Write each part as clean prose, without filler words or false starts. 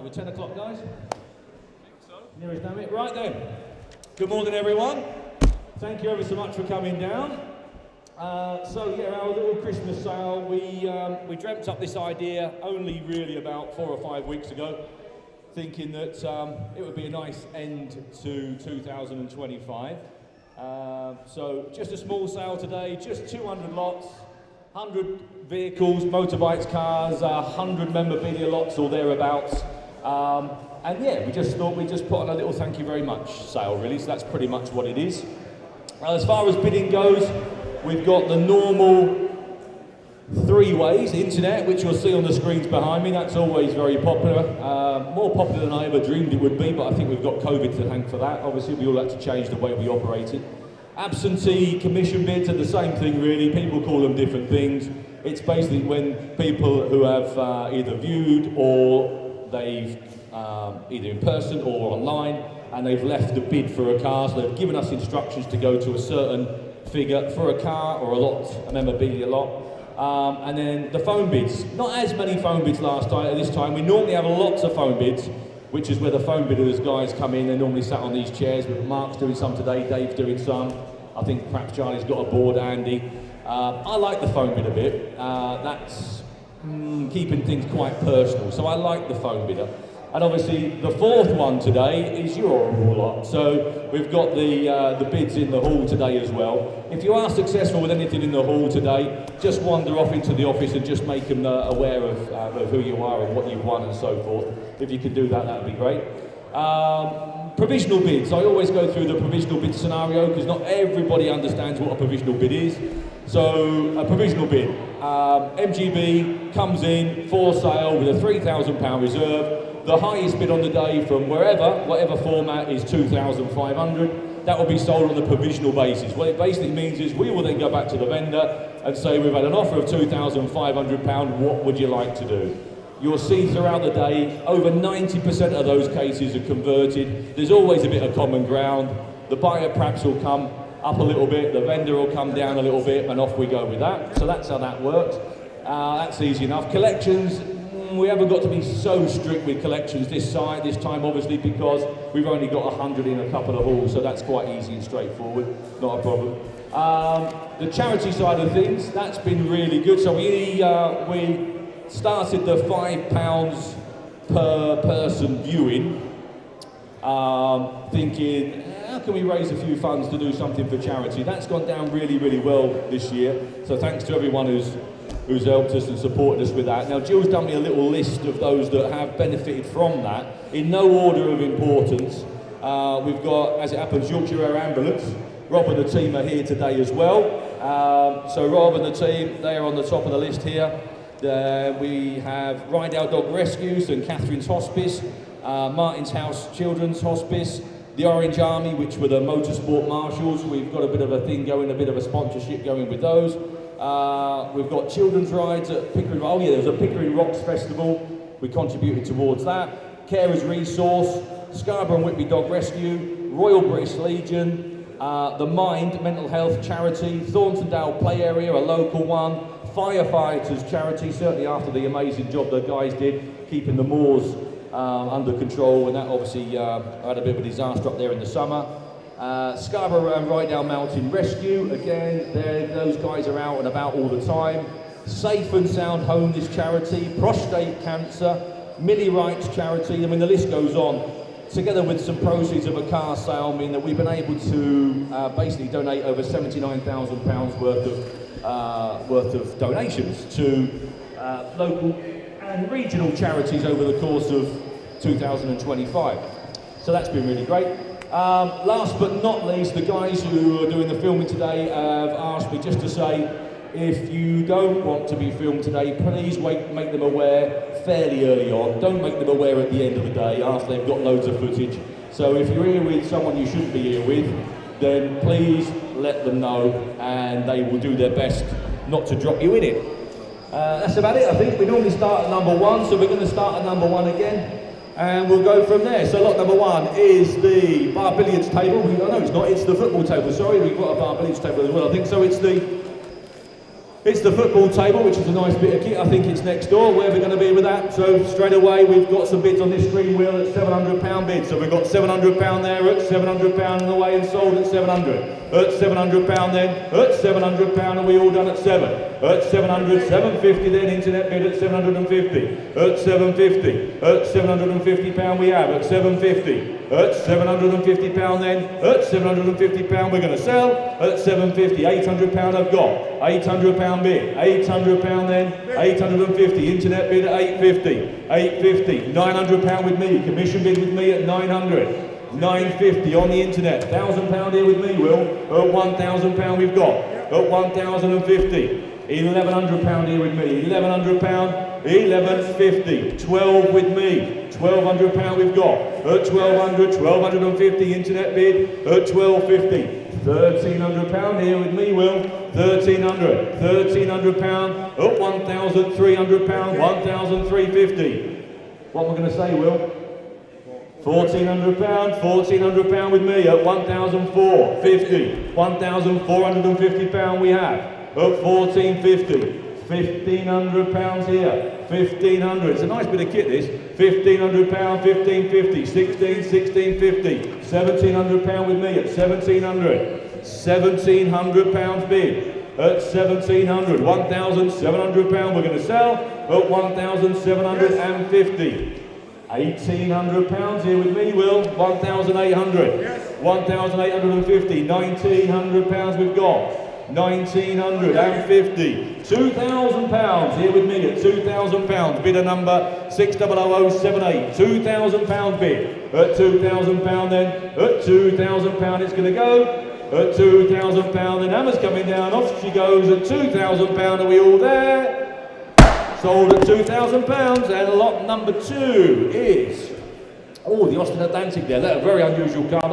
We're 10 o'clock, guys? I think so. Nearest damn it. Right then. Good morning, everyone. Thank you ever so much for coming down. So yeah, our little Christmas sale, we dreamt up this idea only really about 4 or 5 weeks ago, thinking that it would be a nice end to 2025. So just a small sale today, just 200 lots, 100 vehicles, motorbikes, cars, 100 memorabilia lots or thereabouts. And yeah, we just thought we'd just put on a little thank you very much sale really, so that's pretty much what it is. As far as bidding goes, we've got the normal 3 ways, internet, which you'll see on the screens behind me. That's always very popular. More popular than I ever dreamed it would be, but I think we've got COVID to thank for that. Obviously, we all had to change the way we operated. Absentee commission bids are the same thing, really. People call them different things. It's basically when people who have either viewed or they've either in person or online, and they've left a bid for a car, so they've given us instructions to go to a certain figure for a car or a lot, a memorabilia lot. And then the phone bids. Not as many phone bids this time. We normally have lots of phone bids, which is where the phone bidders guys come in. They're normally sat on these chairs, but Mark's doing some today, Dave's doing some. I think perhaps Charlie's got a board handy. I like the phone bid a bit. That's keeping things quite personal, so I like the phone bidder. And obviously the 4th one today is your lot. So we've got the bids in the hall today as well. If you are successful with anything in the hall today, just wander off into the office and just make them aware of who you are and what you've won and so forth. If you could do that, that would be great. Provisional bids. I always go through the provisional bid scenario because not everybody understands what a provisional bid is. So a provisional bid. MGB comes in for sale with a £3,000 reserve. The highest bid on the day from whatever format is 2,500. That will be sold on the provisional basis. What it basically means is we will then go back to the vendor and say we've had an offer of £2,500, what would you like to do? You'll see throughout the day, over 90% of those cases are converted. There's always a bit of common ground. The buyer perhaps will come up a little bit, the vendor will come down a little bit, and off we go with that. So that's how that works. That's easy enough. Collections, we haven't got to be so strict with collections this time obviously, because we've only got 100 in a couple of halls, so that's quite easy and straightforward, not a problem. The charity side of things, that's been really good. So we started the £5 per person viewing, thinking, how can we raise a few funds to do something for charity? That's gone down really, really well this year. So thanks to everyone who's helped us and supported us with that. Now Jill's done me a little list of those that have benefited from that, in no order of importance. We've got, as it happens, Yorkshire Air Ambulance. Rob and the team are here today as well. So Rob and the team, they are on the top of the list here. We have Rydale Dog Rescue, St Catherine's Hospice, Martin's House Children's Hospice, the Orange Army, which were the motorsport marshals. We've got a bit of a thing going, a bit of a sponsorship going with those. We've got children's rides at Pickering. Oh yeah, there was a Pickering Rocks Festival. We contributed towards that. Carers Resource, Scarborough and Whitby Dog Rescue, Royal British Legion, the Mind Mental Health Charity, Thorntondale Play Area, a local one, Firefighters Charity, certainly after the amazing job the guys did keeping the moors under control, and that obviously had a bit of a disaster up there in the summer. Scarborough and Rydale Mountain Rescue, again, those guys are out and about all the time. Safe and Sound Homeless Charity, Prostate Cancer, Millie Rights Charity, I mean the list goes on. Together with some proceeds of a car sale, mean that we've been able to basically donate over £79,000 worth of donations to local and regional charities over the course of 2025. So that's been really great. Last but not least, the guys who are doing the filming today have asked me just to say, if you don't want to be filmed today, please make them aware fairly early on. Don't make them aware at the end of the day after they've got loads of footage. So if you're here with someone you shouldn't be here with, then please let them know and they will do their best not to drop you in it. That's about it, I think. We normally start at number 1, so we're going to start at number 1 again. And we'll go from there. So lot number 1 is the bar billiards table. No, it's not, it's the football table, sorry. We've got a bar billiards table as well, I think. So it's the It's the football table, which is a nice bit of kit. I think it's next door. Where are we going to be with that? So straight away, we've got some bids on this screen wheel at £700 bids. So we've got £700 there at £700 in the way and sold at 700. At £700 then, at £700, are we all done at 7? At 700, 750 then, internet bid at 750. At 750, at £750 we have, at 750. At £750 then, at £750 we're going to sell, at 750, £800 I've got, £800 bid, £800 then, 850, internet bid at 850, 850, £900 with me, commission bid with me at 900. 950 on the internet, £1,000 here with me, Will, at £1,000 we've got, at 1,050, £1,100 here with me, £1,100, 1150, 12 with me, £1,200 we've got, at 1,200, 1,250 internet bid, at 1,250, £1,300 here with me, Will, 1,300, £1,300, at 1,300, £1,350. What am I going to say, Will? £1,400 with me at 1,450, £1,450 we have at 1,450, £1,500 here, 1,500. It's a nice bit of kit this. £1,500, 1,550, 1,650, £1,700 with me at 1,700, £1,700 bid at 1,700, £1,700 we're going to sell at 1,750. £1,800 here with me, Will, 1,800, 1,850, £1,900 we've got, 1,950, £2,000 here with me at £2,000, bidder number 60078, £2,000 bid, at £2,000 then, at £2,000 it's going to go, at £2,000 then hammer's coming down, off she goes at £2,000, are we all there? Sold at £2,000, and lot number 2 is, oh, the Austin Atlantic there. That's a very unusual car,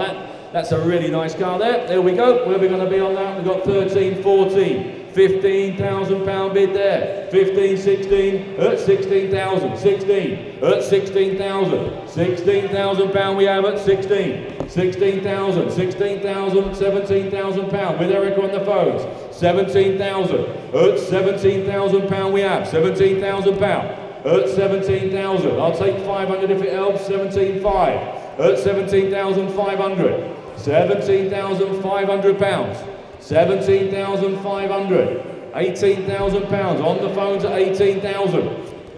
that's a really nice car there. There we go, where are we going to be on that? We've got 13, 14, £15,000 bid there, 15, 16, at 16,000, 16, at 16,000, £16,000 we have at 16, 16,000, 16,000, £17,000 with Erica on the phones, 17,000, at £17,000 we have, £17,000 at 17,000, I'll take 500 if it helps, 17,500, at 17,500, £17,500, 17,500, £18,000 on the phones at 18,000,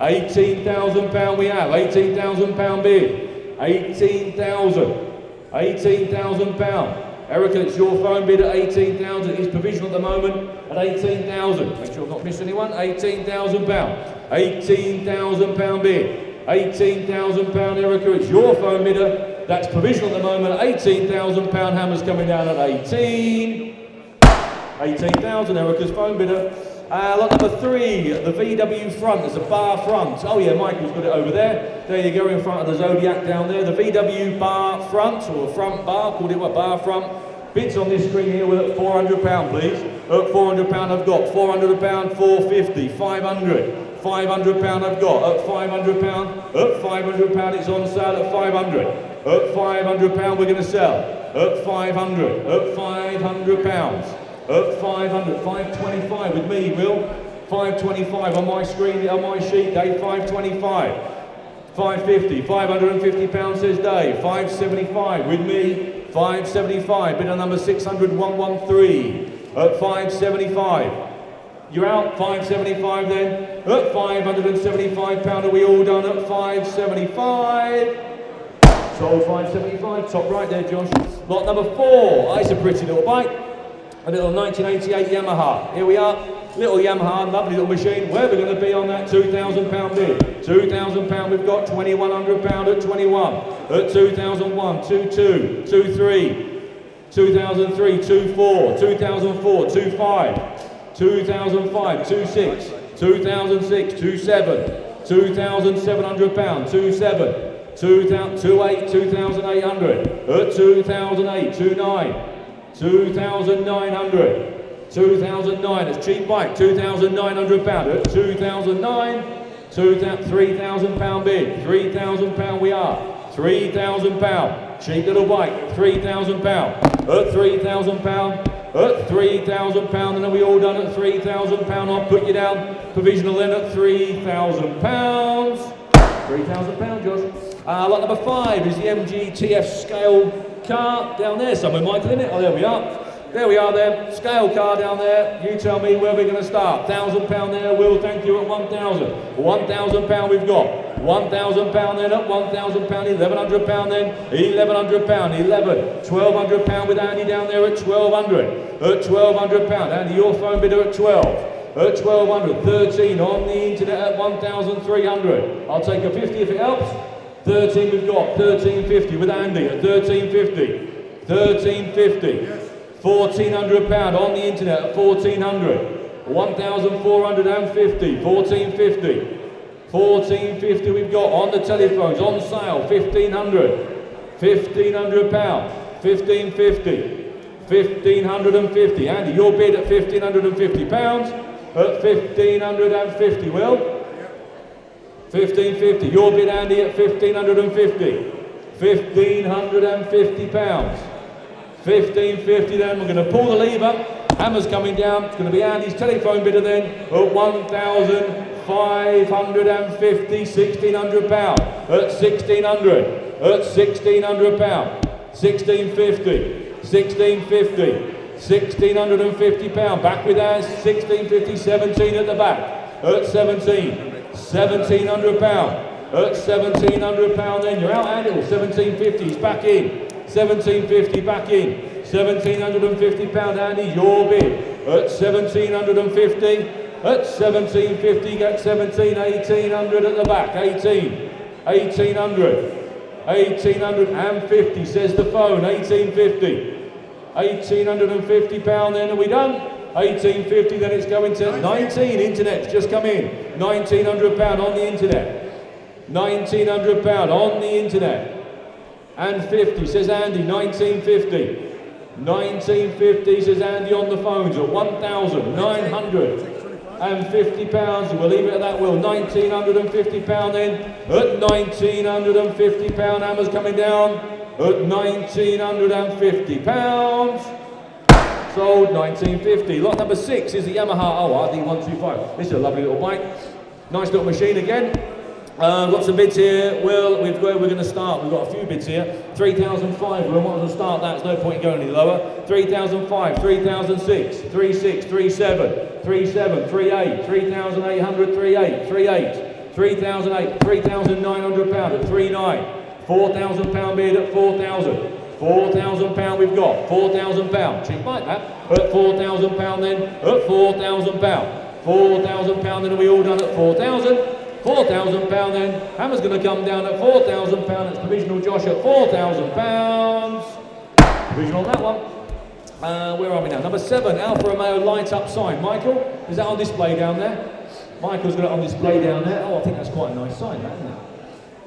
£18,000 we have, £18,000 bid, 18,000, £18,000. Erica, it's your phone bid at 18,000. It's provisional at the moment at 18,000. Make sure I've not missed anyone. £18,000. £18,000 bid. £18,000, Erica, it's your phone bidder. That's provisional at the moment at £18,000. Hammer's coming down at 18. 18,000, Erica's phone bidder. Lot number 3, the VW front. There's a bar front. Oh yeah, Michael's got it over there. There you go, in front of the Zodiac down there. The VW bar front, or front bar, called it what, bar front. Bids on this screen here with £400, please. At £400 I've got, £400, 450, 500. £500 I've got, at £500, at £500 it's on sale at 500. At £500 we're going to sell. At 500, at £500. At 500, 525 with me, Will. 525 on my screen, on my sheet, Dave. 525, 550, £550 says Dave. 575 with me. 575. Bidder number 600, 113. At 575. You're out. 575 then. At £575. Are we all done at 575? Sold 575. Top right there, Josh. Lot number 4. Oh, it's a pretty little bike. A little 1988 Yamaha. Here we are, little Yamaha, lovely little machine. Where are we going to be on that £2,000 bid? £2,000 we've got, £2,100 at 21. At 2001, 22, 23, 2003, 24, 2004, 25, 2005, 26, 2006, 27, £2,700, 27, 28, 2,800, at 2008, 29, 2,900, 2,009, it's cheap bike, £2,900 at 2009, £3,000 bid, £3,000 we are, £3,000, cheap little bike, £3,000, at £3,000, at £3,000, and then we all done at £3,000. I'll put you down provisional then at £3,000. £3,000, Josh. Lot number 5 is the MGTF scale car down there somewhere, Michael, isn't it? Oh, there we are. There we are there, scale car down there. You tell me where we're going to start. £1,000 there, Will, thank you, at 1,000. £1,000 we've got. £1,000 then at £1,000, £1,100 then, £1,100, 11, £1,200 with Andy down there at 1,200. At £1,200, Andy, your phone bidder at 12. At 1,200, 13 on the internet at 1,300. I'll take a 50 if it helps. 13 we've got, 13.50 with Andy at 13.50. 13.50. £1,400 on the internet at 1,400. 1,450. 14.50. 14.50 we've got on the telephones, on sale, 1,500. £1,500. 15.50. 1,550. Andy, your bid at £1,550. At 1,550, Will? 1,550. Your bid, Andy, at 1,550. £1,550. 1,550 then. We're going to pull the lever. Hammer's coming down. It's going to be Andy's telephone bidder then at 1,550. £1,600. At 1,600. At £1,600. 1,650. 1,650. £1,650. Back with us. 1,650. 17 at the back. At 17. £1,700. At £1,700 then. You're out, Andy. 1,750. He's back in. 1,750 back in. £1,750, Andy, your bid at 1,750. At 1,750, get 17, 1,800 at the back. 1,800. 1,850 says the phone. 1,850. £1,850 then. Are we done? 1,850. Then it's going to 19. Internet's just come in. £1,900 on the internet. £1,900 on the internet. And 50 says Andy. 1950. 1950 says Andy on the phones at £1,950. We'll leave it at that, Will. £1,950 then. At £1,950, Hammer's coming down. At £1,950. Sold. £1,950. Lot number 6 is the Yamaha RD125. This is a lovely little bike. Nice little machine again. Got some bids here. Well, where we're going to start. We've got a few bids here. 3,005. We want to start that. There's no point in going any lower. 3,005, 3,006, 36, 37, 37, 38, 3,800, 38, 38, 3,008, £3,900 at 39, £4,000 bid at 4,000. £4,000 we've got. £4,000. Cheap like that. At £4,000 then. At £4,000. £4,000 then. Are we all done at 4,000? £4,000 then. Hammer's going to come down at £4,000. That's provisional, Josh, at £4,000. Provisional on that one. Where are we now? Number 7, Alfa Romeo light up sign. Michael, is that on display down there? Michael's got it on display down there. Oh, I think that's quite a nice sign, that, isn't it?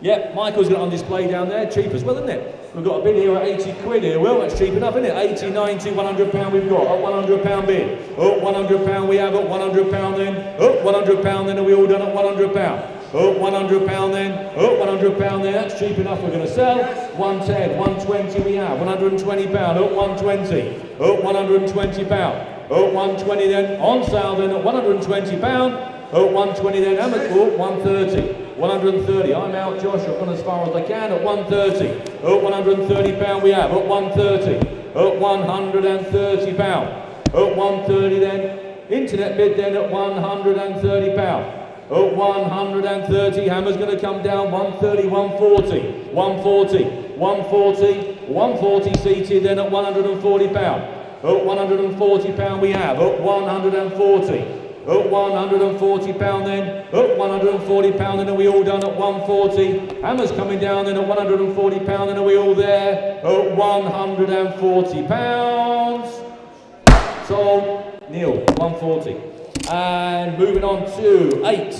Yep, Michael's got it on display down there. Cheap as well, isn't it? We've got a bid here at 80 quid here, Will. That's cheap enough, isn't it? 80, 90, £100 we've got. At £100 bid. At £100 we have. At £100 then. At £100 then. Are we all done at £100? At £100 then. At £100 then. That's cheap enough. We're going to sell. 110, 120 we have. £120. At 120. At £120. At 120 then. On sale then at £120. At 120 then. How much? 130. 130. I'm out, Josh. I've gone as far as I can. At 130. At £130 we have. At 130. At £130. At 130 then. Internet bid then at £130. At 130. Hammer's going to come down. 130. 140. 140. 140. 140 seated then at £140. At £140 we have. At 140. At £140 then. At £140 then. Are we all done at 140? Hammer's coming down then at £140 then. Are we all there? At £140. Sold. Neil, 140. And moving on to 8.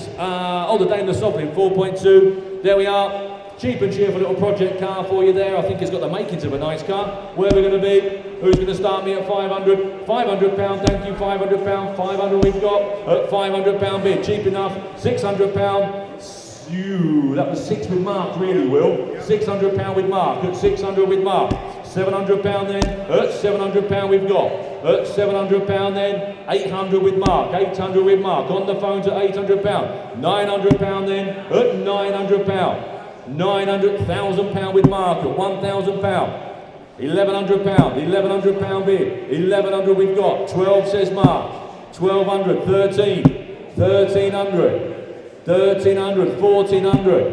The Daimler Sovereign 4.2. There we are. Cheap and cheerful little project car for you there. I think it's got the makings of a nice car. Where we're going to be? Who's going to start me at 500? £500, thank you, £500. 500 we've got at £500 bid. Cheap enough. £600. That was 6 with Mark, really, Will. £600 with Mark. At 600 with Mark. £700 then, at £700 we've got, at £700 then, 800 with Mark, 800 with Mark, on the phones at £800, £900 then, at £900, £900,000 with Mark at £1,000, £1,100 bid, 1,100 we've got, 12 says Mark, 1,200, 13, 1,300, 1,300, 1,400,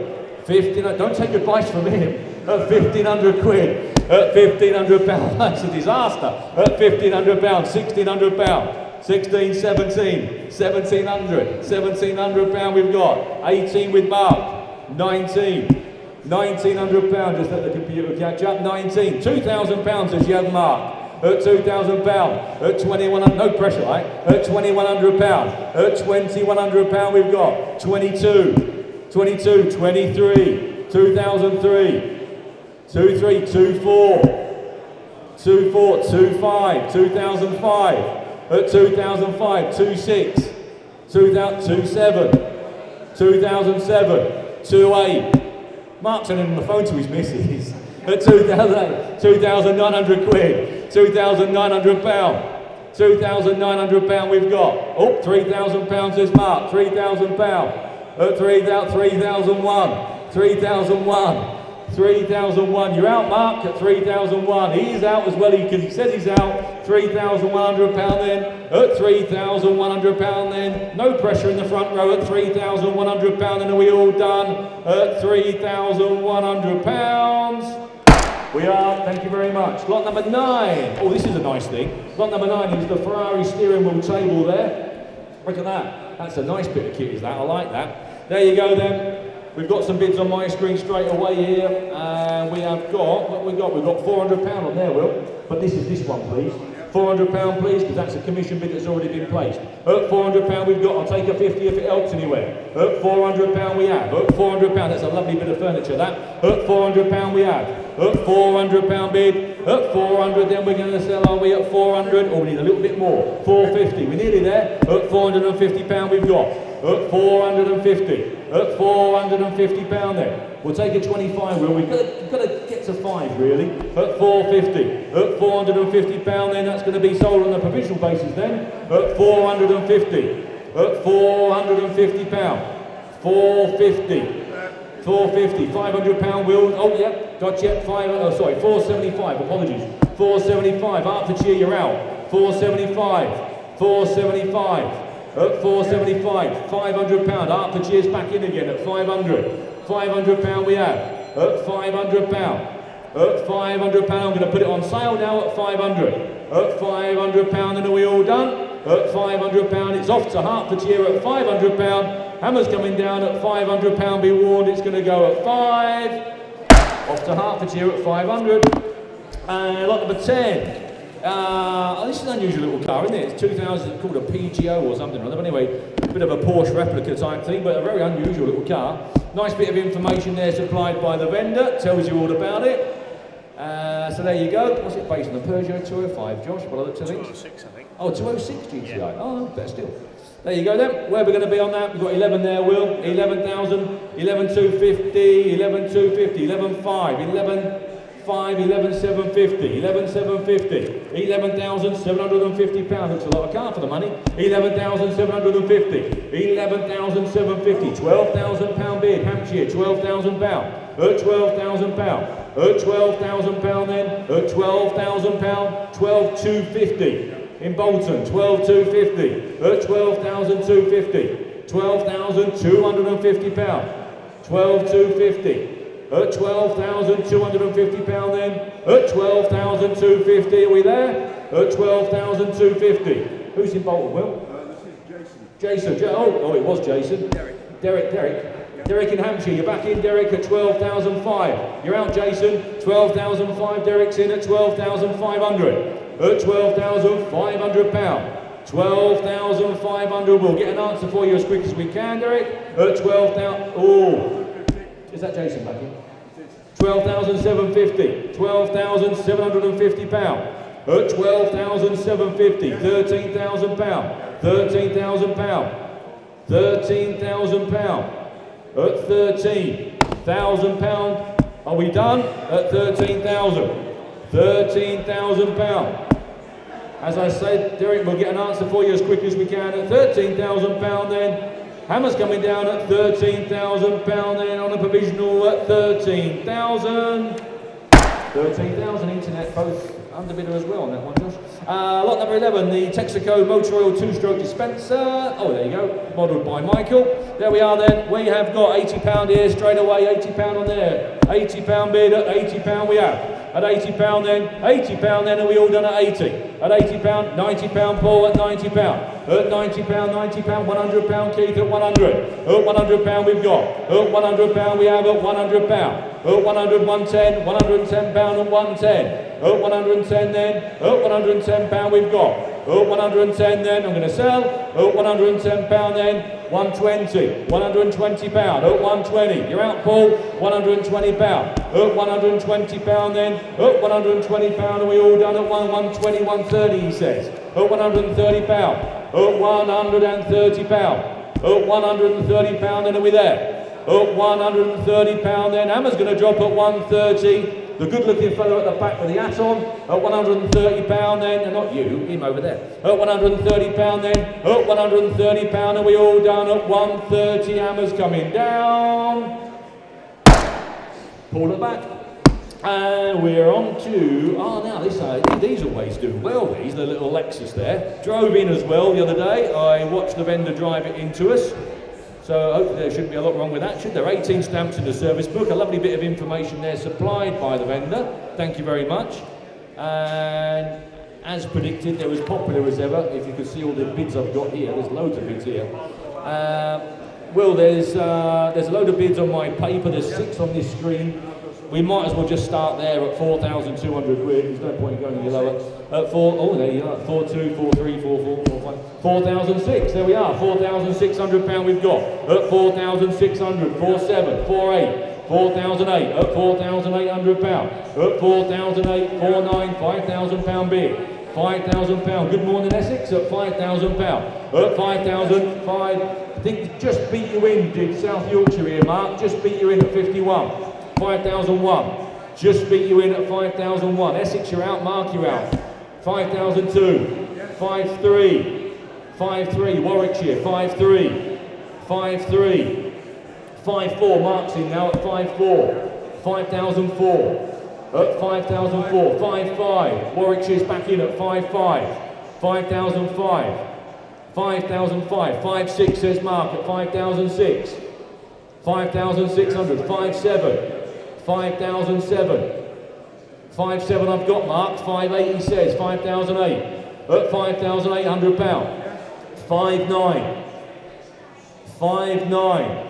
1,500, don't take advice from him, at 1,500 quid, at £1,500, that's a disaster, at £1,500, £1,600, 16, 17, 1,700, £1,700 we've got, 18 with Mark, 19, £1,900, just let the computer catch up, 19, £2,000 as you have Mark, at £2,000, at 2,100, no pressure, right? At £2,100, at £2,100 we've got, 22, 22, 23, 2003, 23, 24, 24, 25, 2005, at 2005, 26, 2007, 2007, 28. Mark's sending the phone to his missus. At 2,008, 2,900 quid, £2,900, £2,900 we've got. Oh, £3,000 is Mark, £3,000. At 3,001, 3,001, 3,001. You're out, Mark, at 3,001. He's out as well. He says he's out. £3,100 then. At £3,100 then. No pressure in the front row. At £3,100 then. Are we all done? At £3,100. We are, thank you very much. Lot number 9. Oh, this is a nice thing. Lot number 9 is the Ferrari steering wheel table there. Look at that. That's a nice bit of kit, is that? I like that. There you go then. We've got some bids on my screen straight away here. We have got, what we've got £400 on there, Will. But this is this one, please. £400 please, because that's a commission bid that's already been placed. At £400 we've got, I'll take a 50 if it helps anywhere. At £400 we have. At £400, that's a lovely bit of furniture, that. At £400 we have. At £400 bid. At 400 then we're going to sell, are we at 400? Oh, we need a little bit more. 450, we're nearly there. At £450 we've got. At 450. At £450 then. We'll take a 25, Will. We've got to get to 5, really. At 450. At £450 then, that's going to be sold on a provisional basis then. At 450. At £450. 450. 450. £500, Will. Oh, yep. Gotcha. 475. Apologies. 475. Hertfordshire, you're out. 475. 475. At 475. £500. Hertfordshire's back in again at 500. £500 we have. At £500. At £500, I'm going to put it on sale now at 500. At £500, and are we all done? At £500, it's off to Hertfordshire at £500. Hammer's coming down at £500, be warned, it's going to go at 5. Off to Hertfordshire at 500. And lot number 10. This is an unusual little car, isn't it? It's 2000, called a PGO or something or other. But anyway, a bit of a Porsche replica type thing, but a very unusual little car. Nice bit of information there supplied by the vendor, tells you all about it. So there you go. What's it based on? The Peugeot 205, Josh? What other 206, I think. Oh, 206 GTI. Yeah. Oh, better still. There you go then. Where are we going to be on that? We've got 11 there, Will. 11,000, 11,250, 11,250, 11,5, 11,5, 11,750, 11,750, 11,750 pounds. Looks a lot of car for the money. 11,750, 11,750, 12,000 pound bid. Hampshire, 12,000 pound. At 12,000 pound. At 12,000 pound then. At 12,000 pound. 12,250. In Bolton, 12,250. At 12,250. 12,250 pound. 12,250. At 12,250 pound then. At 12,250. Are we there? At 12,250. Who's in Bolton, Will? This is Jason. Jason. Oh, it was Jason. Derek. Derek in Hampshire, you're back in, Derek, at 12,005. You're out, Jason. 12,005. Derek's in at 12,500. At 12,500 pound. 12,500. We'll get an answer for you as quick as we can, Derek. At 12,000. Oh, is that Jason back in? 12,750. 12,750 pound. At 12,750. 13,000 pound. 13,000 pound. 13,000 pound. At 13,000 pound. Are we done? At 13,000. £13,000. As I said, Derek, we'll get an answer for you as quick as we can at £13,000 then. Hammers coming down at £13,000 then on a provisional at 13,000. 13,000, internet both underbidder as well on that one, Josh. Lot number 11, the Texaco Motor Oil 2-stroke dispenser. Oh, there you go, modelled by Michael. There we are then, we have got £80 here straight away, £80 on there. £80 bid at £80 we have. At £80 then, £80 then, and we all done at 80. At £80, £90 Paul at £90. At £90, £90, £100 Keith at 100. At £100 we've got. At £100 we have at £100. At 100, 110, £110 and 110. At 110 then, at £110 we've got. At 110 then, I'm going to sell. At £110 then, 120, £120, at 120, you're out Paul, £120, at £120 then, at £120 and we all done at 120, 130 he says, at £130, at £130, at £130 then are we there, at £130 then, Hammer's going to drop at 130, the good-looking fellow at the back with the hat on, at £130 then, and not you, him over there, at £130 then, at £130 and we all done at 130, Hammers coming down, pull it back, and we're on to, now these always do well, these, the little Lexus there, drove in as well the other day, I watched the vendor drive it into us. So hopefully there shouldn't be a lot wrong with that, should there? 18 stamps in the service book, a lovely bit of information there supplied by the vendor. Thank you very much. And as predicted, they're as popular as ever. If you could see all the bids I've got here, there's loads of bids here. Well, there's a load of bids on my paper, there's 6 on this screen. We might as well just start there at 4,200 quid. There's no point in going any lower. At there you are, 4,2, 4,3, 4,4, 4,5, 4,006. There we are, £4,600 we've got. At 4,600, 4,7, 4,8, 4,008. At £4,800. At 4,008, 4,9, £5,000 bid. £5,000. Good morning, Essex. At £5,000. At 5,005. I think just beat you in, did South Yorkshire here, Mark. Just beat you in at 51. 5,001, just beat you in at 5,001. Essex, you're out, Mark, you're out. 5,002, 5,3, 5,3, Warwickshire, 5,3, 5,3, 5,4, Mark's in now at 5,4, 5,004, at 5,004, 5,5, Warwickshire's back in at 5,5, 5,005, 5,005, 5,6 says Mark at 5,006, 5,600, 5,7, 5,007, 5,7 I've got Mark, 5,8 he says, 5,008, at £5,800, 5,9, 5,9,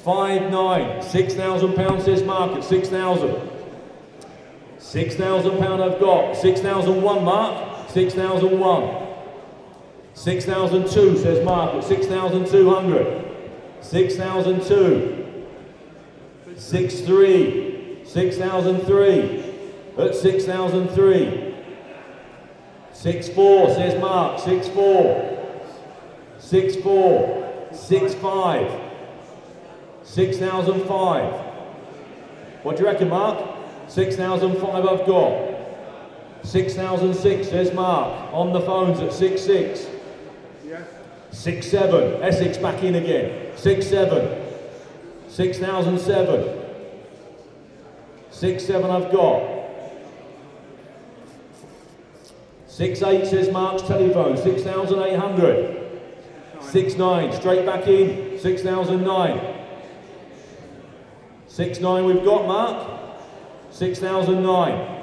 5,9, £6,000 says Mark at 6,000, £6,000 I've got, 6,001 Mark, 6,001, 6,002 says Mark at 6,200, 6,002, 6,3, 6,003, at 6,003, 6,4 says Mark, 6,4, 6,4, 6,5, 6,005. What do you reckon, Mark? 6,005 I've got. 6,006 says Mark, on the phones at 6,6. 6,7, Essex back in again, 6,7, 6,007, 6,7 I've got, 6,8 says Mark's telephone, 6,800, 6,9 straight back in, 6,009, 6,9 we've got Mark, 6,009.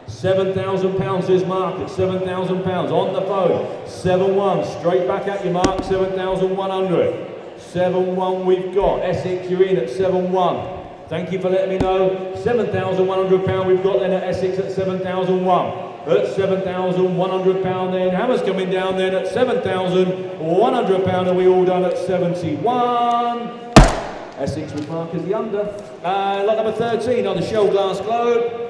£7,000 says Mark at £7,000 on the phone. 7-1 straight back at you Mark. 7,100. 7-1 we've got. Essex, you're in at 7-1. Thank you for letting me know. £7,100 we've got then at Essex at 7,001. At £7,100 then. Hammer's coming down then at £7,100 and we all done at 71. Essex with Mark as the under. Lot number 13 on the Shell Glass Globe.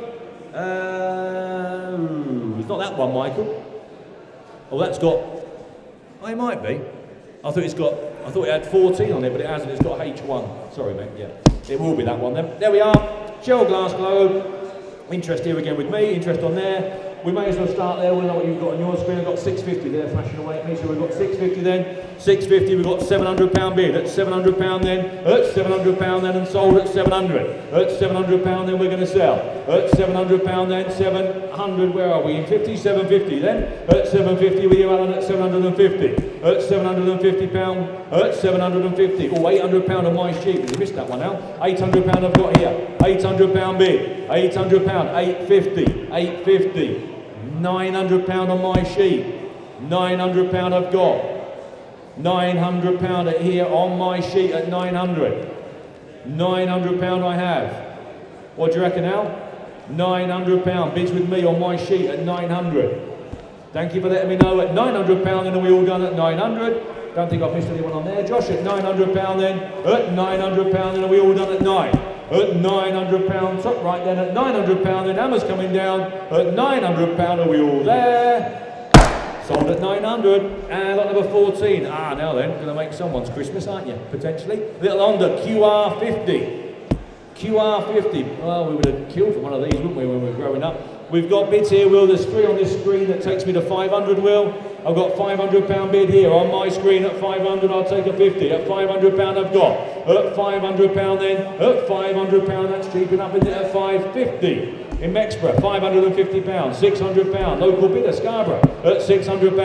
It's not that one, Michael. Oh, that's got. Oh, it might be. I thought it had 14 on it, but it hasn't. It's got H1. Sorry, mate. Yeah, it will be that one then. There we are. Shell Glass Globe. Interest here again with me, interest on there. We may as well start there. We'll know what you've got on your screen. I've got 650 there flashing away at me, so we've got 650 then. 650, we've got £700 bid. At £700 then, at £700 then, and sold at 700. At £700 then, we're going to sell. At £700 then, 700, where are we? In 50, 750 then. At 750, with you, Alan, at 750. At £750, at 750. Oh, £800 on my sheet. You missed that one now. £800 I've got here. £800 bid. £800, 850, 850. £900 on my sheet. £900 I've got. £900 here on my sheet at 900. £900 I have. What do you reckon now? £900 bids with me on my sheet at 900. Thank you for letting me know. At £900 then, are we all done at 900? Don't think I've missed anyone on there. Josh, at £900 then. At £900 then, are we all done at 9? At £900, top right then, at £900 then, hammer's coming down. At £900, are we all there? Sold at 900, and lot number 14. Now then, going to make someone's Christmas, aren't you? Potentially. A little under, QR50. QR50. Well, we would have killed for one of these, wouldn't we, when we were growing up? We've got bids here, Will. There's 3 on this screen that takes me to 500, Will. I've got £500 bid here on my screen at 500. I'll take a 50. At £500 I've got. At £500 then. At £500, that's cheap enough, isn't it? At 550. In Mexborough, £550, £600, local bidder, Scarborough, at £600.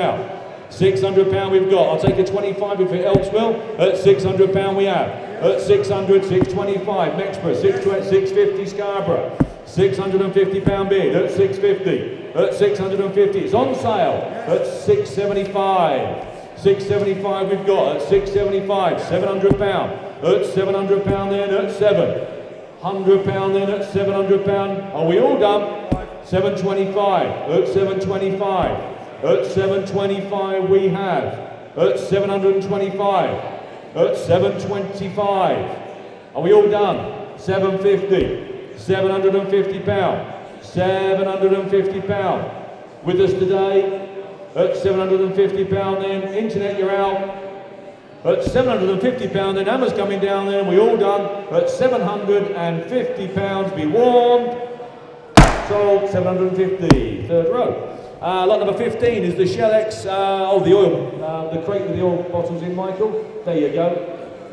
£600 we've got. I'll take a 25 if it helps, Will. At £600 we have. At 600, 625, Mexborough, 650, Scarborough. £650 bid at 650. At 650, it's on sale. At 675. 675 we've got. At 675, £700. At £700 then, at 7. £100 then, at £700. Are we all done? 725. At 725. At 725 we have. At 725. At 725. Are we all done? 750. £750. £750. With us today. At £750 then. Internet, you're out. At £750 then, hammer's coming down there, and we all done. At £750, be warned. Sold, 750, third row. Lot number 15 is the Shell X, the oil, the crate with the oil bottles in, Michael. There you go.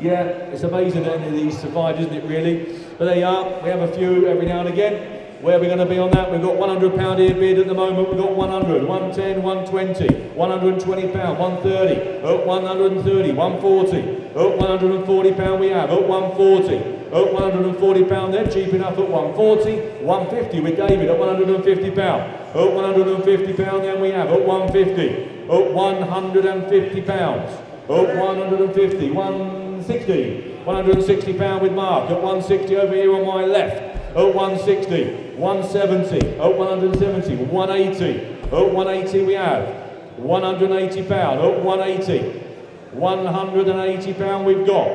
Yeah, it's amazing that any of these survive, isn't it, really? But there you are, we have a few every now and again. Where are we going to be on that? We've got £100 here bid at the moment. We've got 100, 110, 120, £120, 130, at 130, 140, at £140 we have, at 140, at £140 then, cheap enough at 140, 150 with David at £150, at £150 then we have, at 150, at £150, at 150, 160, £160 with Mark, at 160 over here on my left. At 160, 170, at 170, 180, at 180 we have, £180, at 180, £180 we've got,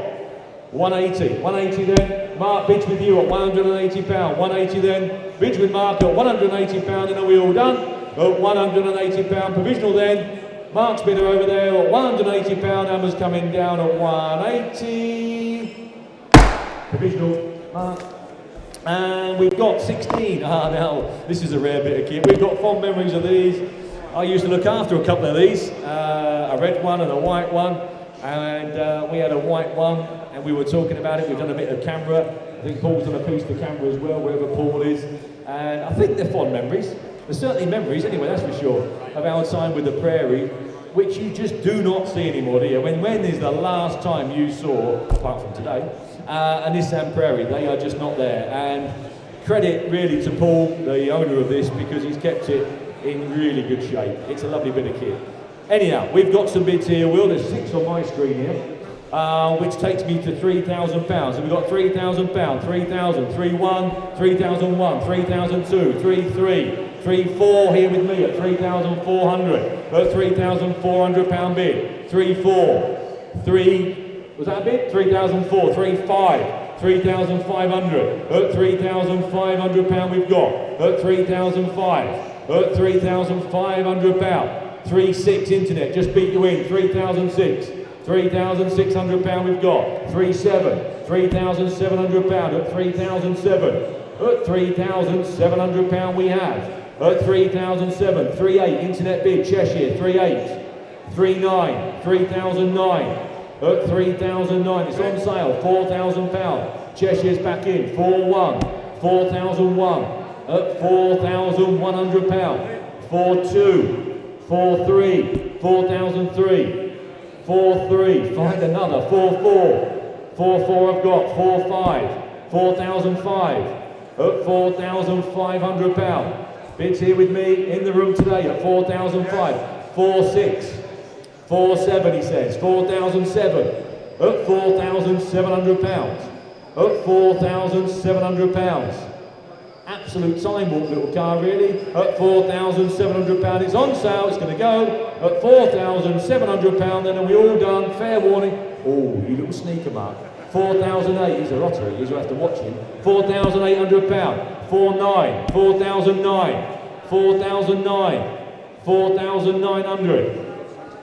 180 then, Mark bids with you at £180, 180 then, bids with Mark at £180, and are we all done? At £180, provisional then, Mark's bidder over there at £180, hammer's coming down at 180, provisional, Mark. And we've got 16. Now, this is a rare bit of kit. We've got fond memories of these. I used to look after a couple of these, a red one and a white one. And we had a white one, and we were talking about it. We've done a bit of camera. I think Paul's done a piece of camera as well, wherever Paul is. And I think they're fond memories. There's certainly memories, anyway, that's for sure, of our time with the Prairie, which you just do not see anymore, do you? When is the last time you saw, apart from today, a Nissan Prairie? They are just not there. And credit really to Paul, the owner of this, because he's kept it in really good shape. It's a lovely bit of kit. Anyhow, we've got some bids here, Will. There's 6 on my screen here, which takes me to £3,000. So we've got £3,000, 3,000, 3,1, 3,001, 3,002, 3,3, 3,4 here with me at 3,400. At £3,400 bid. 3,4, 3. Was that a bid? 3,004, 3,5, 3,500. At £3,500 we've got. At 3,005. At £3,500. 3,6 internet, just beat you in. 3,006. £3,600 we've got. 3,7. £3,700 at 3,007. At £3,700 we have. At 3,007, 3.8, internet bid, Cheshire, 3.8, 3.9, 3,009. At 3,009, it's on sale, £4,000. Cheshire's back in, 4.1, 4,001. At £4,100. 4.2, 4.3, 4,003. 4.3, find another, 4.4. 4.4 I've got, 4.5, 4,005. At £4,500. Bids here with me in the room today at 4,005. 4.6, 4.7 he says, 4,007. At £4,700. At £4,700. Absolute time walk little car really. At £4,700. It's on sale, it's going to go at £4,700 then, and we all done, fair warning. Oh, you little sneaker mark. 4,008, he's a rotter, he is, you'll have to watch him. £4,800. 4.9, 4,009, 4,009, 4,900.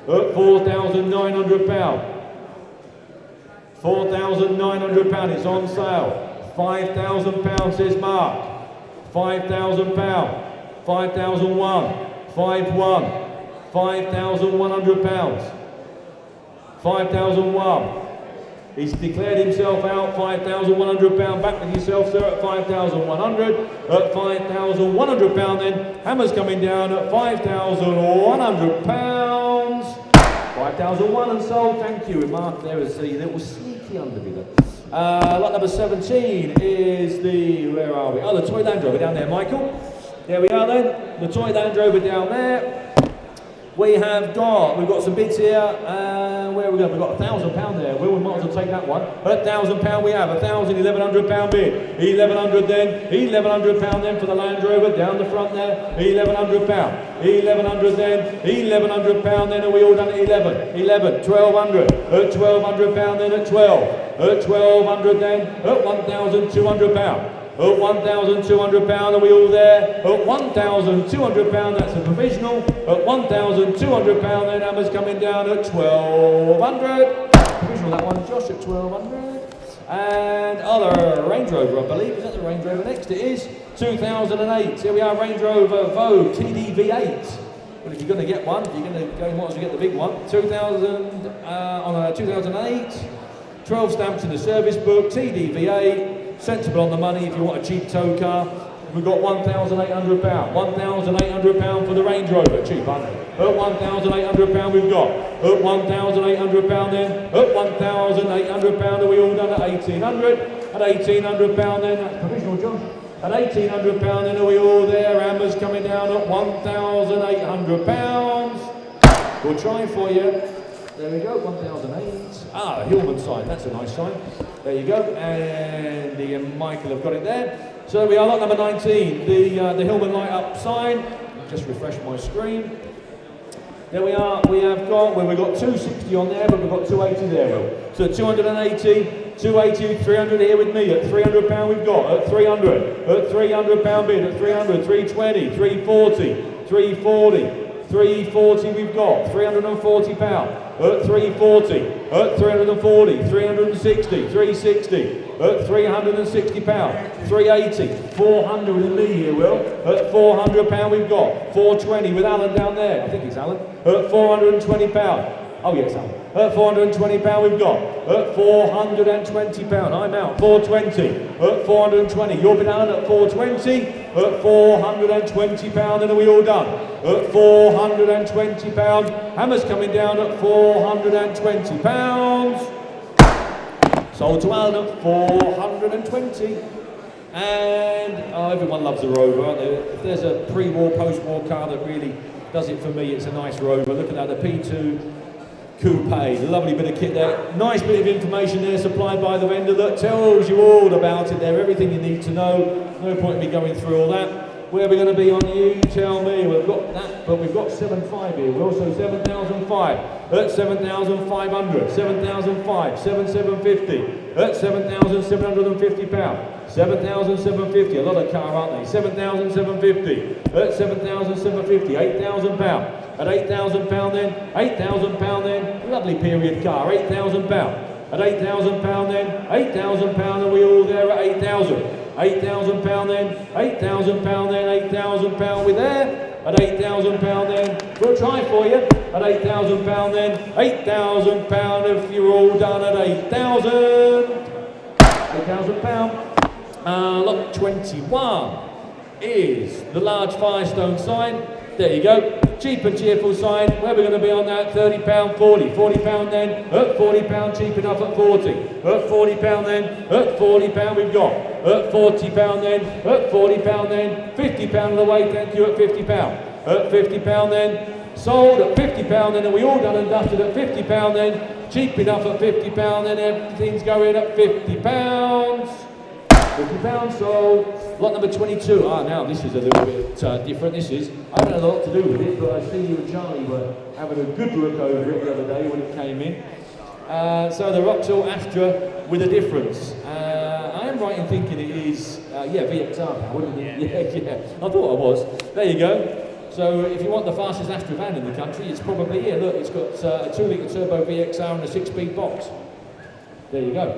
At £4,900. £4,900, it's on sale. £5,000 says Mark. £5,000. 5,001. 5.1. £5,100. 5,001. He's declared himself out, £5,100. Back with yourself, sir, at 5,100. At £5,100 then. Hammer's coming down at £5,100. 5,001 and sold, thank you. Mark there is the little sneaky underbidder. Lot number 17 is the, where are we? Oh, the toy Land Rover down there, Michael. There we are then, the toy Land Rover down there. We've got some bids here, where are we going? We've got £1,000 there, we might as well take that one. At £1,000 we have, £1,100 bid, 1,100 then, £1,100 then for the Land Rover, down the front there, £1,100, 1,100 then, £1,100 then, and we all done at 11, 1,200, at £1,200 then at 12, at 1,200 then, at £1,200. At £1,200, are we all there? At £1,200, that's a provisional. At £1,200, then Hammer's coming down at 1,200. Provisional that one, Josh, at 1,200. And other Range Rover, I believe. Is that the Range Rover next? It is 2008. Here we are, Range Rover Vogue TDV8. Well, if you're going to get one, you're going to go, might as well get the big one. 2000 on a 2008. 12 stamps in the service book, TDV8. Sensible on the money if you want a cheap tow car. We've got £1,800. £1,800 for the Range Rover, cheap, aren't they? At £1,800 we've got. At £1,800 then. At £1,800 are we all done at 1,800? At £1,800 then, that's provisional, John. At £1,800 then are we all there? Hammer's coming down at £1,800. We'll try for you. There we go, 1,008. Ah, a Hillman sign, that's a nice sign. There you go, and Michael have got it there. So we are lot number 19, the Hillman light up sign. Just refresh my screen. There we are, we've got 260 on there, but we've got 280 there, Will. So 280, 280, 300 here with me. At £300 we've got, at 300. At £300 bid, at 300, 320, 340, 340. 340 we've got, £340. At 340, at 340, 360, 360, at £360, 380, 400 with me here, Will. At £400 we've got, 420 with Alan down there, I think it's Alan. At £420, oh yes, Alan. At £420 we've got, at £420, I'm out, 420, at 420, you'll be down at 420, at £420, then are we all done? At £420, Hammer's coming down at £420. Sold to Alan at 420. And everyone loves a Rover, aren't they? If there's a pre-war, post-war car that really does it for me, it's a nice Rover. Look at that, the P2 Coupe, lovely bit of kit there. Nice bit of information there supplied by the vendor that tells you all about it there, everything you need to know. No point in me going through all that. Where are we going to be on you? Tell me. We've got that, but we've got 7.5 here. We're also 7,005. At 7,500. 7,005. 7,750. At £7,750. 7,750. A lot of car, aren't they? 7,750. At 7,750. £8,000. At £8,000 then. £8,000 then. Lovely period car. £8,000. At £8,000 then. £8,000. Are we all there at 8,000? £8,000 then, £8,000 then, £8,000 we're there. At £8,000 then, we'll try for you. At £8,000 then, £8,000 if you're all done at £8,000. Lot 21 is the large Firestone sign. There you go. Cheap and cheerful sign. Where we're going to be on that? £30, £40. £40 then. At £40, cheap enough at 40. At £40 then. At £40 we've got. At £40 then. At £40 then. £50 of the way, thank you, at £50. At £50 then. Sold at £50 then, and we all done and dusted at £50 then. Cheap enough at £50 then. Everything's going at £50. £50 sold. Lot number 22. Now this is a little bit different. This is, I don't know a lot to do with it, but I see you and Charlie were having a good look over it the other day when it came in. So the Vauxhall Astra with a difference. I am right in thinking it is, VXR power, wouldn't it? Yeah. I thought I was. There you go. So if you want the fastest Astra van in the country, it's probably here. Look, it's got a 2-litre turbo VXR and a 6-speed box. There you go.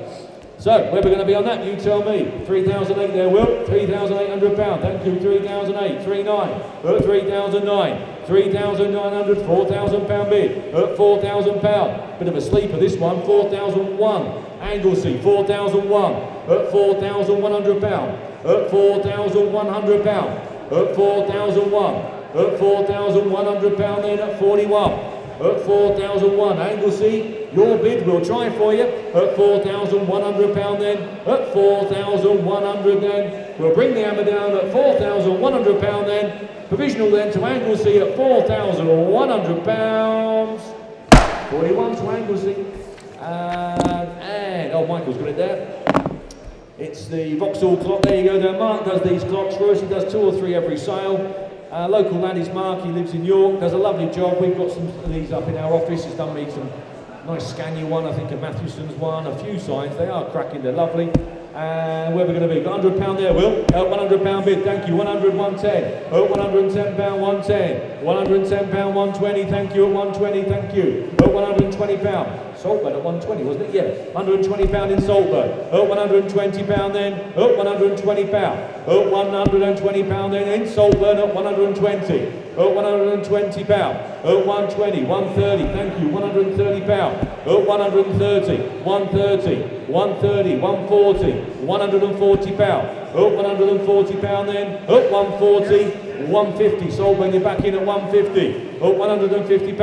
So, where we're going to be on that, you tell me. 3,008 there, Will. £3,800. Thank you, 3,008. 3,900. 3,009. 3,900. £4,000 bid. At £4,000. Bit of a sleeper, this one. 4,001. Anglesey, 4,001. At £4,100. At £4,100. At 4,001. At £4,100 then at 41. At 4,001. Anglesey, your bid, we'll try for you. At £4,100 then. At 4,100 then. We'll bring the hammer down at £4,100 then. Provisional then to Anglesey at £4,100. 41 to Anglesey. And Michael's got it there. It's the Vauxhall clock. There you go there. Mark does these clocks for us. He does 2 or 3 every sale. Local lad is Mark. He lives in York. Does a lovely job. We've got some of these up in our office. He's done me some nice Scania one. I think a Mathewsons one. A few signs. They are cracking. They're lovely. And where we're going to be? Got £100 there, Will. £100 bid. Thank you. 100, 110. £110, 110. £110, 120. Thank you. At 120. Thank you. £120. Saltburn at 120, wasn't it? Yeah. £120 in Saltburn. £120 then. £120. £120 then in Saltburn at 120. £120. £120. 130. Thank you. £130. £130. 130. 130. 140. £140. £140 then. £140. 150. Saltburn, you're back in at 150. £150.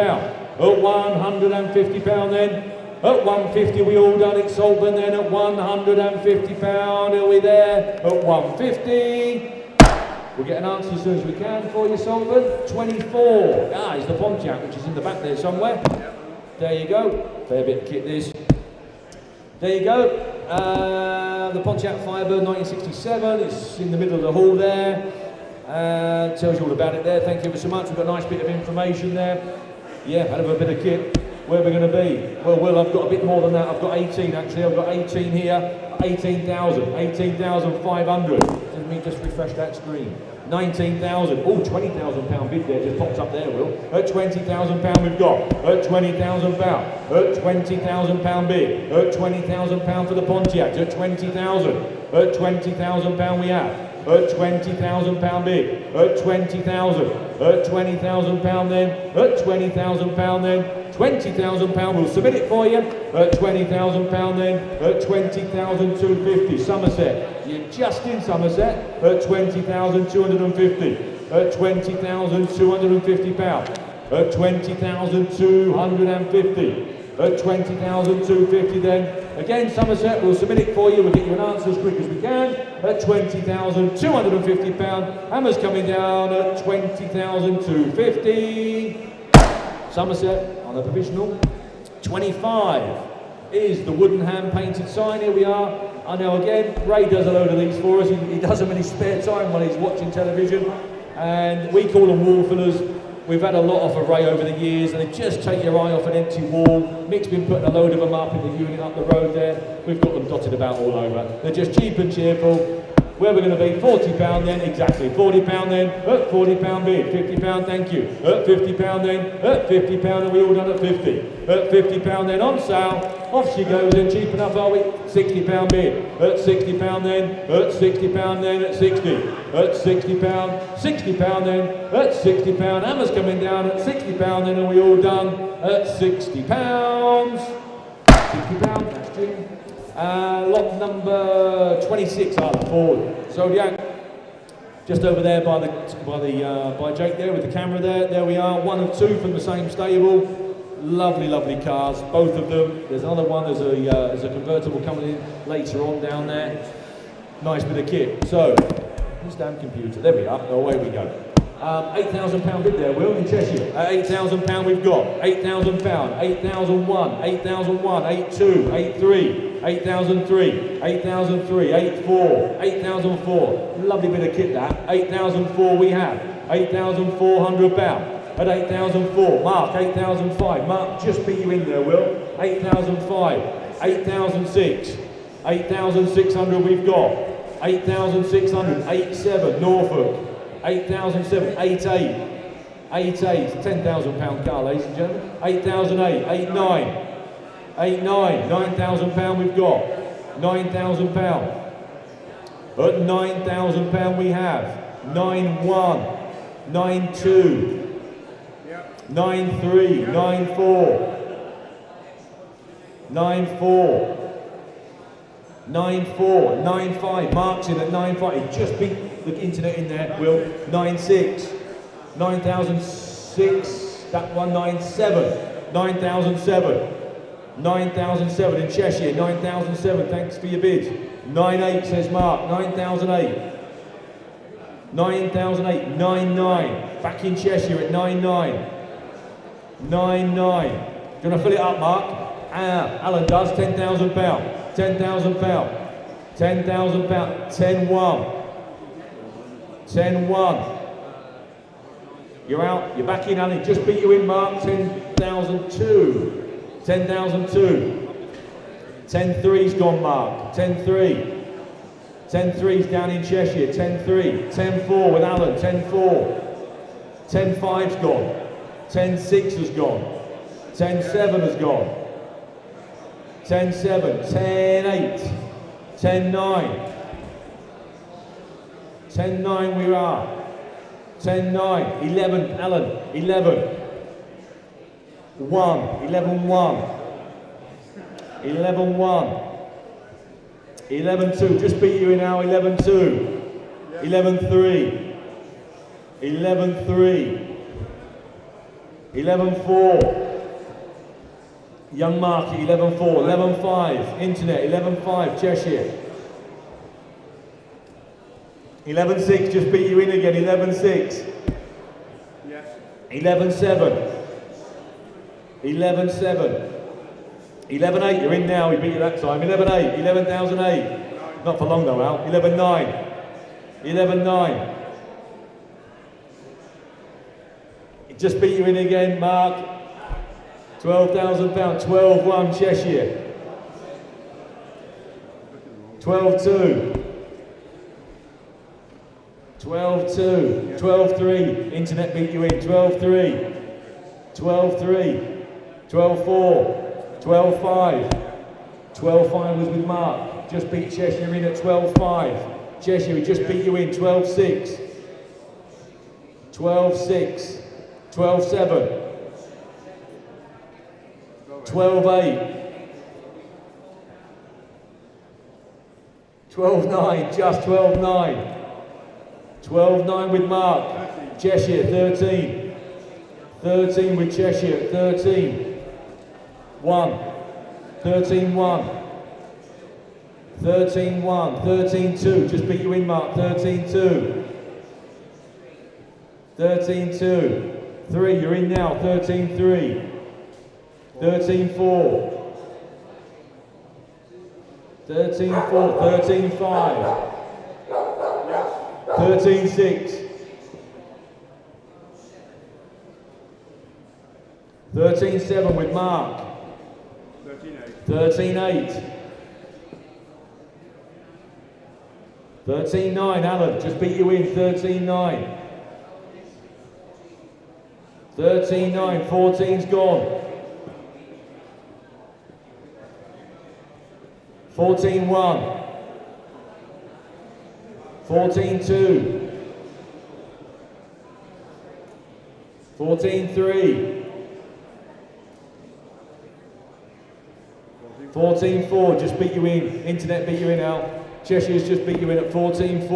£150 then. At 150 we all done it. Saltburn then at £150. Are we there? At 150. We'll get an answer as soon as we can for you, Saltburn. 24. It's the Pontiac, which is in the back there somewhere. There you go. Fair bit of kit this. There you go. The Pontiac Firebird 1967. It's in the middle of the hall there. Tells you all about it there. Thank you ever so much. We've got a nice bit of information there. Yeah, hell of a bit of kit. Where we're going to be? Well, I've got a bit more than that. I've got 18 actually. I've got 18 here. 18,000. 18,500. Let me just refresh that screen. 19,000. Oh, £20,000 bid there. Just popped up there, Will. At £20,000 we've got. At £20,000. At £20,000 bid. At £20,000 for the Pontiac. At 20,000. At £20,000 we have. At £20,000 bid. At 20,000. At £20,000 then. At £20,000 then. £20,000 we'll submit it for you. At £20,000 then. At 20,250. Somerset. You're just in Somerset. At 20,250. At £20,250. At 20,250. At 20,250 then. Again, Somerset, we'll submit it for you. We'll get you an answer as quick as we can. At £20,250. Hammer's coming down at 20,250. Somerset on a provisional. 25 is the wooden hand painted sign. Here we are. I know again, Ray does a load of these for us. He does them in his spare time when he's watching television. And we call them wall fillers. We've had a lot off of Ray over the years, and they just take your eye off an empty wall. Mick's been putting a load of them up in the unit up the road there. We've got them dotted about all over. They're just cheap and cheerful. Where we're going to be, £40 then, exactly. £40 then, £40 bid, £50, thank you. £50 then, £50, and we all done at 50. £50 then on sale. Off she goes then, cheap enough are we? £60 bid, £60 then, £60 then at 60. £60, £60 then, £60. Hammer's coming down at £60 then, and we all done at £60. £60, that's Jim. Lot number 26, Island forward. Zodiac, just over there by Jake there with the camera there. There we are, one of two from the same stable. Lovely, lovely cars, both of them. There's another one. There's a convertible coming in later on down there. Nice bit of kit. So, this damn computer. There we are. Away we go. £8,000 bid there, Will, in Cheshire. £8,000 we've got. £8,000. 8,001. 8,001. 8,2. 8,3. 8,003. 8,003. 8,4. 8,004. Lovely bit of kit that. 8,004 we have. £8,400. At 8,004. Mark, 8,005. Mark, just beat you in there, Will. 8,005. 8,006. 8,600 we've got. 8,600. 8,7. Norfolk. 8,007. 8,8. 8,8. £10,000 car, ladies and gentlemen. 8,008. 8,9. 8,9. £9,000 we've got. £9,000. At £9,000 we have. 9,1. 9,2. 9,3, 9,4, 9,4, 9,4, 9,5, Mark's in at 9,5, he just beat the internet in there, Will, 9,6, 9,006, that one, 9,7, 9,007, 9,007 in Cheshire, 9,007, thanks for your bids, 9,8 says Mark, 9,008, 9,008, 9,9, back in Cheshire at 9,9, 9,9. Do you want to fill it up, Mark? Alan does. £10,000. £10,000. £10,000. 10,1. 10,1. You're out. You're back in, Alan. Just beat you in, Mark. 10,002. 10,002. 10,3's gone, Mark. 10,3. 10,3's down in Cheshire. 10,3. 10,4 with Alan. 10,4. 10,5's gone. 10,6 has gone. 10,7 has gone. 10,7. 10,8. 10,9. 10,9 we are. 10,9. 11, Alan. 11. 1. 11,1. 11,1. 11,2. Just beat you in now. 11,2. 11,3. 11,3. 11,4. Young Market, 11,4. 11,5. Internet, 11,5. Cheshire. 11,6. Just beat you in again. 11,6. Yes. 11,7. 11,7. 11,8. You're in now. We beat you that time. 11,8. 11,008. Not for long though, Al. 11,9. 11,9. Just beat you in again, Mark. £12,000. 12,1 Cheshire. 12,2. 12,2. 12,3. Internet beat you in. 12,3. 12,3. 12,4. 12,5. 12,5 was with Mark. Just beat Cheshire in at 12,5. Cheshire, we just beat you in. 12,6. 12,6. 12,7. 12,8. 12,9. Just 12,9. 12,9 with Mark. Cheshire, 13. 13 with Cheshire, 13. 1. 13-1. 13-1. 13-2. Just beat you in, Mark. 13-2. 13-2. 3. You're in now. 13-3. 13-4. 13-4. 13-5. 13-6. 13-7 with Mark. 13-8. 13.9, Alan, just beat you in, 13.9. 13.9, 14's gone. 14.1. 14.2. 14.3. 14.4, just beat you in. Internet beat you in, Al. Cheshire's just beat you in at 14.4.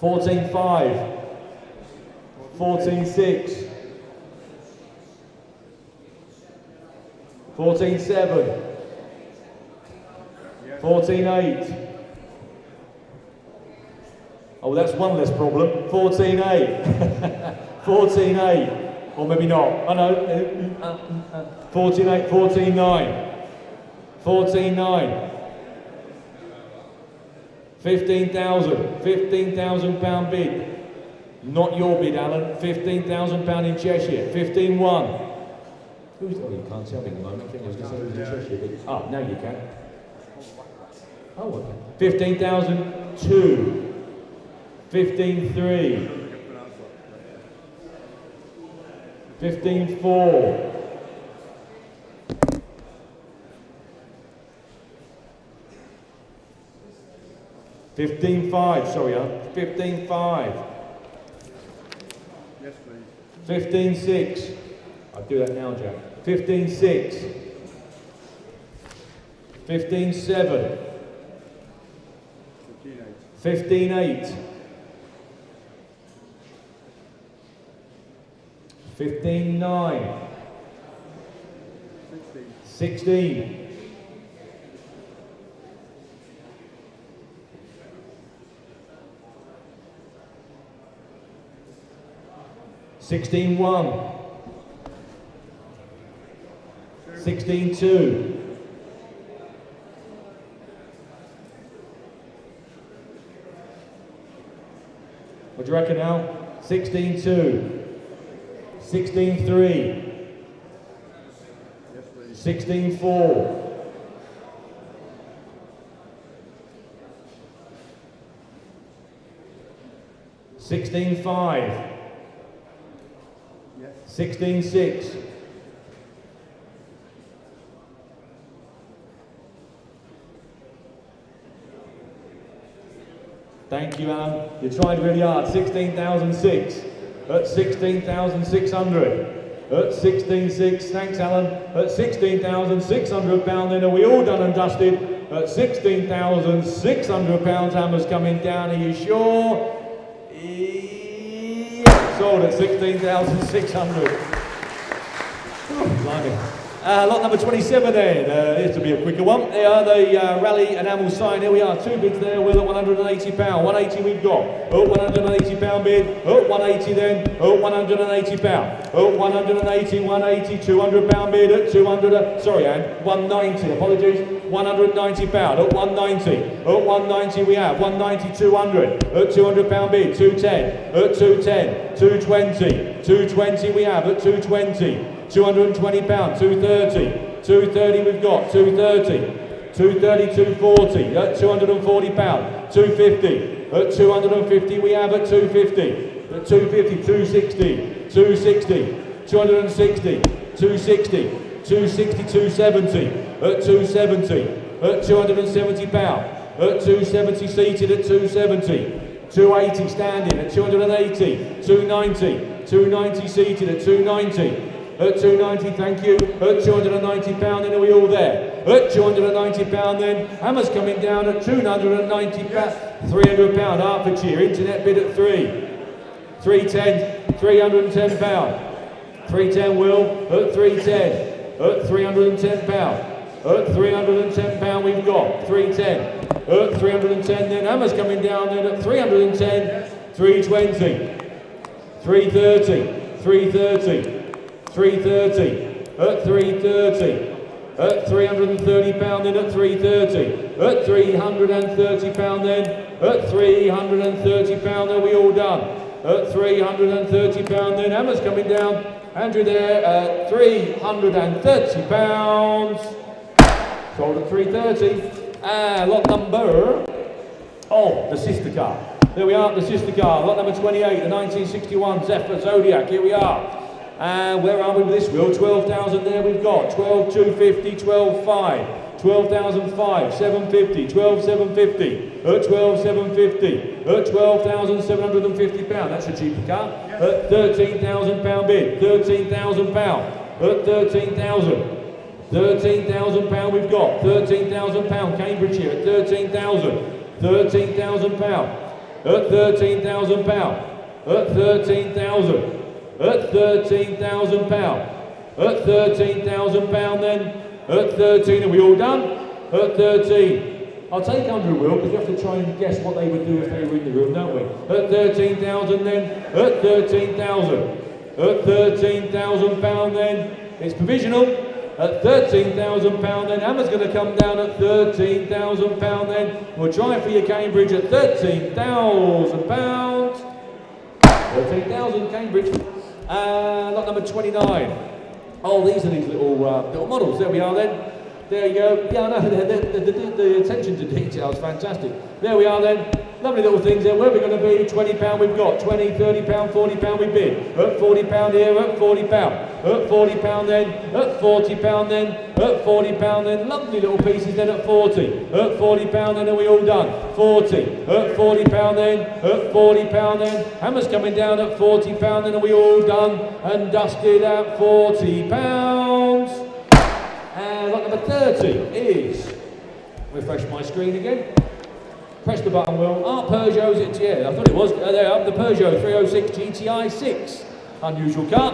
14.5. 14.6. 14.7. 14.8. Oh, that's one less problem. 14.8. 14.8. Or maybe not. I know. 14.8. 14.9. 14.9. 15,000. 15,000 pound bid. Not your bid, Alan. 15,000 pound in Cheshire. 15.1. Who's? Oh, you can't tell me at the moment. I think I was going to say who's in Cheshire. But, oh, now you can. Oh, okay. 15,002. 15.3. 15.4. 15.5, sorry, 15.5. Yes, please. 15.6. I'll do that now, Jack. 15.6. 15.7. 15.8. 15.9. 16. 16.1. 16.2. 'What do you reckon now? 16.2. 16.3. 16.4. 16.5. 16.6. Thank you, Alan. You tried really hard. 16,006. At 16,600. At 16.6. Thanks, Alan. At 16,600 pound. Then are we all done and dusted? At 16,600 pounds. Hammer's coming down. Are you sure? Yeah. Sold at 16,600. Blimey. Lot number 27 then. This will be a quicker one. There are the rally enamel sign. Here we are. Two bids there with at £180. 180 we've got. Oh, £180 bid. Oh, 180 then. Oh, £180. Oh, 180, 180, £200 bid at 200. Sorry, Anne. 190. Apologies. £190. Oh, 190. Oh, 190 we have. 190, 200. At £200 bid. 210. At 210. 220. 220 we have at 220. £220, 230, 230 we've got, 230, 230, 240, at £240, 250, at 250 we have at 250, at 250, 260, 260, 260, 260, 260, 270, at 270, at £270, at 270 seated at 270, 280 standing at 280, 290, 290 seated at 290, at 290, thank you. At £290, then are we all there? At £290 then, Hammer's coming down at £290, £300, Hertfordshire, internet bid at 310, £310, 310 Will, at 310, at £310, at £310 we've got, 310, at 310 then, Hammer's coming down then at 310, 320, 330, 330, 330, at 330, at £330 then at 330, at £330 then, at £330 then we all done, at £330 then, Hammer's coming down, Andrew there at £330, sold at 330, lot number Oh, the sister car. There we are, the sister car. Lot number 28, the 1961 Zephyr Zodiac. Here we are. And where are we with this wheel? 12,000 there we've got. 12,250, 12,5. 12,005, 750, 12,750, 12,750, 12,750 pound. That's a cheaper car. 13,000 pound bid, 13,000 pound, 13,000, 13,000 pound we've got, 13,000 pound Cambridge here at 13,000, 13,000 pound, 13,000 pound, 13,000, 13,000 pound, 13,000 pound then. At 13, are we all done? At 13. I'll take under a wheel because we have to try and guess what they would do if they were in the room, don't we? At 13,000 then. At 13,000. At 13,000 pound then. It's provisional. At 13,000 pound then. Hammer's going to come down at 13,000 pound then. We'll try for your Cambridge at 13,000 pounds. 13,000 Cambridge. Lot number 29. Oh, these are these little models. There we are then. There you go. Yeah, I know, the attention to detail is fantastic. There we are then. Lovely little things there. Where are we going to be? £20 we've got. 20, £30, £40 we bid. At £40 here, at £40. At £40 then. At £40 then. At £40 then. Lovely little pieces then at 40. At £40 then, are we all done? 40. At £40 then. At £40 then. Hammer's coming down at £40 then, are we all done and dusted at £40? And lot number 30 is, refresh my screen again. Press the button, Will. Peugeot's, I thought it was. There, up the Peugeot 306 GTI 6. Unusual car.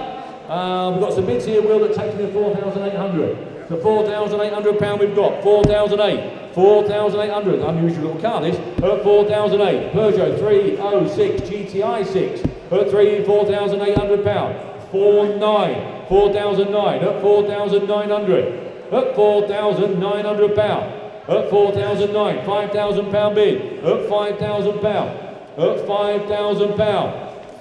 We've got some bids here, Will, that takes me to 4,800. So £4,800 we've got. 4,800. 4,800. Unusual little car, this. At 4,800. Peugeot 306 GTI 6. At £4,800. 4,900. 4,900. At 4,900. At £4,900. At 4,900, £5,000 bid. At £5,000. At £5,000.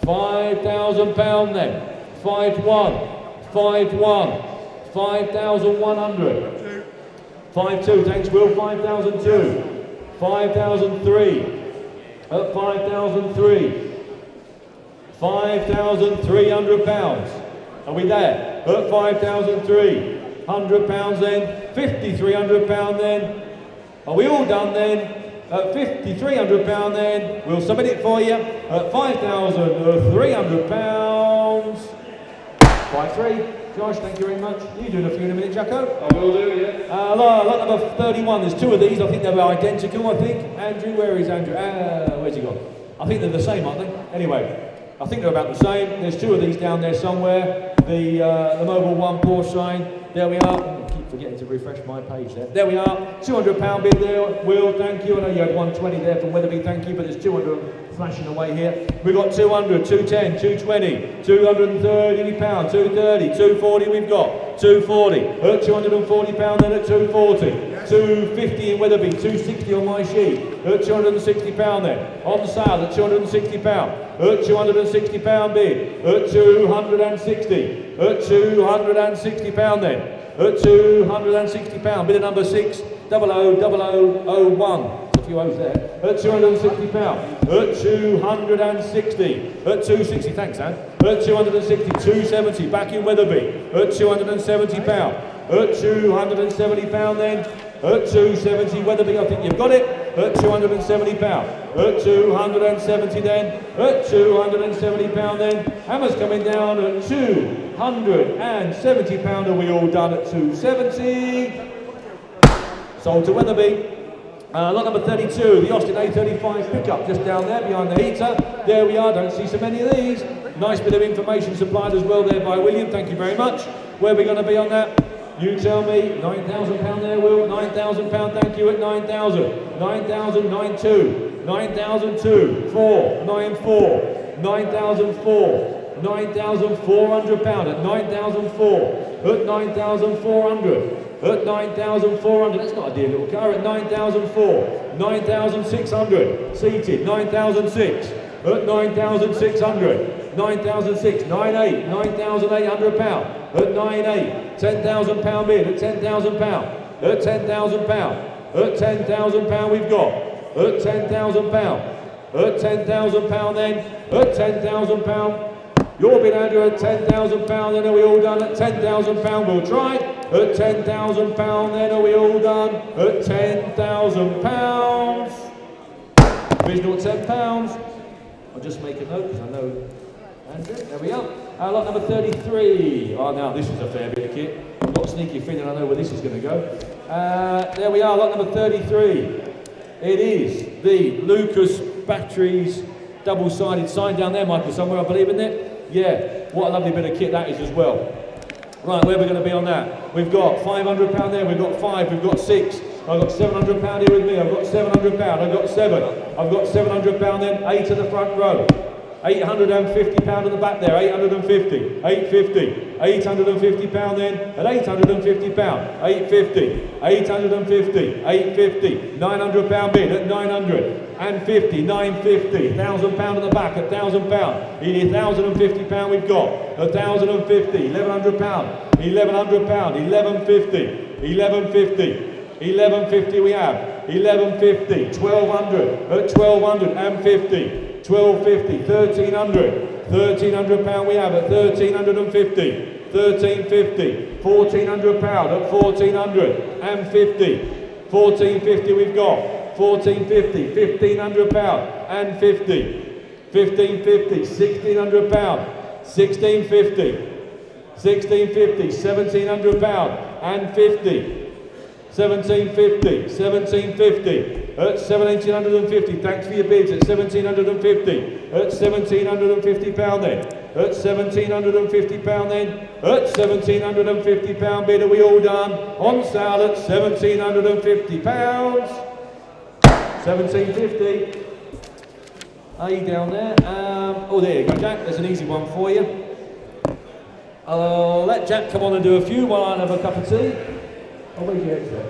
£5,000 then. 5,100. 5,100. 5,100. 5,200. Thanks, Will. 5,002. 5,003. At 5,003. £5,300. Are we there? At 5,003. £100 then. £5,300 then. Are we all done then? At £5,300 then. We'll submit it for you at £5,300. 5-3. Josh, thank you very much. You doing a few in a minute, Jacko? I will do, yeah. Lot number 31. There's two of these. I think they're identical, I think. Andrew, where is Andrew? Where's he gone? I think they're the same, aren't they? Anyway, I think they're about the same. There's two of these down there somewhere. The Mobile 1 Porsche sign. There we are. I keep forgetting to refresh my page there. There we are. £200 bid there. Will, thank you. I know you had 120 there from Weatherby, thank you, but there's 200 flashing away here. We've got 200, 210, 220, £230, 230, 240 we've got. 240. At £240 then at 240. 250 in Weatherby, 260 on my sheet. At £260 then. On sale at £260. At £260 bid. At 260. At £260 then. At £260. Bid at number 6000001. A few O's there. At £260. At 260. At 260. Thanks, Anne. At 260. 270. Back in Weatherby. At £270. At £270 then. At 270 Weatherby, I think you've got it. At £270. At 270 then. At £270 then. Hammer's coming down at £270. Are we all done at 270? Sold to Weatherby. Lot number 32, the Austin A35 pickup just down there behind the heater. There we are, don't see so many of these. Nice bit of information supplied as well there by William, thank you very much. Where are we going to be on that? You tell me. £9,000 there, Will. £9,000, thank you at 9,000. 9,000, 9,2. 9,002. 4. 9,4. 9,004. £9,400 at 9,004. At 9,400. At 9,400, that's not a dear little car, at 9,004, 9,600, seated, 9,006, at 9,600, 9,006, 9,800, £9,800, at 9,800, £10,000 bid, at £10,000, at £10,000, at £10,000 we've got, at £10,000. At £10,000 then, at £10,000. Your bid, Andrew, at £10,000 then, are we all done? At £10,000, we'll try. At £10,000 then, are we all done? At £10,000. Provisional at £10. I'll just make a note because I know Andrew. There we are. Lot number 33. Oh, now this is a fair bit of kit. I've got a sneaky feeling I know where this is going to go. There we are, lot number 33. It is the Lucas Batteries double-sided sign down there, Michael, somewhere, I believe, isn't it? Yeah, what a lovely bit of kit that is as well. Right, where are we going to be on that? We've got £500 there, we've got 5, we've got 6. I've got £700 here with me, I've got £700, I've got 7. I've got £700 then, 8 in the front row. £850 at the back there, 850, 850, £850 then, at £850, 850, 850, 850, £900 bid at 950, 950, £1,000 at the back at £1,000, £1,050 we've got, £1,050, £1,100, £1,100, £1,150, £1,150, £1,150 we have, £1,150, £1,200 at £1,250, £1,250, £1,300 we have at £1,350, £1,350, £1,400 at £1,450, £1,450 we've got, £1,450, £1,500 and £50, £1,550, £1,600, £1,650, £1,650, £1,700 and £50. 1750, 1750, at 1750, thanks for your bids, at 1750, at 1750 pound then, at 1750 pound then, at 1750 pound bid, are we all done? On sale at 1750 pounds, 1750, are you down there? Oh, there you go, Jack, there's an easy one for you. I'll let Jack come on and do a few while I have a cup of tea. Oh, where's your headset?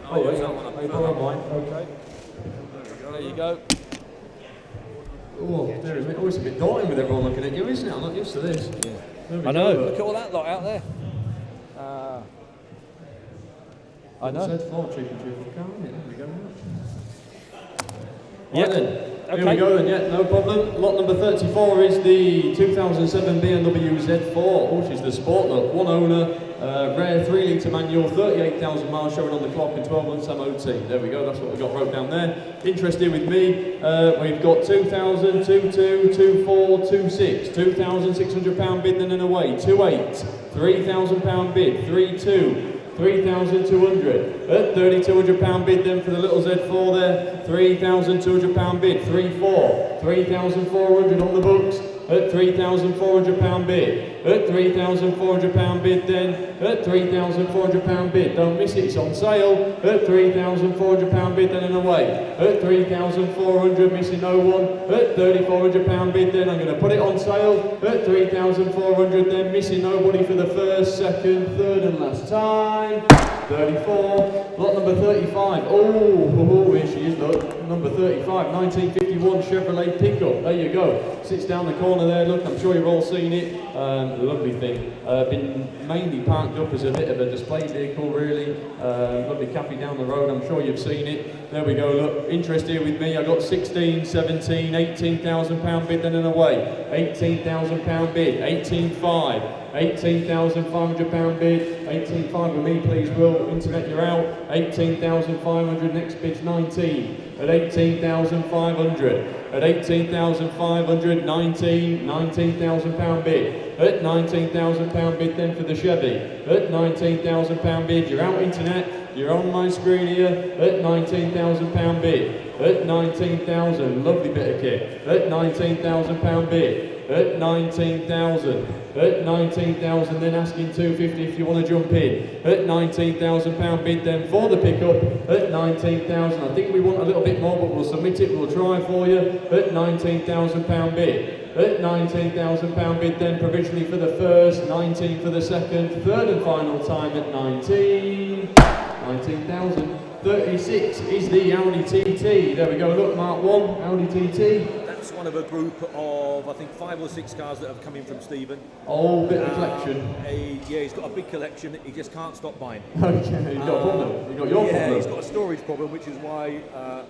Oh, wait, I borrow mine. Okay. There you go. Oh, there is. Oh, it's a bit daunting with everyone looking at you, isn't it? I'm not used to this. Yeah. I know. Look at all that lot out there. I know. Z4 triple car, isn't it? There we go. Right then. Okay. Here we go then, yeah, no problem. Lot number 34 is the 2007 BMW Z4. Oh, she's the Sport Look. One owner. Rare 3-litre manual, 38,000 miles showing on the clock and 12 months MOT. There we go, that's what we've got wrote down there. Interested with me, we've got 2,000, 22, 24, 26, £2,600 bid then and away, 28, £3,000 bid, 32, 3,200, at £3,200 bid then for the little Z4 there, £3,200 bid, 34, 3,400 on the books, at £3,400 bid, at £3,400 bid then, at £3,400 bid, don't miss it, it's on sale, at £3,400 bid then and away, at £3,400 missing no one, at £3,400 bid then, I'm going to put it on sale, at £3,400 then, missing nobody for the first, second, third and last time, 34, lot number 35, oh, here she is, look, number 35, 1951 Chevrolet pickup, there you go, sits down the corner there, look, I'm sure you've all seen it, lovely thing, been mainly parked up as a bit of a display vehicle really, lovely cafe down the road, I'm sure you've seen it, there we go, look, interest here with me, I got 16, 17, £18,000 bid then and away, £18,000 bid, 18,500, £18,500 bid, 18,500 with me please Will, internet you're out, 18,500, next bid's 19, at 18,500, at 18,500, 19,000 bid, at £19,000 bid then for the Chevy, at £19,000 bid, you're out internet, you're on my screen here, at £19,000 bid, at 19,000, lovely bit of kit, at £19,000 bid, at 19,000, at 19,000 then asking 250 if you want to jump in, at £19,000 bid then for the pickup, at 19,000, I think we want a little bit more but we'll submit it, we'll try for you, at £19,000 bid, at £19,000 bid then provisionally for the first, 19 for the second, third and final time at 19,000. 36 is the Audi TT. There we go, look, Mark 1, Audi TT. It's one of a group of, I think, 5 or 6 cars that have come in from Stephen. Oh, bit of collection. He's got a big collection. He just can't stop buying. Okay, he's got a problem. He's got your problem. He's got a storage problem, which is why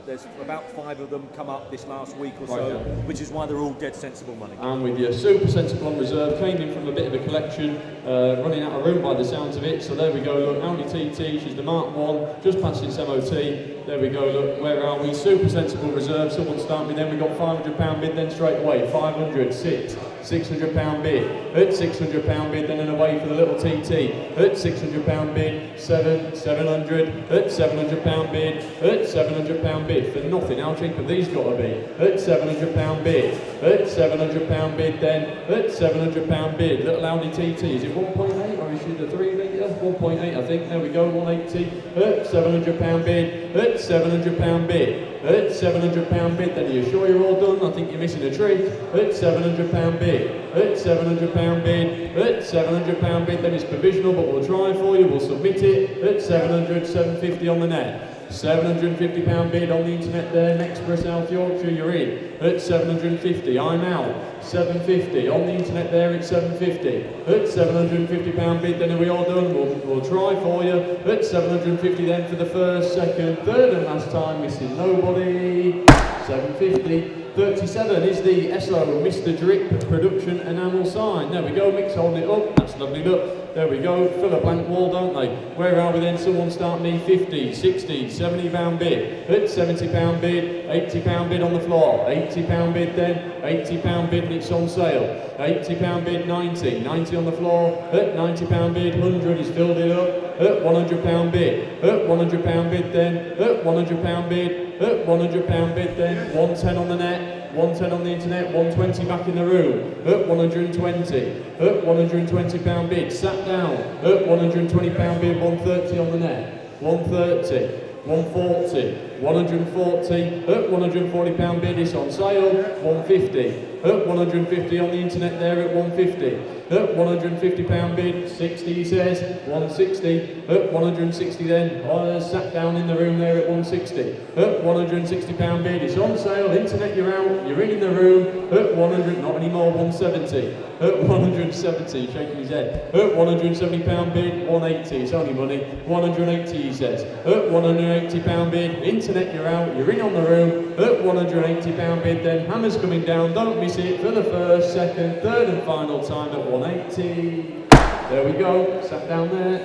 there's about 5 of them come up this last week or so, which is why they're all dead sensible money. I'm with you. Super sensible on reserve. Came in from a bit of a collection, running out of room by the sounds of it. So there we go. Look, Audi TT. She's the Mark 1, just past its MOT. There we go. Look, where are we? Super sensible reserve. Someone start me. Then we got £500 bid. Then straight away 500, 6, £600 bid. At £600 bid. Then and away for the little TT. At £600 bid. 700. At £700 bid. At £700 bid for nothing. How cheap have these got to be? At £700 bid. At £700 bid. Then at £700 bid. Little Audi TT. Is it 1.8 or is it a 3 litre? 1.8, I think. There we go. 180. At £700 bid. At £700 bid. At £700 bid. Then are you sure you're all done? I think you're missing a trick. At £700 bid. At £700 bid. At £700 bid. Then it's provisional, but we'll try for you. We'll submit it. At 700, 750 on the net. £750 bid on the internet there, next for South Yorkshire, you're in. At 750, I'm out. 750 on the internet there, it's 750. At £750 bid, then are we all done? We'll try for you. At 750 then for the first, second, third and last time, missing nobody. 750. 37 is the SO Mr. Drip production enamel sign. There we go, Mick's holding it up. That's lovely, look. There we go, fill a blank wall, don't they? Where are we then? Someone start me 50, 60, £70 bid. At £70 bid, £80 bid on the floor. £80 bid then, £80 bid and it's on sale. £80 bid, 90, 90 on the floor. At £90 bid, 100 is filled it up. At £100 bid. At £100 bid then. At £100 bid. At £100 bid then. 110 on the net. 110 on the internet. 120 back in the room. At 120. At £120 bid. Sat down. At £120 bid. 130 on the net. 130. 140, 140, at £140 bid, it's on sale, 150, at 150 on the internet there at 150, at £150 bid, 60 he says, 160, at 160 then, sat down in the room there at 160, at £160 bid, it's on sale, internet you're out, you're in the room, at 100, not anymore, 170, at 170, shaking his head, at £170 bid, 180, it's only money, 180 he says, at £180 bid, internet you're out, you're in on the room, at £180 bid then, hammers coming down, don't miss it, for the first, second, third and final time at 180, there we go, sat down there,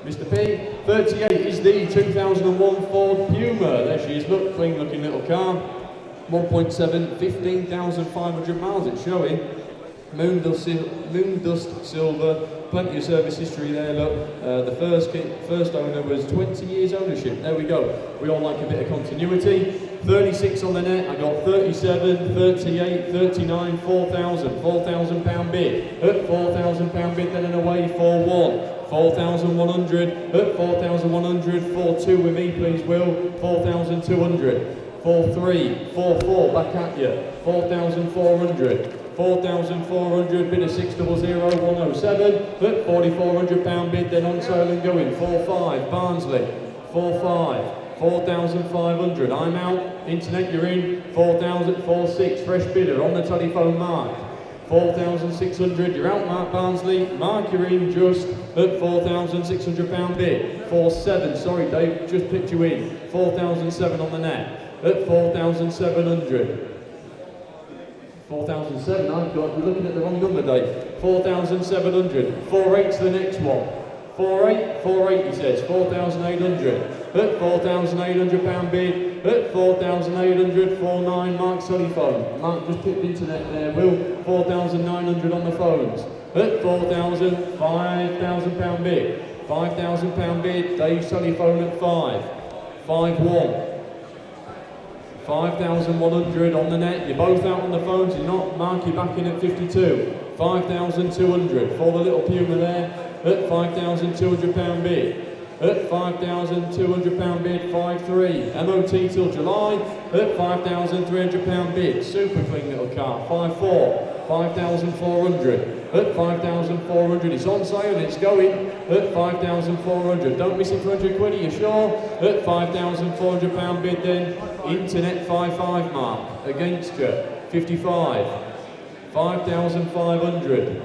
Mr. P. 38 is the 2001 Ford Puma, there she is, look, clean looking little car, 1.7, 15,500 miles it's showing, moon dust silver, plenty of service history there, look. The first owner was 20 years ownership. There we go. We all like a bit of continuity. 36 on the net. I got 37, 38, 39, 4,000. £4,000 bid. At £4,000 bid, then and away for 1. 4,100. At 4,100. 4-2 with me, please, Will. 4,200. 4-3. 4-4 back at you. 4,400. 4,400, bid of 600, 107, at £4,400 bid, then on sale and going, 4-5, Barnsley, 4-5, 4,500, I'm out, internet you're in, 4,000, 6, fresh bidder, on the telephone Mark, 4,600, you're out Mark Barnsley, Mark you're in just, at £4,600 bid, 4-7, sorry Dave, just picked you in, 4,007 on the net, at 4,700. 4,007, I've got, we're looking at the wrong number, Dave. 4,700. 4.8's the next one. 4.8, 4.8 he says, 4,800. At £4,800 bid. At 4,800, 4.9, Mark's telephone. Mark just picked internet there, Will. 4,900 on the phones. At 4,000, £5,000 bid. £5,000 bid, Dave's telephone at 5. 5.1. 5,100 on the net, you're both out on the phones, you're not, Mark, you're back in at 52. 5,200 for the little Puma there, at £5,200 bid. At £5,200 bid, 5.3. MOT till July, at £5,300 bid. Super clean little car, 5.4. 5,400. At 5,400, it's on sale, it's going. At 5,400, don't miss it for 100 quid, are you sure? At £5,400 bid then, internet 5.5 Mark, against you. 55, 5,500.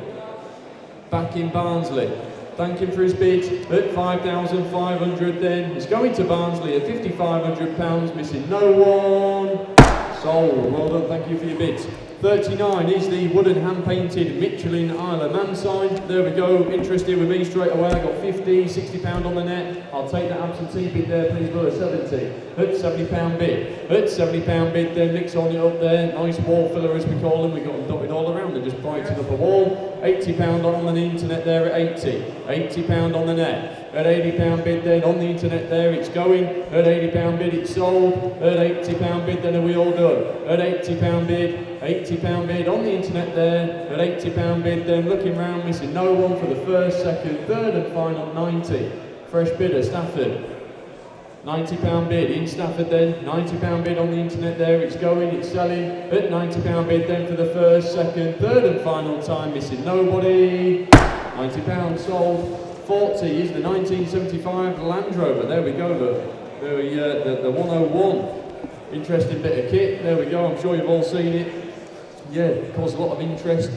Back in Barnsley. Thank him for his bid at 5,500 then. It's going to Barnsley at £5,500, missing no one. Sold. Well done, thank you for your bids. 39 is the wooden hand-painted Michelin Isle of Man sign. There we go, interested with me straight away. I got 50, £60 on the net. I'll take that absentee bid there, please, Will, at 70. At £70 bid. At £70 bid then, Nick's on it up there. Nice wall filler as we call them. We've got them dotted all around. They're just brighten up a wall. £80 on the internet there at 80. £80 on the net. At £80 bid then on the internet there, it's going. At £80 bid, it's sold. At £80 bid then, are we all done? At £80 bid, £80 bid on the internet there. At £80 bid then, looking round, missing no one for the first, second, third and final 90. Fresh bidder, Stafford. £90 bid in Stafford then, £90 bid on the internet there, it's going, it's selling. At £90 bid then for the first, second, third and final time, missing nobody. £90 sold. 40 is the 1975 Land Rover. There we go, look. The 101. Interesting bit of kit. There we go. I'm sure you've all seen it. Yeah, caused a lot of interest.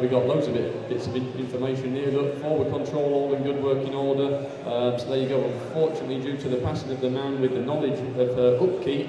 We've got loads of bits of information here. Look, forward control all in good working order. So there you go. Unfortunately, due to the passing of the man with the knowledge of her upkeep,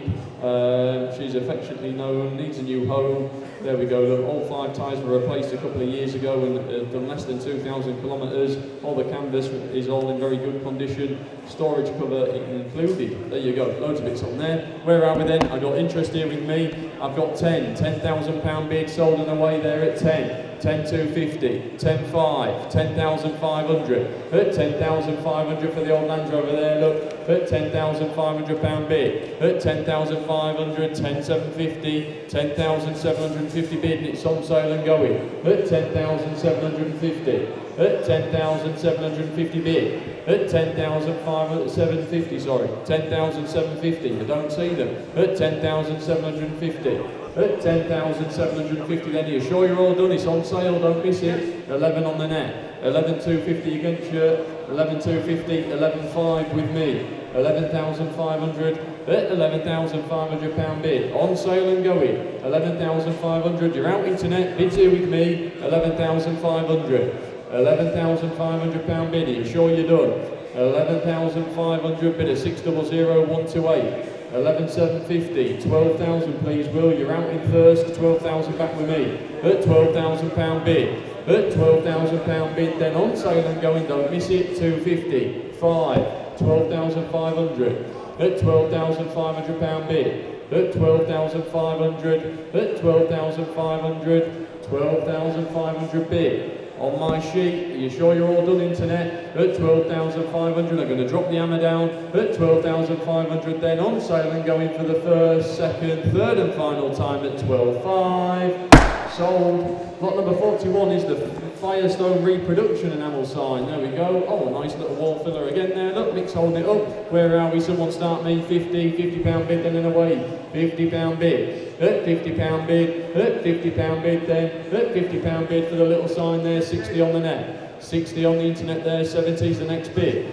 she's affectionately known, needs a new home. There we go, look, all 5 tyres were replaced a couple of years ago and done less than 2,000 kilometres. All the canvas is all in very good condition. Storage cover included. There you go, loads of bits on there. Where are we then? I got interest here with me. I've got £10,000 bid sold and away there at 10. 10,250, 10,500, 10,500. At 10,500 for the old Land Rover there, look. At £10,500 bid. At 10,500, 10,750, 10,750 bid and it's on sale and going. At 10,750. At 10,750 bid. At 10,750, sorry. 10,750, I don't see them. At 10,750. At 10,750 then, are you sure you're all done? It's on sale, don't miss it. 11 on the net. 11,250 against you. 11,250, 11,500 with me. 11,500. At £11,500 bid. On sale and going. 11,500. You're out internet. Bids here with me. 11,500. £11,500 bid. Are you sure you're done? 11,500 bid. 600,128. 11,750, 12,000 please Will, you're out in first, 12,000 back with me, at £12,000 bid, at £12,000 bid, then on sale and going, don't miss it, 250, 5, 12,500, at £12,500 bid, at 12,500, at 12,500, 12,500 bid. On my sheet, are you sure you're all done internet? At 12,500, I'm going to drop the hammer down. At 12,500 then on sale and going for the first, second, third and final time at 12,500. Sold. Lot number 41 is the Firestone reproduction enamel sign. There we go. Oh, nice little wall filler again there. Look, Nick's holding it up. Where are we? Someone start me. £50 bid then and away. £50 bid. At £50 bid. At £50 bid then. At £50 bid for the little sign there. 60 on the net. 60 on the internet there. 70 is the next bid.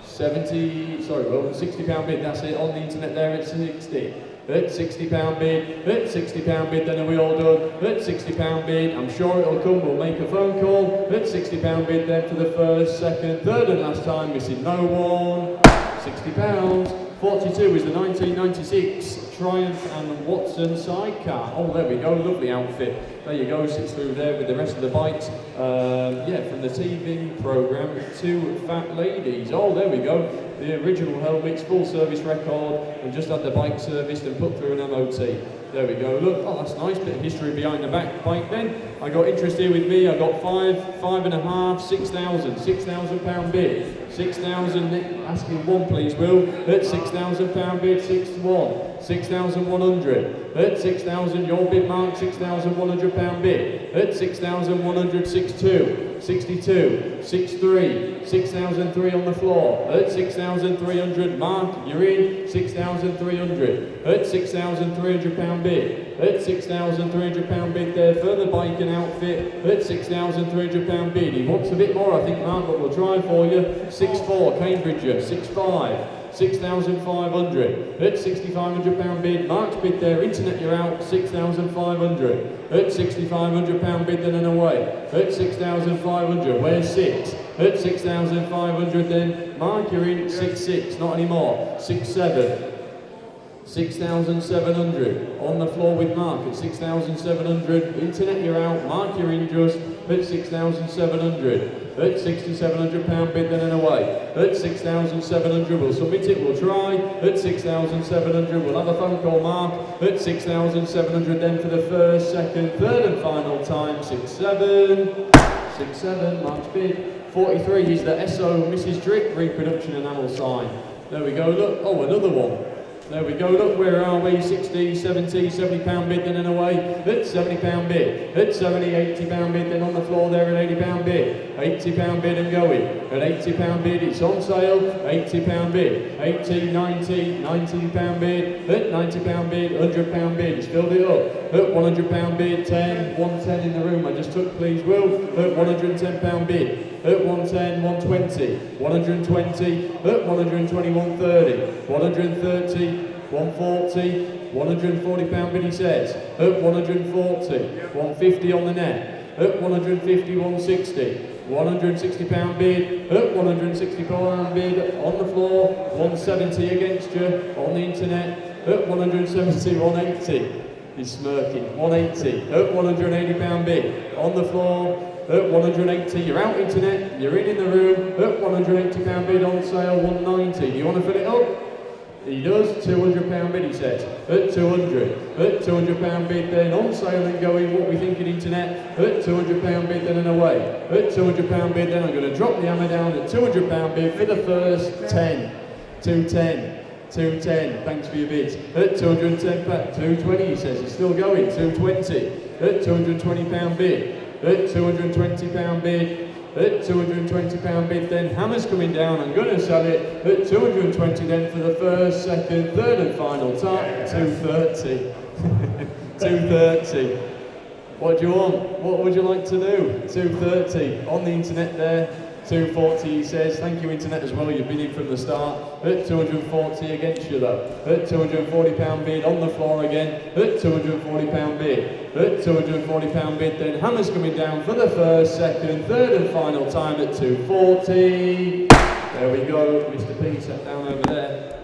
70, sorry, well, £60 bid. That's it on the internet there. It's 60. At £60 bid, at £60 bid, then are we all done? At £60 bid, I'm sure it'll come, we'll make a phone call. At £60 bid then for the first, second, third and last time, missing no one. £60. 42 is the 1996 Triumph and Watson sidecar. Oh, there we go, lovely outfit. There you go, sits through there with the rest of the bikes. Yeah, from the TV programme, Two Fat Ladies. Oh, there we go. The original helmets, full service record, and just had the bike serviced and put through an MOT. There we go, look, oh that's nice, bit of history behind the back bike then. I got interest here with me, I got 5.5, 6,000, £6,000 bid. 6,000, asking one please Will, at £6,000 bid, 6-1, 6,100, at 6,000, your bid mark, £6,100 bid, at 6,100, 6-2, 62, 6-3, 6,003 on the floor, at 6,300, Mark, you're in, 6,300, at £6,300 bid, at £6,300 bid there, further bike and outfit, at £6,300 bid, he wants a bit more I think Mark, but we'll try for you, 6-4, Cambridgeshire, 6-5, 6,500. At £6,500 bid, Mark's bid there, internet you're out, 6,500. At £6,500 bid then and away. At 6,500, where's 6? At 6,500 then, Mark you're in, 6,600, not anymore, 6,700. 6,700 on the floor with Mark at 6,700. Internet you're out, Mark you're in just at 6,700. At £6,700 bid then and away. At 6,700 we'll submit it, we'll try. At 6,700 we'll have a phone call, Mark. At 6,700 then for the first, second, third and final time. 6,700. 6,700, Mark's bid. 43 is the SO Mrs. Drip reproduction enamel sign. There we go, look, oh another one. There we go, look, where are we? 60, 70, £70 bid then and away. At £70 bid. At 70, £80 bid then on the floor there at £80 bid. £80 bid and going. At £80 bid, it's on sale. £80 bid. 80, 90, £90 bid. At £90 bid, £100 bid. It's filled it up. At £100 bid, 10, 110 in the room. I just took, please, Will. At £110 bid. At 110, 120, 120, at 120, 130, 130, 140, £140 bid he says, at 140, 150 on the net, at 150, 160, £160 bid, at £160 bid on the floor, 170 against you on the internet, at 170, 180, he's smirking, 180, at £180 bid on the floor, at 180, you're out internet, you're in the room, at £180 bid on sale, 190. Do you want to fill it up? He does, £200 bid he says, at 200, at £200 bid then on sale and going, what we thinking internet, at £200 bid then and away, at £200 bid then I'm going to drop the hammer down at £200 bid for the first 10, 210. 210, thanks for your bids. At 210, 220 he says, it's still going, 220, at £220 bid. At £220 bid, at £220 bid then, hammer's coming down, I'm going to sell it at 220 then for the first, second, third and final time, 230, 230, what do you want, what would you like to do, 230, on the internet there, 240 he says, thank you internet as well, you've been in from the start, at 240 against you though, at £240 bid on the floor again, at £240 bid. At £240 bid then, hammer's coming down for the first, second, third and final time at 240. There we go, Mr. P sat down over there.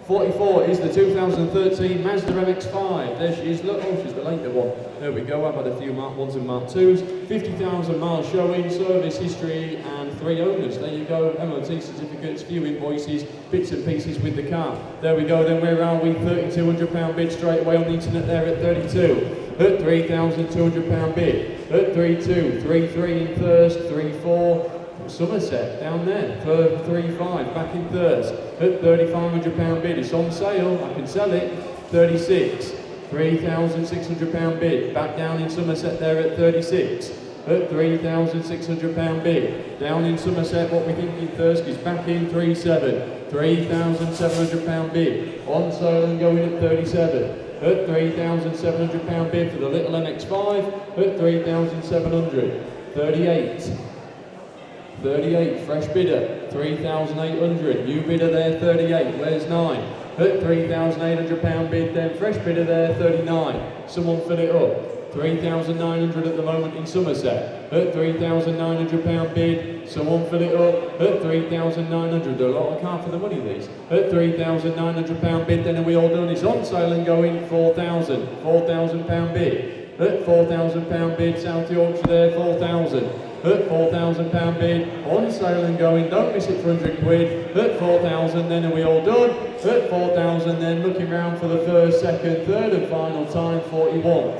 44 is the 2013 Mazda MX-5. There she is, look, oh she's the later one. There we go, I've had a few Mark 1s and Mark 2s. 50,000 miles showing, service history and 3 owners. There you go, MOT certificates, few invoices, bits and pieces with the car. There we go, then where are we? £3,200 bid straight away on the internet there at 32. At £3,200 bid, at 3.2, 3.3 in first, 3.4, Somerset down there for 3.5, back in third, at £3,500 bid, it's on sale, I can sell it, 36, £3,600 bid, back down in Somerset there at 36, at £3,600 bid, down in Somerset, what we think in Thirsk is back in 3.7, £3,700 bid, on sale and going at 37. At £3,700 bid for the little MX-5, at 3,700, 38, 38, fresh bidder, 3,800, new bidder there, 38, where's 9? At £3,800 bid then, fresh bidder there, 39, someone fill it up, 3,900 at the moment in Somerset, at £3,900 bid, someone fill it up, at 3,900, a lot of car for the money these, at £3,900 bid then and we all done, it's on sale and going, £4,000 bid, at £4,000 bid, South Yorkshire there, 4,000, at £4,000 bid, on sale and going, don't miss it for 100 quid, at 4,000 then and we all done, at 4,000 then looking round for the first, second, third and final time, 41,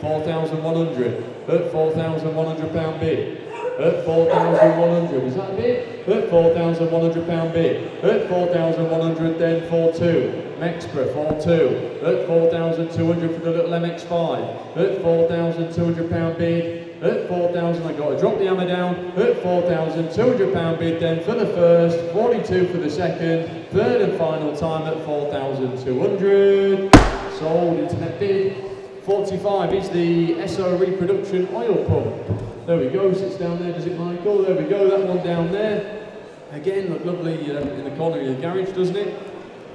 4,100, at £4,100 bid, at 4,100, is that a bid? At £4,100 bid, at 4,100 then 4.2, Mexborough 4.2, at 4,200 for the little MX-5, at £4,200 bid, at 4,000, I got to drop the hammer down, at £4,200 bid then for the first, 42 for the second, third and final time at 4,200, sold, internet bid. 45 is the SO reproduction oil pump. There we go, sits down there, does it Michael? There we go, that one down there. Again, look lovely in the corner of the garage, doesn't it?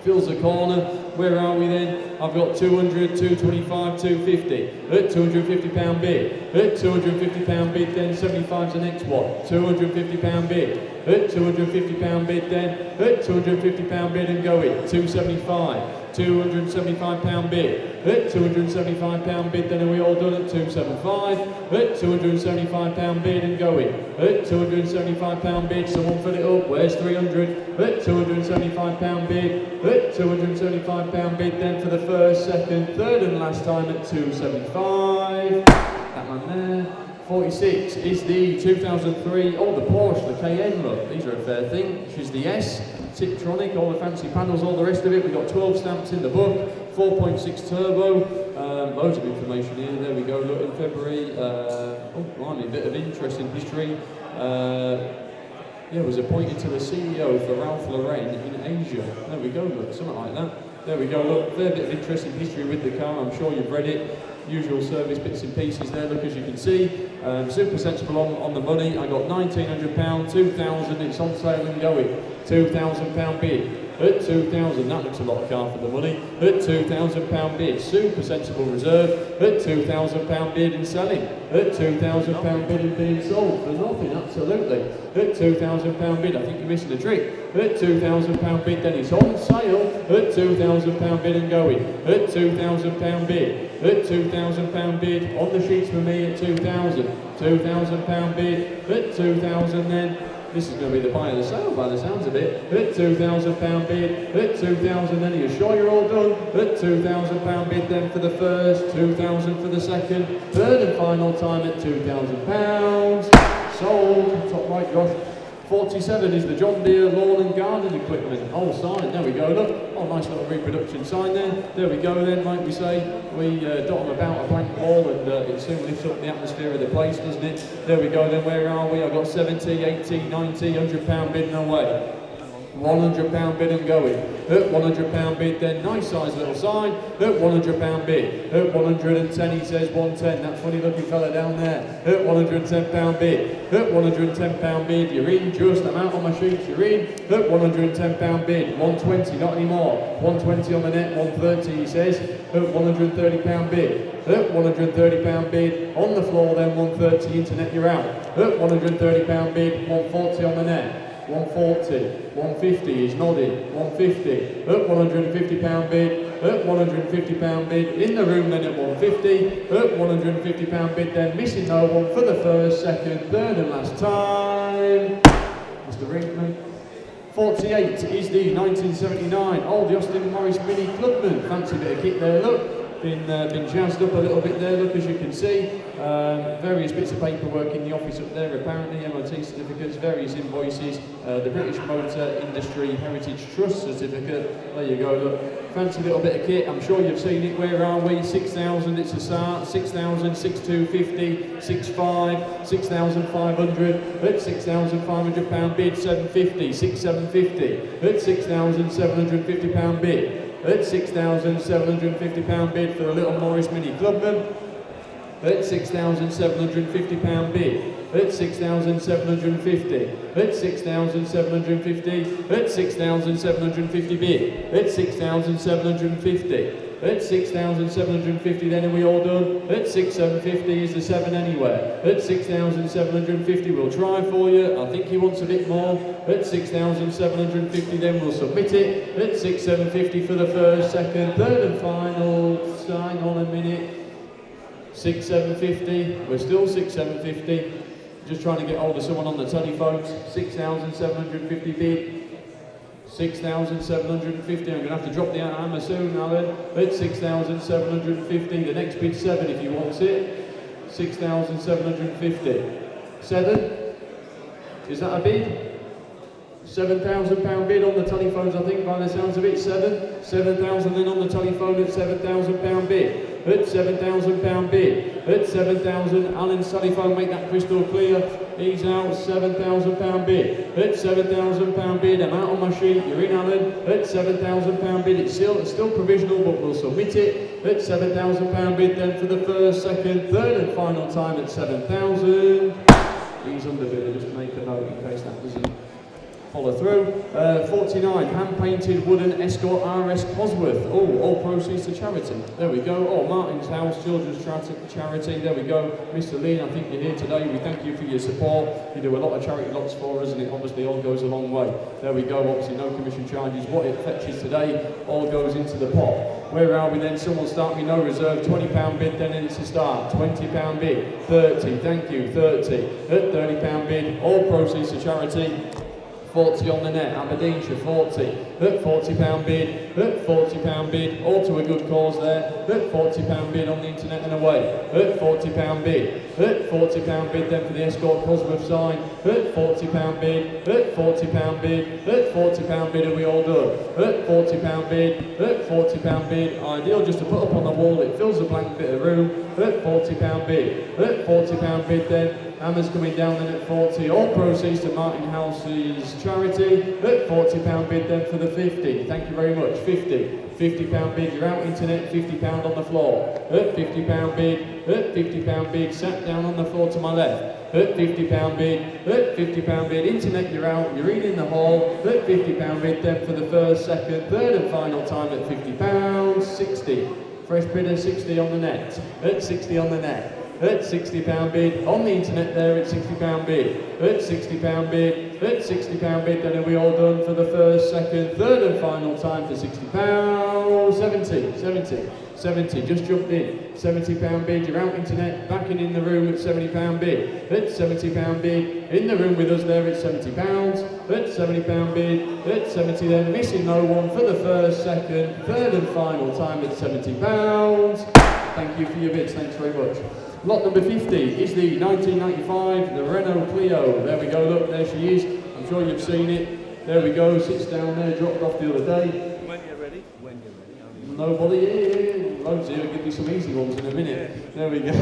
Fills the corner. Where are we then? I've got 200, 225, 250. At £250 bid. At £250 bid then, 75's the next one. £250 bid. At £250 bid then. At £250 bid and going. 275. £275 bid. At £275 bid then, are we all done at 275? At £275 bid and going. At £275 bid, someone fill it up. Where's 300? At £275 bid. At £275 bid then for the first, second, third and last time at 275. That man there. 46 is the 2003, oh the Porsche, the Cayenne look, these are a fair thing. Which is the S, Tiptronic, all the fancy panels, all the rest of it. We've got 12 stamps in the book, 4.6 turbo, loads of information here. There we go, look in February, oh blimey, a bit of interesting history. Yeah, was appointed to the CEO for Ralph Lauren in Asia. There we go, look, something like that. There we go, look, fair bit of interesting history with the car, I'm sure you've read it. Usual service bits and pieces there, look, as you can see. Super sensible on the money. I got £1,900, 2,000, it's on sale and going. £2,000 bid. At 2,000, that looks a lot of car for the money. At £2,000 bid, super sensible reserve. At £2,000 bid and selling. At £2,000 bid and being sold for nothing, absolutely. At £2,000 bid, I think you're missing a trick. At £2,000 bid, then it's on sale. At £2,000 bid and going. At £2,000 bid. At £2,000 bid, on the sheets for me at 2,000. £2,000 bid. At 2,000 then. This is going to be the buy of the sale by the sounds of it. At £2,000 bid. At 2,000 then. Are you sure you're all done? At £2,000 bid then for the first, 2,000 for the second, third and final time at £2,000. Sold. Top right, Josh. 47 is the John Deere lawn and garden equipment. Oh, sign, there we go, look. Oh, nice little reproduction sign there. There we go then, like we say. We dot them about a blank wall and it soon lifts up the atmosphere of the place, doesn't it? There we go then, where are we? I've got 70, 80, 90, £100 bidding away. £100 bid and going. At £100 bid then, nice size little sign. At £100 bid. At 110 he says 110, that funny looking fella down there. At £110 bid. At £110 bid, you're in just, I'm out on my sheets, you're in. At £110 bid, 120, not anymore. 120 on the net, 130 he says. At £130 bid. At £130 bid, on the floor then 130, internet you're out. At £130 bid, 140 on the net. 140, 150 is nodding, 150, at £150 bid, at £150 bid, in the room then at 150, at £150 bid then, missing no one for the first, second, third and last time, Mr. Rinkman. 48 is the 1979 Old Austin Morris Mini Clubman, fancy bit of kit there, look. Been jazzed up a little bit there, look, as you can see. Various bits of paperwork in the office up there, apparently, MOT certificates, various invoices, the British Motor Industry Heritage Trust certificate. There you go, look. Fancy little bit of kit, I'm sure you've seen it. Where are we? 6,000, it's a start. 6,000, 6,250, 6,500, 6,500, at £6,500 bid, 750, 6,750, at £6,750 bid. At £6,750 bid for the Little Morris Mini Clubman. At £6,750 bid. At £6,750. At £6,750. At £6,750 bid. At £6,750. At £6,750 then, are we all done? At £6,750 is the 7 anywhere. At £6,750 we'll try for you. I think he wants a bit more. At £6,750 then we'll submit it. At £6,750 for the first, second, third and final. Sign on a minute. £6,750. We're still £6,750. Just trying to get hold of someone on the telephones. £6,750 bid. 6,750. I'm going to have to drop the hammer soon, Alan. At 6,750. The next bid 7 if he wants it. 6,750. 7? Is that a bid? £7,000 bid on the telephones, I think, by the sounds of it. 7? 7,000 then on the telephone at £7,000 bid. At £7,000 bid. At 7,000. Alan's telephone, make that crystal clear. He's out. £7,000 bid. At £7,000 bid. I'm out on my sheet. You're in, Alan. At £7,000 bid. It's still provisional, but we'll submit it. At £7,000 bid then for the first, second, third and final time at 7,000. He's underbid. Just make a note in case that doesn't follow through. 49, hand-painted wooden Escort RS Cosworth. Oh, all proceeds to charity. There we go. Oh, Martin's House, Children's Charity. There we go. Mr. Lean, I think you're here today. We thank you for your support. You do a lot of charity lots for us, and it obviously all goes a long way. There we go. Obviously, no commission charges. What it fetches today all goes into the pot. Where are we then? Someone start me no reserve. £20 bid, then it's a start. £20 bid. 30. Thank you. 30. At £30 bid. All proceeds to charity. 40 on the net, Aberdeenshire 40, at £40 bid, at £40 bid, all to a good cause there, at £40 bid on the internet and away, at £40 bid, at £40 bid then for the Escort Cosworth sign, at £40 bid, at £40 bid, at £40 bid, are we all done? At £40 bid, at £40 bid, ideal just to put up on the wall, it fills a blank bit of room, at £40 bid, at £40 bid then, Hammer's coming down then at 40, all proceeds to Martin House's charity, at £40 bid then for the 50, thank you very much, 50, £50 bid, you're out internet, £50 on the floor, at £50 bid, at £50 bid, sat down on the floor to my left, at £50 bid, at £50 bid, internet you're out, you're in the hall, at £50 bid then for the first, second, third and final time at £50, 60, fresh bidder 60 on the net, at 60 on the net. At £60 bid, on the internet there at £60 bid, at £60 bid, at £60 bid, then are we all done for the first, second, third and final time for £60, 70, just jumped in, £70 bid, you're out internet, backing in the room at £70 bid, at £70 bid, in the room with us there at £70, at £70 bid, at 70 then, missing no one for the first, second, third and final time at £70, thank you for your bids, thanks very much. Lot number 50 is the 1995, the Renault Clio. There we go, look, there she is. I'm sure you've seen it. There we go, sits down there, dropped off the other day. When you're ready. Nobody, yeah, loads here, I'll give you some easy ones in a minute. There we go.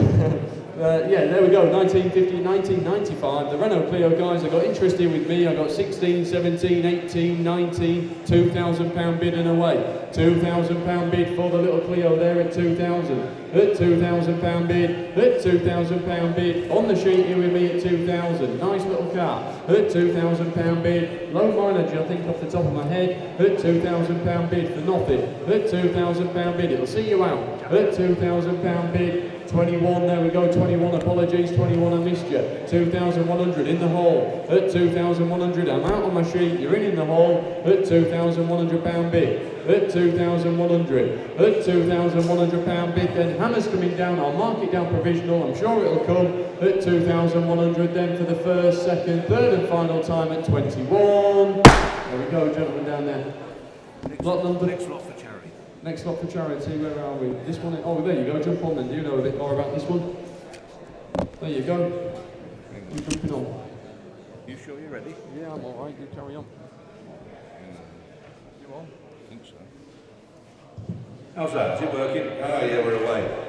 Yeah, there we go, 1950, 1995. The Renault Clio guys, I got interested with me. I got 16, 17, 18, 19, £2,000 bid and away. £2,000 bid for the little Clio there at 2,000. At £2,000 bid, at £2,000 bid, on the sheet here with me at 2,000, nice little car, at £2,000 bid, low mileage I think off the top of my head, at £2,000 bid for nothing, at £2,000 bid, it'll see you out, at £2,000 bid, 21, there we go, 21, apologies, 21 I missed you, 2,100 in the hole, at 2,100, I'm out on my sheet, you're in the hole, at £2,100 bid, at 2,100, at £2,100 bid, then Hammer's coming down, I'll mark it down provisional, I'm sure it'll come, at 2,100 then for the first, second, third and final time at 21. There we go, gentlemen down there. Next lot for charity. Next lot for charity, where are we? This one, oh there you go, jump on then, you know a bit more about this one. There you go, you're jumping on. You sure you're ready? Yeah, I'm alright, you carry on. You on? I think so. How's that? Is it working? Oh yeah, we're away.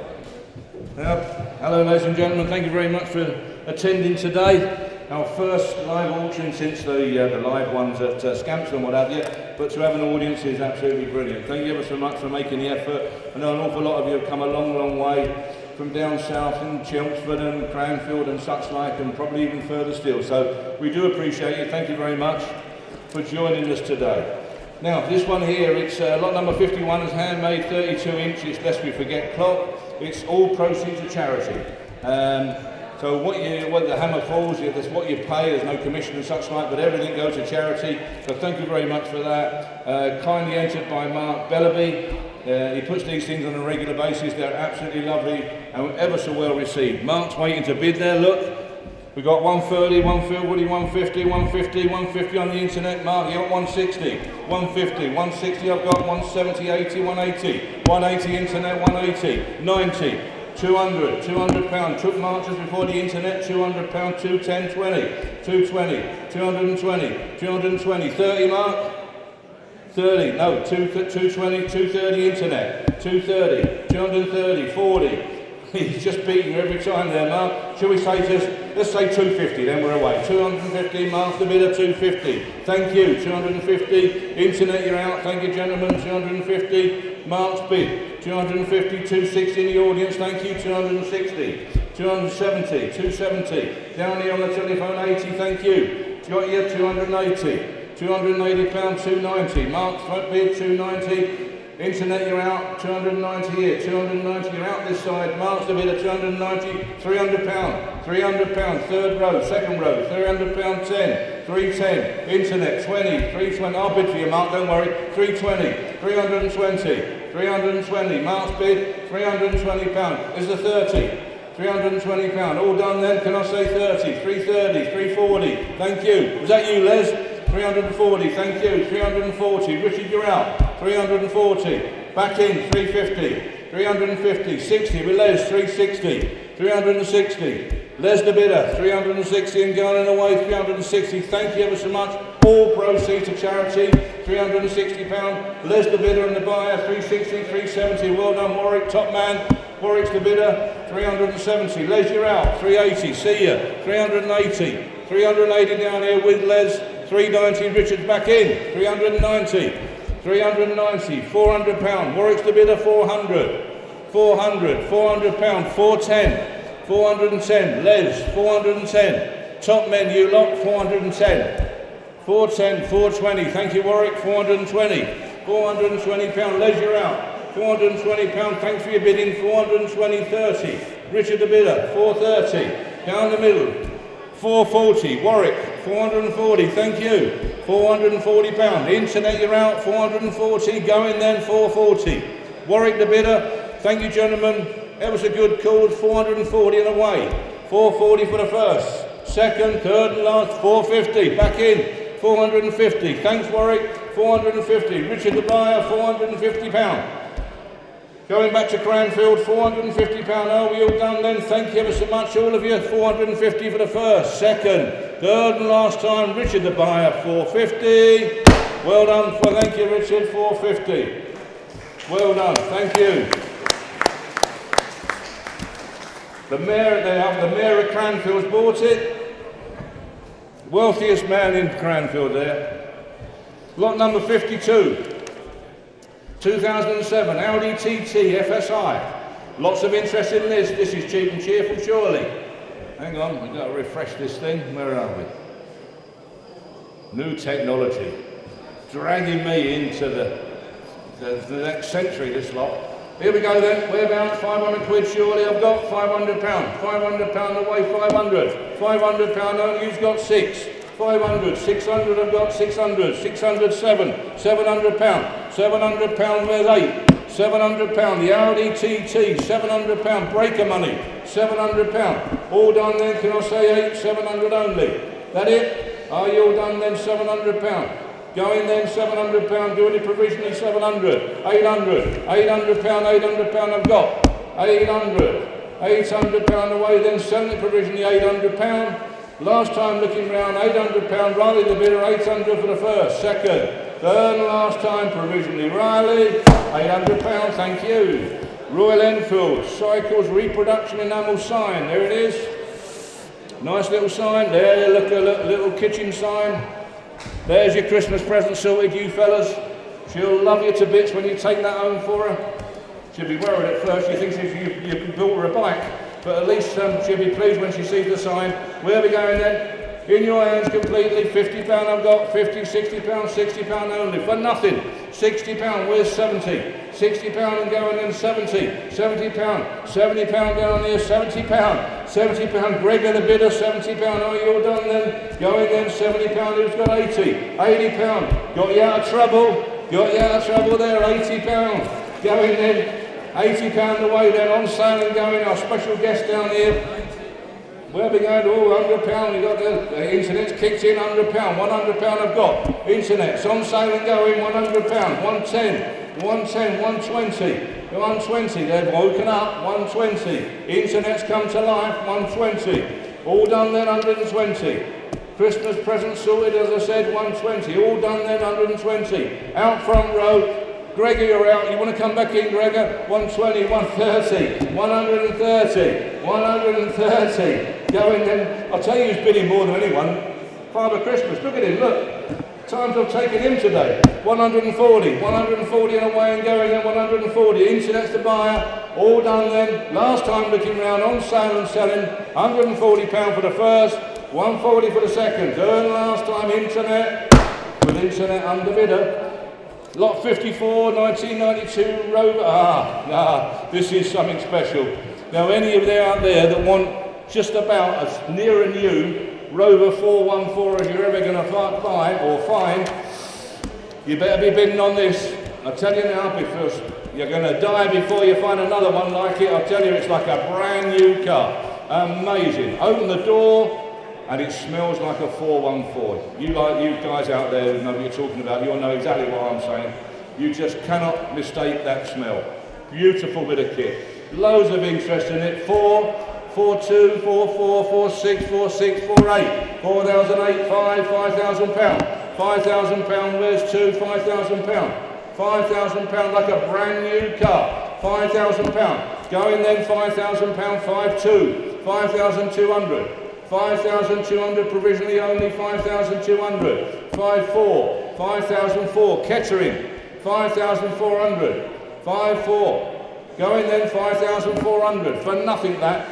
Hello ladies and gentlemen, thank you very much for attending today. Our first live auction since the live ones at Scamps and what have you, but to have an audience is absolutely brilliant. Thank you ever so much for making the effort. I know an awful lot of you have come a long, long way from down south in Chelmsford and Cranfield and such like, and probably even further still. So we do appreciate you. Thank you very much for joining us today. Now, this one here, it's lot number 51, is handmade 32 inches, lest we forget clock. It's all proceeds of charity. So what the hammer falls, that's what you pay, there's no commission and such like, but everything goes to charity. So thank you very much for that. Kindly entered by Mark Bellaby. He puts these things on a regular basis, they're absolutely lovely and ever so well received. Mark's waiting to bid there, look. We've got 130, 150, 150, 150 on the internet. Mark, you got 160, 150, 160, I've got 170, 80, 180, 180 internet, 180, 90, 200, £200. Took Mark just before the internet, £200, 210, 20, 220, 220, 220, 30 Mark? 30, no, 220, 230 internet, 230, 230, 40. He's just beating you every time there, Mark. Shall we say let's say 250, then we're away. 250, Mark's the bidder, 250. Thank you, 250. Internet, you're out. Thank you, gentlemen, 250. Mark's bid, 250, 260 in the audience. Thank you, 260. 270, 270. Down here on the telephone, 80, thank you. Got you, 280. £280, £290. Mark's front bid, £290. Internet, you're out, £290 here, £290, you're out this side. Mark's the bidder, £290, £300, £300. Third row, second row, £300, 10, £310. Internet, 20, £320. I'll bid for you, Mark, don't worry. £320, £320, £320. Mark's bid, £320. Is the 30. £320. All done then, can I say 30? £330, £340. Thank you. Was that you, Les? £340, thank you. £340. Richard, you're out. £340. Back in, £350. £350. 60. With Les, £360. £360. Les the bidder, £360 and going away, £360. Thank you ever so much. All proceeds to charity, £360. Les the bidder and the buyer, $360, $370. Well done, Warwick, top man. Warwick's the bidder, $370. Les, you're out, $380. See ya, $380. $380 down here with Les, $390. Richard's back in, $390. $390. £400. Warwick's the bidder, $400. £400. £410. $410. Les, $410. Top men, you lot, $410. $410, $420. Thank you, Warwick. $420. £420. Les, you're out. £420. Thanks for your bidding. $420. 30. Richard the bidder. $430. Down the middle. $440. Warwick. $440. Thank you. £440. Internet, you're out. $440. Going then. $440. Warwick the bidder. Thank you, gentlemen. Ever so good calls. $440 and away. $440 for the first. Second, third and last. $450. Back in. $450. Thanks, Warwick. $450. Richard the buyer. £450. Going back to Cranfield, £450. Are we all done then? Thank you ever so much, all of you. $450 for the first. Second, third and last time. Richard the buyer. $450. Well done. Thank you, Richard. $450. Well done. Thank you. The mayor of Cranfield's bought it. Wealthiest man in Cranfield there. Lot number 52. 2007 Audi TT FSI. Lots of interest in this. This is cheap and cheerful, surely. Hang on, we've got to refresh this thing. Where are we? New technology. Dragging me into the next century, this lot. Here we go then. Whereabouts? 500 quid, surely. I've got £500. £500 away, 500. £500 only. Who's got 6? 500, 600, I've got 600, 607, £700, £700, where's 8? £700, the Audi TT, £700, breaker money, £700, all done then, can I say 8, 700 only, that it? Are you all done then, £700, going then, £700, doing it provisionally, 700, 800, £800, I've got, 800, £800 away then, selling it provisionally, £800, last time looking round, £800, Riley the bidder, 800 for the first, second, third and last time provisionally, Riley, £800, thank you. Royal Enfield, Cycles Reproduction Enamel sign, there it is. Nice little sign, there, look, a little kitchen sign. There's your Christmas present sorted, you fellas. She'll love you to bits when you take that home for her. She'll be worried at first, she thinks you bought her a bike. But at least she'll be pleased when she sees the sign. Where are we going then? In your hands completely. £50 I've got, £50, £60, £60 only. For nothing. £60, where's 70? £60 and going then 70. £70, £70 down here, £70. £70, Gregor the bidder, £70. Oh, you're done then. Going then, £70, who's got 80? £80. Got you out of trouble. Got you out of trouble there, £80. Going then. £80 away then, on sale and going, our special guest down here. Where are we going? Oh, £100, we got the internet's kicked in, £100, £100 I've got. Internet's on sale and going, £100, 110, 110, 120, 120, they've woken up, 120. Internet's come to life, 120. All done then, 120. Christmas present sorted, as I said, 120. All done then, 120. Out front row. Gregor, you're out. You want to come back in, Gregor? 120, 130, 130, 130. Going then. I'll tell you who's bidding more than anyone. Father Christmas. Look at him, look. Times I've taken him today. 140 and away and going then, 140. Internet's the buyer. All done then. Last time looking round, on sale and selling. £140 for the first, 140 for the second. Third and last time, internet. with internet under bidder. Lot 54, 1992 Rover. This is something special. Now, any of you out there that want just about as near a new Rover 414 as you're ever going to buy or find, you better be bidding on this. I tell you now, because you're going to die before you find another one like it. I tell you, it's like a brand new car. Amazing. Open the door and it smells like a 414. You guys out there who know what you're talking about, you'll know exactly what I'm saying. You just cannot mistake that smell. Beautiful bit of kit. Loads of interest in it. 442, 44, 46, 46, 48, 4,008, 5,000 pound. £5,000, where's two? £5,000. £5,000 like a brand new car. £5,000. Going then £5,000, 5,200, 5,200. 5,200 provisionally only, 5,200. 5,400, 5,004. Kettering, 5,400. 5,400. Going then 5,400 for nothing that.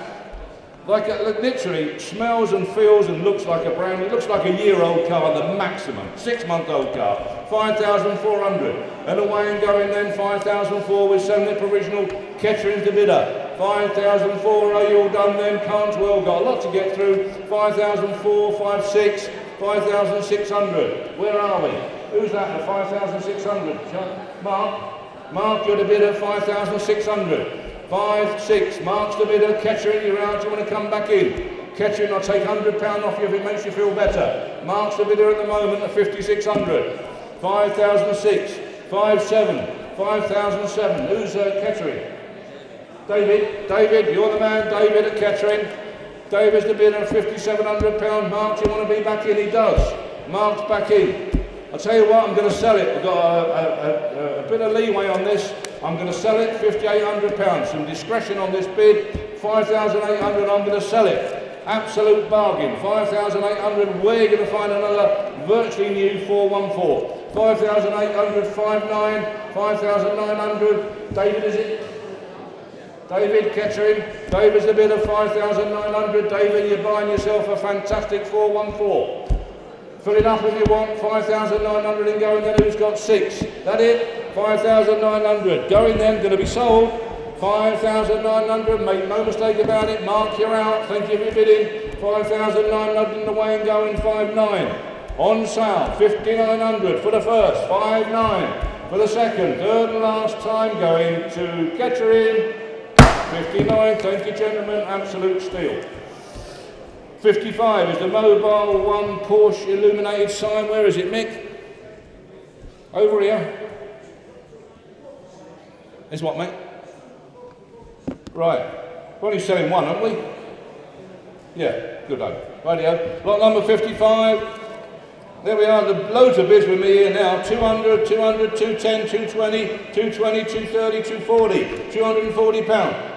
Like literally smells and feels and looks like a brand. It looks like a year-old car, the maximum. 6-month-old car. 5,400. And away and going then 5,004 with selling it provisional. Kettering to bidder. 5,004. Are you all done then? Can't well. Got a lot to get through. 5,004, 5,600, 5,600. Where are we? Who's that? 5,600. Mark, you're the bidder. 5,600. 5,600. Mark's the bidder. Kettering, you're out. Do you want to come back in? Kettering, I'll take £100 off you if it makes you feel better. Mark's the bidder at the moment at 5,600. 5,006. 5,700. 5,007. Who's Kettering? David, you're the man. David at Kettering. David's the bidder at £5,700. Mark, do you want to be back in? He does. Mark's back in. I'll tell you what, I'm going to sell it. I've got a bit of leeway on this. I'm going to sell it £5,800. Some discretion on this bid. 5,800. I'm going to sell it. Absolute bargain. 5,800. We're going to find another virtually new 414. 5,800. 5,900. 5,900. David, is it? David Kettering. David's the bid of 5,900. David, you're buying yourself a fantastic 414. Fill it up if you want. 5,900 and going then. Who's got 6? That it? 5,900. Going then. Going to be sold. 5,900. Make no mistake about it. Mark, you're out. Thank you for bidding. 5,900 in the way and going. 5,900. On sale. 5,900 for the first. 5,900 for the second. Third and last time going to Kettering. 59. Thank you, gentlemen. Absolute steal. 55 is the Mobile One Porsche illuminated sign. Where is it, Mick? Over here. Is what, mate? Right. We're only selling one, aren't we? Yeah, good on. Radio. Lot number 55. There we are. Loads of bids with me here now. 200, 200, 210, 220, 220, 230, 240, £240.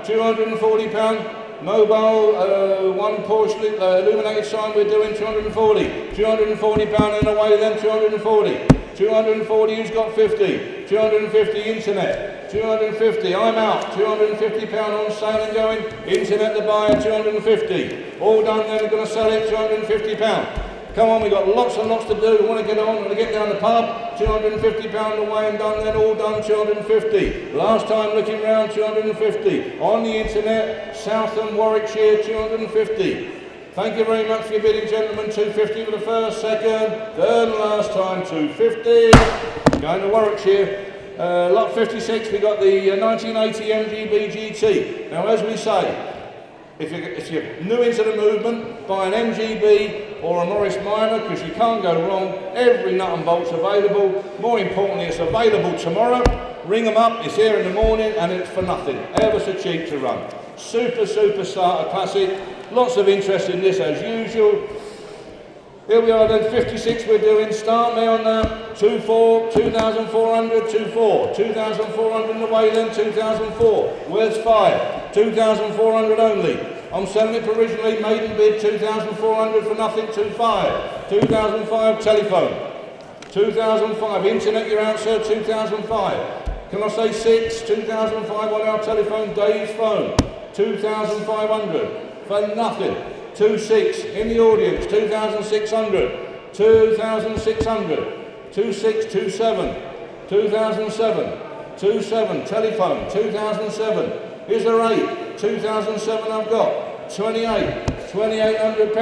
£240. Mobile One Porsche illuminated sign, we're doing 240. £240 and away then 240. 240, who's got 50? 250 internet. 250, I'm out. £250 on sale and going. Internet the buyer, 250. All done then, we're going to sell it, £250. Come on, we've got lots and lots to do. We want to get on, we want to get down the pub. £250 away and done, then all done, 250. Last time looking round, 250. On the internet, Southam, Warwickshire, 250. Thank you very much for your bidding, gentlemen. 250 for the first, second, third and last time, 250. Going to Warwickshire. Lot 56, we got the 1980 MGB GT. Now, as we say, if you're new into the movement, buy an MGB or a Morris Minor, because you can't go wrong. Every nut and bolt's available. More importantly, it's available tomorrow. Ring them up, it's here in the morning, and it's for nothing. Ever so cheap to run. Super starter classic. Lots of interest in this as usual. Here we are then, 56 we're doing. Start me on 2,400, 2,400, 2,400. 2,400 in the way then, 2,004. Where's 5? 2,400 only. I'm selling it provisionally, maiden bid, 2,400 for nothing, 2,500. 2,005 telephone. 2,005 internet, you're out, sir, 2,005. Can I say 6? 2,005 on our telephone, Dave's phone. 2,500 for nothing. 2,600 in the audience, 2,600. 2,600. 2627, 2007, 27, telephone, 2007. Here's the rate, 2007 I've got, 28, £2,800,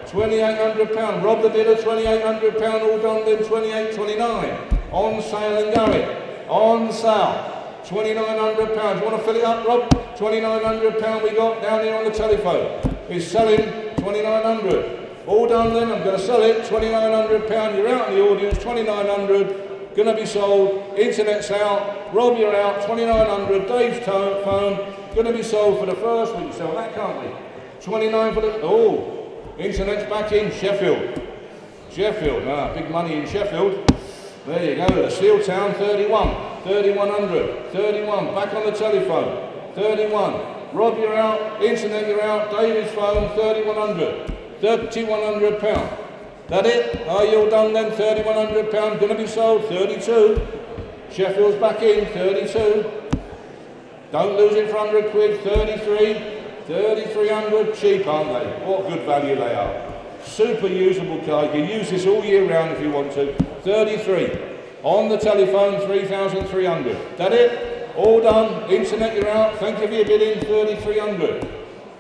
£2,800. Rob the bidder, £2,800, all done then, 28.29. On sale and going, on sale, £2,900. You want to fill it up, Rob? £2,900 we got down here on the telephone. He's selling 2,900. All done then, I'm going to sell it, £2,900. You're out in the audience, 2,900. Going to be sold, internet's out, Rob you're out, 2,900. Dave's phone, going to be sold for the first. We can sell that, can't we? 29 for the, oh, internet's back in Sheffield. Sheffield, big money in Sheffield. There you go, the Steel Town, 31, 3,100, 31, back on the telephone, 31. Rob, you're out, internet, you're out, David's phone, 3,100, £3,100. That it? Are you all done then? £3,100, going to be sold, 32. Sheffield's back in, 32. Don't lose it for 100 quid, 33, 3,300, cheap aren't they? What good value they are. Super usable car, you can use this all year round if you want to. 33. On the telephone, 3,300. That it? All done. Internet, you're out. Thank you for your bidding, 3,300.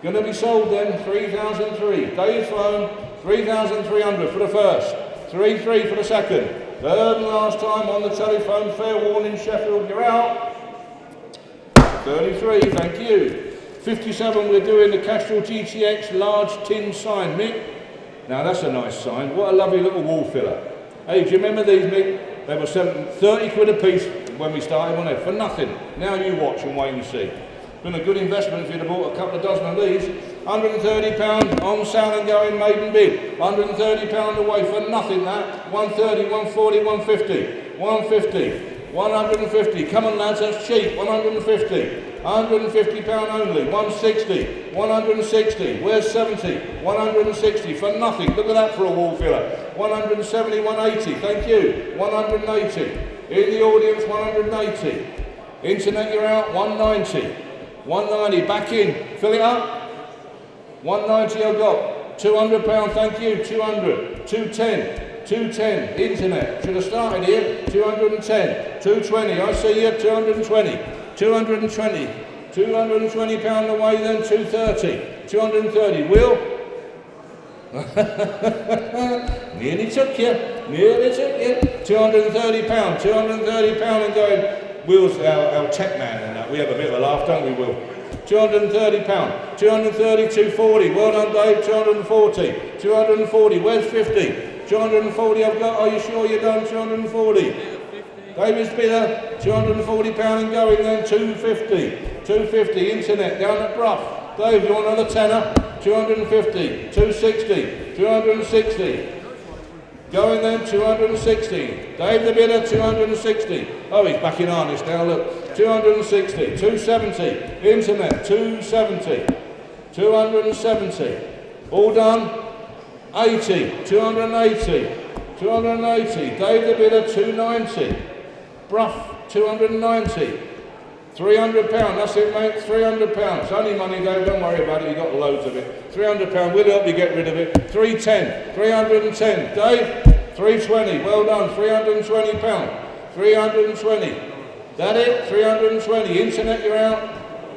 Going to be sold then, 3,003. Dave's phone, 3,300 for the first. 3,300 for the second. Third and last time on the telephone, fair warning, Sheffield, you're out. 33, thank you. 57, we're doing the Castrol GTX large tin sign, Mick. Now that's a nice sign. What a lovely little wall filler. Hey, do you remember these, Mick? They were selling 30 quid a piece when we started, weren't they? For nothing. Now you watch and wait and see. Been a good investment if you'd have bought a couple of dozen of these. £130 on sale and going, maiden bid. £130 away for nothing, that. 130, 140, 150, 150. 150, come on lads, that's cheap, 150, £150 only, 160, 160, where's 70, 160 for nothing, look at that for a wall filler, 170, 180, thank you, 180, in the audience 180, internet you're out, 190, 190, back in, fill it up, 190 I've got, £200, thank you, 200, 210, 210, internet, should have started here, 210, 220, I see you, 220, 220, £220 away then, 230, 230, Will? Nearly took you, £230, £230 and going, Will's our tech man and that, we have a bit of a laugh, don't we, Will? £230, 230, 240, well done Dave, 240, 240, where's 50? 240 I've got, are you sure you're done? 240. David's bidder, £240 and going then, 250. 250, internet, down at Brough. Dave, you want another tenner? 250, 260, 260. Going then, 260. Dave the bidder, 260. Oh, he's back in harness now, look. 260, 270, internet, 270, 270. All done? 80, 280, 280, Dave the bidder, 290, Brough, 290, £300, that's it mate, £300, only money Dave, don't worry about it, you got loads of it, £300, we'll help you get rid of it, 310, 310, Dave, 320, well done, £320, 320, that it, 320, internet you're out,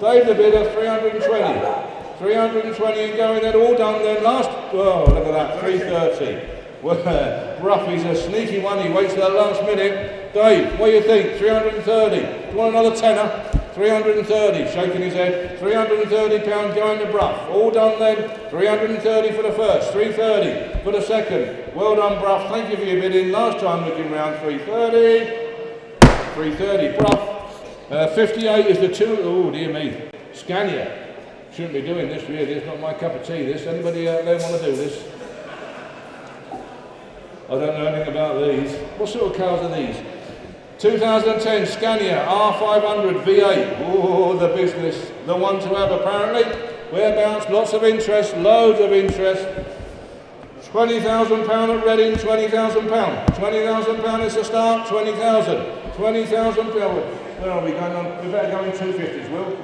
Dave the bidder, 320, 320 and going then, all done then, last, oh look at that, 330. Well, Ruffy's a sneaky one, he waits till the last minute. Dave, what do you think, 330, do you want another tenner? 330, shaking his head, £330 going to Brough, all done then, 330 for the first, 330 for the second, well done Brough, thank you for your bidding, last time looking round, 330, 330, Brough, 58 is the two, oh dear me, Scania. Shouldn't be doing this really, it's not my cup of tea this. Anybody out there want to do this? I don't know anything about these. What sort of cars are these? 2010 Scania R500 V8. Oh, the business. The one to have apparently. Whereabouts? Lots of interest, loads of interest. £20,000 at Reading, £20,000. £20,000 is the start, 20,000. £20,000. Where are we going on? We better go in 250s, Will?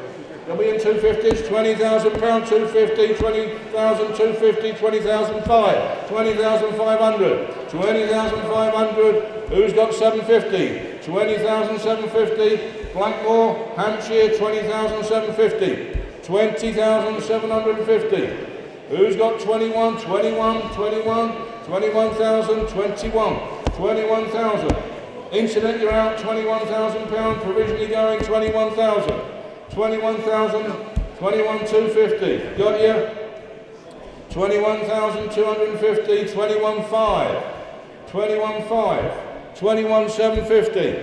Are we in 250s? £20,000, 250, 20,000, 250, 20,005, 20,500, 20,500. Who's got 750? 20,750. Blackmore, Hampshire, 20,750. 20,750. Who's got 21, 21, 21, 21,000, 21, 21,000. Internet, you're out, £21,000, provisionally going 21,000. 21,000, 21,250. Got you? 21,250, 21,500, 21,500, 21,750.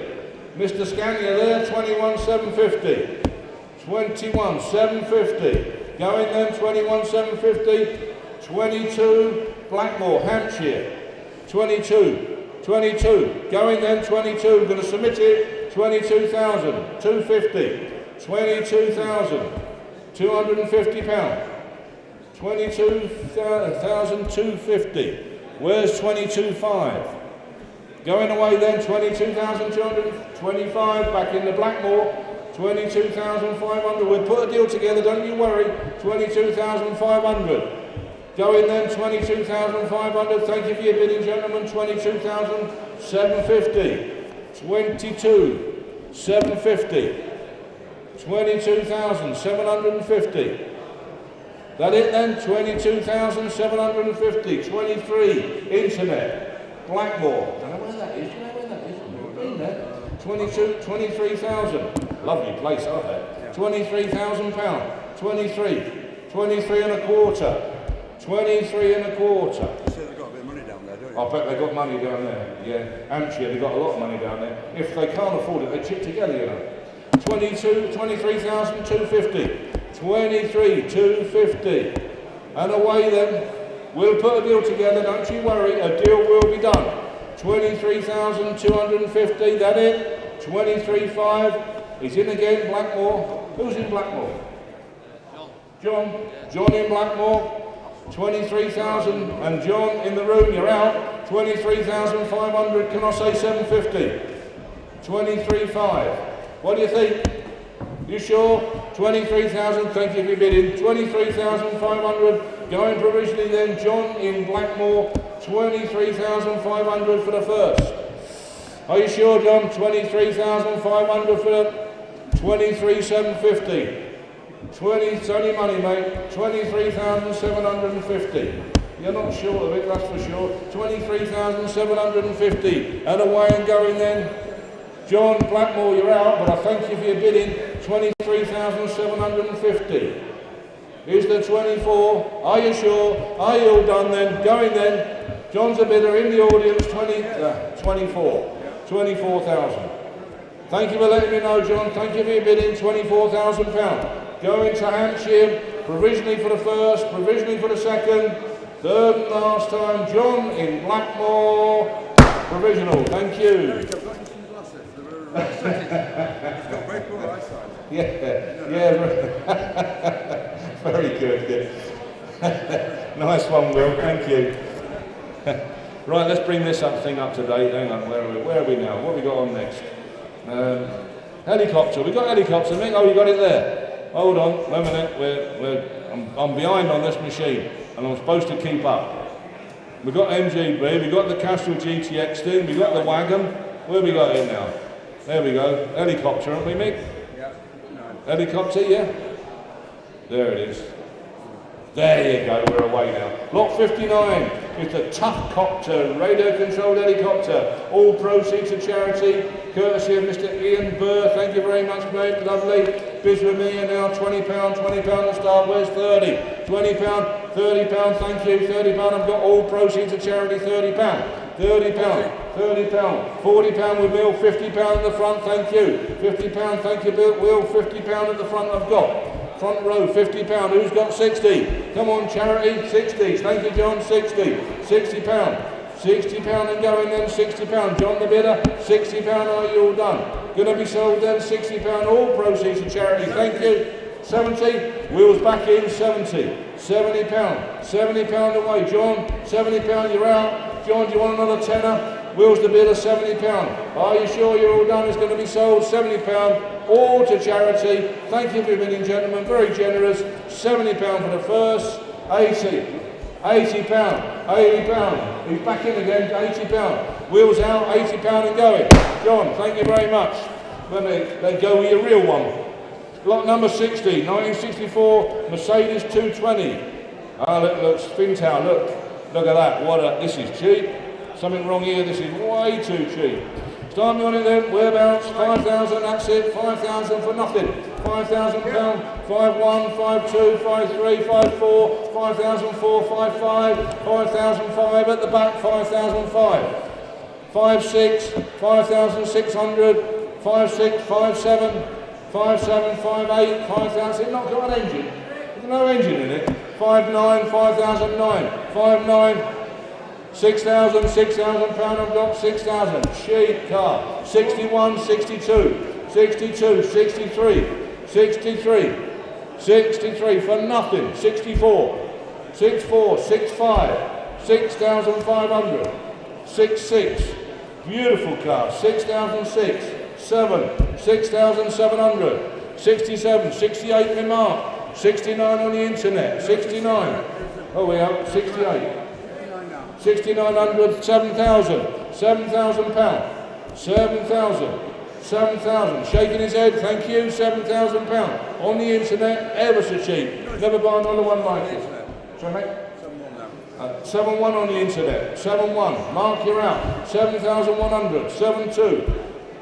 Mr. Scania there, 21,750. 21,750. Going then, 21,750. 22, Blackmore, Hampshire. 22, 22. Going then, 22. Going to submit it. 22,250. 22,250 pounds. 22,250. Where's 22,500? Going away then, 22,225 back in the Blackmore. 22,500. We'll put a deal together, don't you worry. 22,500. Going then, 22,500. Thank you for your bidding, gentlemen. 22,750. 22,750. 22,750. That it then? 22,750. 23, Internet. Blackmore. Don't know where that is. Do you know where that is? In there. 23,000. Lovely place, aren't they? £23,000. 23. 23 and a quarter. 23 and a quarter. So they've got a bit of money down there, don't you? I bet they've got money down there. Yeah. Hampshire, they've got a lot of money down there. If they can't afford it, they chip together, you know. 23,250. 23,250. And away then. We'll put a deal together, don't you worry. A deal will be done. 23,250. That it? 23,500. He's in again, Blackmore. Who's in Blackmore? John. John in Blackmore. 23,000. And John in the room, you're out. 23,500. Can I say 750? 23,500. What do you think? You sure? 23,000. Thank you for bidding. 23,500. Going provisionally then, John in Blackmore. 23,500 for the first. Are you sure, John? 23,500 for the 23,750. It's only money, mate. 23,750. You're not short of it, that's for sure. 23,750. And away and going then. John Blackmore, you're out, but I thank you for your bidding. 23,750. Is the 24? Are you sure? Are you all done then? Going then. John's a bidder in the audience. 24. 24,000. Thank you for letting me know, John. Thank you for your bidding. £24,000. Going to Hampshire, provisionally for the first, provisionally for the second, third and last time. John in Blackmore, provisional. Thank you. I've got you some glasses. He's got very poor eyesight. Yeah. Very good. Nice one, Will. Thank you. Right, let's bring this thing up to date. Hang on, where are we now? What have we got on next? Helicopter. We got helicopter, Mick. Oh, you got it there. Hold on, wait a minute. I'm behind on this machine, and I'm supposed to keep up. We've got MGB. We've got the Castrol GTX thing. We've got the wagon. Where have we got it now? There we go. Helicopter, aren't we, Mick? Yeah. No. Helicopter, yeah. There it is. There you go, we're away now. Lot 59 is the Tough Copter, radio-controlled helicopter. All proceeds to charity, courtesy of Mr. Ian Burr. Thank you very much, mate. Lovely. Bids with me and now £20, £20 to start. Where's 30? £20, £30, thank you. £30, I've got all proceeds to charity, £30. £30, £30, £40 with Will, £50 at the front, thank you. £50, thank you, Will, £50 at the front I've got. Front row, £50. Who's got 60? Come on, charity, 60. Thank you, John, 60. £60. £60 and going then, £60. John the bidder, £60. Are you all done? Going to be sold then, £60. All proceeds to charity. Thank you. 70. Wheels back in, 70. £70. £70 away, John. £70, you're out. John, do you want another tenner? Wheels the bid of £70. Are you sure you're all done? It's going to be sold £70, all to charity. Thank you for bidding, gentlemen, very generous. £70 for the first, 80. £80, £80. He's back in again, £80. Wheels out, £80 and going. John, thank you very much. Let go with your real one. Lot number 60, 1964, Mercedes 220. Ah, look, Fintown, look at that. This is cheap. Something wrong here, this is way too cheap. Start me on it then, whereabouts? 5,000, that's it, 5,000 for nothing. £5,000, 5,1, 5,2, 5,3, 5,4, 5,004, 5,5, 5,005 at the back, 5,005. 5,6, 5,600, 5,6, 5,7, 5,7, 5,8, 5,000. It's not got an engine. There's no engine in it. 5,9, 5,009, 5,9. 6,000, £6,000 I've got 6,000. Cheap car. 61, 62, 62, 63, 63, 63 for nothing. 64, 64, 65, 6,500, 66. Beautiful car. 6,006, 7, 6,700, 67, 68 remark, 69 on the internet, 69. Oh, we are 68. 6,900, 7,000, £7,000, 7,000, 7,000, shaking his head, thank you, £7,000, on the internet, ever so cheap, never buy another one like it. Sorry mate? 7,1 on the internet, 7,1, mark you're out, 7,100, 7,2,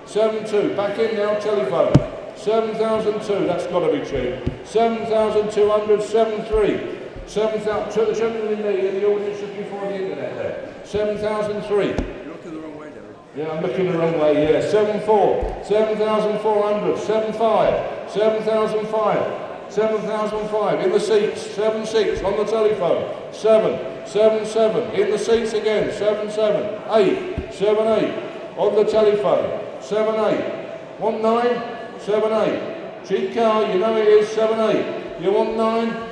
7,2, back in now, telephone, 7,002, that's got to be cheap, 7,200, 7,3, 7,000, so the gentleman in the audience just before the internet there. 7,003. You're looking the wrong way, Derek. Yeah, I'm looking the wrong way, yeah. 7,4, 7,400, 7,5, 7,005, 7,005 in the seats, 7,6 on the telephone, 7, 7,7 in the seats again, 7,7, 8, 7,8 on the telephone, 7,8. Want 9? 7,8. Cheap car, you know it is, 7,8. You want 9?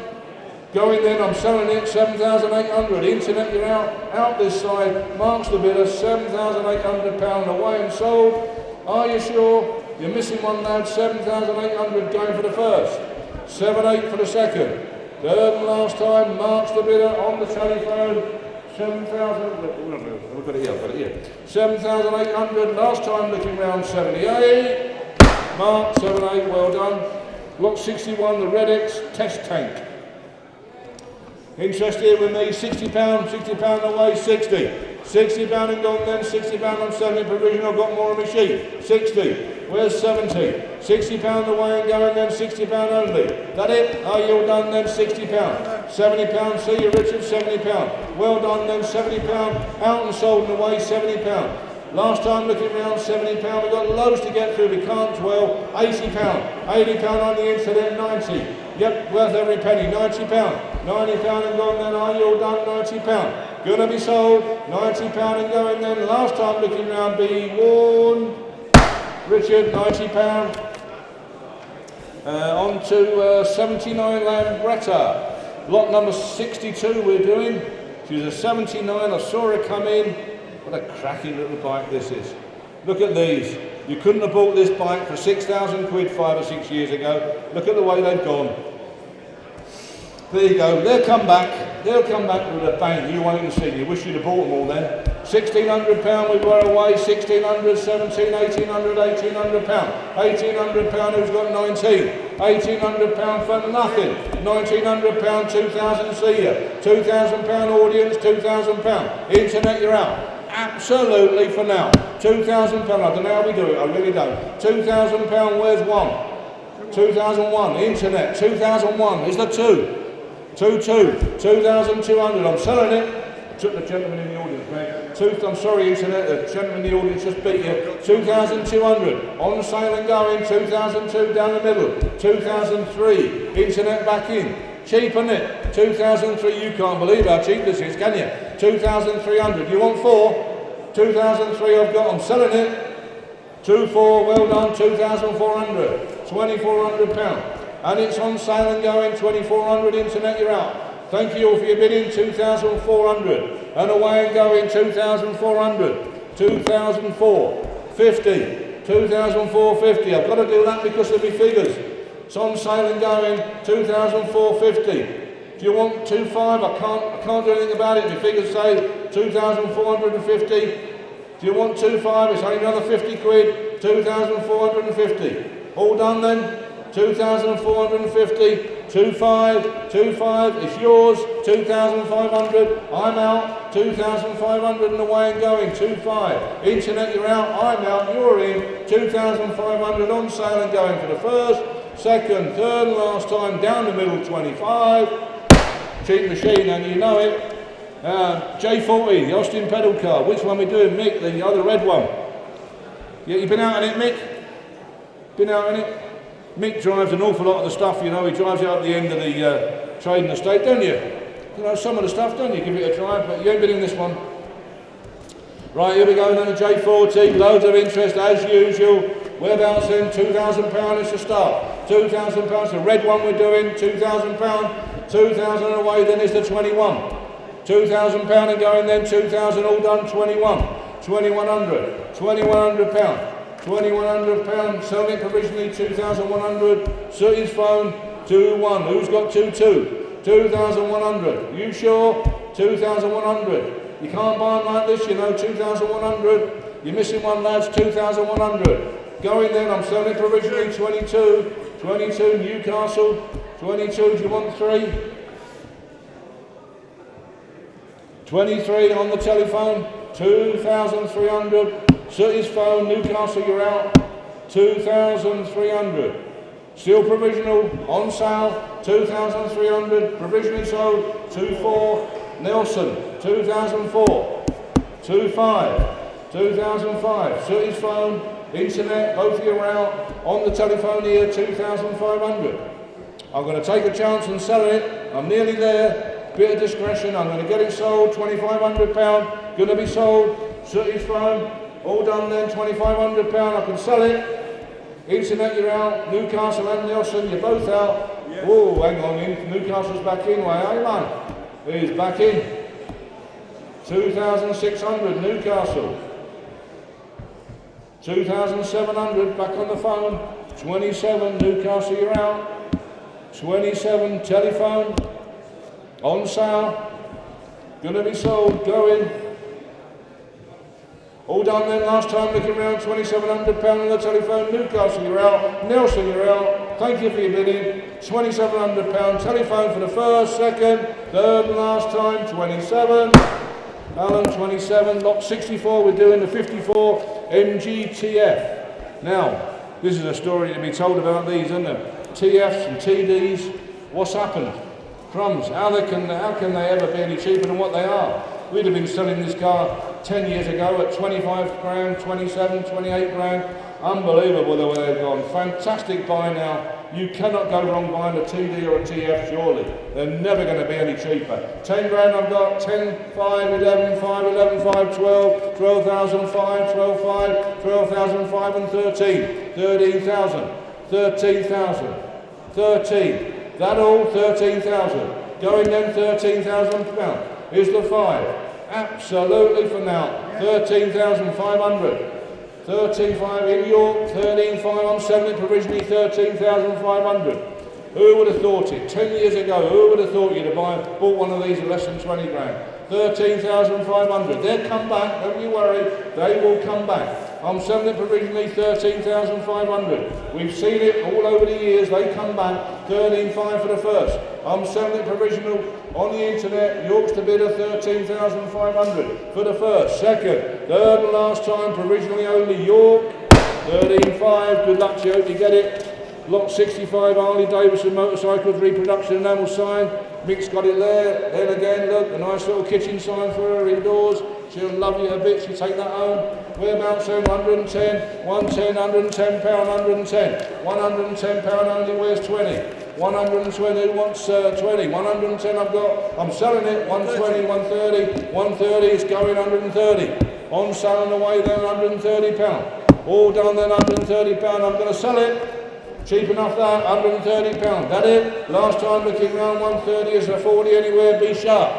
Going then, I'm selling it, 7,800. Internet, you're out this side. Marks the bidder, £7,800 away and sold. Are you sure? You're missing one lad, 7,800 going for the first. 7,800 for the second. Third and last time, marks the bidder on the telephone. 7,000, we've got it here, 7,800. Last time looking round, 78. Mark, 7,800, well done. Lot 61, the Red X test tank. Interested here with me, £60 away, 60. £60 and gone then, £60 I'm selling provision, I've got more on my sheet. 60, where's 70? £60 away and going then, £60 only. That it? Are you all done then, £60? £70, see you Richard, £70. Well done then, £70, out and sold and away, £70. Last time looking round, £70, we've got loads to get through, we can't dwell. £80, £80 on the internet, 90. Yep, worth every penny, £90. £90 and gone then, are you all done, £90. Gonna be sold, £90 and going then. Last time looking round, be warned. Richard, £90. On to 79 Lambretta. Lot number 62 we're doing. She's a 79, I saw her come in. What a cracking little bike this is. Look at these. You couldn't have bought this bike for 6,000 quid 5 or 6 years ago. Look at the way they've gone. There you go. They'll come back with a bang. You won't even see. You wish you'd have bought them all then. £1,600 we were away. 1,600, 17, 1,800, £1,800. £1,800 who's got 19. £1,800 for nothing. £1,900, 2,000 see you. £2,000 audience, £2,000. Internet, you're out. Absolutely for now. £2,000. I don't know how we do it. I really don't. £2,000. Where's one? 2001. Internet. 2001. Is there two? 2,200. I'm selling it. Took the gentleman in the audience, mate. I'm sorry, internet. The gentleman in the audience just beat you. 2,200. On sale and going. 2002 down the middle. 2003. Internet back in. Cheap, isn't it? 2003. You can't believe how cheap this is, can you? 2,300. You want 4? 2,003 I've got. I'm selling it. 2,400. Well done. 2,400. £2,400. And it's on sale and going, 2,400 internet, you're out. Thank you all for your bidding. 2,400. And away and going. 2,400. 2,450. 2,450. I've got to do that because of my figures. It's on sale and going. 2,450. Do you want 2,500? I can't do anything about it. My figures say 2,450. Do you want 2,500? It's only another 50 quid. 2,450. All done then? 2,450. 2,500. 2,500. It's yours. 2,500. I'm out. 2,500 and away and going. 2,500. Internet, you're out. I'm out. You're in. 2,500 on sale and going for the first, second, third and last time. Down the middle, 25. Cheap machine, and you know it. J40, the Austin pedal car. Which one we doing, Mick? The other red one. Yeah, you been out in it, Mick? Been out in it? Mick drives an awful lot of the stuff, you know. He drives it up the end of the trading estate, don't you? You know, some of the stuff, don't you? Give it a try, but you ain't been in this one. Right, here we go, then the J40. Loads of interest, as usual. Whereabouts then? £2,000 is the start. £2,000, the red one we're doing, £2,000. 2,000 away, then is the 21. £2,000 and going then, 2,000 all done, 21. 2,100. £2,100. £2,100, selling it provisionally, 2,100. City's phone, 2-1. Who's got 2-2? 2,100. You sure? 2,100. You can't buy them like this, you know, 2,100. You're missing one, lads, 2,100. Going then, I'm selling it provisionally, 22. 22, Newcastle. 22, do you want 3? 23 on the telephone, 2,300. City's phone, Newcastle, you're out. 2,300. Still provisional, on sale, 2,300. Provisionally sold, 2,400. Nelson, 2,004. 2,500. 2,500. City's phone, internet, both of you are out. On the telephone here, 2,500. I'm going to take a chance and sell it. I'm nearly there. Bit of discretion. I'm going to get it sold. £2,500. Going to be sold. City's phone. All done then. £2,500. I can sell it. Internet, you're out. Newcastle and Nelson, you're both out. Yes. Oh, hang on. Newcastle's back in. Why are you, man? He's back in. 2,600. Newcastle. 2,700. Back on the phone. 27. Newcastle, you're out. 27, telephone, on sale, gonna be sold, going. All done then, last time looking around, £2,700 on the telephone, Newcastle, you're out, Nelson, you're out, thank you for your bidding, £2,700, telephone for the first, second, third and last time, 27, Alan, 27, lot 64, we're doing the 54 MGTF. Now, this is a story to be told about these, isn't there? TFs and TDs, what's happened? Crumbs, how can they ever be any cheaper than what they are? We'd have been selling this car 10 years ago at 25 grand, 27, 28 grand. Unbelievable the way they've gone. Fantastic buy now. You cannot go wrong buying a TD or a TF, surely. They're never going to be any cheaper. 10 grand I've got, 10, 5, 11, 5, 11, 5, 12, 12,005, 12,5, 12,005 and 13, 13,000. 13,000. 13. That all 13,000. Going then £13,000. Here's the 5. Absolutely for now. 13,500. 13,500 in York. 13,500. I'm selling it provisionally 13,500. Who would have thought it? 10 years ago, who would have thought you'd have bought one of these at less than 20 grand? 13,500. They'll come back. Don't you worry. They will come back. I'm selling it provisionally 13,500. We've seen it all over the years. They come back 13,500 for the first. I'm selling it provisional on the internet. York's the bidder 13,500 for the first, second, third and last time provisionally only. York 13,500. Good luck to you. Hope you get it. Lot 65 Harley Davidson motorcycles reproduction enamel sign. Mick's got it there. Then again, look, a nice little kitchen sign for her indoors. She'll love you a bit. She'll take that home. Whereabouts then? 110, 110, £110, 110, £110 only. Where's 20? 120. Who wants 20? 110 I've got. I'm selling it. 120, 130, 130. It's going 130. On sale and away then, £130. All done then, £130. I'm going to sell it. Cheap enough that, £130. That it? Last time looking round, 130 is a 40 anywhere, be sharp.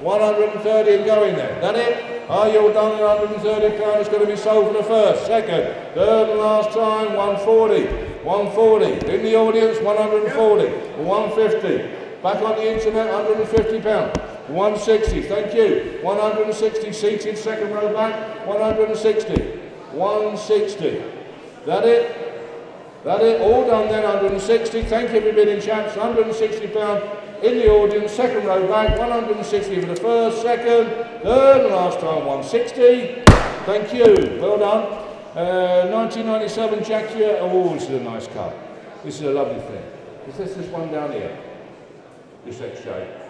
130 and going there. That it? Are you all done at £130? It's going to be sold for the first, second, third and last time, 140. 140. In the audience, 140. 150. Back on the internet, £150. 160, thank you. 160, seated, second row back, 160. 160. That it? That it? All done then, 160. Thank you for being in chaps. £160 in the audience, second row back, 160 for the first, second, third, and last time, 160. Thank you. Well done. 1997 Jaguar. Oh, this is a nice car. This is a lovely thing. Is this one down here? This XJ?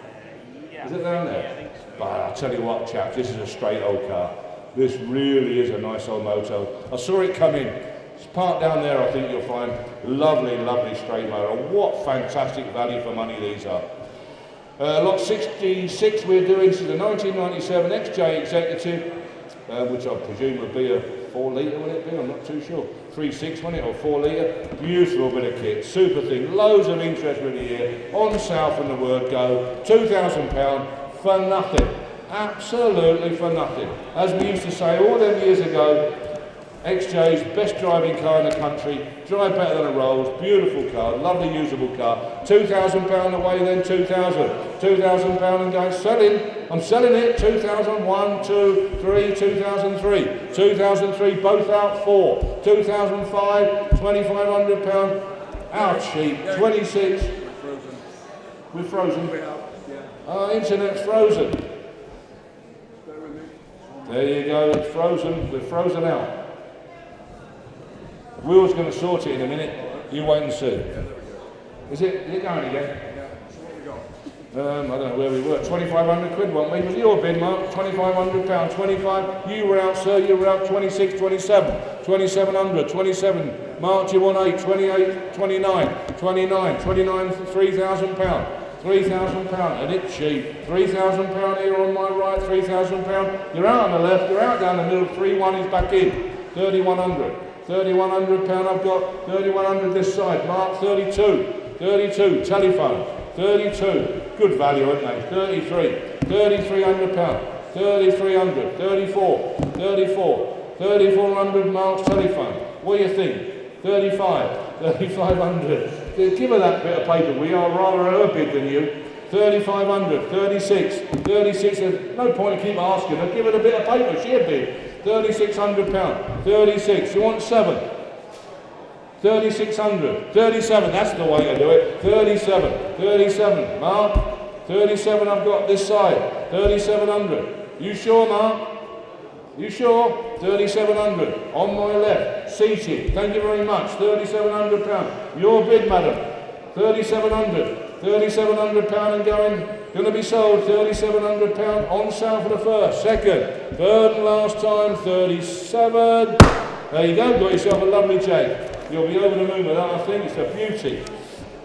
Is it down there? Yeah, I think so. But I'll tell you what, chaps, this is a straight old car. This really is a nice old moto. I saw it come in. It's parked down there, I think you'll find. Lovely, lovely straight motor. What fantastic value for money these are. Lot 66 we're doing, this is the 1997 XJ Executive, which I presume would be a 4 litre, will it be? I'm not too sure. 3.6, won't it, or 4 litre? Beautiful bit of kit, super thing, loads of interest really here. On sale from the word go, £2,000 for nothing. Absolutely for nothing. As we used to say all them years ago, XJ's best driving car in the country, drive better than a Rolls, beautiful car, lovely usable car. £2,000 away then, 2,000. £2,000 and going, selling. I'm selling it, 2001, 2, 3, 2003. 2003, both out, 4. 2005, £2,500, out cheap, 26. We're frozen. Our internet's frozen. There you go, it's frozen, we're frozen out. Will's going to sort it in a minute, you wait and see. Is it going again? I don't know where we were. 2,500 quid, weren't we? Was your bid, Mark? £2,500. 25. You were out, sir. You were out. 26, 27. 2,700. 27. Mark, you want 8. 28, 29. 29. 29. £3,000. £3,000. And it's cheap. £3,000 here on my right. £3,000. You're out on the left. You're out down the middle. 3-1 is back in. 3,100. £3,100 I've got. 3,100 this side. Mark, 32. 32. Telephone. 32. Good value, aren't they? 33. £3,300. 3,300. 34. 34. 3,400 Mark's telephone. What do you think? 35. 3,500. Give her that bit of paper. We are rather her bid than you. 3,500. 36. 36. There's no point in keep asking her. Give her a bit of paper. She a bid. £3,600. 36. You want 7? 3,600. 37, that's the way to do it. 37. 37. Mark. 37 I've got this side. 3,700. You sure, Mark? You sure? 3,700. On my left. Seated. Thank you very much. £3,700. Your bid, madam. 3,700. £3,700 and going to be sold. £3,700 on sale for the first, second, third and last time. 37. There you go. Got yourself a lovely Jag. You'll be over the moon with that, I think. It's a beauty.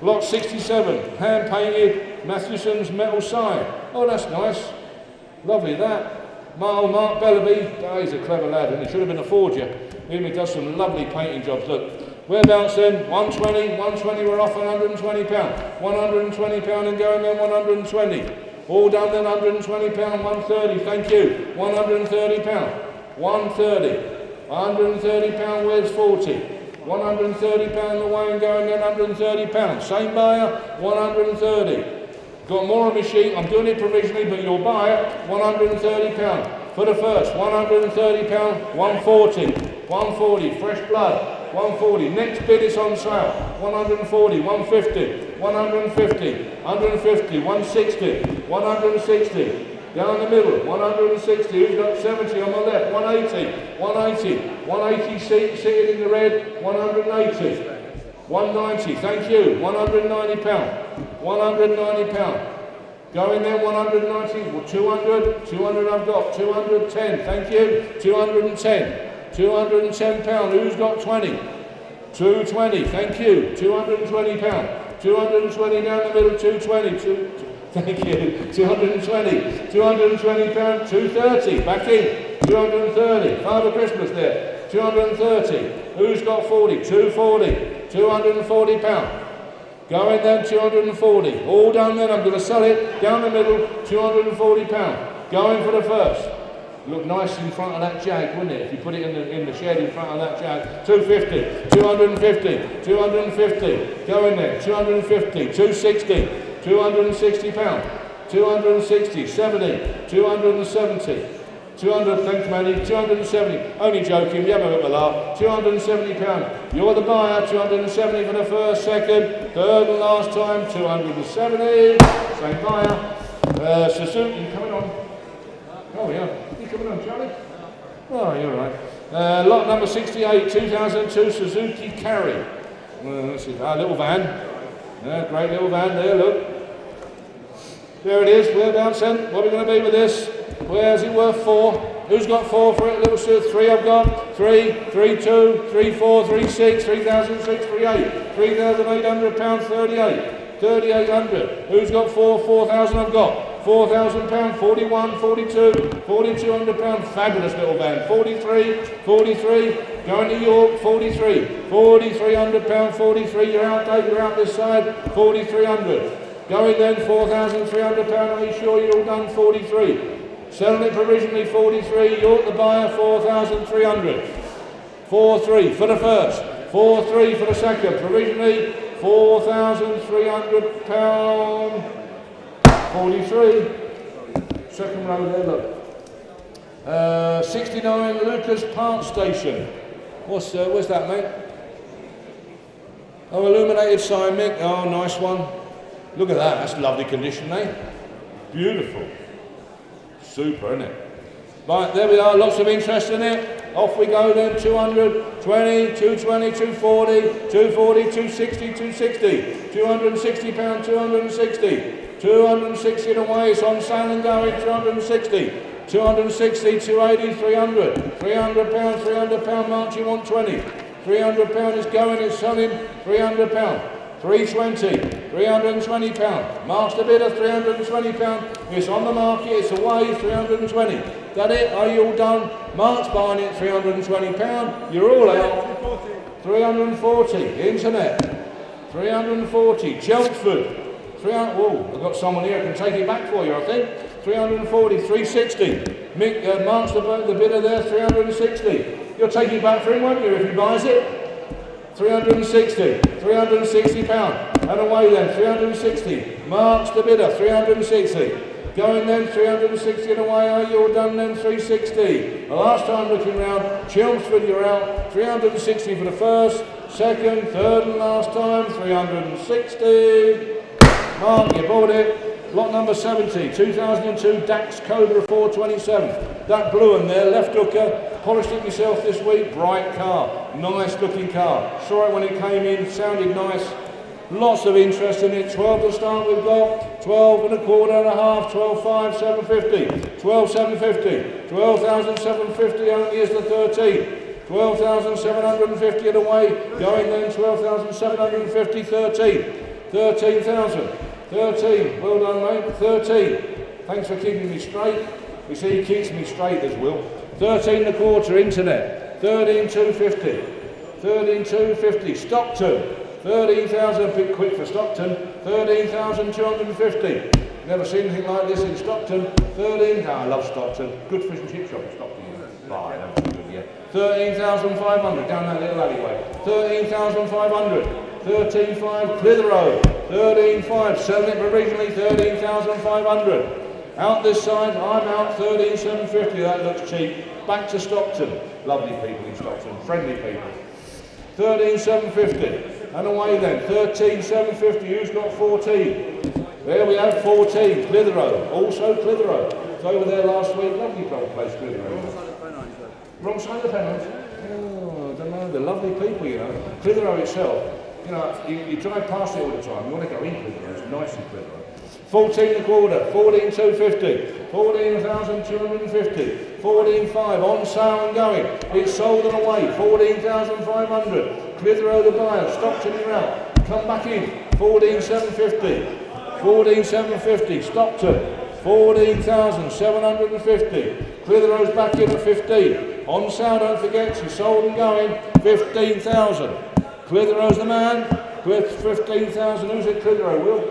Lot 67, hand-painted Mathewsons metal sign. Oh, that's nice. Lovely, that. Mark Bellaby. Oh, he's a clever lad, and he should have been a forger. He does some lovely painting jobs. Look, whereabouts then? 120. 120, we're off £120. £120 and going then 120. All done then, £120. 130, thank you. £130. 130. £130, where's 40? £130 away and going then £130. Same buyer, 130. Got more on my sheet, I'm doing it provisionally, but you'll buy it, £130. For the first, £130, 140. 140, fresh blood, 140. Next bid is on sale, 140, 150, 150, 150, 160, 160. Down the middle, 160, who's got 70 on my left, 180, 180, 180 sitting in the red, 180, 190, thank you, £190, £190, going there, 190, well, 200, 200 I've got, 210, thank you, 210, £210, who's got 20, 220, thank you, £220, 220 down the middle, 220, thank you. 220. 220 pounds. 230. Back in. 230. Father Christmas there. 230. Who's got 40? 240. £240. Going then, £240. All done then, I'm going to sell it. Down the middle, £240. Going for the first. Look nice in front of that jag, wouldn't it? If you put it in the shed in front of that jag. 250, 250, 250. Going there, 250, 260, £260. 260, 70, 270. 200, thanks Manny, 270, only joking, we have a bit of a laugh, £270, you're the buyer, 270 for the first, second, third and last time, 270, same buyer, Suzuki, coming on, oh yeah, you coming on Charlie? Oh, you're right, lot number 68, 2002 Suzuki Carry, this is our little van, great little van there, look, there it is, whereabouts then, what are we going to be with this? Where's it worth 4? Who's got 4 for it? Little Sir, 3 I've got. 3, 3, 2, 3, 4, 3, 6, 3,006, 3, 8. £3,800, 38. 3,800. Who's got 4? 4,000 I've got. £4,000, 41, 42, £4,200. Fabulous little van. 43, 43. Going to York, 43. £4,300, 43. You're out, Dave, you're out this side. 4,300. Going then, £4,300. Are you sure you're all done? 43. Selling it provisionally 43, York the buyer 4,300. 4-3 for the first, 4-3 for the second, provisionally £4,300. 43. Second row there, look. 69 Lucas Park Station. What's that, mate? Oh, illuminated sign, Mick. Oh, nice one. Look at that. That's lovely condition, eh? Beautiful. Super, isn't it? Right, there we are, lots of interest in it. Off we go then, 200, 20, 220, 240, 240, 260, 260, £260, 260, 260 and away, it's on sale and going, 260, 260, 280, 300, £300, £300, March, you want 20, £300 is going, it's selling, £300. 320, £320. Mark's the bidder, £320. It's on the market, it's away, 320. That it? Are you all done? Mark's buying it, £320. You're all out. 340. Internet. 340. Chelmsford. Oh, I've got someone here who can take it back for you, I think. 340, 360. Mick, Mark's the bidder there, 360. You'll take it back for him, won't you, if he buys it? 360, £360, and away then, 360, Mark's the bidder, 360, going then, 360 and away, are you all done then, 360, the last time looking round, Chelmsford you're out, 360 for the first, second, third and last time, 360, Mark, you bought it. Lot number 70, 2002 Dax Cobra 427. That blue one there, left hooker, polished it myself this week, bright car, nice looking car. Saw it when it came in, sounded nice, lots of interest in it. 12 to start we've got, 12 and a quarter and a half, 12.5, 750, 12,750, 12,750 only is the 13. 12,750 at away, going then 12,750, 13, 13,000. 13, well done mate, 13. Thanks for keeping me straight. You see he keeps me straight as Will. 13 and a quarter, internet, 13,250. 13,250, Stockton, 13,000, a bit quick for Stockton, 13,250. Never seen anything like this in Stockton. 13, I love Stockton. Good fish and chip shop in Stockton. Right, that's good, yeah. 13,500, down that little alleyway. 13,500. 13.5 Clitheroe, 13.5, selling it provisionally, 13,500. Out this side, I'm out, 13,750, that looks cheap. Back to Stockton, lovely people in Stockton, friendly people. 13,750, and away then, 13,750, who's got 14? There we have 14, Clitheroe, also Clitheroe. It's over there last week, lovely place, Clitheroe. Wrong side of the Pennant? Oh, I don't know, they're lovely people, you know. Clitheroe itself. You know, you drive past it all the time, you want to go in Clitheroe, it's nice in Clitheroe. 14 and a quarter, 14,250, 14,250, 14,500, on sale and going. It's sold and away, 14,500. Clitheroe the buyer, Stockton you're out. Come back in, 14,750, 14,750, Stockton, 14,750. Clitheroe's back in at 15. On sale, don't forget, she's sold and going, 15,000. Clitheroe's the man with 15,000. Who's it, Clitheroe, Will?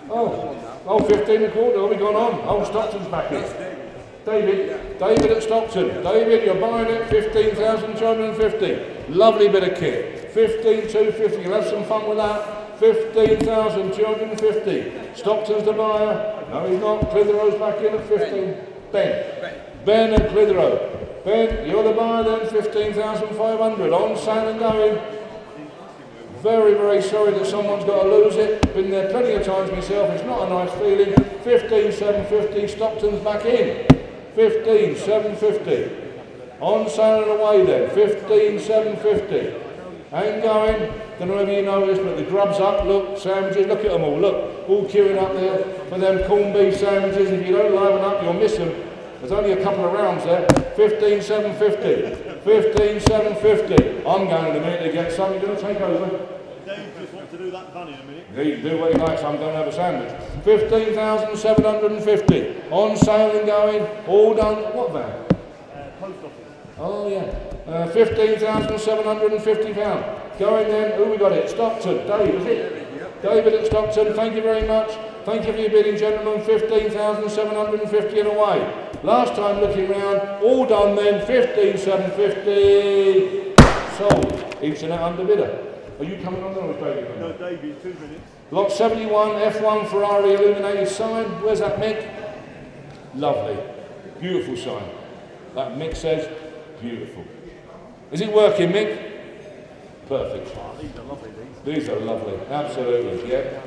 Oh, 15 a quarter. Have we gone on? Oh, Stockton's back in. David at Stockton. David, you're buying it, 15,250. Lovely bit of kit. 15,250. You'll have some fun with that. 15,250. Stockton's the buyer. No, he's not. Clitheroe's back in at 15. Ben at Clitheroe. Ben, you're the buyer then. 15,500. On sale and going. Very, very sorry that someone's got to lose it. Been there plenty of times myself. It's not a nice feeling. 15,750. Stockton's back in. 15,750. On sale and away then. 15,750. Ain't going. Don't know whether you know this, but the grub's up. Look, sandwiches. Look at them all. Look, all queuing up there for them corned beef sandwiches. If you don't liven up, you'll miss them. There's only a couple of rounds there. 15,750. 15,750. I'm going in a minute to get some. You're going to take over. Dave just wants to do that van in a minute. He can do what he likes. I'm going to have a sandwich. 15,750. On sale and going. All done. What van? Post office. Oh yeah. £15,750. Going then. Who we got it? Stockton. Dave, is it? David at Stockton. Thank you very much. Thank you for your bidding, gentlemen. 15,750 and away. Last time looking round, all done then. 15,750. Sold. Internet underbidder. Are you coming on there or David? No, Davey, 2 minutes. Lot 71, F1 Ferrari illuminated sign. Where's that Mick? Lovely. Beautiful sign. That Mick says, beautiful. Is it working, Mick? Perfect. Oh, these are lovely, These are lovely. Absolutely, yeah.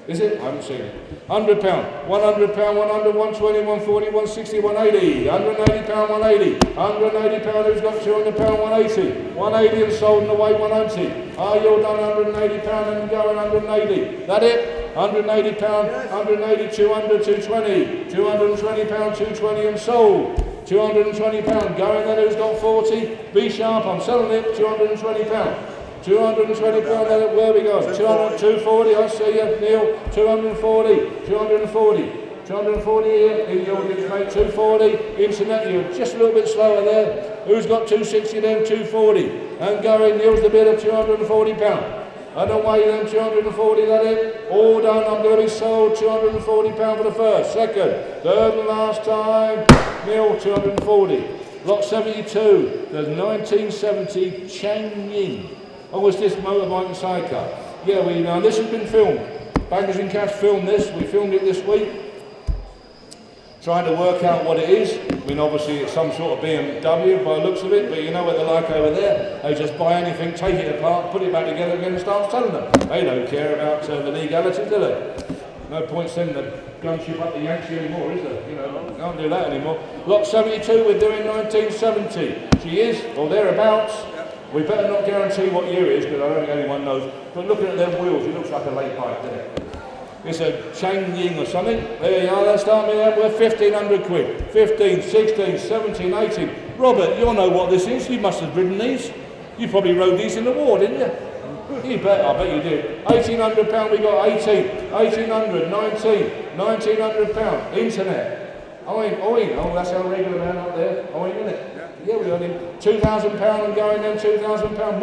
Is it? I haven't seen it. £100, £100, 100, 120, 140, 160, 180, £180, 180, £180, who's got £200, 180, 180 and sold and away, 180. Are you all done? £180 and going 180. That it? £180, 180, 200, 220, £220, 220 and sold. £220 going then, who's got 40? Be sharp, I'm selling it, £220. £220, where we go? 240, I see you, Neil. 240, 240, 240 here, in the audience, mate. 240, internet, you're just a little bit slower there. Who's got 260 then? 240. And going, Neil's the bidder, £240. And away then, 240, that it? All done, I'm going to be sold, £240 for the first, second, third and last time. Neil, 240. Lot 72, there's 1970 Chang Yin. Oh, was this motorbike and sidecar? Yeah, this has been filmed. Bangers and Cash filmed this. We filmed it this week. Trying to work out what it is. I mean, obviously it's some sort of BMW by the looks of it, but you know what they're like over there. They just buy anything, take it apart, put it back together again and start selling them. They don't care about the legality, do they? No point sending the gunship up the Yankee anymore, is there? Can't do that anymore. Lot 72, we're doing 1970. She is, or thereabouts. We better not guarantee what year it is, because I don't think anyone knows. But looking at them wheels, it looks like a late bike, doesn't it? It's a Chang Ying or something. There you are, let's start me there. We're 1,500 quid. 15, 16, 17, 18. Robert, you'll know what this is. You must have ridden these. You probably rode these in the war, didn't you? You bet, I bet you did. £1,800 we got 18. 1,800, 19, £1,900. Internet. Oh, that's our regular man up there. Isn't it? Yeah, we got him. £2,000 and going then, £2,000.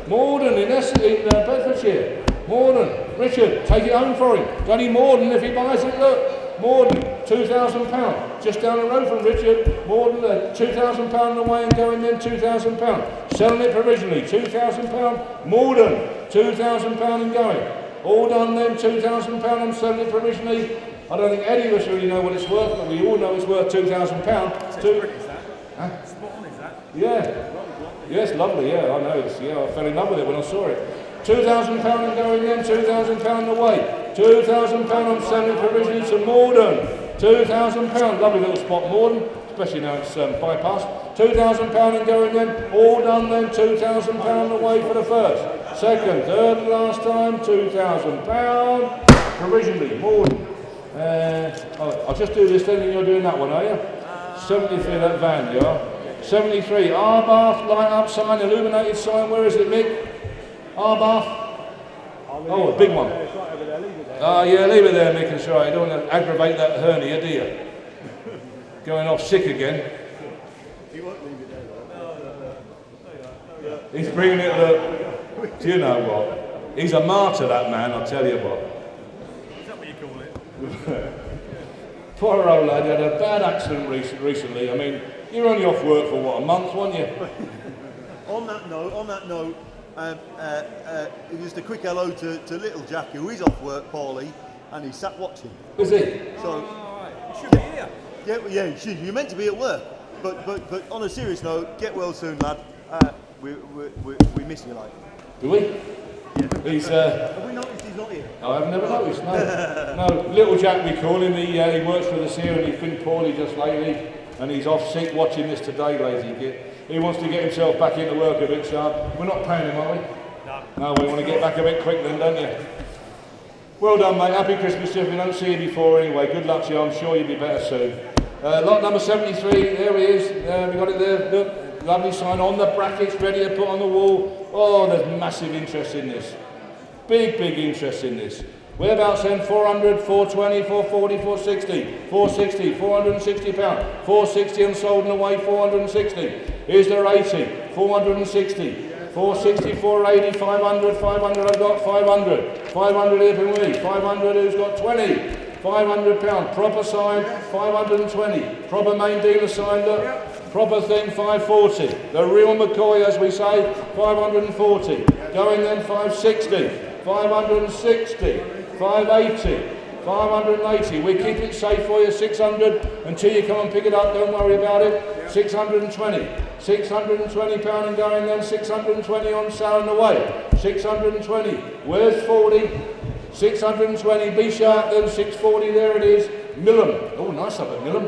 Morden in Bedfordshire. Morden. Richard, take it home for him. Got any Morden if he buys it, look. Morden, £2,000. Just down the road from Richard. Morden, £2,000 away and going then, £2,000. Selling it provisionally, £2,000. Morden, £2,000 and going. All done then, £2,000. I'm selling it provisionally. I don't think any of us really know what it's worth, but we all know it's worth £2,000. Huh? Spot on, is that? Yeah. Yes, lovely, yeah, I know. I fell in love with it when I saw it. £2,000 and going in, £2,000 away. £2,000 I'm selling provisionally to Morden. £2,000, lovely little spot, Morden, especially now it's bypassed. £2,000 and going in, all done then, £2,000 away for the first. Second, third and last time, £2,000. Provisionally, Morden. I'll just do this then and you're doing that one, are you? 73, that van, you are. 73, Arbath, light up sign, illuminated sign, where is it, Mick? Arbath? Oh, a big one. Yeah, leave it there, Mick, it's right. You don't want to aggravate that hernia, do you? Going off sick again. He won't leave it there, though. He's bringing it, look. Do you know what? He's a martyr, that man, I'll tell you what. Is that what you call it? Poor old lad, he had a bad accident recently. I mean, you were only off work for what, a month, weren't you? On that note, just a quick hello to little Jack, who is off work, Paulie, and he's sat watching. Is he? So, You should be here. yeah, you're meant to be at work. But on a serious note, get well soon, lad. We miss you, like. Do we? He's, Have we noticed he's not here? I've never noticed, no. No, little Jack we call him, he works for us here and he's been poorly just lately and he's off sick watching this today, lazy git. He wants to get himself back into work a bit, so we're not paying him, are we? No, we want to get back a bit quick then, don't you? Well done, mate. Happy Christmas if we don't see you before anyway. Good luck to you, I'm sure you'll be better soon. Lot number 73, there he is. We got it there, look. Lovely sign on the brackets, ready to put on the wall. Oh, there's massive interest in this. Big interest in this. Whereabouts then? 400, 420, 440, 460, 460, 460 pounds, 460 unsold and away, 460. Here's their 80, 460, 460, 480, 500, 500 I've got, 500, 500 here for me, 500 who's got 20, 500 pounds, proper sign, 520, proper main dealer signed up. Proper thing, 540. The real McCoy, as we say, 540. Going then, 560, 560, 580, 580. We keep it safe for you, 600 until you come and pick it up. Don't worry about it. 620, 620 pound and going then, 620 on sale and away. 620. Where's 40? 620. Be sharp then. 640. There it is. Millham. Oh, nice up at Millham.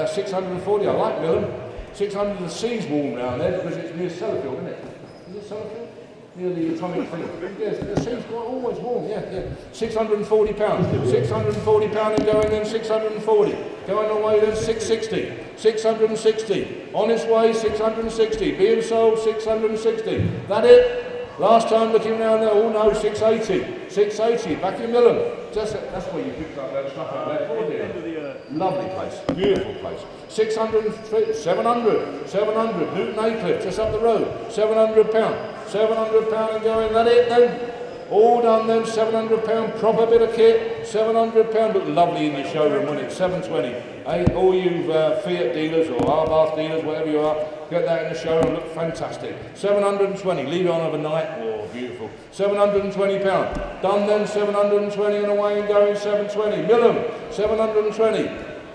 640. I like Millham. 600, the sea's warm round there because it's near Sellafield, isn't it? Is it Sellafield? Near the atomic thing. Yes, the sea's always warm, yeah. 640 pounds. 640 pounds and going then 640. Going away then 660. 660. On its way 660. Being sold 660. That it? Last time looking round there, oh no, 680. 680. Back in Millham. That's where you picked up that stuff up there for you. Lovely place, beautiful place. 600, 700, 700, Newton Aycliffe, just up the road, 700 pound, 700 pound and going, that it then? All done then, 700 pound, proper bit of kit, 700 pound, look lovely in your showroom, wouldn't it? 720. Hey, all you Fiat dealers or Arbath dealers, whatever you are, get that in the showroom, look fantastic. 720, leave it on overnight, oh beautiful. 720 pound, done then, 720 and away and going, 720. Millham, 720.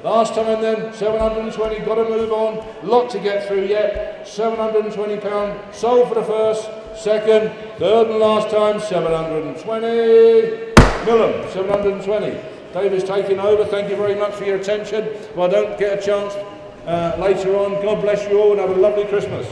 Last time then, 720, got to move on, lot to get through yet, 720 pound, sold for the first, second, third and last time, 720, Millham, 720. David's taking over, thank you very much for your attention. If I don't get a chance later on, God bless you all and have a lovely Christmas.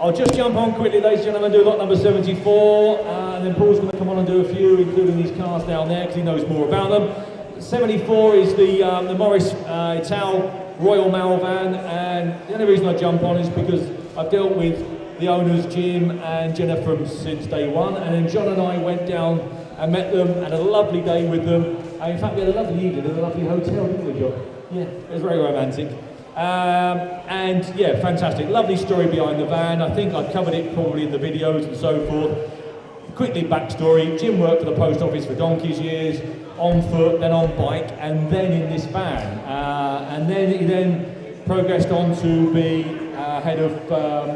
I'll just jump on quickly, ladies and gentlemen, do lot number 74, and then Paul's going to come on and do a few, including these cars down there, because he knows more about them. 74 is the Morris Ital Royal Mail van, and the only reason I jump on is because I've dealt with the owners, Jim and Jennifer, since day one, and then John and I went down and met them, had a lovely day with them. In fact, we had a lovely evening in a lovely hotel, didn't we, John? Yeah, it was very romantic. And yeah, fantastic. Lovely story behind the van. I think I covered it probably in the videos and so forth. Quickly backstory, Jim worked for the post office for donkey's years, on foot, then on bike, and then in this van. And then he then progressed on to be head of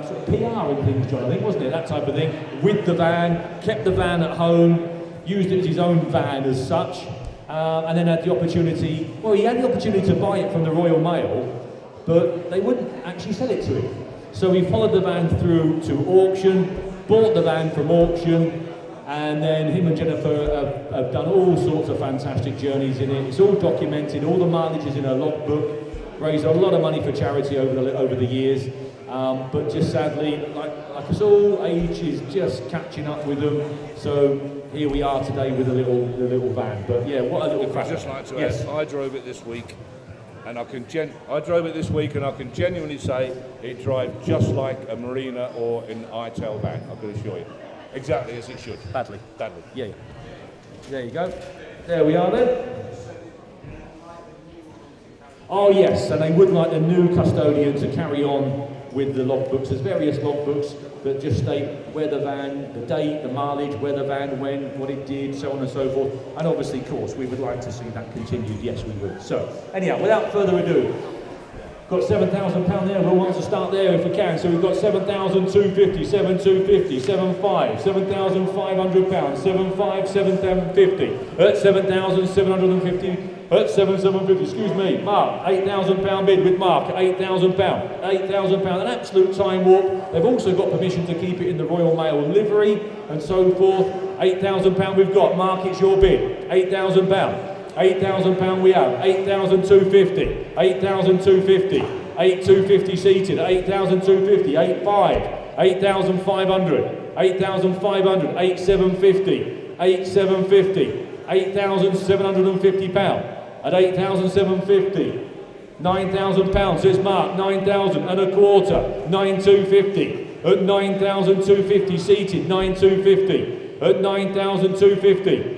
sort of PR and things, John, I think, wasn't it? That type of thing. With the van, kept the van at home, used it as his own van as such, and then had the opportunity, well, he had the opportunity to buy it from the Royal Mail, but they wouldn't actually sell it to him. So he followed the van through to auction, bought the van from auction, and then him and Jennifer have done all sorts of fantastic journeys in it. It's all documented, all the mileage is in her logbook, raised a lot of money for charity over the years, but just sadly, like us all, age is just catching up with them. So here we are today with the little van. But yeah, what a little crash. I'd just like to add, I drove it this week, and I can genuinely say it drives just like a Marina or an ITEL van, I can assure you. Exactly as it should. Badly. Yeah. There you go. There we are then. Oh yes, and they would like the new custodian to carry on with the logbooks. There's various logbooks that just state where the van, the date, the mileage, where the van went, what it did, so on and so forth. And obviously, of course, we would like to see that continued. Yes, we would. So, anyhow, without further ado, got £7,000 there. We'll want to start there if we can. So we've got 7,250, 7,250, 7,500, 7,500 pounds, 7,500, 7,750, at 7,750. At 7,750, excuse me, Mark, £8,000 bid with Mark at £8,000, £8,000, an absolute time warp. They've also got permission to keep it in the Royal Mail livery and so forth. £8,000 we've got, Mark, it's your bid, £8,000. £8,000 we have, 8,250, 8,250, 8,250 seated, 8,250, 8,500, 8,500, 8,500, 8,750, 8,750, £8,750. At 8,750, £9,000 says Mark, 9,000 and a quarter, 9,250. At 9,250 seated, 9,250. At 9,250.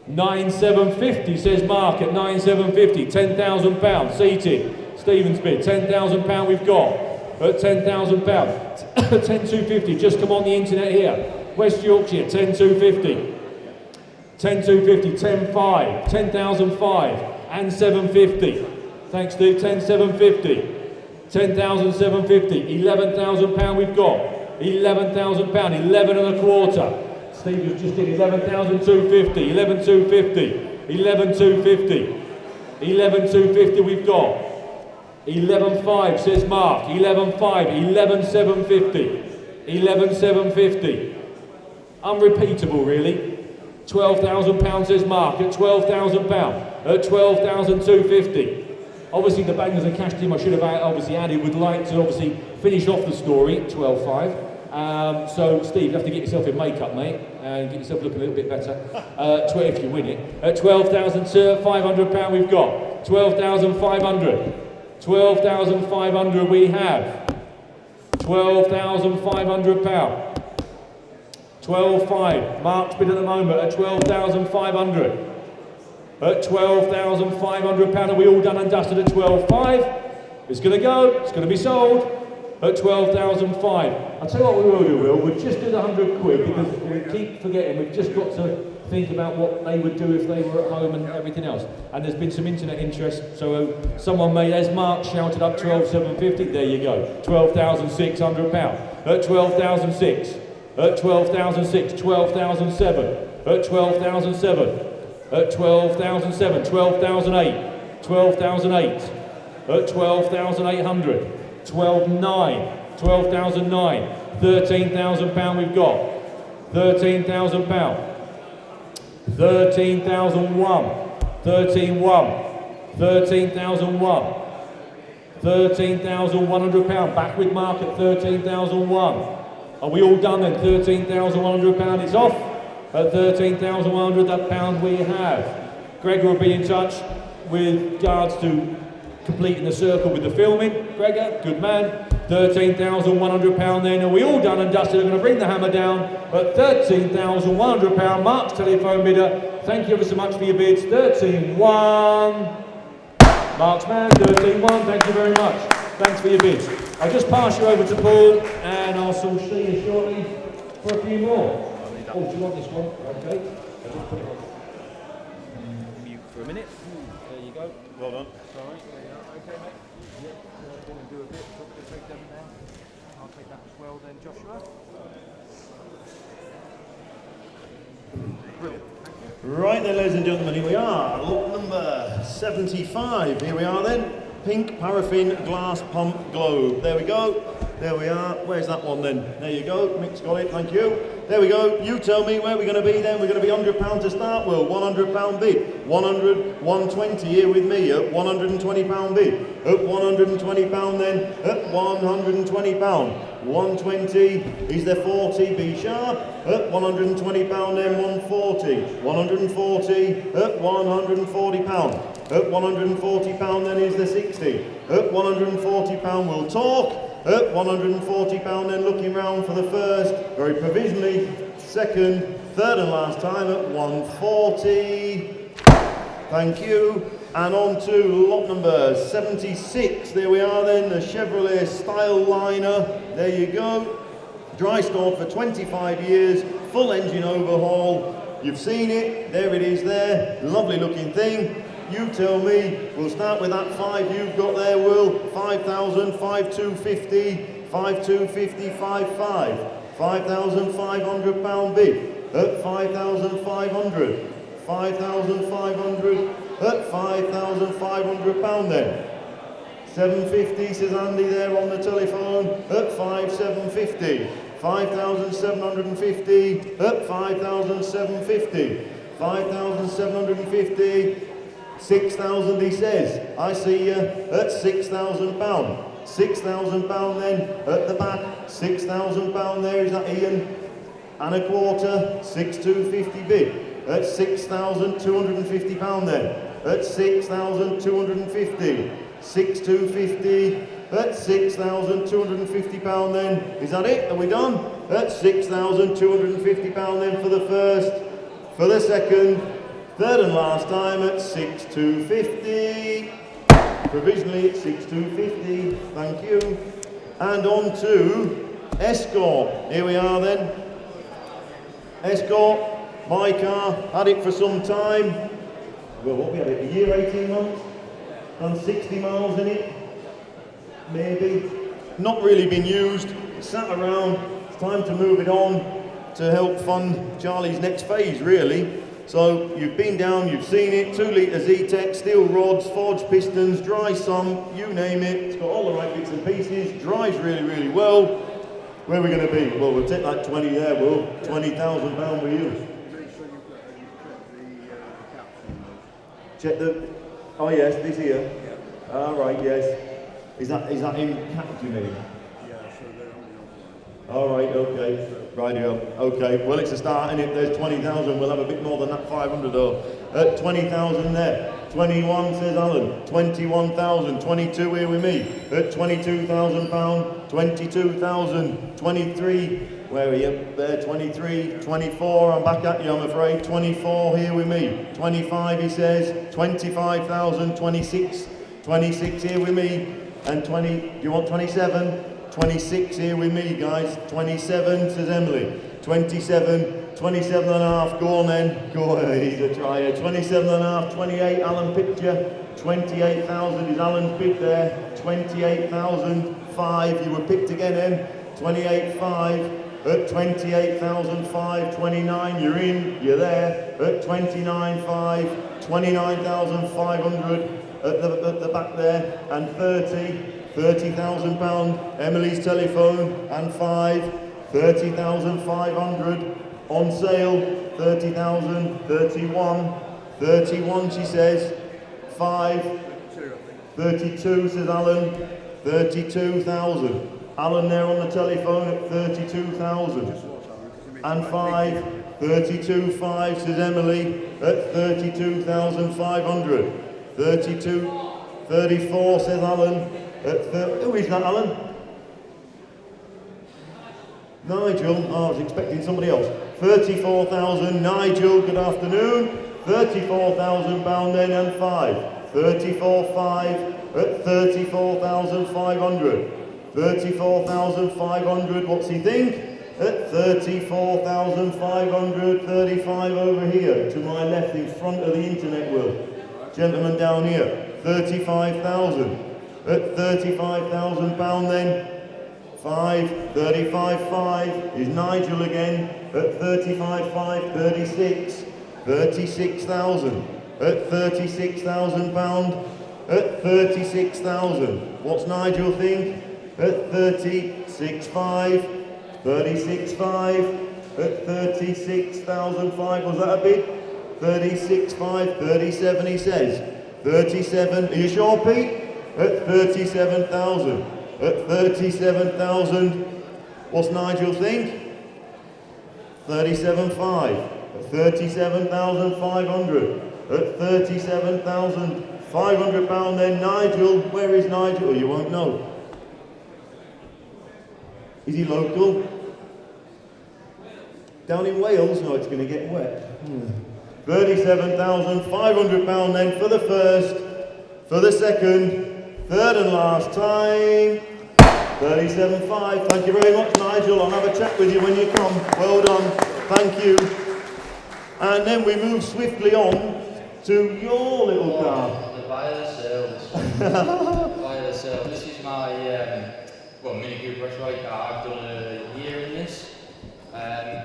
9,750 says Mark at 9,750, £10,000 seated. Stephen's bid, £10,000 we've got at £10,000. 10,250, just come on the internet here. West Yorkshire, 10,250. 10,250, 10,500, 10,005 and 750. Thanks Steve, 10,750. 10,750, £11,000 we've got. £11,000, 11 and a quarter. Steve has just did 11,250, 11,250, 11,250, 11,250 we've got. 11,500 says Mark, 11,500, 11,750, 11,750. Unrepeatable really. £12,000 says Mark at £12,000, at 12,250. Obviously the bangers and cash team I should have obviously added would like to obviously finish off the story, 12,500. So Steve, you have to get yourself in makeup, mate, and get yourself looking a little bit better, if you win it. At £12,500 we've got, 12,500, 12,500 we have, £12,500. 12,500, Mark's bid at the moment at 12,500. At £12,500, are we all done and dusted at 12,500? It's going to go, it's going to be sold at 12,500. I'll tell you what we will do, Will, we'll just do the 100 quid because we keep forgetting, we've just got to think about what they would do if they were at home and everything else. And there's been some internet interest, so someone made, as Mark shouted up 12,750, there you go, £12,600. At 12,600. At 12,006, 12,007, at 12,007, at 12,007, 12,008, 12,008, at 12,800, 12,900, 12,009, £13,000 we've got, £13,000, 13,001, 13,100, 13,100 back with Mark at 13,001. Are we all done then? £13,100, it's off. At 13,100, that pound we have. Gregor will be in touch with regards to completing the circle with the filming. Gregor, good man. £13,100 then. Are we all done and dusted? I'm going to bring the hammer down at £13,100. Mark's telephone bidder. Thank you ever so much for your bids. 13,100. Mark's man, 13,100. Thank you very much. Thanks for your bids. I'll just pass you over to Paul and I'll see you shortly for a few more. Oh, do you want this one? Okay. I'll just put it on mute for a minute. There you go. Well done. Sorry. Okay, mate. Yeah, I'm going to do a bit. I'm going to take them now. I'll take that as well then, Joshua. Brilliant. Right then, ladies and gentlemen, here we are. Lot number 75. Here we are then. Pink paraffin glass pump globe. There we go. There we are. Where's that one then? There you go. Mick's got it. Thank you. There we go. You tell me where we're going to be then. We're going to be £100 to start. Well, £100 bid. 100, 120 here with me at £120 bid. At £120 then. At £120. 120. Is there 40? Be sharp. At £120 then. 140. 140. At £140. At £140 then is the 60. At £140 we'll talk. At £140 then looking round for the first, very provisionally, second, third and last time at 140. Thank you. And on to lot number 76. There we are then, the Chevrolet Styleliner. There you go. Dry stored for 25 years, full engine overhaul. You've seen it, there it is there. Lovely looking thing. You tell me, we'll start with that 5 you've got there, Will. 5,000, 5,250, 5,250, 55. £5,500 bid at 5,500. 5,500 at £5,500 then. 750 says Andy there on the telephone at 5,750. 5,750 at 5,750. 5,750. 6,000 he says. I see you at £6,000. £6,000 then at the back. £6,000 there, is that Ian? And a quarter. 6,250 bid at £6,250 then. At 6,250. 6,250 at £6,250 then. Is that it? Are we done? At £6,250 then for the first. For the second. Third and last time at 6,250. Provisionally at 6,250. Thank you. And on to Escort. Here we are then. Escort, my car. Had it for some time. Well, what we had it? A year, 18 months? Done 60 miles in it. Maybe. Not really been used. Sat around. It's time to move it on to help fund Charlie's next phase, really. So you've been down, you've seen it, 2 litre Z-Tech, steel rods, forged pistons, dry sump, you name it. It's got all the right bits and pieces, drives really, really well. Where are we going to be? Well, we'll take like 20 there, Will. £20,000 with you. Check the, oh yes, this here. All right, yes. Is that in capped, you mean? All right, okay. Rightio. Okay, well, it's a start, and if there's 20,000, we'll have a bit more than that 500 though. At 20,000 there. 21 says Alan. 21,000. 22 here with me. At £22,000. 22,000. 23. Where are you? There. 23. 24. I'm back at you, I'm afraid. 24 here with me. 25 he says. 25,000. 26. 26 here with me. And 20. Do you want 27? 26 here with me, guys. 27 says Emily. 27, 27 and a half. Go on then. Go on, he's a tryer. 27 and a half, 28. Alan picture. 28,000 is Alan's bid there. 28,005. You were picked again, Em. 28,5 at 28,005. 29. You're in. You're there. At 29,5. 29,500 at the back there. And 30. £30,000, Emily's telephone, and 5, 30,500, on sale, 30,000, 31, 31 she says, 5, 32 says Alan, 32,000, Alan there on the telephone at 32,000, and 5, 32,5 says Emily at 32,500, 32, 34 says Alan, who is that, Alan? Nigel. Oh, I was expecting somebody else. 34,000. Nigel, good afternoon. £34,000 then, and 5. 34,5 at 34,500. 34,500. What's he think? At 34,500. 35 over here to my left, in front of the internet world. Gentleman down here. 35,000. At £35,000 then. 5, 35,5 is Nigel again. At 35,5, 36, 36,000. At £36,000. At 36,000. What's Nigel think? At 36,5, 36,5. At 36,005. Was that a bid? 36,5, 37 he says. 37. Are you sure, Pete? At 37,000. At 37,000. What's Nigel think? 37,5. At 37,500. At 37,500 then. Nigel, where is Nigel? Oh, you won't know. Is he local? Down in Wales? No, it's going to get wet. £37,500 then for the first. For the second, third and last time, 37.5. Thank you very much, Nigel. I'll have a chat with you when you come. Well done. Thank you. And then we move swiftly on to your little car. The buyer sales. Buyer sales. This is my Mini Cooper SY car. I've done a year in this.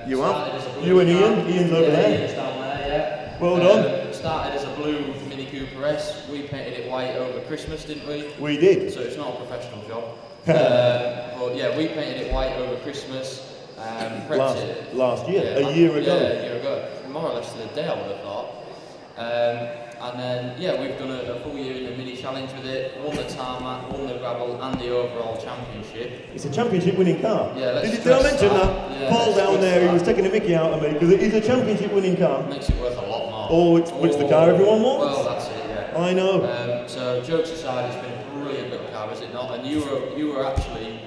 You have? You and Ian? Ian's over there? Ian's down there, yeah. Well done. Started as a blue Mini Cooper S. We painted it white over Christmas, didn't we? We did. So it's not a professional job. But yeah, we painted it white over Christmas. Last year? A year ago? Yeah, a year ago. More or less to the day, I would have thought. And then, yeah, we've done a full year in the mini challenge with it, won the tarmac, won the gravel and the overall championship. It's a championship winning car. Yeah, Did I mention that? Yeah, Paul down there, he was taking a mickey out of me because it is a championship winning car. Makes it worth a lot more. Oh, it's the car everyone wants. Well, that's it, yeah. I know. So, jokes aside, it's been a brilliant little car, is it not? And you were actually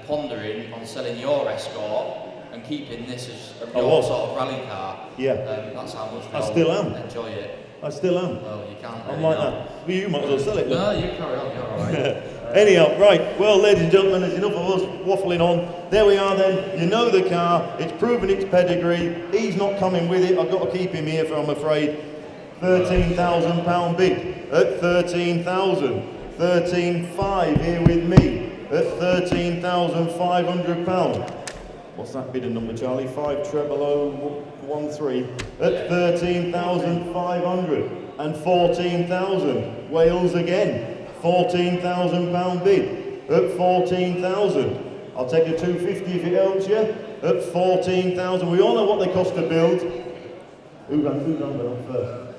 pondering on selling your Escort and keeping this as your sort of rally car. Yeah. That's how much we I still am. enjoy it. I still am. Well, you can't. I'm like that. Well, you might as well sell it then. No, you carry on, you're alright. Anyhow, right, well, ladies and gentlemen, there's enough of us waffling on. There we are then, you know the car, it's proven its pedigree, he's not coming with it, I've got to keep him here for, I'm afraid, £13,000 bid at 13,000, 13,500 here with me at £13,500. What's that bidding number, Charlie? 50013 at 13,500 and 14,000. Wales again, £14,000 bid at 14,000. I'll take a 250 if it helps you at 14,000. We all know what they cost to build. Who done that first?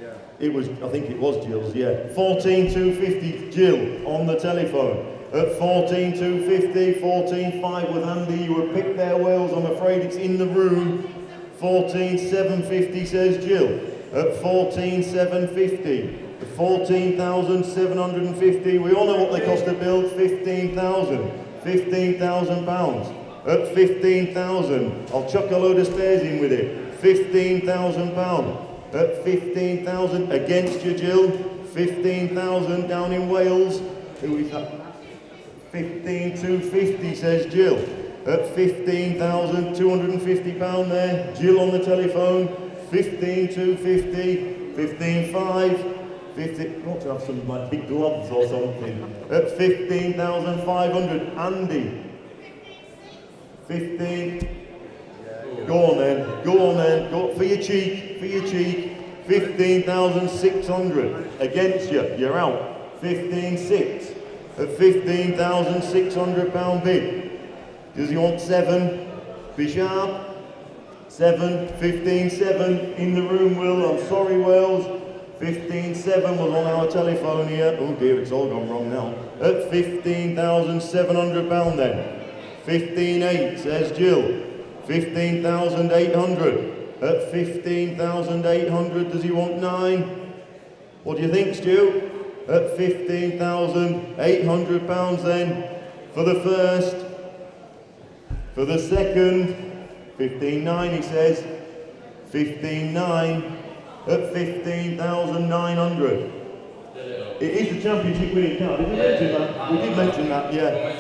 Yeah. It was, I think it was Jill's, yeah. 14,250 Jill on the telephone. At 14,250, 14,500 with Andy, you were picked there, Wales, I'm afraid it's in the room. 14,750 says Jill. At 14,750, 14,750, we all know what they cost to build, 15,000, £15,000. At 15,000, I'll chuck a load of stairs in with it, £15,000. At 15,000, against you Jill, 15,000 down in Wales. Who is that? 15,250 says Jill. At £15,250 there. Jill on the telephone. 15,250. 15,500. 50. Got to have some like big gloves or something. At 15,500. Andy. 15. Go on then. Go on then. Go for your cheek. For your cheek. 15,600. Against you. You're out. 15,600. At £15,600 bid. Does he want 7? Be sharp. 7, 15,700 in the room, Will. I'm sorry, Wells. 15,700 was on our telephone here. Oh dear, it's all gone wrong now. At £15,700 then. 15,800 says Jill. 15,800. At 15,800, does he want 9? What do you think, Stu? At £15,800 then for the first. For the second, 15,900 he says. 15,900 at 15,900. It is the championship winning car. Did we mention that? We did mention that, yeah.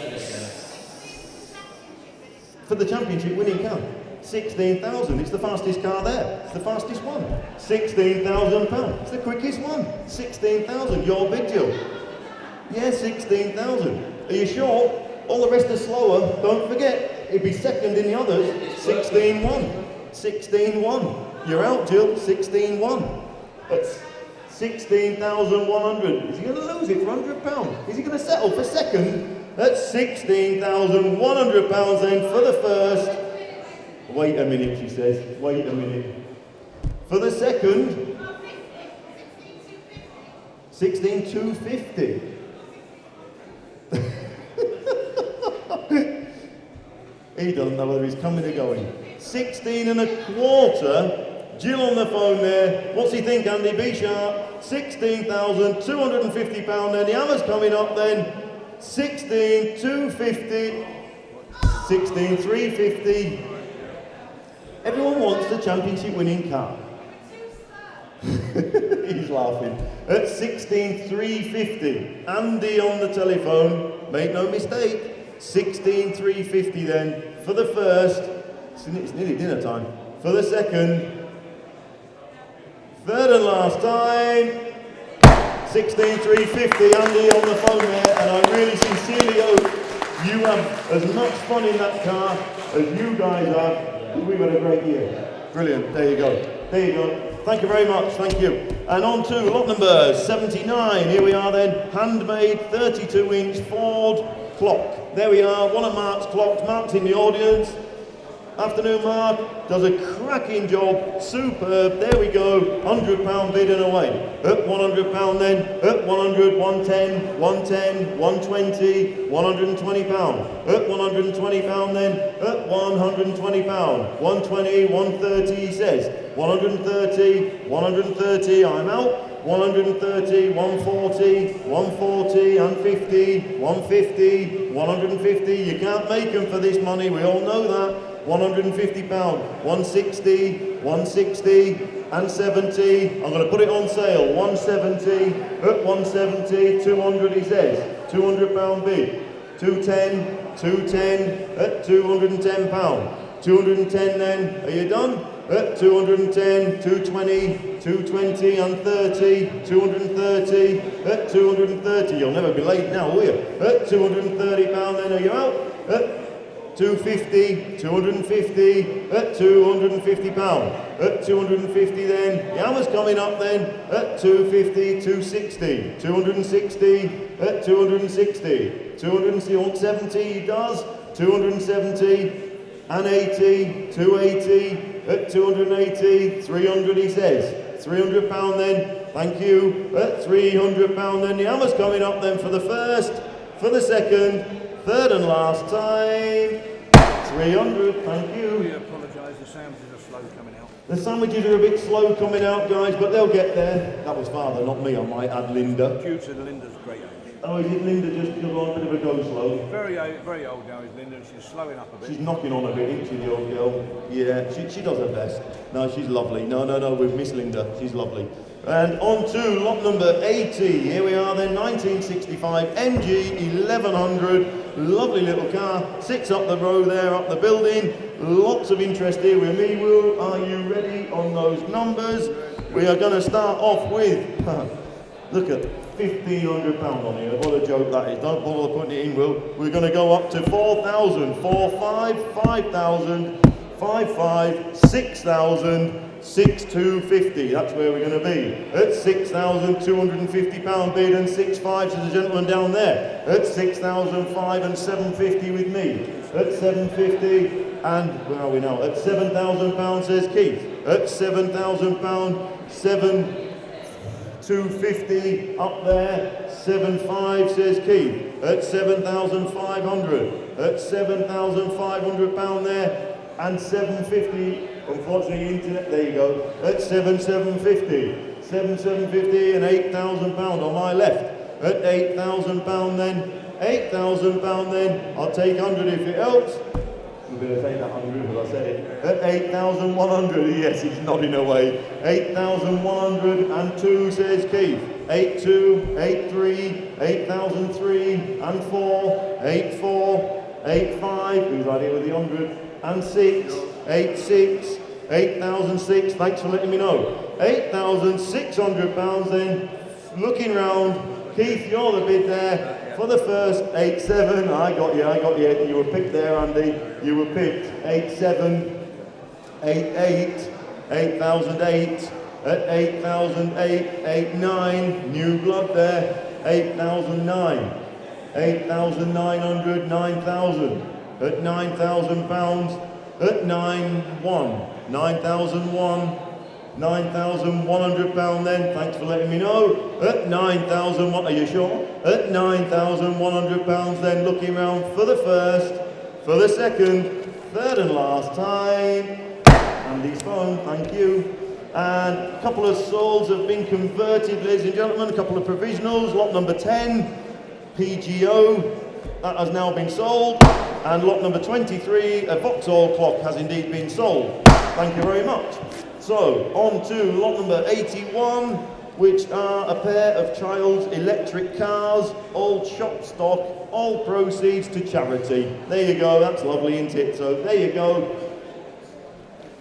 For the championship winning car. 16,000, it's the fastest car there. It's the fastest one. £16,000. It's the quickest one. 16,000. Your bid, Jill. Yeah, 16,000. Are you sure? All the rest are slower. Don't forget, it'd be second in the others. 16,1. 16,1. You're out, Jill. 16,1. That's 16,100. Is he going to lose it for £100? Is he going to settle for second? That's £16,100 then for the first. Wait a minute, she says. Wait a minute. For the second, 16,250. He doesn't know whether he's coming or going. 16,25. Jill on the phone there. What's he think, Andy? Be sharp. £16,250 then. The hammer's coming up then. 16,250. 16,350. Everyone wants the championship winning car. He's laughing. At 16,350. Andy on the telephone. Make no mistake. 16,350 then for the first. It's nearly dinner time. For the second. Third and last time. 16,350. Andy on the phone there, and I really sincerely hope you have as much fun in that car as you guys have. We've had a great year. Brilliant. There you go. There you go. Thank you very much. Thank you. And on to lot number 79. Here we are then. Handmade 32-inch Ford clock. There we are. One of Mark's clocks. Mark's in the audience. Afternoon, Mark. Does a cracking job. Superb. There we go. £100 bid and away. Up £100 then. Up 100, 110, 110, 120, £120. Up £120 then. Up £120. 120, 130 he says. 130, 130, I'm out. 130, 140, 140, and 50, 150, 150. You can't make them for this money, we all know that. £150, 160, 160, and 70. I'm going to put it on sale. 170, up 170, 200 he says. £200 bid. 210, 210, at £210. 210 then, are you done? At 210, 220, 220 and 30, 230, at 230. You'll never be late now, will you? At £230 then, are you out? At 250, 250, at £250. At 250 then, the hammer's coming up then, at 250, 260, 260, at 260, 270 he does, 270, and 80, 280, at 280, 300 he says, £300 then, thank you, at £300 then, the hammer's coming up then for the first, for the second, third and last time, 300, thank you. We apologise, the sandwiches are slow coming out. The sandwiches are a bit slow coming out, guys, but they'll get there. That was Father, not me, I might add Linda. Due to Linda's great age. Oh, is it Linda just on a bit of a go slow? Very old now is Linda, she's slowing up a bit. She's knocking on a bit, isn't she, the old girl? Yeah, she does her best. No, she's lovely. No, we've missed Linda. She's lovely. And on to lot number 80. Here we are then, 1965 MG 1100. Lovely little car. Sits up the row there, up the building. Lots of interest here with me, Will. Are you ready on those numbers? We are going to start off with, look at £1,500 on here. What a joke that is. Don't bother putting it in, Will. We're going to go up to 4,000, 4,500, 5,000, 5,500, 6,000, 6,250. That's where we're going to be. At £6,250 bid and 6,500 to the gentleman down there. At 6,500 and 750 with me. At 750 and where are we now? At £7,000 says Keith. At £7,000, 7,250 up there. 7,500 says Keith. At 7,500. At £7,500 there. And 750, unfortunately, internet, there you go, at 7,750, 7,750 and £8,000 on my left, at £8,000 then, £8,000 then, I'll take 100 if it helps, we're going to take that 100 because I said it, at 8,100, yes, he's nodding away, 8,102 says Keith, 8,2, 8,3, 8,003 and 4, 8,4, 8,5, who's right here with the 100, and 6, 8,6, 8,006, thanks for letting me know. £8,600 then, looking round, Keith, you're the bid there, for the first 8,7, I got you, you were picked there, Andy, you were picked, 8,7, 8,8, 8,008, at 8,008, 8,9, new blood there, 8,009, 8,900, 9,000. At £9,000, at 9,100, 9,001, £9,100 then, thanks for letting me know. At 9,000, are you sure? At £9,100 then, looking round for the first, for the second, third and last time. Andy's phone, thank you. And a couple of souls have been converted, ladies and gentlemen, a couple of provisionals. Lot number 10, PGO, that has now been sold. And lot number 23, a Vauxhall clock has indeed been sold. Thank you very much. So, on to lot number 81, which are a pair of child's electric cars, old shop stock, all proceeds to charity. There you go, that's lovely, isn't it? So, there you go.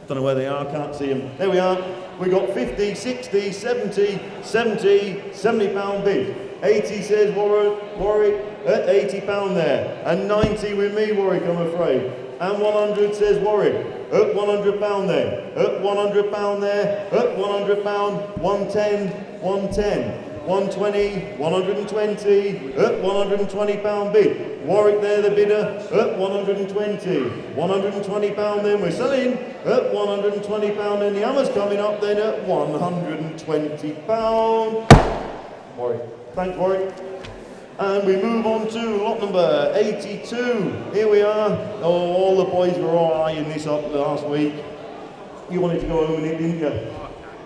Don't know where they are, can't see them. There we are. We got 50, 60, 70, 70 pound bid. 80 says Warwick at 80 pound there. And 90 with me, Warwick, I'm afraid. And 100 says Warwick at 100 pound there. At 100 pound there. At 100 pound. 110, 110. 120, 120, at 120 pound bid. Warwick there, the bidder, at 120. 120 pound then, we're selling at 120 pound, and the hammer's coming up then at 120 pound. Warwick. Thanks, Warwick. And we move on to lot number 82. Here we are. Oh, all the boys were all eyeing this up last week. You wanted to go own it, didn't you?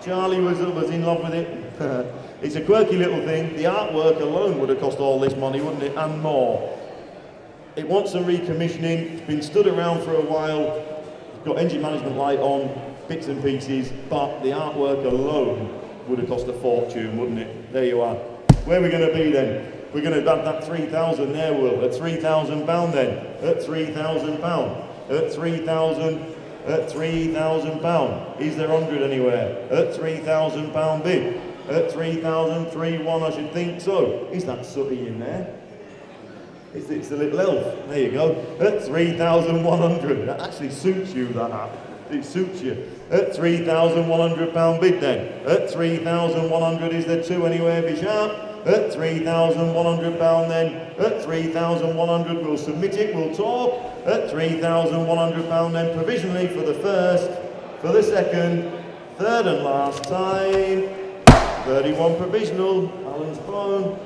Charlie was in love with it. It's a quirky little thing. The artwork alone would have cost all this money, wouldn't it? And more. It wants some recommissioning. It's been stood around for a while. It's got engine management light on, bits and pieces, but the artwork alone would have cost a fortune, wouldn't it? There you are. Where are we going to be then? We're going to have that 3,000 there, Will. At 3,000 pound then. At 3,000 pound. At 3,000. At 3,000 pound. Is there 100 anywhere? At 3,000 pound bid. At 3,000, 3,1, I should think so. Is that Sooty in there? It's the little elf. There you go. At 3,100. That actually suits you, that hat. It suits you. At 3,100 pound bid then. At 3,100, is there 2 anywhere? Be sharp. At 3,100 pound then. At 3,100, we'll submit it, we'll talk. At 3,100 pound then, provisionally for the first, for the second, third and last time. 31 provisional, Alan's phone.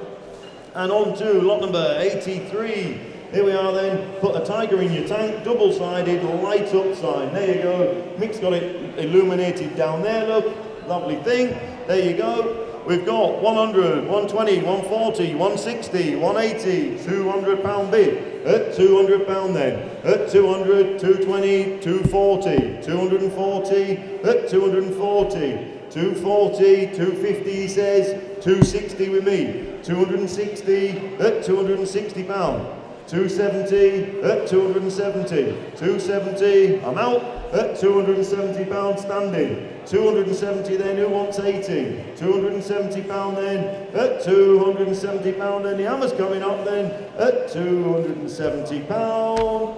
And on to lot number 83. Here we are then, put a tiger in your tank, double-sided light up sign. There you go. Mick's got it illuminated down there, look. Lovely thing. There you go. We've got 100, 120, 140, 160, 180, 200 pound bid. At 200 pound then. At 200, 220, 240, 240, at 240. 240, 250 he says, 260 with me, 260 at 260 pound, 270 at 270, 270, I'm out, at 270 pound standing, 270 then, who wants 80, 270 pound then, at 270 pound then, the hammer's coming up then, at 270 pound,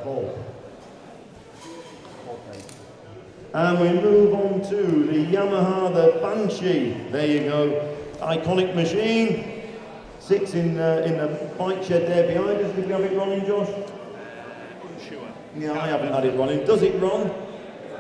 Paul. And we move on to the Yamaha, the Banshee. There you go. Iconic machine. Sits in the bike shed there behind us. Did we have it running, Josh? Sure. Yeah, I haven't had it running. Does it run?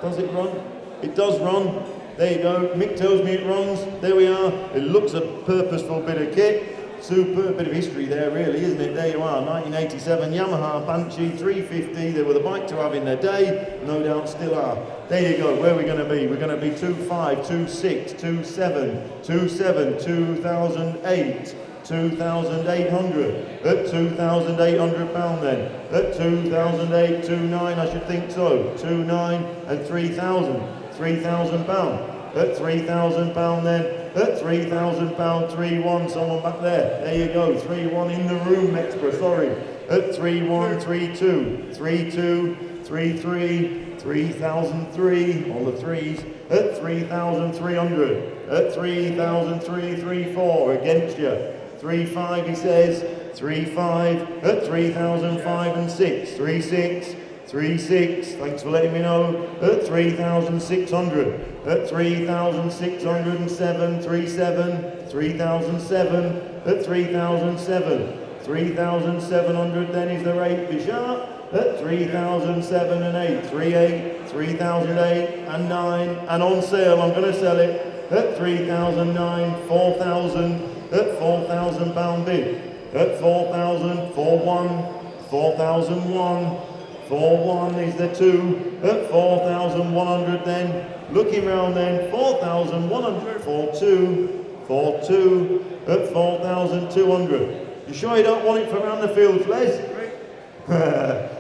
Does it run? It does run. There you go. Mick tells me it runs. There we are. It looks a purposeful bit of kit. Super bit of history there, really, isn't it? There you are, 1987 Yamaha Banshee 350. They were the bike to have in their day, no doubt still are. There you go. Where are we going to be? We're going to be 25, 26, 27, 27, 2008, 2,800. At 2,800 pound then. At 2008, 29, I should think so. 29 and 3,000. 3,000 pound. At 3,000 pound then. At 3,000 pound, 3-1, someone back there. There you go, 3-1 in the room, extra, sorry. At 3-1, 3-2, 3-2, 3-3, 3,003, all the threes. At 3,300. At 3,003, 3-4, against you. 3-5, he says. 3-5. At 3,005 and 6. 3-6. 3-6, thanks for letting me know. At 3,600. At 3,607, 3-7, 3,007. At 3,007. 3,700 then is the rate, be sharp. At 3,007 and 8, 3-8, 3,008 and 9. And on sale, I'm going to sell it. At 3,009, 4,000. At 4,000 pound bid. At 4,000, 4-1, 4,001. 4-1 is the 2, at 4,100 then, looking round then, 4,100, 4-2, 4-2, at 4,200. You sure you don't want it from around the fields, Les?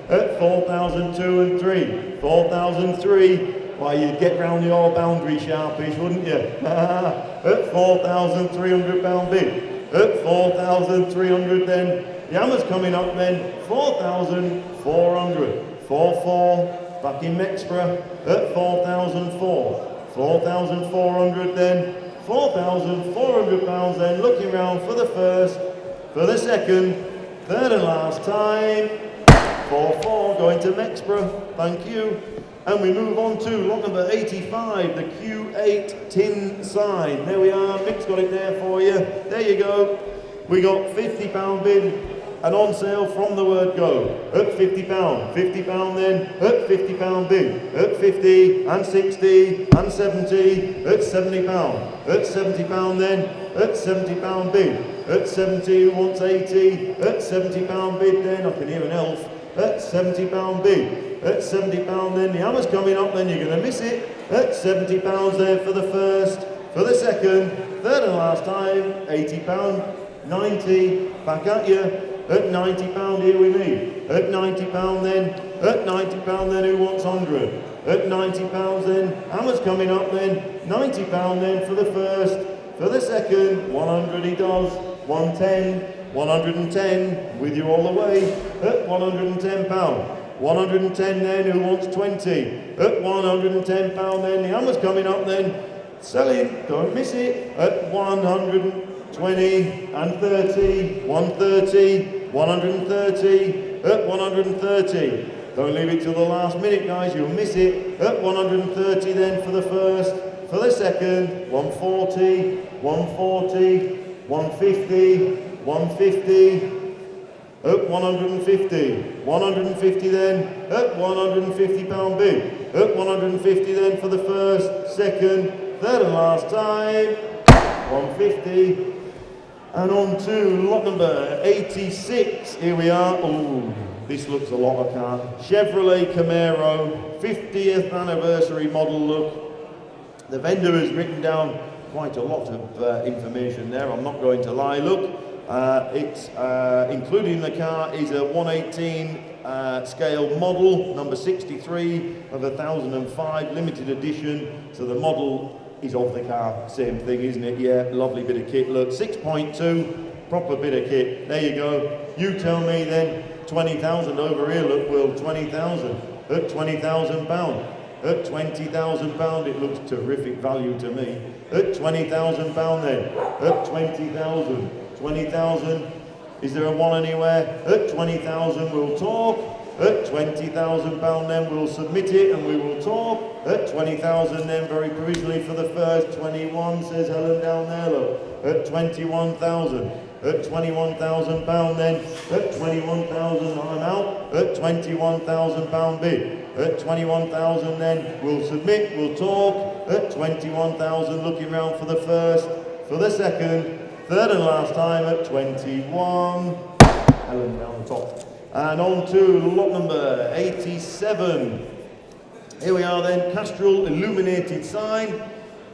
at 4,002 and 3. 4,003. Why, you'd get round the all boundary sharpish, wouldn't you? At 4,300 pound bid. At 4,300 then. The hammer's coming up then. 4,400. 4-4. Back in Mexborough at 4,004. 4,400 then. 4,400 pounds then. Looking round for the first, for the second, third and last time. 4-4 going to Mexborough. Thank you. And we move on to lot number 85, the Q8 tin sign. There we are, Mick's got it there for you. There you go. We got £50 bid and on sale from the word go. At £50, £50 then, at £50 bid, at 50 and 60 and 70, at £70, at £70 then, at £70 bid, at 70 who wants 80, at £70 bid then, I can hear an elf, at £70 bid. At £70 then, the hammer's coming up, then you're going to miss it. At £70 there for the first, for the second, third and last time, £80, 90, back at you. At £90 here with me. At £90 then, at £90 then who wants 100? At £90 then, hammer's coming up then, £90 then for the first, for the second, 100 he does, 110, 110, with you all the way, at £110. 110 then, who wants 20? At £110 then, the hammer's coming up then, selling, don't miss it, at 120 and 30, 130, 130, at 130. Don't leave it till the last minute, guys, you'll miss it. At 130 then for the first, for the second, 140, 140, 150, 150, at 150, 150 then, at £150 bid, at 150 then for the first, second, third and last time, 150, and on to lot number 86, here we are. Oh, this looks a lot of car. Chevrolet Camaro, 50th anniversary model look. The vendor has written down quite a lot of information there, I'm not going to lie, look. It's including the car is a 118 scale model, number 63 of 1005, limited edition. So the model is of the car, same thing, isn't it? Yeah, lovely bit of kit. Look, 6.2, proper bit of kit. There you go. You tell me then. 20,000 over here. Look, Will, 20,000 at £20,000. At £20,000, it looks terrific value to me. At £20,000 then. At 20,000. 20,000, is there a one anywhere? At 20,000 we'll talk. At £20,000 then we'll submit it and we will talk. At 20,000 then very provisionally for the first. 21 says Helen down there, look. At 21,000. At £21,000 then. At 21,000 I'm out. At £21,000 bid. At 21,000 then we'll submit, we'll talk. At 21,000 looking round for the first, for the second, third and last time at 21. Helen down the top. And on to lot number 87. Here we are then, Castrol illuminated sign.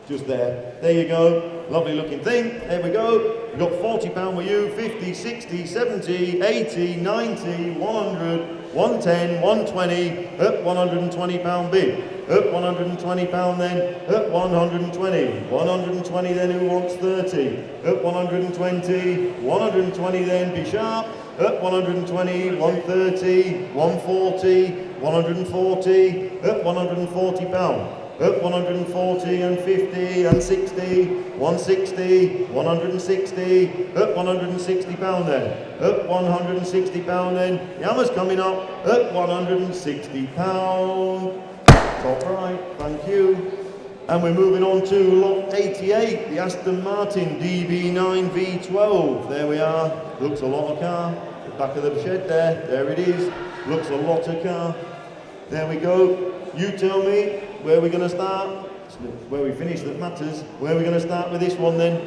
Just there. There you go. Lovely looking thing. There we go. We've got £40 with you, 50, 60, 70, 80, 90, 100, 110, 120, at £120 bid. At £120 then, at 120. 120 then, who wants 30? At 120, 120 then, be sharp. At 120, 130, 140, 140, at £140. At 140 and 50 and 60, 160, 160, at £160 then. At £160 then, the hammer's coming up at £160. Top right, thank you. And we're moving on to lot 88, the Aston Martin DB9 V12. There we are, looks a lot of car. The back of the shed there it is. Looks a lot of car. There we go. You tell me where we're going to start. Where we finish that matters. Where we're going to start with this one then.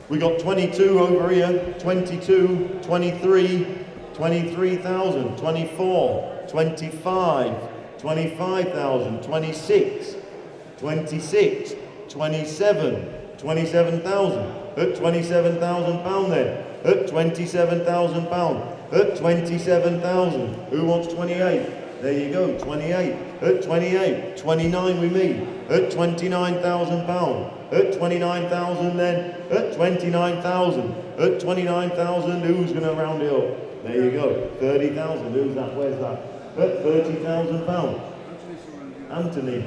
We got 22 over here, 22, 23, 23,000, 24, 25, 25,000, 26, 26, 27, 27,000, at £27,000 then. at £27,000, at 27,000. Who wants 28? There you go, 28, at 28, 29 with me, at £29,000, at 29,000 then, at 29,000, at 29,000, who's going to round it up? There you go, 30,000, who's that, where's that? At £30,000, Anthony,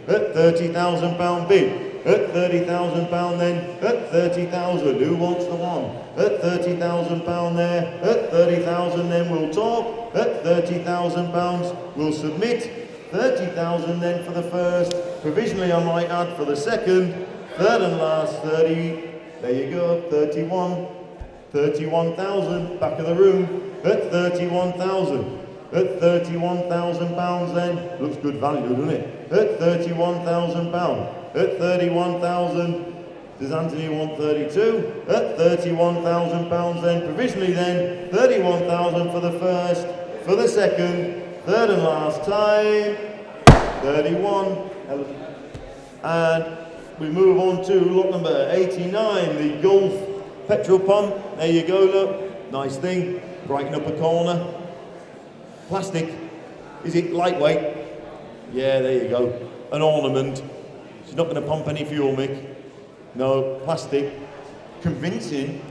at £30,000 bid, at £30,000 then, at 30,000, who wants the one? At £30,000 there, at 30,000 then we'll talk, at £30,000 we'll submit, 30,000 then for the first, provisionally I might add for the second, third and last 30, there you go, 31,000, back of the room, at 31,000. At £31,000 then, looks good value, doesn't it? At £31,000, at 31,000, does Anthony want 32? At £31,000 then, provisionally then, 31,000 for the first, for the second, third and last time, 31. And we move on to lot number 89, the Gulf petrol pump. There you go, look, nice thing, brighten up a corner. Plastic, is it lightweight? Yeah, there you go. An ornament. She's not going to pump any fuel, Mick. No, plastic. Convincing,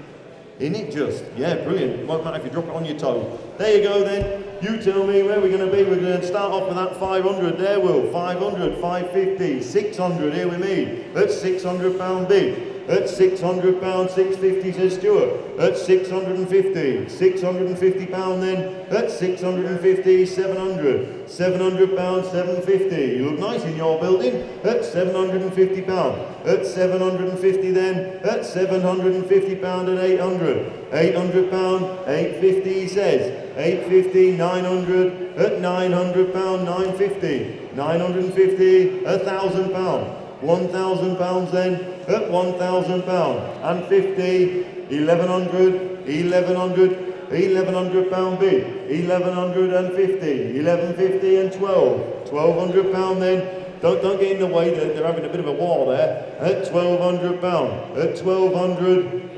isn't it just? Yeah, brilliant. Won't matter if you drop it on your toe. There you go then. You tell me where we're going to be. We're going to start off with that 500 there, Will. 500, 550, 600, here with me. That's £600 bid. At £600, 650 says Stuart. At 650, £650 then. At 650, 700. £700, 750. You look nice in your building. At £750. At 750 then. At £750 and 800. £800, 850 he says. 850, 900. At £900, 950. 950, £1,000. £1,000 then, at £1,000 and 50, 1,100, 1,100, £1,100 bid, 1,150, 1,150 and 12, £1,200 then. Don't get in the way, they're having a bit of a war there. At £1,200, at 1,200.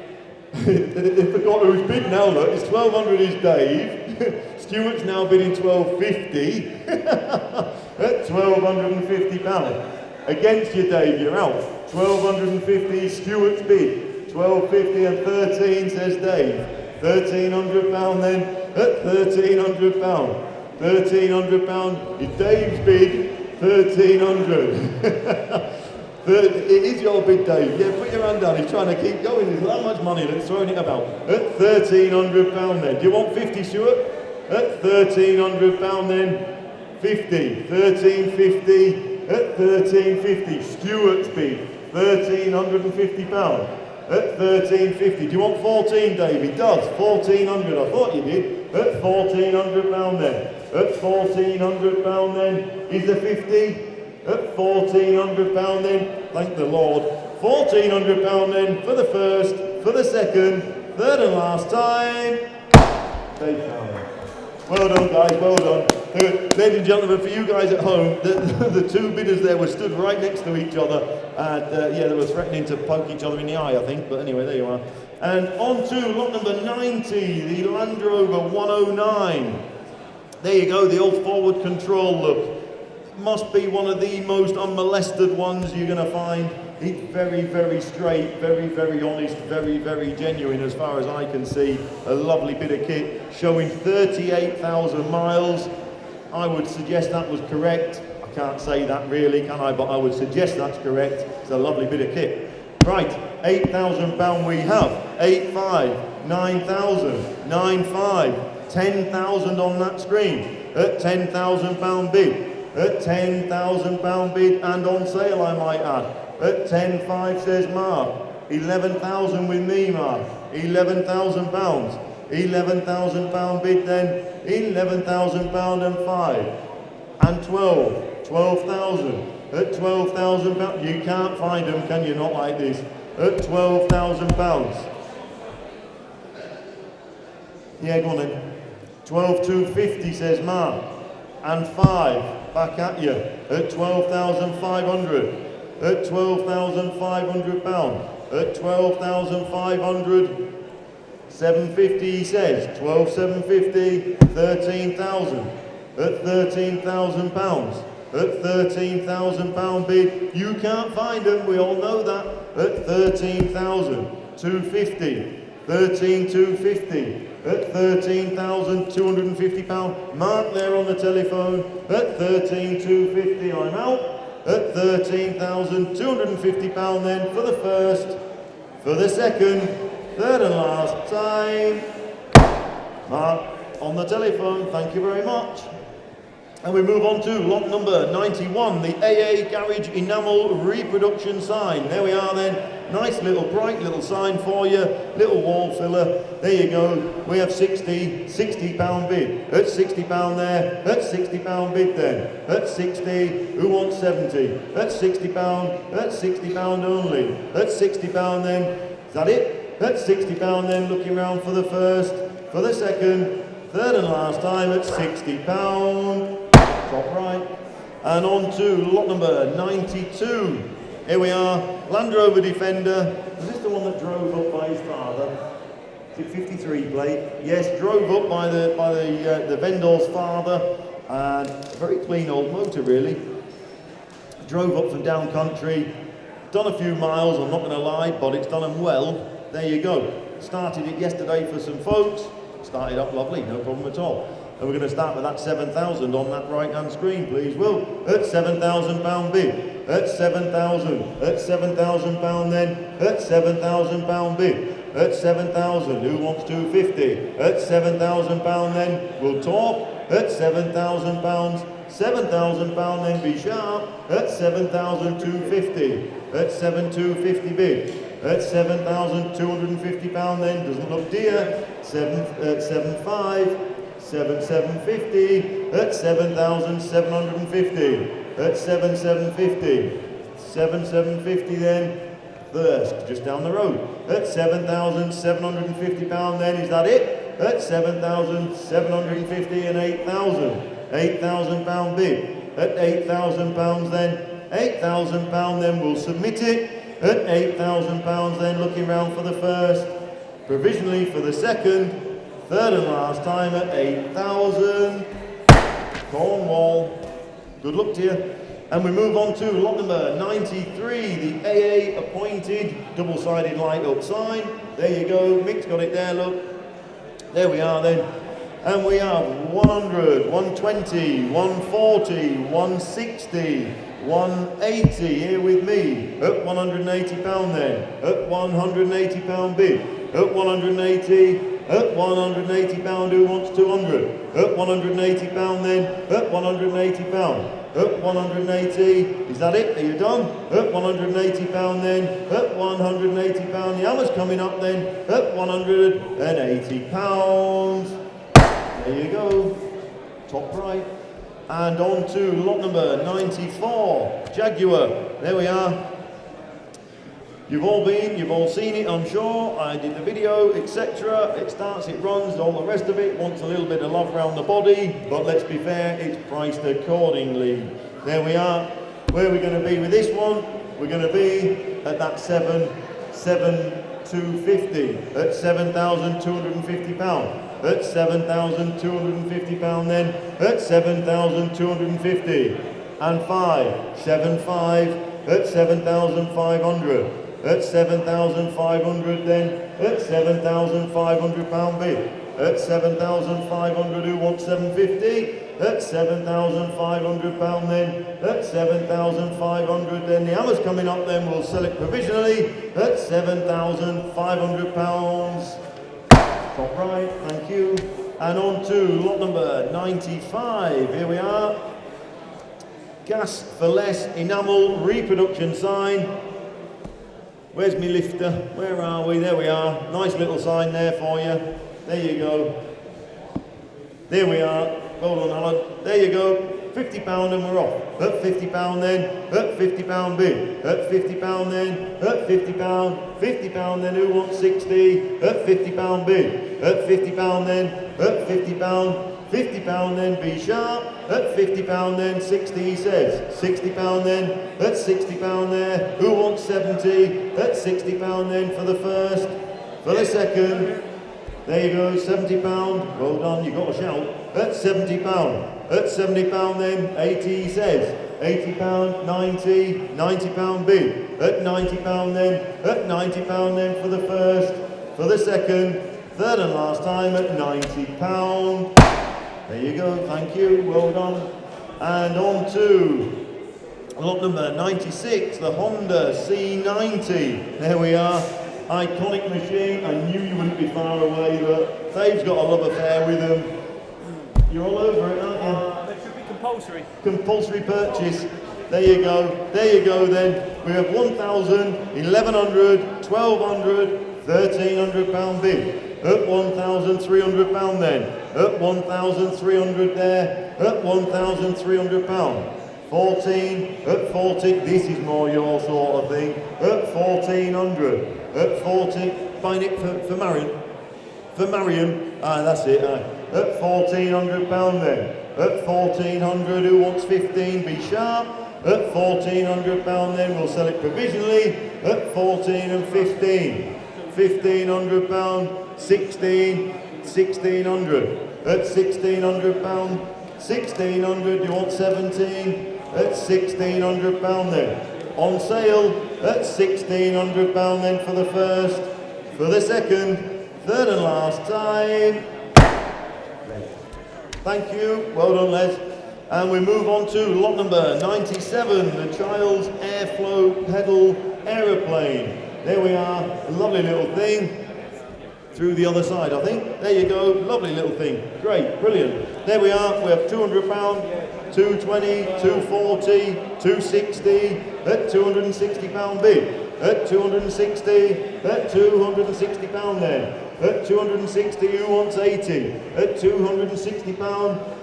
They forgot who's bid now, look. It's 1,200 is Dave. Stuart's now bidding 1,250. At £1,250. Against you, Dave, you're out. 1,250, Stuart's bid. 1,250 and 13, says Dave. £1,300 then, at £1,300. £1,300 is Dave's bid, 1,300. It is your bid, Dave. Yeah, put your hand down, he's trying to keep going. There's that much money that's throwing it about. At £1,300 then. Do you want 50, Stuart? At £1,300 then, 50. 1,350. At 1,350, Stuart's bid, £1,350. At 1,350, do you want 14, Dave? He does, 1,400, I thought you did. At £1,400 then. At £1,400 then, is the 50? At £1,400 then, thank the Lord. £1,400 then, for the first, for the second, third and last time. Dave Fowler. Well done, guys, well done. Ladies and gentlemen, for you guys at home, the two bidders there were stood right next to each other, and yeah, they were threatening to poke each other in the eye, I think, but anyway, there you are. And on to lot number 90, the Land Rover 109. There you go, the old forward control look. Must be one of the most unmolested ones you're going to find. It's very, very straight, very, very honest, very, very genuine as far as I can see. A lovely bit of kit showing 38,000 miles. I would suggest that was correct. I can't say that really, can I? But I would suggest that's correct. It's a lovely bit of kit. Right, £8,000 we have. 8,500, 9,000, 9,500, 10,000 on that screen. At £10,000 bid. At £10,000 bid and on sale, I might add. At 10,500 says Mark. 11,000 with me, Mark. £11,000. £11,000 bid then. £11,000 and 5. And 12,000. At £12,000, you can't find them, can you? Not like this. At £12,000. Yeah, go on then. 12,250 says Mark. And 5. Back at you. At 12,500. At £12,500. At 12,500. 750 he says, 12,750, 13,000, at 13,000 pounds, at 13,000 pound bid, you can't find them, we all know that, at 13,250, 13,250, at 13,250 pound, Mark there on the telephone, at 13,250, I'm out, at 13,250 pound then for the first, for the second, third and last time. Mark on the telephone, thank you very much. And we move on to lot number 91, the AA Garage Enamel Reproduction sign. There we are then, nice little bright little sign for you, little wall filler. There you go, we have 60 pound bid, at 60 pound there, at 60 pound bid then, at 60, who wants 70, at 60 pound only, at 60 pound then, is that it? At 60 pound then, looking round for the first, for the second, third and last time at 60 pound. Top right, and on to lot number 92. Here we are, Land Rover Defender. Is this the one that drove up by his father? Is it 53 plate? Yes, drove up by the vendor's father, and a very clean old motor really. Drove up from down country, done a few miles, I'm not going to lie, but it's done them well. There you go. Started it yesterday for some folks. Started up lovely, no problem at all. And we're going to start with that 7,000 on that right-hand screen, please, Will. At 7,000 pound bid. At 7,000. At 7,000 pound then. At 7,000 pound bid. At 7,000. Who wants 250? At 7,000 pound then. We'll talk. At 7,000 pounds. 7,000 pound then. Be sharp. At 7,250. At 7,250 bid. At 7,250 pound then. Doesn't look dear. 7,5. 7,750 at 7,750 at 7,750 7,750 then Thirsk just down the road at 7,750 pound then, is that it? At 7,750 and 8,000 pound bid at 8,000 pounds then, 8,000 pound then, we'll submit it at 8,000 pounds then, looking round for the first, provisionally for the second, third and last time at 8,000. Cornwall. Good luck to you. And we move on to lot number 93, the AA appointed double-sided light up sign. There you go. Mick's got it there, look. There we are then. And we have 100, 120, 140, 160, 180 here with me at 180 pound then. At 180 pound bid. At 180. At 180 pound, who wants 200? At 180 pound then, at 180 pound, at 180, is that it? Are you done? At 180 pound then, at 180 pound, the hammer's coming up then, at 180 pounds. There you go, top right. And on to lot number 94, Jaguar, there we are. You've all been, you've all seen it, I'm sure. I did the video, etc. It starts, it runs, all the rest of it. Wants a little bit of love around the body, but let's be fair, it's priced accordingly. There we are. Where are we going to be with this one? We're going to be at that 7,250, at 7,250 pound, at 7,250 pound then, at 7,250, and 5,75 at 7,500. At 7,500 then, at 7,500 pound bid, at 7,500, who wants 750? At 7,500 pound then, at 7,500 then, the hammer's coming up then, we'll sell it provisionally at 7,500 pounds. Top right, thank you. And on to lot number 95, here we are. Gas for less enamel reproduction sign. Where's me lifter? Where are we? There we are. Nice little sign there for you. There you go. There we are. Hold on, Alan. There you go. £50 and we're off. At £50 then. At £50 bid. At £50 then. At £50. £50 then. Who wants 60? At £50 bid. At £50 then. At £50. £50 then. Be sharp. At £50 then, 60 he says, £60 then, at £60 there, who wants 70, at £60 then for the first, for the second, There you go, £70. Well done, you got a shout. At £70. At £70 then, 80 he says. £80, 90, £90 bid. At £90 then, at £90 then for the first, for the second, third and last time at £90. There you go, thank you, well done. And on to lot number 96, the Honda C90. There we are, iconic machine. I knew you wouldn't be far away, but Dave's got a love affair with them. You're all over it, aren't you? That should be compulsory. Compulsory purchase. There you go then. We have 1,000, 1,100, 1,200, £1,300 bid. At £1,300 then. At 1,300 there. At £1,300. 14, at 40, this is more your sort of thing. At 1,400. At 40, buying it for Marion. For Marion, that's it. At £1,400 then. At 1,400, who wants 15? Be sharp. At £1,400 then, we'll sell it provisionally. At 14 and 15. £1,500, 16, 1,600. At £1,600, 1,600, you want 17? At £1,600 then. On sale at £1,600 then for the first, for the second, third and last time. Thank you, well done Les. And we move on to lot number 97, the child's airflow pedal aeroplane. There we are, a lovely little thing. Through the other side, I think. There you go, lovely little thing. Great, brilliant. There we are, we have £200, 220, 240, 260, at £260 bid. At 260, at £260 then. At 260, who wants 80? At £260,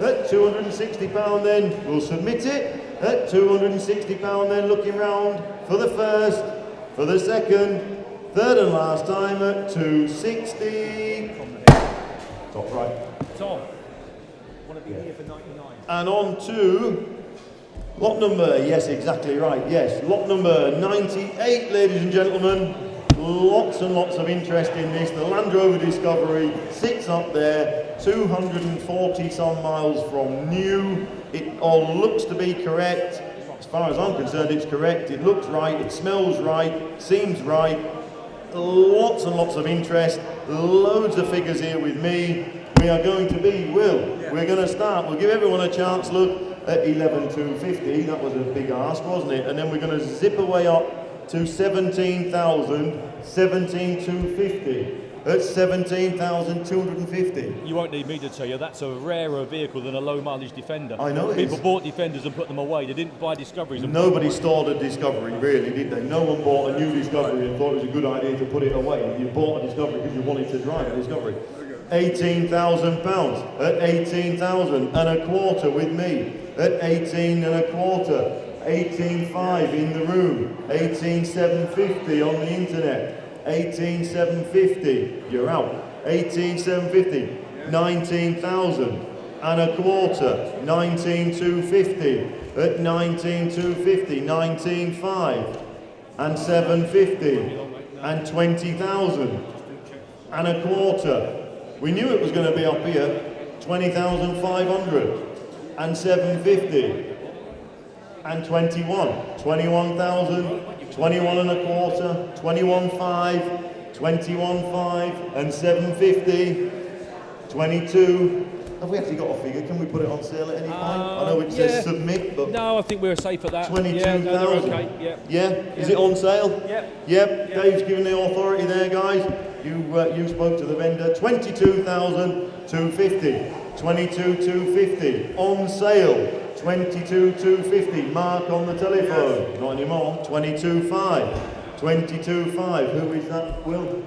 at £260 then. We'll submit it. At £260 then, looking round for the first, for the second, third and last time at 260. Top right. Tom, want to be here for 99. And on to lot number, yes, exactly right, yes. Lot number 98, ladies and gentlemen. Lots and lots of interest in this. The Land Rover Discovery sits up there, 240 some miles from new. It all looks to be correct. As far as I'm concerned, it's correct. It looks right, it smells right, seems right. Lots and lots of interest, loads of figures here with me. We are going to be, we're going to start, we'll give everyone a chance, look, at 11,250, that was a big ask, wasn't it? And then we're going to zip away up to 17,000, 17,250. At 17,250. You won't need me to tell you, that's a rarer vehicle than a low mileage Defender. I know it People is. bought Defenders and put them away. They didn't buy Discoveries. And Nobody stored a Discovery, really, did they? No one bought a new Discovery and thought it was a good idea to put it away. You bought a Discovery because you wanted to drive a Discovery. £18,000. At 18,000 and a quarter with me. At 18 and a quarter. 18,500 in the room. 18,750 on the internet. 18,750, you're out. 18,750, 19,000 and a quarter. 19,250 at 19,250, 19,500 and 750 and 20,000 and a quarter. We knew it was going to be up here. 20,500 and 750 and 21,000. 21 and a quarter, 21,500, 21,500 and 750, 22. Have we actually got a figure? Can we put it on sale at any point? I know it says submit, but no, I think we're safe at that. 22,000. Yeah, no, okay. Yeah? Is it on sale? Yep. Yep. Dave's giving the authority there, guys. You spoke to the vendor. 22,250. 22,250 on sale. 22,250. Mark on the telephone. Not anymore. 22,500. 22,500. Who is that? Will?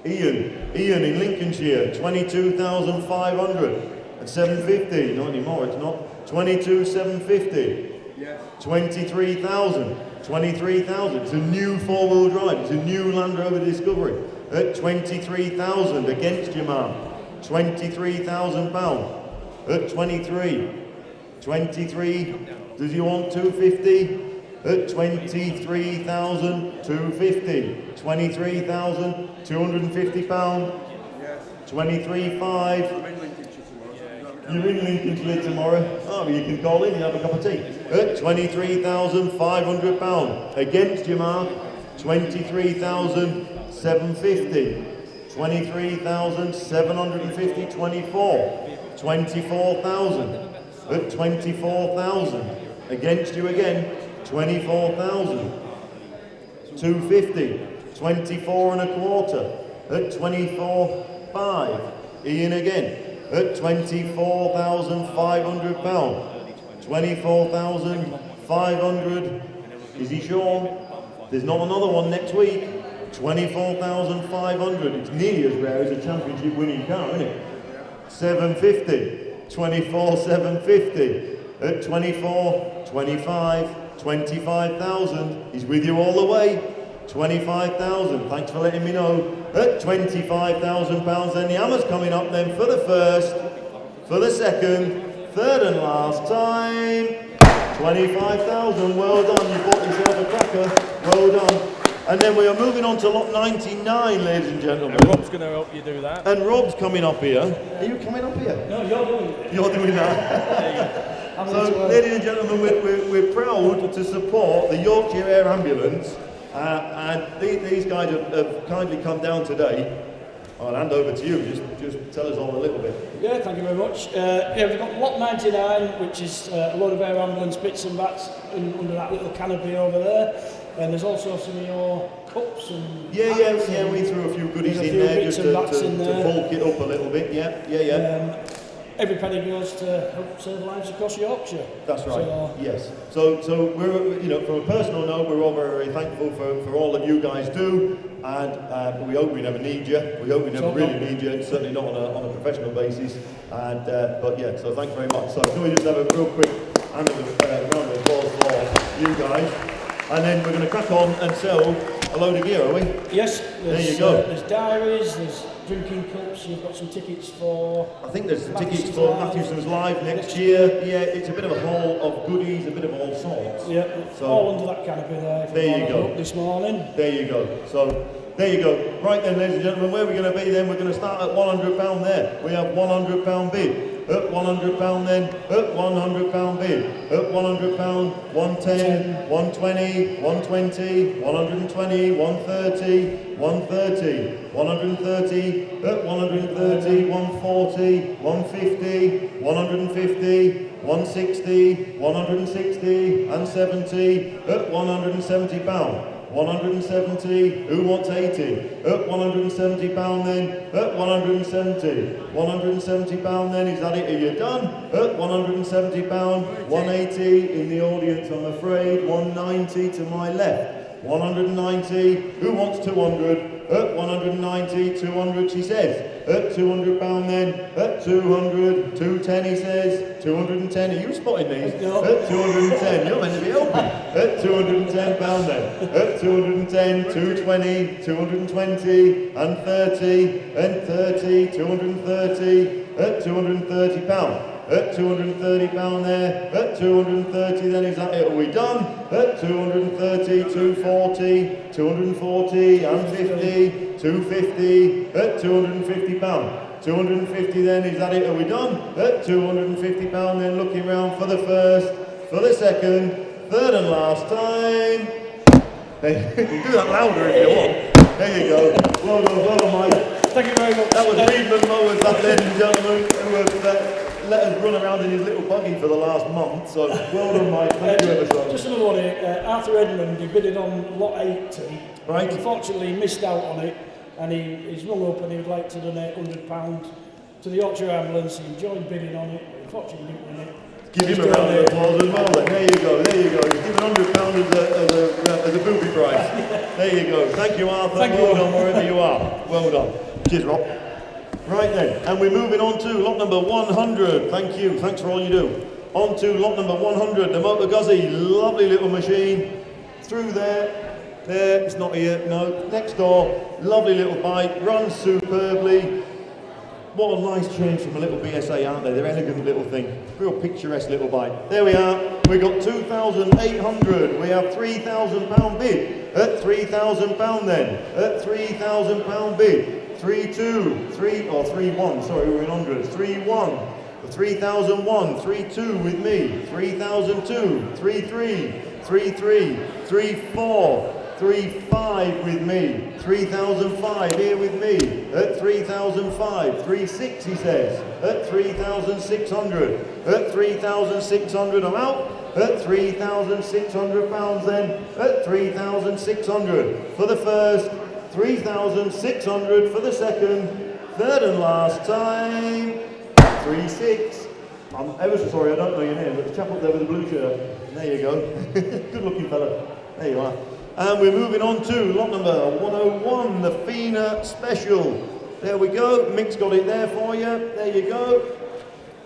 Ian in Lincolnshire. 22,500 and 750. Not anymore. It's not. 22,750. 23,000. 23,000. It's a new four-wheel drive. It's a new Land Rover Discovery. At 23,000 against your man. £23,000. At 23. 23. Does he want 250? At 23,250. £23,250. 23.5. You're in Lincolnshire tomorrow. Oh, well, you can call in and have a cup of tea. At £23,500. Against you, Mark. 23,750. 23,750. 24. 24,000. At 24,000. Against you again. 24,000. 250. 24 and a quarter. At 24.5. Ian again. At £24,500. 24,500. Is he sure? There's not another one next week. 24,500. It's nearly as rare as a championship winning car, isn't it? 750. 24,750. At 24, 25, 25,000. He's with you all the way. 25,000. Thanks for letting me know. At £25,000, then the hammer's coming up then for the first, for the second, third and last time. 25,000. Well done. You bought yourself a cracker. Well done. And then we are moving on to lot 99, ladies and gentlemen. And Rob's going to help you do that. And Rob's coming up here. Are you coming up here? No, you're doing it. You're doing that. So, ladies and gentlemen, we're proud to support the Yorkshire Air Ambulance. And these guys have kindly come down today. I'll hand over to you, just tell us all a little bit. Yeah, thank you very much. Yeah, we've got lot 99, which is a lot of air ambulance bits and bats under that little canopy over there. And there's also some of your cups and... Yeah, we threw a few goodies in there just to bulk it up a little bit, yeah. Every penny goes to help save lives across Yorkshire. That's right. Yes. So we're, from a personal note, we're all very thankful for all that you guys do, and we hope we never need you. We hope we never really need you, certainly not on a professional basis. And but yeah, so thanks very much. So can we just have a real quick round of applause for you guys, and then we're going to crack on and sell a load of gear, are we? Yes. There you go. There's diaries. There's drinking cups. You've got some tickets for... I think there's tickets for Mathewsons Live next year. Yeah, it's a bit of a haul of goodies, a bit of all sorts. Yeah, so, all under that canopy there. There you go. This morning. There you go. So, there you go. Right then, ladies and gentlemen, where are we going to be then? We're going to start at £100 there. We have £100 bid. At £100 then, at £100 bid. At £100, 110, 120, 120, 120, 130, 130, 130, at 130, 140, 150, 150, 160, 160, and 70, at £170. 170, who wants 80? At £170 then, at £170. £170 then, is that it? Are you done? At £170, 180 in the audience, I'm afraid, 190 to my left. 190, who wants 200? At 190, 200 she says. At £200 then, at 200, 210 he says. 210, are you spotting these? No. At 210, you're meant to be open. At £210 then, at 210, 220, 220, and 30, and 30, 230, at £230. At £230 there, at 230 then, is that it? Are we done? At 230, 240, 240, and 50, 250, at £250. 250 then, is that it? Are we done? At £250 then, looking round for the first, for the second, third and last time. Hey, you can do that louder if you want. There you go. Well done, Mike. Thank you very much. That was Reedman Mowers, that, ladies and gentlemen, who have let us run around in his little buggy for the last month. So well done, Mike. Thank you ever so much. Just another one here. Arthur Edmund, he bidded on lot 80. Right. Unfortunately, he missed out on it, and he's rung up and he would like to donate £100 to the Yorkshire Ambulance. He enjoyed bidding on it, but unfortunately he didn't win it. Give him a round of applause as well then. There you go, there you go. He's given £100 as a booby prize. There you go. Thank you, Arthur. Thank well you. done wherever you are. Well done. Cheers, Rob. Right then, and we're moving on to lot number 100. Thank you, thanks for all you do. On to lot number 100, the Motor Guzzi. Lovely little machine. Through there, it's not here, no. Next door, lovely little bike, runs superbly. What a nice change from a little BSA, aren't they? They're elegant little thing. Real picturesque little bike. There we are. We got 2,800. We have £3,000 bid. At £3,000 then. At £3,000 bid. 3-2, 3-1, sorry, we're in hundreds. 3-1, 3001, 3-2 with me. 3002, 3-3, 3-3, 3-4, 3-5 with me. 3005 here with me. At 3005, 3-6 he says. At 3600, at 3600 I'm out. At 3,600 pounds then. At 3,600 for the first. 3,600 for the second. Third and last time. 3-6. I'm ever so sorry, I don't know your name, but the chap up there with the blue shirt. There you go. Good looking fella. There you are. And we're moving on to lot number 101, the FINA Special. There we go. Mick's got it there for you. There you go.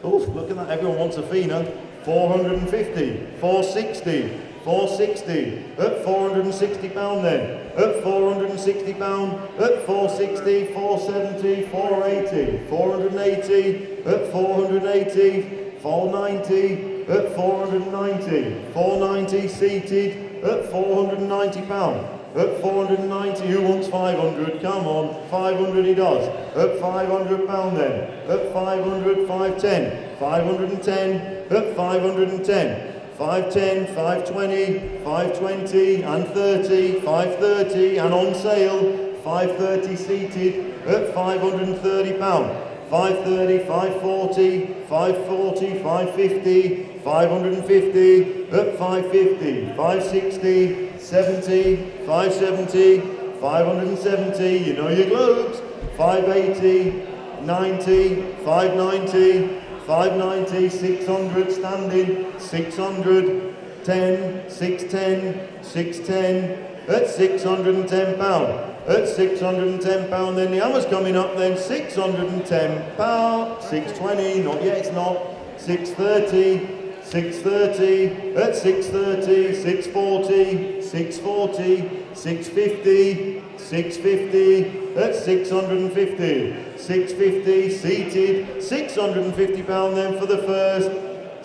Oof, look at that. Everyone wants a FINA. 450, 460, 460, at 460 pound then, at 460 pound, at 460, 470, 480, 480, at 480, 490, at 490, 490 seated, at 490 pound, at 490, who wants 500, come on, 500 he does, at 500 pound then, at 500, 510, 510, at 510, 510, 520, 520 and 30, 530 and on sale, 530 seated at 530 pound, 530, 540, 540, 550, 550 at 550, 560, 70, 570, 570, you know your globes, 580, 90, 590, 590, 600 standing, 600, 10, 610, 610, at 610 pound. At 610 pound, then the hammer's coming up then, 610 pound, 620, not yet, it's not, 630, 630, at 630, 640, 640, 650, 650, at 650, 650, seated, 650 pound then for the first,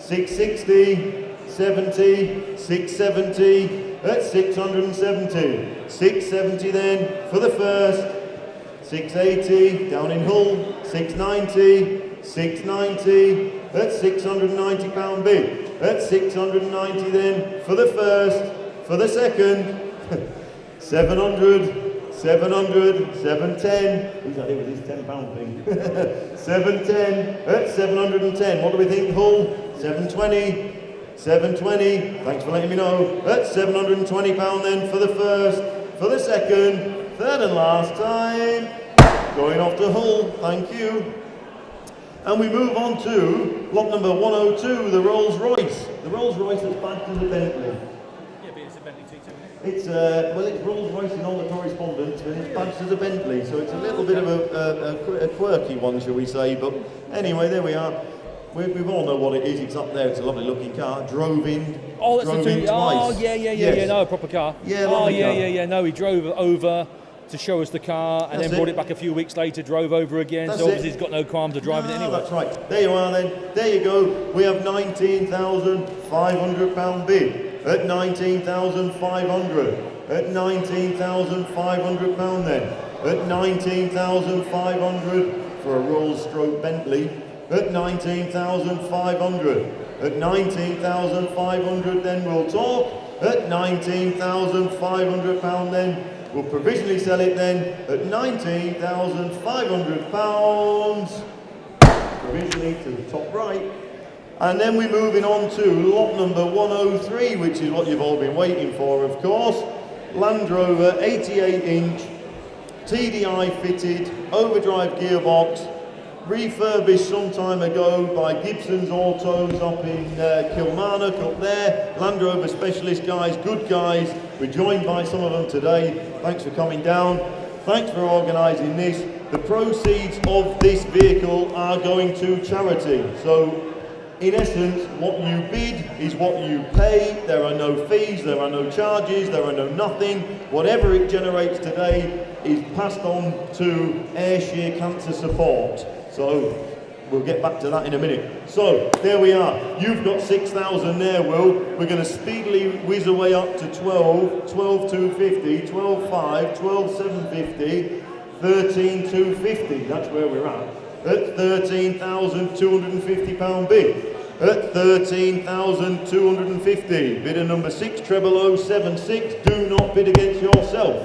660, 70, 670, at 670, 670 then for the first, 680, down in Hull, 690, 690, at 690 pound bid, at 690 then for the first, for the second, 700, 700, 710, who's that here with his £10 thing? 710, at 710, what do we think Hull? 720, 720, thanks for letting me know, at 720 pound then for the first, for the second, third and last time, going off to Hull, thank you. And we move on to lot number 102, the Rolls Royce. The Rolls Royce that's badged as a Bentley. Yeah, but it's a Bentley T2, isn't it? It's well, it's Rolls Royce in all the correspondence, and it's badged as a Bentley, so it's a little bit of a quirky one, shall we say. But anyway, there we are. We all know what it is. It's up there. It's a lovely looking car. Drove in. Oh, that's drove the in two. twice. Oh, yeah. No, a proper car. Yeah, oh, lovely car. yeah. No, he drove over to show us the car, and That's then brought it. it back a few weeks later. Drove over again. That's so obviously it. he's got no qualms of driving it No, anyway. that's right. There you are then. There you go. We have £19,500 bid at 19,500. At 19,500 pound then. At 19,500 for a Rolls stroke Bentley. At 19,500. At 19,500 then we'll talk. At 19,500 pound then. We'll provisionally sell it then at 19,500 pounds. Provisionally to the top right. And then we're moving on to lot number 103, which is what you've all been waiting for, of course. Land Rover 88-inch, TDI fitted, overdrive gearbox, refurbished some time ago by Gibson's Autos up in Kilmarnock up there. Land Rover specialist guys, good guys. We're joined by some of them today. Thanks for coming down. Thanks for organising this. The proceeds of this vehicle are going to charity. So in essence, what you bid is what you pay. There are no fees, there are no charges, there are no nothing. Whatever it generates today is passed on to Ayrshire Cancer Support. So we'll get back to that in a minute. So there we are. You've got 6,000 there, Will. We're going to speedily whiz away up to 12, 12,250, 12,5, 12,750, 13,250, that's where we're at 13,250 pound bid. At 13,250, bidder number 6 treble 076, do not bid against yourself.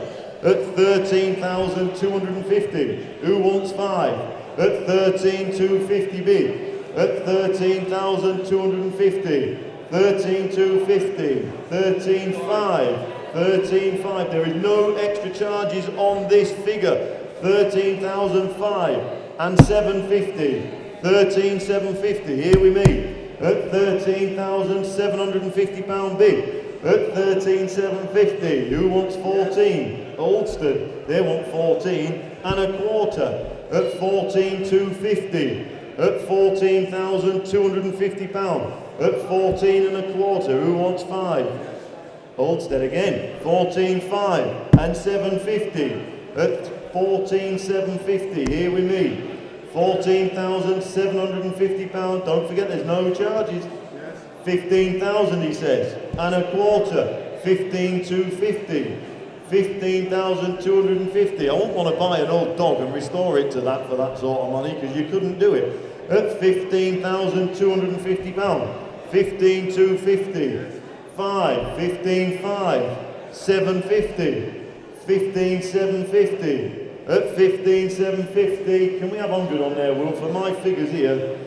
At 13,250, who wants 5? At 13,250 bid. At 13,250, 13,250, 13,500, 13,500. There is no extra charges on this figure. 13,500 and 750. 13,750. Here we meet at 13,750 pound bid. At 13,750. Who wants 14? Oldsted. They want 14 and a quarter. At 14,250. At 14,250 pound. At 14 and a quarter. Who wants 5? Oldsted again. 14,500 and 750. At 14,750. Here we meet. 14,750 pound. Don't forget, there's no charges. 15,000, he says, and a quarter. 15,250. 15,250. I won't want to buy an old dog and restore it to that for that sort of money, because you couldn't do it. At 15,250 pound. 15,250. 15,500. 750. 15,750. At 15,750, can we have 100 on there, Will? For my figures here,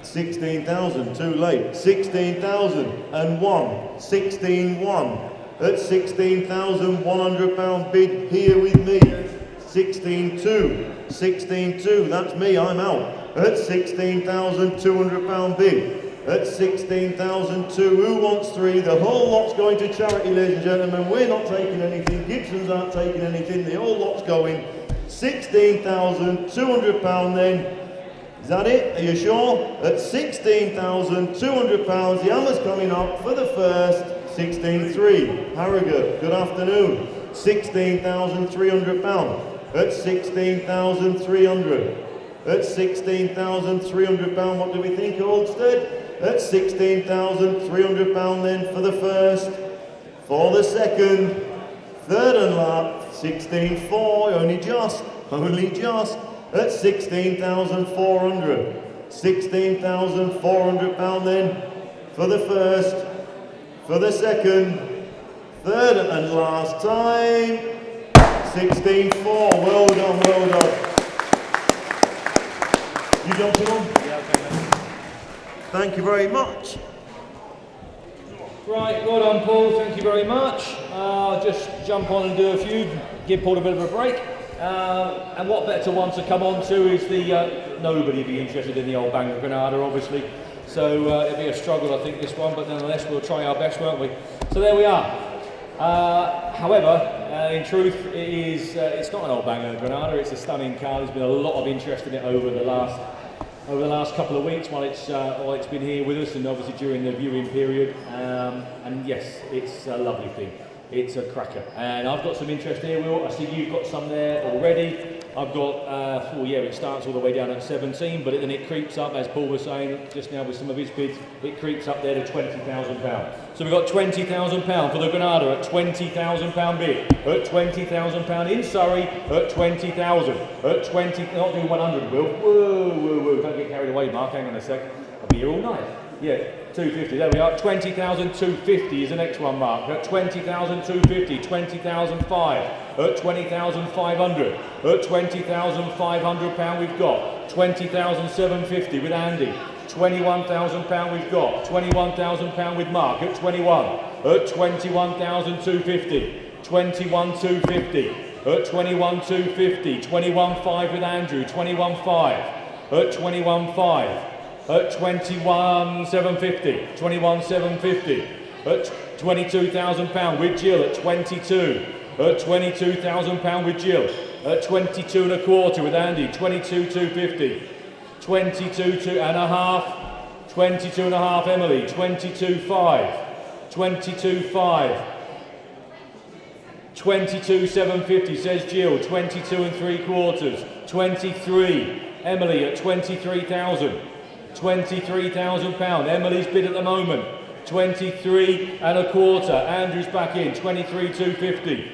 16,000, too late. 16,001, 16,100. At 16,100 pound bid here with me. 16,200, 16,200, that's me, I'm out. At 16,200 pound bid. At 16,002, who wants 3? The whole lot's going to charity, ladies and gentlemen. We're not taking anything. Gibsons aren't taking anything. The whole lot's going. 16,200 pound then. Is that it? Are you sure? At 16,200 pounds, the hammer's coming up for the first. 16,300. Harrogate, good afternoon. 16,300 pound. At 16,300. At 16,300 pound, what do we think, Oldsted? At 16,300 pound then for the first. For the second. Third and last. 16,400, only just. At 16,400. 16,400 pound then for the first. For the second. Third and last time. 16,400. Well done, well done. You jumping on? Yeah, okay, mate. Thank you very much. Right, well done, Paul. Thank you very much. Just jump on and do a few. Give Paul a bit of a break. And what better one to come on to is the nobody would be interested in the old Bangor Granada, obviously. So it'll be a struggle, I think, this one. But nonetheless, we'll try our best, won't we? So there we are. However, in truth, it's not an old Bangor Granada. It's a stunning car. There's been a lot of interest in it over the last couple of weeks while it's been here with us, and obviously during the viewing period. And yes, it's a lovely thing. It's a cracker. And I've got some interest here, Will. I see you've got some there already. I've got, it starts all the way down at 17, but then it creeps up, as Paul was saying just now with some of his bids, it creeps up there to £20,000. So we've got £20,000 for the Granada at £20,000 bid. At £20,000 in Surrey at 20,000. At 20, not doing 100, Will. Whoa, don't get carried away, Mark, hang on a sec. I'll be here all night. Yeah, 250, there we are. 20,250 is the next one, Mark. At 20,250, 20,500. At 20,500. At £20,500 we've got. 20,750 with Andy. £21,000 we've got. £21,000 with Mark at 21. At 21,250. 21,250. At 21,250. 21,500 with Andrew. 21,500. At 21,500. At 21,750, 21,750, at £22,000 with Jill at 22, at £22,000 with Jill, at 22 and a quarter with Andy, 22,250, 22 and a half, 22 and a half Emily, 22,500, 22,500, 22,750 says Jill, 22 and three quarters, 23, Emily at 23,000. £23,000. Emily's bid at the moment. 23 and a quarter. Andrew's back in. 23,250.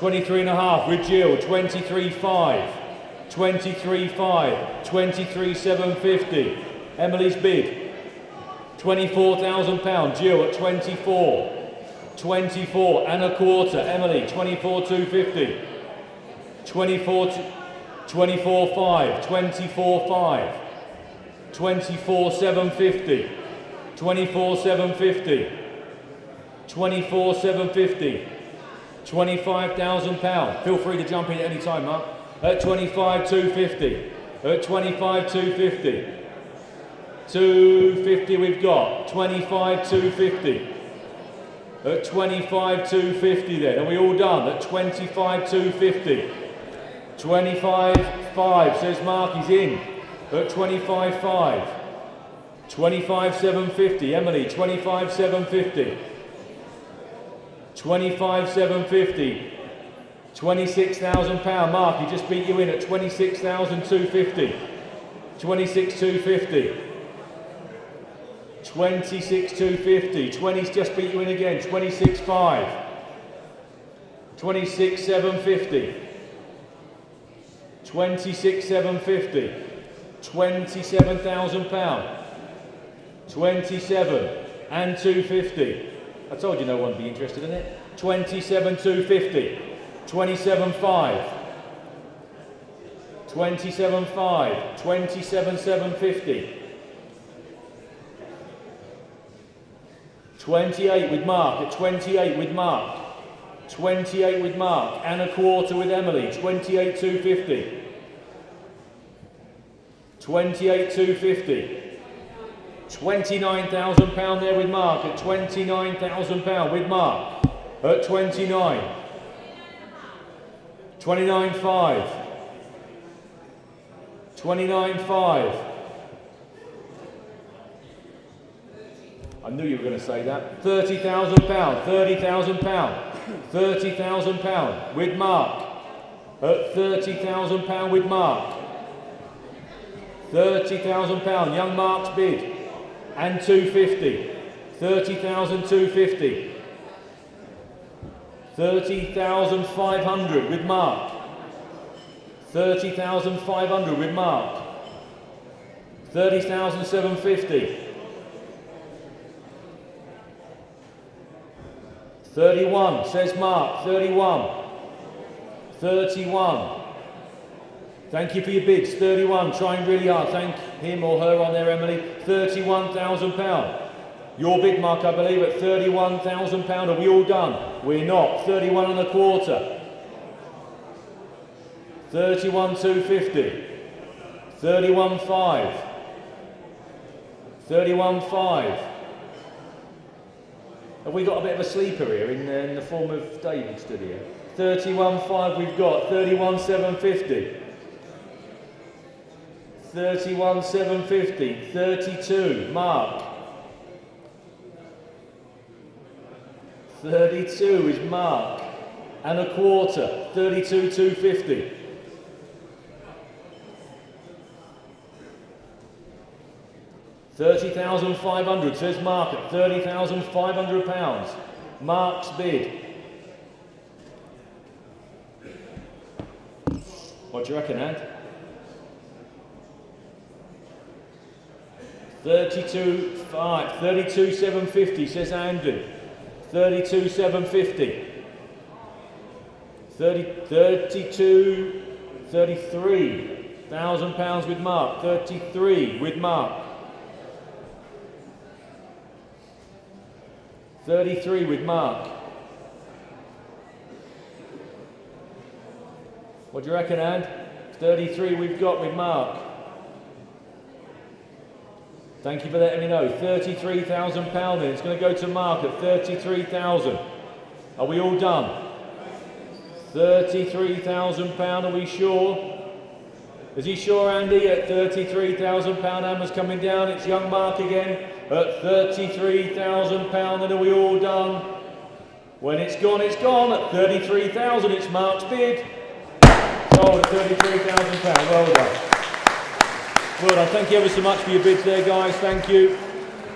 23.5 with Jill, 23.5, 23.5, 23.750. Emily's bid, £24,000. Jill at 24, 24 and a quarter. Emily, 24,250, 24.5, 24.5, 24,750, 24,750, 24,750. £25,000. Feel free to jump in at any time, Mark. At 25,250. At 25,250. 250 we've got. 25,250. At 25,250 then. Are we all done? At 25,250. 25,5 says Mark, he's in. At 25,5. 25,750. Emily, 25,750. 25,750. £26,000. Mark, he just beat you in at 26,250. 26,250. 26,250. 20's just beat you in again. 26,5. 26,750. 26,750. £27,000. 27 and 250. I told you no one would be interested in it. 27,250. 27,5. 27,5. 27,750. 28 with Mark. At 28 with Mark. 28 with Mark and a quarter with Emily. 28,250. 28,250. £29,000 there with Mark. At £29,000 with Mark. At 29. 29,5. 29,5. I knew you were going to say that. £30,000. £30,000. £30,000 with Mark. At £30,000 with Mark. £30,000. Young Mark's bid. And 250. 30,250. 30,500 with Mark. 30,500 with Mark. 30,750. 31 says Mark. 31. 31. Thank you for your bids. 31, trying really hard. Thank him or her on there, Emily. £31,000. Your bid, Mark, I believe, at £31,000. Are we all done? We're not. 31 and a quarter. 31,250. 31,5. 31,5. Have we got a bit of a sleeper here in the form of David stood here? 31,5 we've got. 31,750. 31,750. 32, Mark. 32 is Mark. And a quarter. 32,250. £30,500 says Mark at £30,500. Mark's bid. What do you reckon, Ant? 32,500. 32,750 says Andy. 32,750. 33,000 with Mark. 33 with Mark. 33 with Mark. What do you reckon, Anne? 33 we've got with Mark. Thank you for letting me know. £33,000 then. It's going to go to Mark at 33,000. Are we all done? £33,000, are we sure? Is he sure, Andy? At £33,000, Hammer's coming down. It's young Mark again at £33,000. And are we all done? When it's gone, it's gone. At 33,000, it's Mark's bid. Sold at £33,000. Well done. Well done. Thank you ever so much for your bids there, guys. Thank you.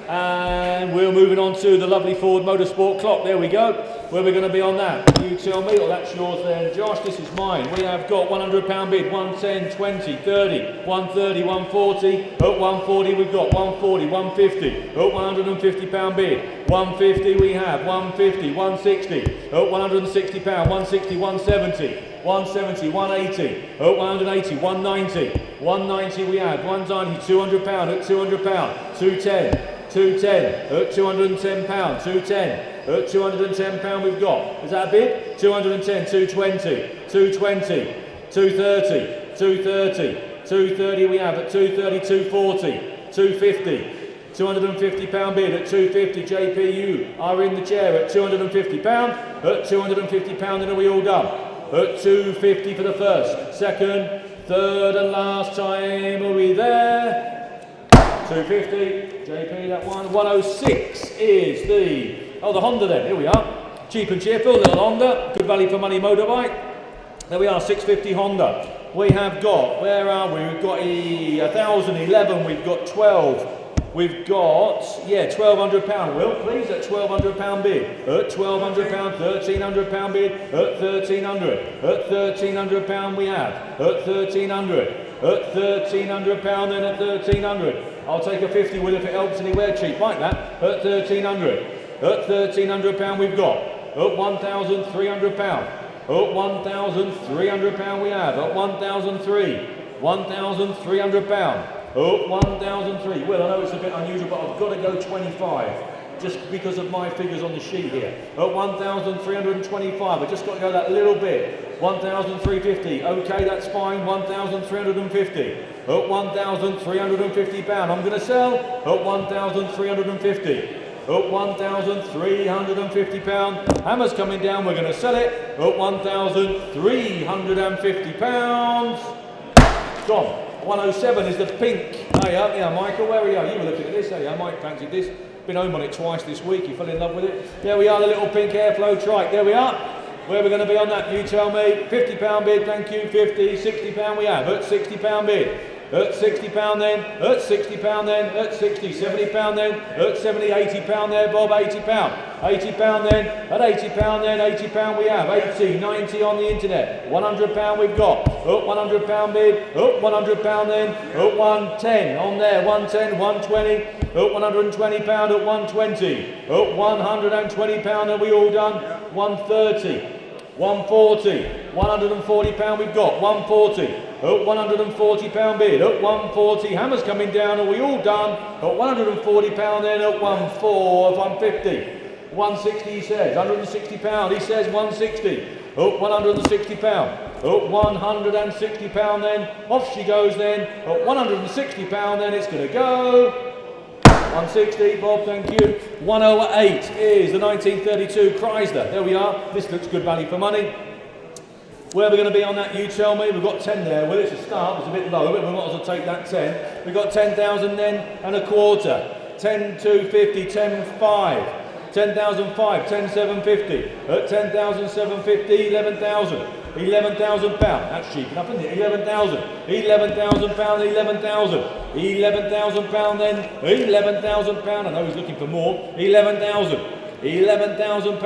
And we're moving on to the lovely Ford Motorsport clock. There we go. Where we're going to be on that? You tell me. Or that's yours then, Josh. This is mine. We have got £100 bid, 110, 20, 30, 130, 140. At 140 we've got 140, 150. At £150 bid, 150 we have, 150, 160. At £160, 160, 170. 170, 180, at 180, 190, 190 we have, 190, £200 at £200, 210, 210, at £210, 210, at £210 we've got, is that a bid? 210, 220, 220, 230, 230, 230 we have, at 230, 240, 250, £250 bid at 250. JP, you are in the chair at £250. At £250, then are we all done? At 250 for the first, second, third and last time, are we there? 250, JP that one. 106 is the Honda then, here we are. Cheap and cheerful, little Honda, good value for money motorbike. There we are, 650 Honda. We have got, where are we? We've got 1,011, we've got 12. We've got, £1,200, Will, please, at £1,200 bid. At £1,200, £1,300 bid. At £1,300. At £1,300 we have. At £1,300. At £1,300, then at £1,300. I'll take a 50, Will, if it helps anywhere, cheap like that. At £1,300. At £1,300 we've got. At £1,300. At £1,300 we have. At £1,300. £1,300. Oh, 1,003. Well, I know it's a bit unusual, but I've got to go 25, just because of my figures on the sheet here. At 1,325, I've just got to go that little bit. 1,350. Okay, that's fine. 1,350. At £1,350, I'm going to sell. At 1,350. At £1,350. Hammer's coming down. We're going to sell it. At £1,350. Gone. 107 is the pink. Hey, yeah, Michael, where are you? You were looking at this, hey, I might fancy this. Been home on it twice this week, you fell in love with it. There we are, the little pink airflow trike. There we are. Where are we going to be on that? You tell me. £50 bid, thank you. 50, £60 we have. At £60 bid. At £60 then. At £60 then. At 60, £70 then. At 70, £80 there, Bob. £80. £80 then. At £80 then. £80 we have. 80, 90 on the internet. £100 we've got. At £100 bid. At £100 then. At 110 on there. 110, 120. At £120 at 120. At £120 are we all done? 130. 140, £140 we've got, 140, at £140 bid, at 140, Hammer's coming down, are we all done? At £140 then, at 150, 160 he says, £160, he says 160, at £160, at £160 then, off she goes then, at £160 then it's going to go. 160, Bob, thank you. 108 is the 1932 Chrysler. There we are. This looks good value for money. Where are we going to be on that? You tell me. We've got 10 there. Well, it's a start. It's a bit low, but we might as well take that 10. We've got 10,000 then and a quarter. 10,250, 10,5. 10,005, 10,750. At 10,750, 11,000. £11,000. That's cheap enough, isn't it? £11,000. £11,000. £11,000. £11,000 then. £11,000. I know he's looking for more. £11,000. £11,000.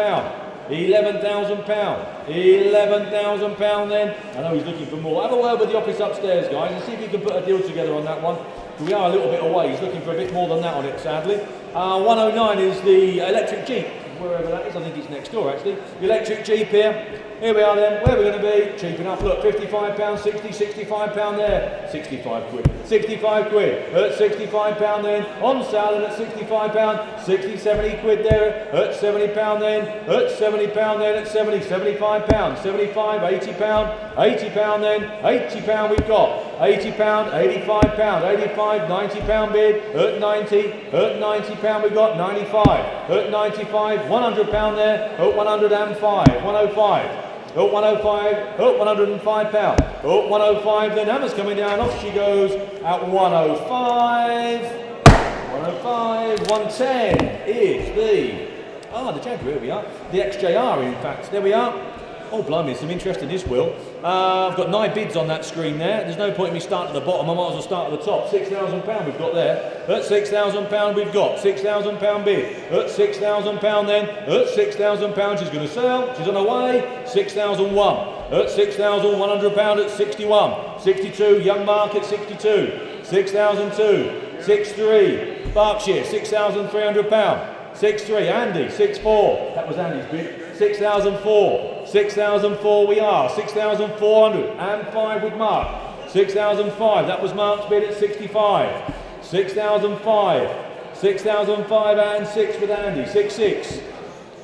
£11,000. £11,000 then. I know he's looking for more. Have a word with the office upstairs, guys, and see if you can put a deal together on that one. We are a little bit away. He's looking for a bit more than that on it, sadly. 109 is the electric Jeep. Wherever that is, I think it's next door actually. The electric Jeep here. Here we are then. Where are we going to be? Cheap enough. Look, £55, 60, £65 there. 65 quid. 65 quid. At £65 then. On sale and at £65. 60, 70 quid there. At £70 then. At £70 then. At 70, £75. 75, £80. £80 then. £80 we've got. £80, £85, £85, £90 bid. At 90. At £90 we've got. 95. At 95. £100 there. At 105. 105. At 105, at £105. At 105, then Hammer's coming down, off she goes at 105. 105, 110 is the Jaguar, here we are. The XJR, in fact. There we are. Oh, blimey, some interest in this, Will. I've got 9 bids on that screen there. There's no point in me starting at the bottom. I might as well start at the top. £6,000 we've got there. At £6,000 we've got. £6,000 bid. At £6,000 then. At £6,000 she's going to sell. She's on her way. 6,001. At £6,100 at 61. 62. Young Mark at 62. 6,002. 63. Berkshire. £6,300. 6-3, Andy, 6-4, that was Andy's bid, 6,004, 6,004 we are, 6,400, and 5 with Mark, 6,005, that was Mark's bid at 65, 6,005, 6,005 and 6 with Andy, 6-6,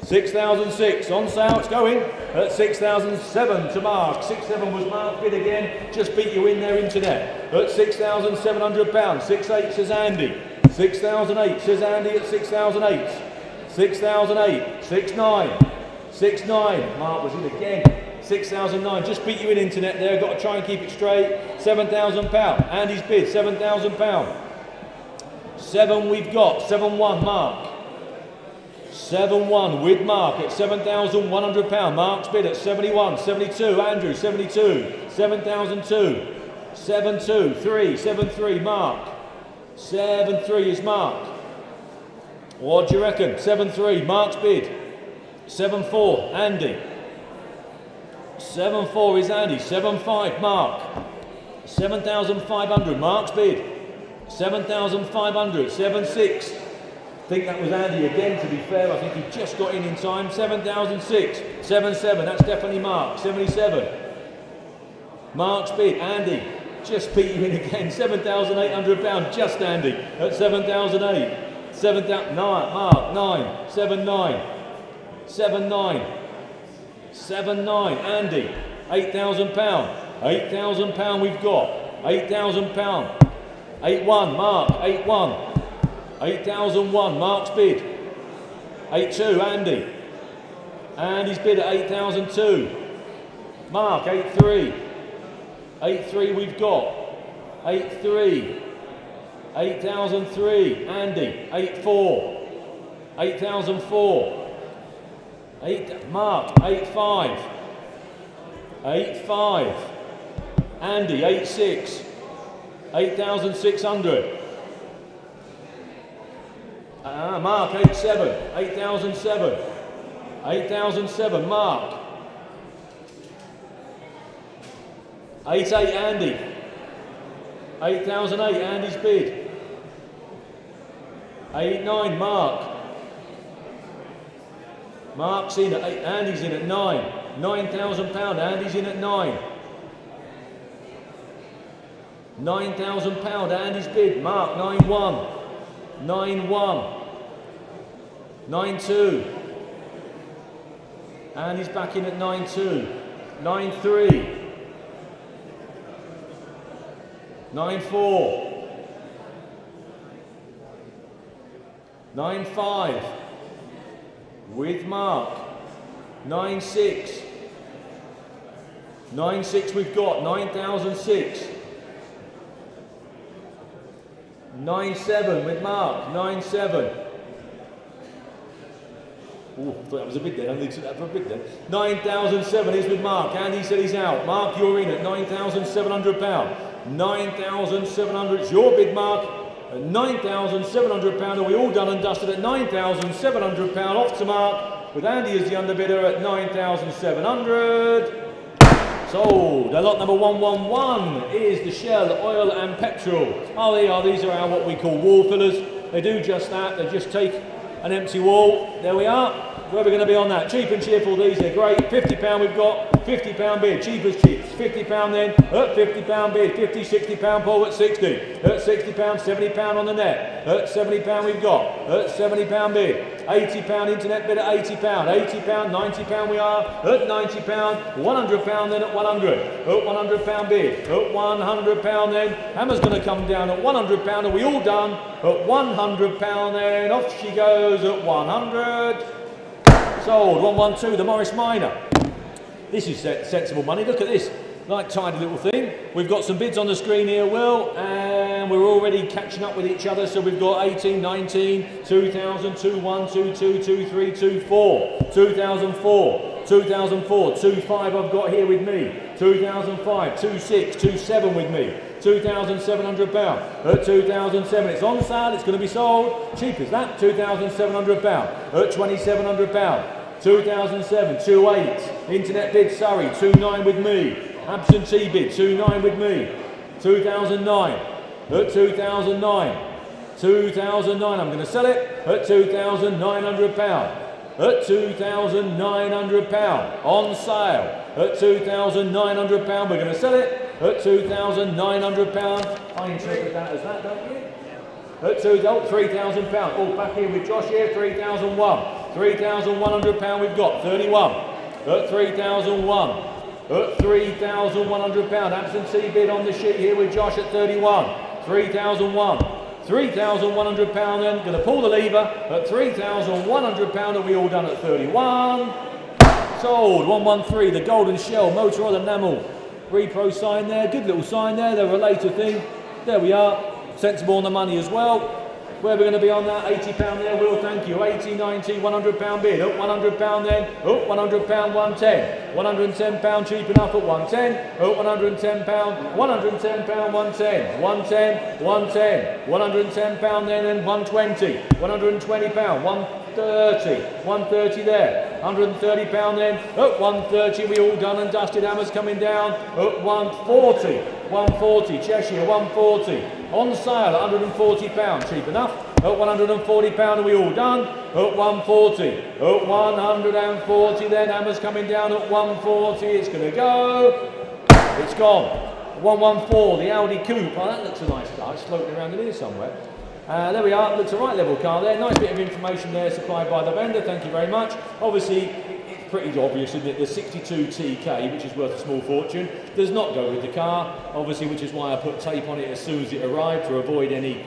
6,006, on sale, it's going, at 6,007 to Mark, 6-7 was Mark's bid again, just beat you in there internet, at £6,700, 6-8 says Andy, 6,008 says Andy at 6,008, 6,008, 6,9, 6,9, Mark was in again, 6,009, just beat you in internet there, got to try and keep it straight, £7,000, Andy's bid, £7,000, 7 we've got, 7-1 Mark, 7-1 with Mark at £7,100, Mark's bid at 71, 72, Andrew, 72, 7,002, 7-2, 3, 7-3 Mark, 7-3 is Mark. What do you reckon? 7-3, Mark's bid. 7-4, Andy. 7-4 is Andy. 7-5, Mark. 7,500, Mark's bid. 7,500, 7-6. I think that was Andy again, to be fair. I think he just got in time. 7,006, 7-7, that's definitely Mark. 77. Mark's bid, Andy. Just beat you in again, £7,800, just Andy, at 7,008, 7,009, Mark, 9, 7,9, 7,9, 7,9, Andy, £8,000, £8,000 we've got, £8,000, 8-1, Mark, 8-1, 8,001, Mark's bid, 8-2, Andy, Andy's bid at 8,002, Mark, 8-3, 8-3 we've got, 8-3, 8,003, Andy, 8-4, 8,004, 8, Mark, 8-5, 8-5, Andy, 8-6, 8,600, Mark, 8-7, 8,007, 8,007, Mark, 8-8 Andy, 8,008 Andy's bid, 8-9 Mark, Mark's in at 8, Andy's in at 9, £9,000, Andy's in at 9, £9,000 Andy's bid, Mark 9-1, 9-1, 9-2, Andy's back in at 9-2, 9-3, 9-4, 9-5 with Mark, 9-6, 9-6 we've got, 9,006, 9-7 with Mark, 9-7. Oh, I thought that was a bid then, I didn't took that for a bid then. 9,007 is with Mark, Andy said he's out. Mark, you're in at £9,700. 9,700, it's your bid, Mark. At £9,700, are we all done and dusted at £9,700 off to Mark, with Andy as the underbidder at 9,700. Sold. And lot number 111 is the Shell Oil and Petrol. Oh, they are. These are our what we call wall fillers. They do just that. They just take an empty wall. There we are. Where are we going to be on that? Cheap and cheerful, these are great. £50 we've got, £50 bid, cheap as cheap. £50 then, at £50 bid, £50, £60 Paul at 60. At £60, £70 on the net. At £70 we've got, at £70 bid. £80 internet bid at £80, £80, £90 we are, at £90, £100 then at 100. At £100 bid, at £100 then. Hammer's going to come down at £100, are we all done? At £100 then, off she goes at 100. Sold. 112, the Morris Minor. This is sensible money. Look at this. Nice tidy little thing. We've got some bids on the screen here, Will, and we're already catching up with each other. So we've got 18, 19, 2000, 21, 22, 23, 24, 2004, 2004, 25 I've got here with me. 2005, 26, 27 with me, £2,700. At 2007, it's on sale, it's going to be sold. Cheap as that, £2,700. At £2,700. 2007, 28, internet bid Surrey, 29 with me. Absentee bid, 29 with me. 2009, at 2009. 2009, I'm going to sell it at £2,900. At £2,900 on sale. At £2,900, we're going to sell it at £2,900. I interpret that as that, don't you? At £3,000. Oh, back here with Josh here, 3,001. £3,100 we've got, 31. At 3,001. At £3,100. Absentee bid on the sheet here with Josh at 31. 3,001. £3,100 then, going to pull the lever at £3,100, and we all done at 31. Sold, 113, the Golden Shell, Motor Oil Enamel, repro sign there, good little sign there, the relator thing, there we are, sensible on the money as well. Where are we going to be on that? £80 there, Will, thank you. 80, 90, £100 bid. Up £100 then. Up £100, 110. £110 cheap enough at 110. Up £110, £110, 110. 110, 110. £110 then and 120. £120, 130. 130 there. £130 then. Up 130, we all done and dusted. Hammers coming down. Up 140. 140, Cheshire, 140. On sale, £140, cheap enough. At £140, are we all done? At 140. At 140 then, hammers coming down at 140. It's going to go. It's gone. 114, the Audi Coupe. Oh, that looks a nice car. It's floating around in here somewhere. There we are. Looks a right level car there. Nice bit of information there supplied by the vendor. Thank you very much. Obviously, it's pretty obvious, isn't it? The 62 TK, which is worth a small fortune, does not go with the car. Obviously, which is why I put tape on it as soon as it arrived to avoid any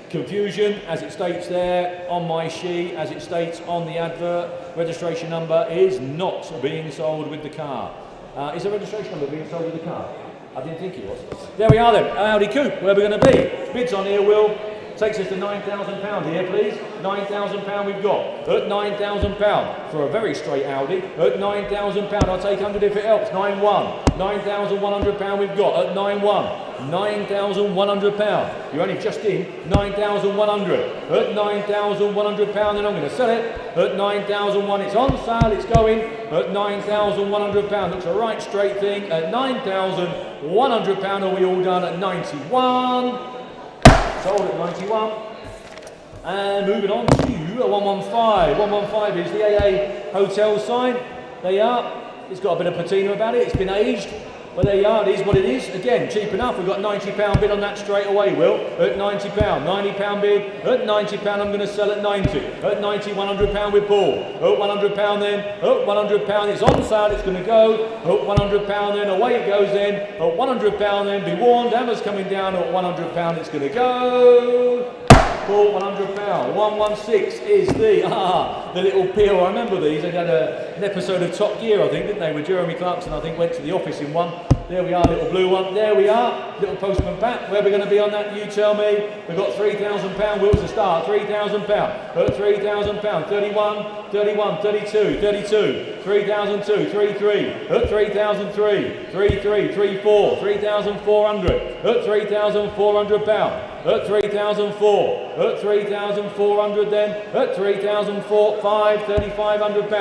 confusion. As it states there on my sheet, as it states on the advert, registration number is not being sold with the car. Is the registration number being sold with the car? I didn't think it was. There we are then, Audi Coupe, where we're going to be. Bids on here, Will. Takes us to £9,000 here, please. £9,000 we've got. At £9,000 for a very straight Audi. At £9,000, I'll take 100 if it helps. 9,1. £9,100 we've got. At 9,1. £9,100. You're only just in. 9,100. At £9,100, then I'm going to sell it. At 9,001, it's on sale. It's going. At £9,100. Looks a right straight thing. At £9,100, are we all done at 91? Sold at 91. And moving on to a 115. 115 is the AA hotel sign. There you are. It's got a bit of patina about it. It's been aged. But there you are. It is what it is. Again, cheap enough. We've got £90 bid on that straight away, Will. At £90. £90 bid. At £90, I'm going to sell at 90. At 90, £100 with Paul. At £100 then. At £100, it's on sale. It's going to go. At £100 then. Away it goes then. At £100 then. Be warned. Hammers coming down. At £100, it's going to go. Paul, £100. 116 is the little peel. I remember these. They had an episode of Top Gear, I think, didn't they? With Jeremy Clarkson, I think, went to the office in one. There we are, little blue one. There we are, little postman back. Where are we going to be on that? You tell me. We've got £3,000. Wheels to start. £3,000. At £3,000. 31, 31, 32, 32. 3,002, 33. At 3,003. 33, 34. 3,400. At £3,400. At 3,004, at 3,400 then, at 3,005, £3,500,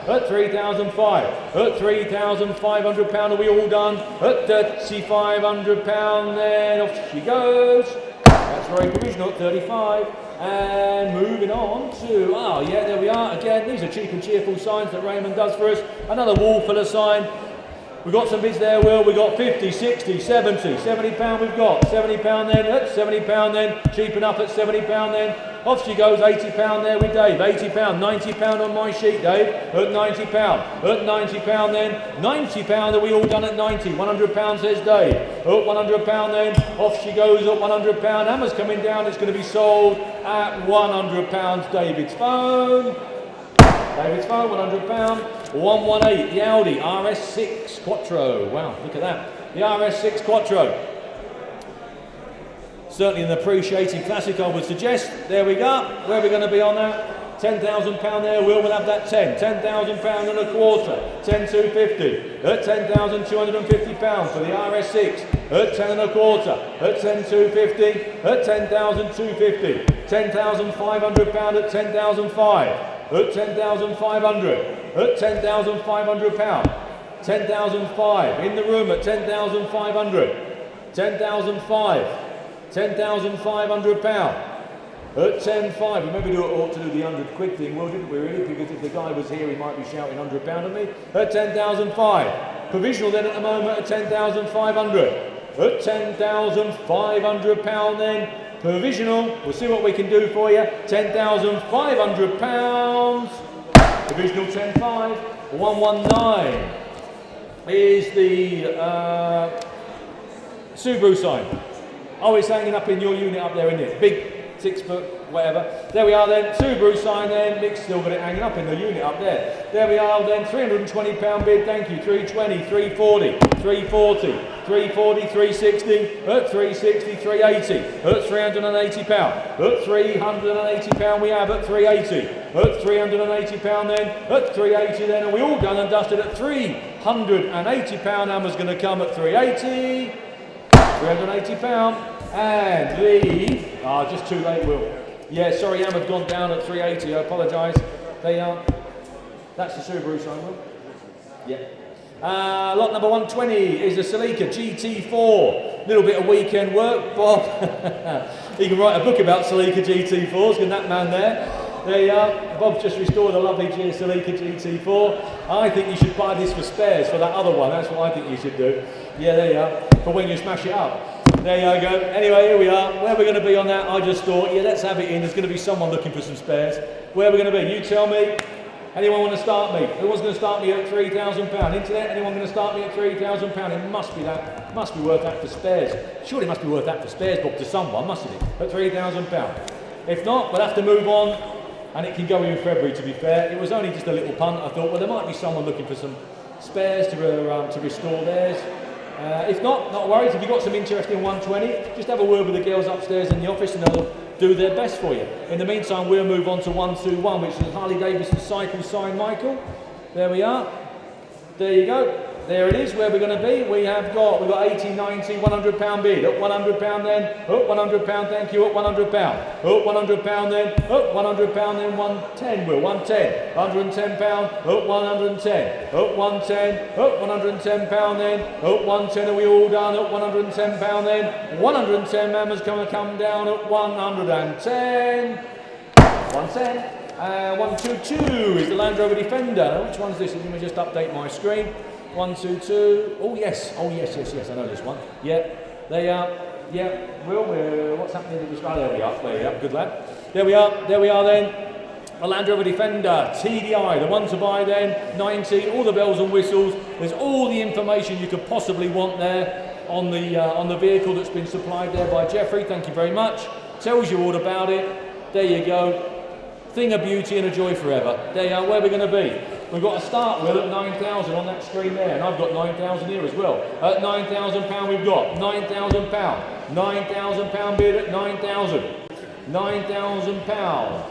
at 3,005, at £3,500, are we all done? At £3,500 then, off she goes. That's very provisional, 35. And moving on to, there we are, again, these are cheap and cheerful signs that Raymond does for us. Another wall full of sign. We've got some bids there, Will. We've got 50, 60, 70, £70 we've got. £70 then, at £70 then, cheap enough at £70 then. Off she goes, £80 there with Dave, £80, £90 on my sheet, Dave, at £90, at £90 then, £90, are we all done at 90, £100 says Dave, at £100 then, off she goes at £100, hammers coming down, it's going to be sold at £100, David's phone. David's phone, £100. 118, the Audi RS6 Quattro. Wow, look at that. The RS6 Quattro. Certainly an appreciated classic, I would suggest. There we go. Where are we going to be on that? £10,000 there, Will have that 10. £10,000 and a quarter. 10,250. At £10,250 for the RS6. At 10 and a quarter. At 10,250. At 10,250. £10,500 at 10,005. At 10,500. At £10,500. 10,005 in the room at 10,500. 10,005. £10,500 at 10.5. We maybe ought to do the 100 quid thing, well, didn't we really? Because if the guy was here, he might be shouting £100 at me. At 10,005. Provisional then at the moment at 10,500. At £10,500 then. Provisional. We'll see what we can do for you. £10,500. Provisional 10.5. 119 is the Subaru sign. Oh, it's hanging up in your unit up there, isn't it? Big 6 foot, whatever. There we are then, Subaru sign then. Mick's still got it hanging up in the unit up there. There we are then, £320 bid, thank you. 320, 340, 340, 340, 360, at 360, 380, at £380, at £380 we have at 380, at £380 then, at 380 then, and we all done and dusted at £380. Hammer's going to come at 380. £380 and the just too late, Will. Yeah, sorry, Hammer's gone down at 380. I apologise. They are. That's the Subaru sign, Will. Yeah. Lot number 120 is the Celica GT4. Little bit of weekend work, Bob. He can write a book about Celica GT4s. Can that man there? There you are. Bob's just restored a lovely Celica GT4. I think you should buy this for spares for that other one. That's what I think you should do. Yeah, there you are. For when you smash it up. There you go. Anyway, here we are. Where we're going to be on that, I just thought, yeah, let's have it in. There's going to be someone looking for some spares. Where we're going to be? You tell me. Anyone want to start me? Who's going to start me at £3,000? Internet? Anyone going to start me at £3,000? It must be that. Must be worth that for spares. Surely it must be worth that for spares, Bob, to someone, mustn't it? At £3,000. If not, we'll have to move on. And it can go in February, to be fair. It was only just a little punt. I thought, well, there might be someone looking for some spares to restore theirs. If not worries. If you've got some interest in 120, just have a word with the girls upstairs in the office and they'll do their best for you. In the meantime, we'll move on to 121, which is Harley Davidson Cycle Sign Michael. There we are. There you go. There it is, where we're going to be. We've got 80, 90, £100 bid. Up £100 then. Up £100, thank you. Up £100. Up £100 then. Up £100 then. 110, Will. 110. £110. Up 110. Up 110. Up £110 then. Up 110. Are we all done? Up £110 then. 110 members going to come down at 110. 110. 122 is the Land Rover Defender. Which one's this? Let me just update my screen. 122. Oh yes. I know this one. Yeah. They are. Yeah. Will. What's happening to this? Oh, there we are. There you are. Good lad. There we are then. A Land Rover Defender TDI. The one to buy then. 90. All the bells and whistles. There's all the information you could possibly want there on the vehicle that's been supplied there by Jeffrey. Thank you very much. Tells you all about it. There you go. Thing of beauty and a joy forever. There you are. Where we're going to be. We've got a start, Will, at 9,000 on that screen there, and I've got 9,000 here as well. At £9,000 we've got £9,000. £9,000 bid at 9,000. £9,000.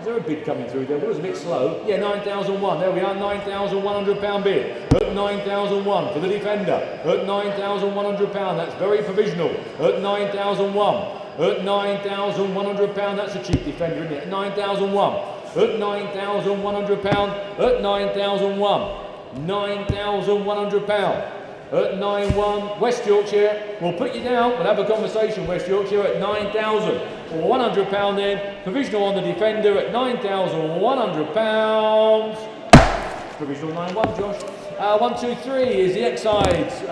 Is there a bid coming through there? It was a bit slow. Yeah, 9,001. There we are, £9,100 bid. At 9,001 for the Defender. At £9,100. That's very provisional. At 9,001. At £9,100. That's a cheap Defender, isn't it? At 9,001. At £9,100, at 9,001, £9,100, at 9,100, West Yorkshire, we'll put you down, we'll have a conversation, West Yorkshire, at £9,100 then, provisional on the Defender at £9,100, provisional 9-1, Josh. 123 is the Excite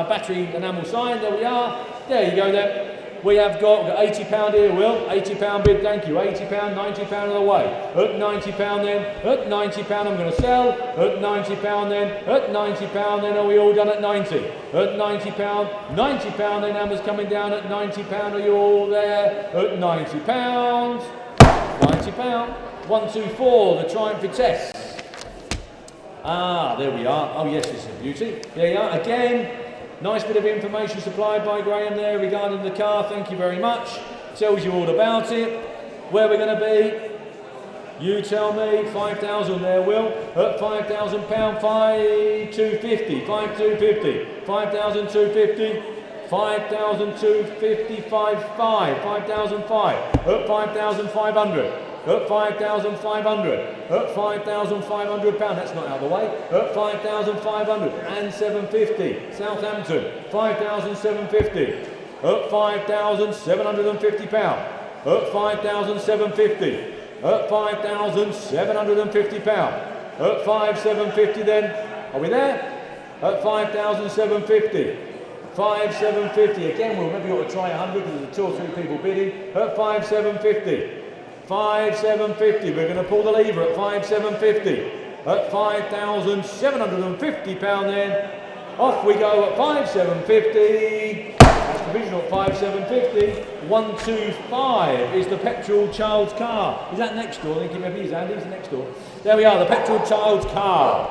battery enamel sign, there we are, there you go then. We've got £80 here, Will. £80 bid, thank you. £80, £90 on the way. At £90 then. At £90 I'm going to sell. At £90 then. At £90 then. Are we all done at 90? At £90. £90 then. Hammer's coming down at £90. Are you all there? At £90. £90. 124, the Triumph Vitesse. There we are. Oh yes, it's a beauty. There you are. Again. Nice bit of information supplied by Graham there regarding the car, thank you very much. Tells you all about it, where we're going to be. You tell me. 5,000 there, Will. At £5,000, 5,250, 5,250, 5,250, 5,250, 5,500, 5,500, at 5,500. At 5,500, at £5,500, that's not out of the way, at 5,500 and 750, Southampton, 5,750, at £5,750, at 5,750, at £5,750, at 5,750 then, are we there? At 5,750, 5,750, again we'll maybe ought to try 100 because there's 2 or 3 people bidding, at 5,750. 5,750, we're going to pull the lever at 5,750, at £5,750 then, off we go at 5,750, that's provisional at 5,750, 125 is the petrol child's car, is that next door? I think it maybe is, Andy, it's next door. There we are, the petrol child's car.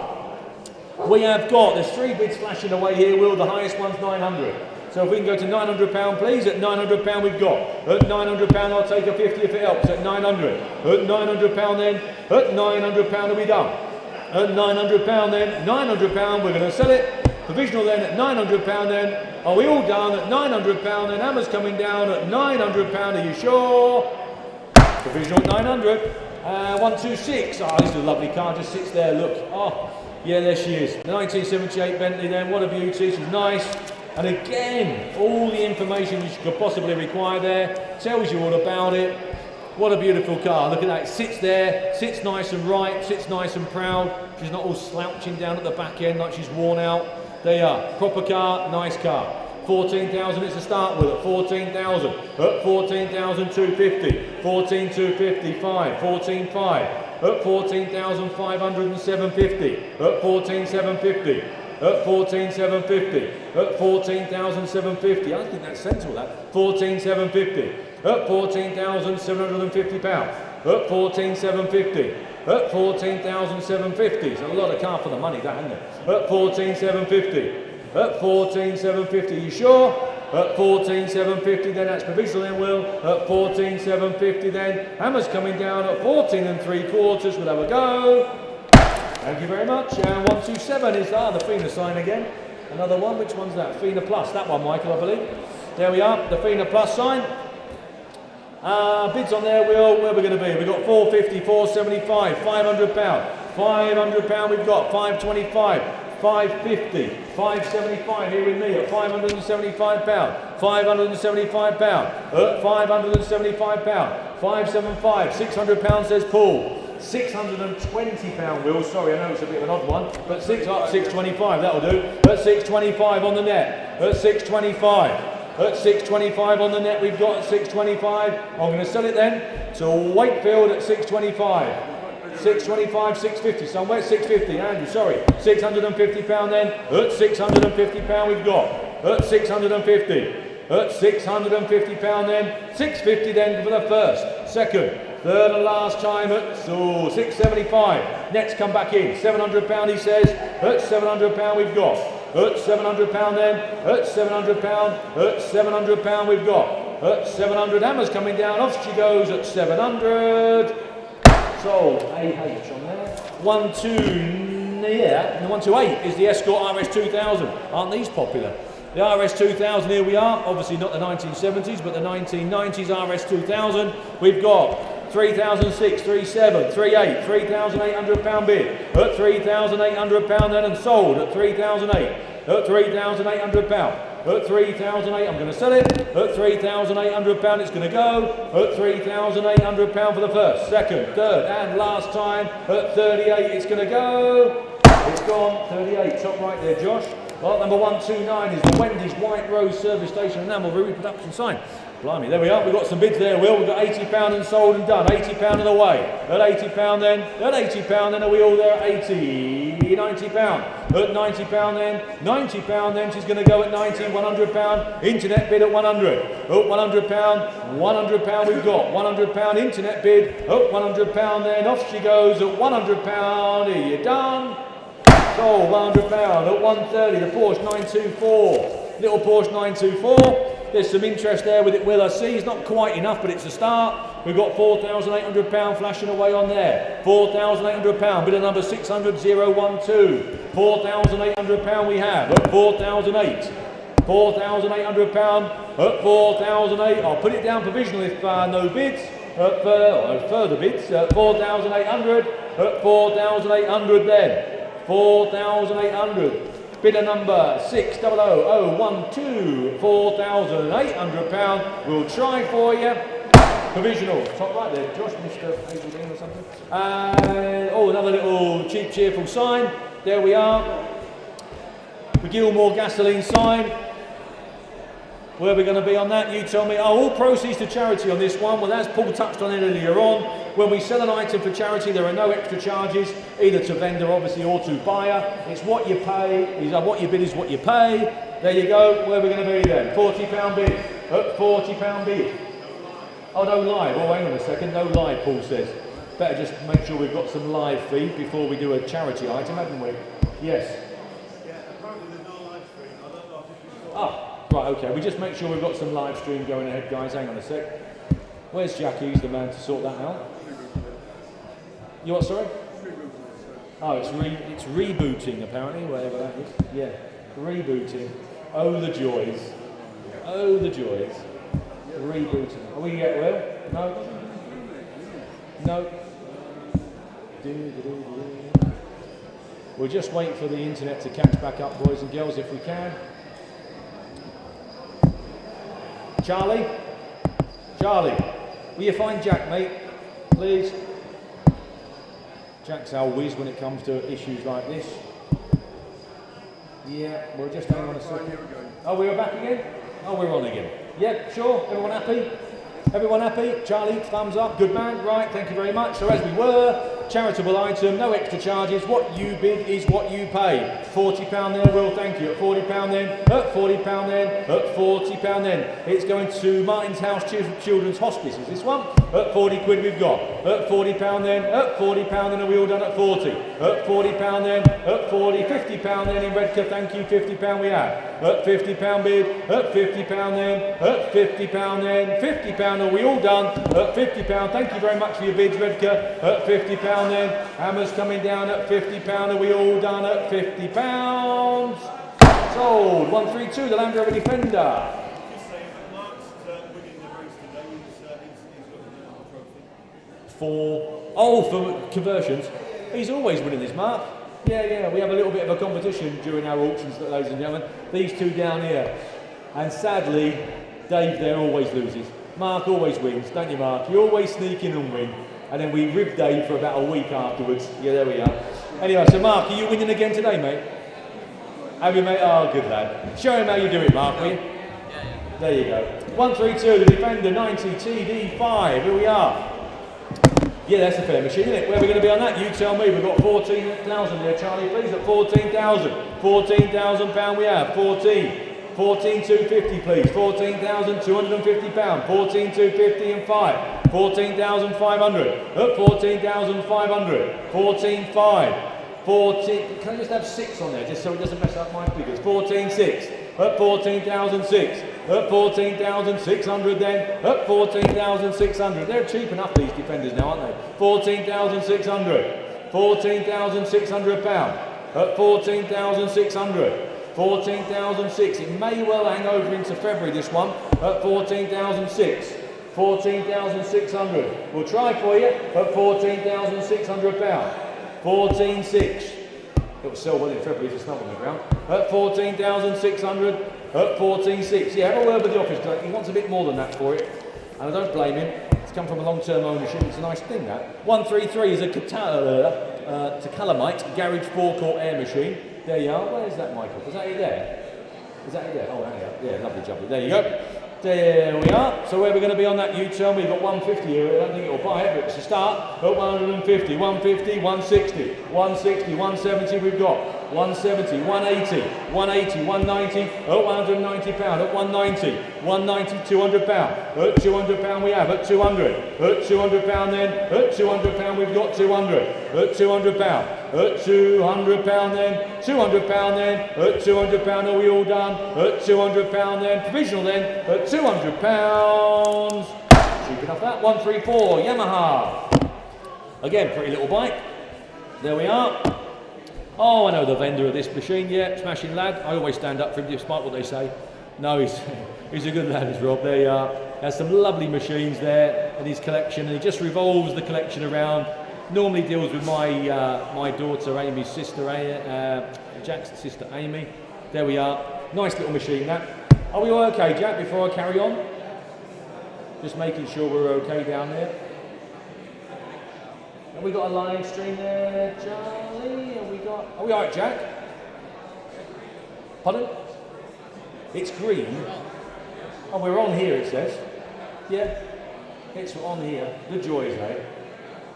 We have got, there's 3 bids flashing away here, Will, the highest one's 900. So if we can go to £900 please, at £900 we've got. At £900 I'll take a 50 if it helps, at 900. At £900 then, at £900 are we done? At £900 then, £900 we're going to sell it. Provisional then at £900 then, are we all done? At £900 then, hammer's coming down at £900, are you sure? Provisional at 900. 126, oh this is a lovely car, just sits there, look. Oh, yeah there she is. The 1978 Bentley then, what a beauty, she's nice. And again, all the information you could possibly require there, tells you all about it. What a beautiful car, look at that, it sits there, sits nice and right, sits nice and proud. She's not all slouching down at the back end like she's worn out. There you are, proper car, nice car. 14,000 it's to start with, at 14,000, at 14,250, 14,255, 14,500, at 14,500 and 750, at 14,750. At 14,750, at 14,750, I think that's sensible that, 14,750, at 14,750 pounds, at 14,750, at 14,750, it's a lot of car for the money that, isn't it? At 14,750, at 14,750, you sure? At 14,750 then, that's provisional then, Will, at 14,750 then, hammer's coming down at 14 3/4, we'll have a go. Thank you very much. And 127 is the FINA sign again. Another one. Which one's that? FINA Plus. That one, Michael, I believe. There we are. The FINA Plus sign. Bids on there, Will. Where are we going to be? We've got 450, 475, £500. £500 we've got. 525, 550, 575 here with me at £575. £575. At £575. 575. £600 says Paul. £620, Will, sorry, I know it's a bit of an odd one, but 625, that'll do. At 625 on the net, at 625, at 625 on the net, we've got at 625. I'm going to sell it then to Wakefield at 625. 625, 650, somewhere, 650, Andrew, sorry. £650 then, at £650 we've got, at 650. At £650 then, 650 then for the first, second, third and last time at 675. Next come back in, £700 he says, at £700 we've got. At £700 then, at £700, at £700 we've got. At 700, hammer's coming down, off she goes at 700. Sold, AH on there. 128 is the Escort RS2000. Aren't these popular? The RS2000, here we are, obviously not the 1970s, but the 1990s RS2000. We've got 3,006, 37, 38, £3,800 bid, at £3,800 then and sold at 3,008, at £3,800, at 3,008 I'm going to sell it, at £3,800 it's going to go, at £3,800 for the first, second, third and last time, at 38 it's going to go, it's gone, 38, top right there Josh. Lot number 129 is the Wendy's White Rose Service Station Enamel Reproduction sign. Blimey, there we are, we've got some bids there, Will. We've got £80 and sold and done, £80 and away. At £80 then, at £80 then, are we all there at 80, £90. At £90 then, £90 then, she's going to go at 90, £100, internet bid at 100. At £100, £100 we've got, £100 internet bid, at £100 then, off she goes at £100, here you're done. Sold, £100, at 130, the Porsche 924, little Porsche 924. There's some interest there with it, will I see? It's not quite enough, but it's a start. We've got £4,800 flashing away on there. £4,800, bid of number 600,012. £4,800 we have at 4,008. £4,800 at 4,008. I'll put it down provisional if no bids. Further bids at 4,800. At 4,800 then. 4,800. Bidder number 600012. £4,800. We'll try for you. Provisional. Top right there. Josh, Mr. Hazeldine or something. Oh, another little cheap, cheerful sign. There we are. The Gilmore gasoline sign. Where are we going to be on that? You tell me. Oh, all proceeds to charity on this one. Well, as Paul touched on it earlier on, when we sell an item for charity, there are no extra charges, either to vendor, obviously, or to buyer. It's what you pay. What you bid is what you pay. There you go. Where are we going to be then? £40 bid. At £40 bid. Oh, no live. Oh, hang on a second. No live, Paul says. Better just make sure we've got some live feed before we do a charity item, haven't we? Yes. Yeah, apparently there's no live stream. I don't know if it's... Ah. Right, okay, we just make sure we've got some live stream going ahead, guys. Hang on a sec. Where's Jackie? He's the man to sort that out. You what, sorry? Oh, it's rebooting, apparently, whatever that is. Yeah, rebooting. Oh, the joys. Oh, the joys. Rebooting. Are we get well? No? No? We'll just wait for the internet to catch back up, boys and girls, if we can. Charlie, will you find Jack, mate, please? Jack's our whiz when it comes to issues like this. Yeah, we'll just hang on a second. Oh, we're back again? Oh, we're on again. Yeah, sure. Everyone happy? Everyone happy? Charlie, thumbs up. Good man. Right, thank you very much. So as we were, charitable item, no extra charges. What you bid is what you pay. £40 there, Will, thank you. At £40 then, at £40 then, at £40 then. It's going to Martin's House Children's Hospice, is this one? At 40 quid we've got. At £40 then, at £40 then, are we all done at 40? At £40 then, at 40, £50 then in Redcar, thank you, £50 we have. At £50 bid, at £50 then, at £50 then, £50, are we all done? At £50, thank you very much for your bids, Redcar. At £50 then, hammers coming down at £50, are we all done at £50? Sold, 132, the Land Rover Defender. For conversions. He's always winning this, Mark. Yeah, we have a little bit of a competition during our auctions, ladies and gentlemen. These two down here. And sadly, Dave there always loses. Mark always wins, don't you, Mark? You always sneak in and win. And then we rib Dave for about a week afterwards. Yeah, there we are. Anyway, so Mark, are you winning again today, mate? Have you, mate? Oh, good lad. Show him how you do it, Mark, will you? Yeah. There you go. 132, the Defender 90 TD5. Here we are. Yeah, that's a fair machine, isn't it? Where are we going to be on that? You tell me. We've got 14,000 there, Charlie, please. At 14,000. £14,000 we have. 14,250, please. £14,250. 14,250 and 5. 14,500. At 14,500. 14,500. 14. Can I just have 6 on there, just so it doesn't mess up my figures? 14,600. At 14,600. At 14,600 then. At 14,600. They're cheap enough, these Defenders now, aren't they? 14,600. £14,600. At 14,600. 14,600. It may well hang over into February, this one. At 14,600. 14,600. We'll try for you at £14,600. 14,600. It will sell well in February if it's not on the ground. At 14,600. At 14,600. Yeah, have a word with the office director. He wants a bit more than that for it. And I don't blame him. It's come from a long-term ownership. It's a nice thing, that. 133 is a Tacalamite garage forecourt air machine. There you are. Where's that, Michael? Is that it there? Is that it there? Oh, hang on. Yeah, lovely jubbly. There you go. There we are. So where are we going to be on that? You tell me. You've got 150 here. I don't think it'll buy it, but it's a start. At 150, 150, 160, 160, 170 we've got. 170, 180, 180, 190, at £190, at 190, 190, £200, at £200 we have, at 200, at £200 then, at £200 we've got 200, at £200. at £200 then, £200 then, at £200, are we all done? At £200 then, provisional then, at £200. Cheap enough that, 134, Yamaha. Again, pretty little bike. There we are. Oh, I know the vendor of this machine, yeah, smashing lad. I always stand up for him despite what they say. No, he's a good lad, is Rob. There you are. Has some lovely machines there in his collection, and he just revolves the collection around. Normally deals with my my daughter Amy's sister, Jack's sister Amy. There we are. Nice little machine that. Are we all okay, Jack, before I carry on? Just making sure we're okay down there. Have we got a live stream there, Charlie? Have we got... Are we alright, Jack? Pardon? It's green. Oh, we're on here, it says. Yeah, it's on here. The joys, eh?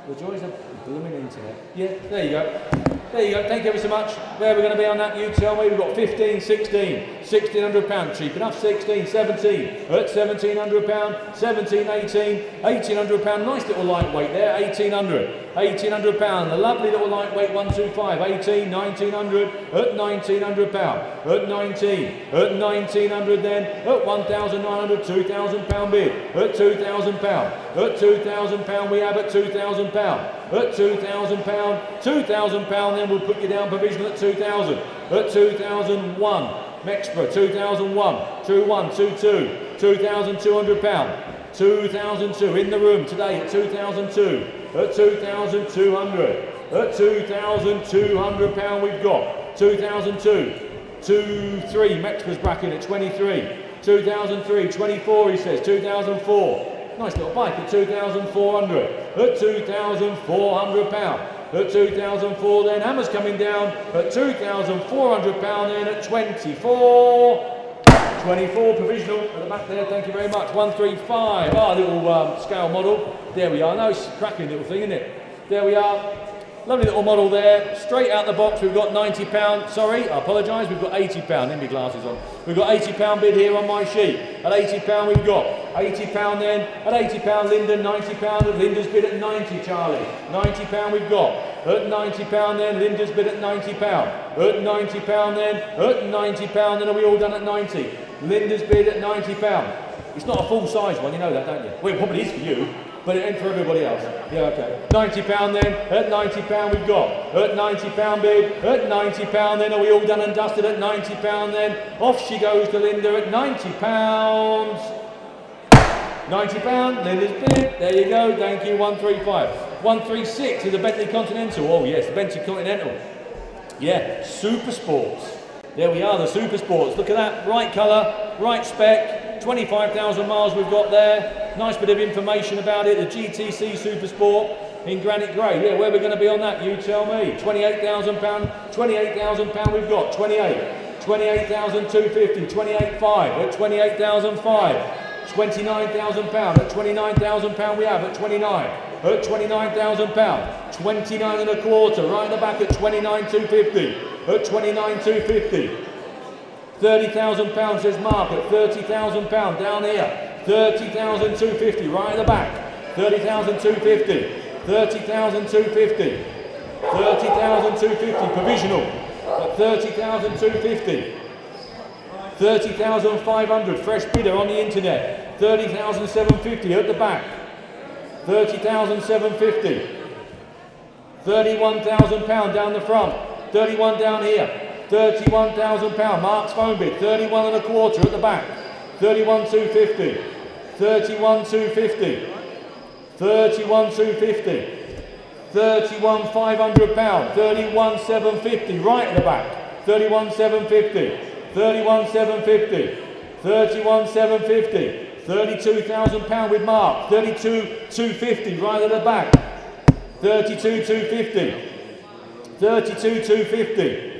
The joys of blooming internet. Yeah, there you go. There you go. Thank you ever so much. Where are we going to be on that? You tell me. We've got 15, 16, £1,600. Cheap enough. 16, 17. At £1,700. 17, 18, £1,800. Nice little lightweight there. 1,800. £1,800. A lovely little lightweight 125. 18, 1,900. At £1,900. At 19. At 1,900 then. At 1,900. £2,000 bid. At £2,000. At £2,000 we have at £2,000. At £2,000. £2,000 then we'll put you down provisional at 2,000. At 2,001. Mexborough 2001. 21, 22. £2,200. 2,002 in the room today at 2,002. At 2,200. At £2,200 we've got 2,002. 2-3 Mexborough's bracket at 23. 2003, 24 he says. 2004. Nice little bike at 2,400. At £2,400. At 2,004 then Hammer's coming down at £2,400 then at 24. 24 provisional at the back there, thank you very much. 135, our little scale model. There we are. No, it's a cracking little thing, isn't it? There we are. Lovely little model there. Straight out the box, we've got £90. Sorry, I apologise, we've got £80. In my glasses on. We've got £80 bid here on my sheet. At £80 we've got £80 then. At £80 Linda, £90. At Linda's bid at 90, Charlie. £90 we've got. At £90 then, Linda's bid at £90. At £90 then. At £90 then, are we all done at 90? Linda's bid at £90. It's not a full size one, you know that, don't you? Well, it probably is for you. But it ain't for everybody else. Yeah, okay. £90 then, at £90 we've got. At £90 bid, at £90 then, are we all done and dusted at £90 then? Off she goes to Linda at £90. £90, Linda's bid, there you go, thank you, 135. 136 is a Bentley Continental, oh yes, the Bentley Continental. Yeah, Super Sports. There we are, the Super Sports, look at that, right colour, right spec, 25,000 miles we've got there. Nice bit of information about it, the GTC Super Sport in granite grey. Yeah, where are we going to be on that? You tell me. £28,000, £28,000 we've got. 28, 28,250, 28,500 at 28,500. £29,000 at £29,000 we have at 29. At £29,000. 29 and a quarter right in the back at 29,250. At 29,250. £30,000 says Mark at £30,000 down here. 30,250 right in the back. 30,250. 30,250. 30,250 provisional at 30,250. 30,500 fresh bidder on the internet. 30,750 at the back. 30,750. £31,000 down the front. 31 down here. £31,000 Mark's phone bid. 31 and a quarter at the back. 31,250. 31,250. 31,250. £31,500. 31,750 right at the back. 31,750. 31,750. 31,750. £32,000 with Mark. 32,250 right at the back. 32,250. 32,250.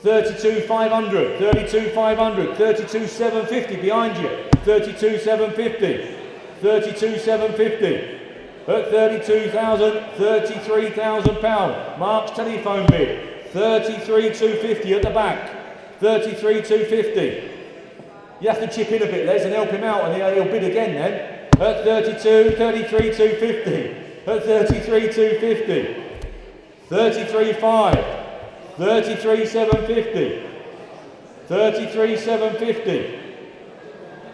32,500. 32,500. 32,750 behind you. 32,750. 32,750. At 32,000, £33,000. Mark's telephone bid. 33,250 at the back. 33,250. You have to chip in a bit, Les, and help him out, and he'll bid again then. At 32, 33,250. At 33,250. 33.5, 33.750, 33.750,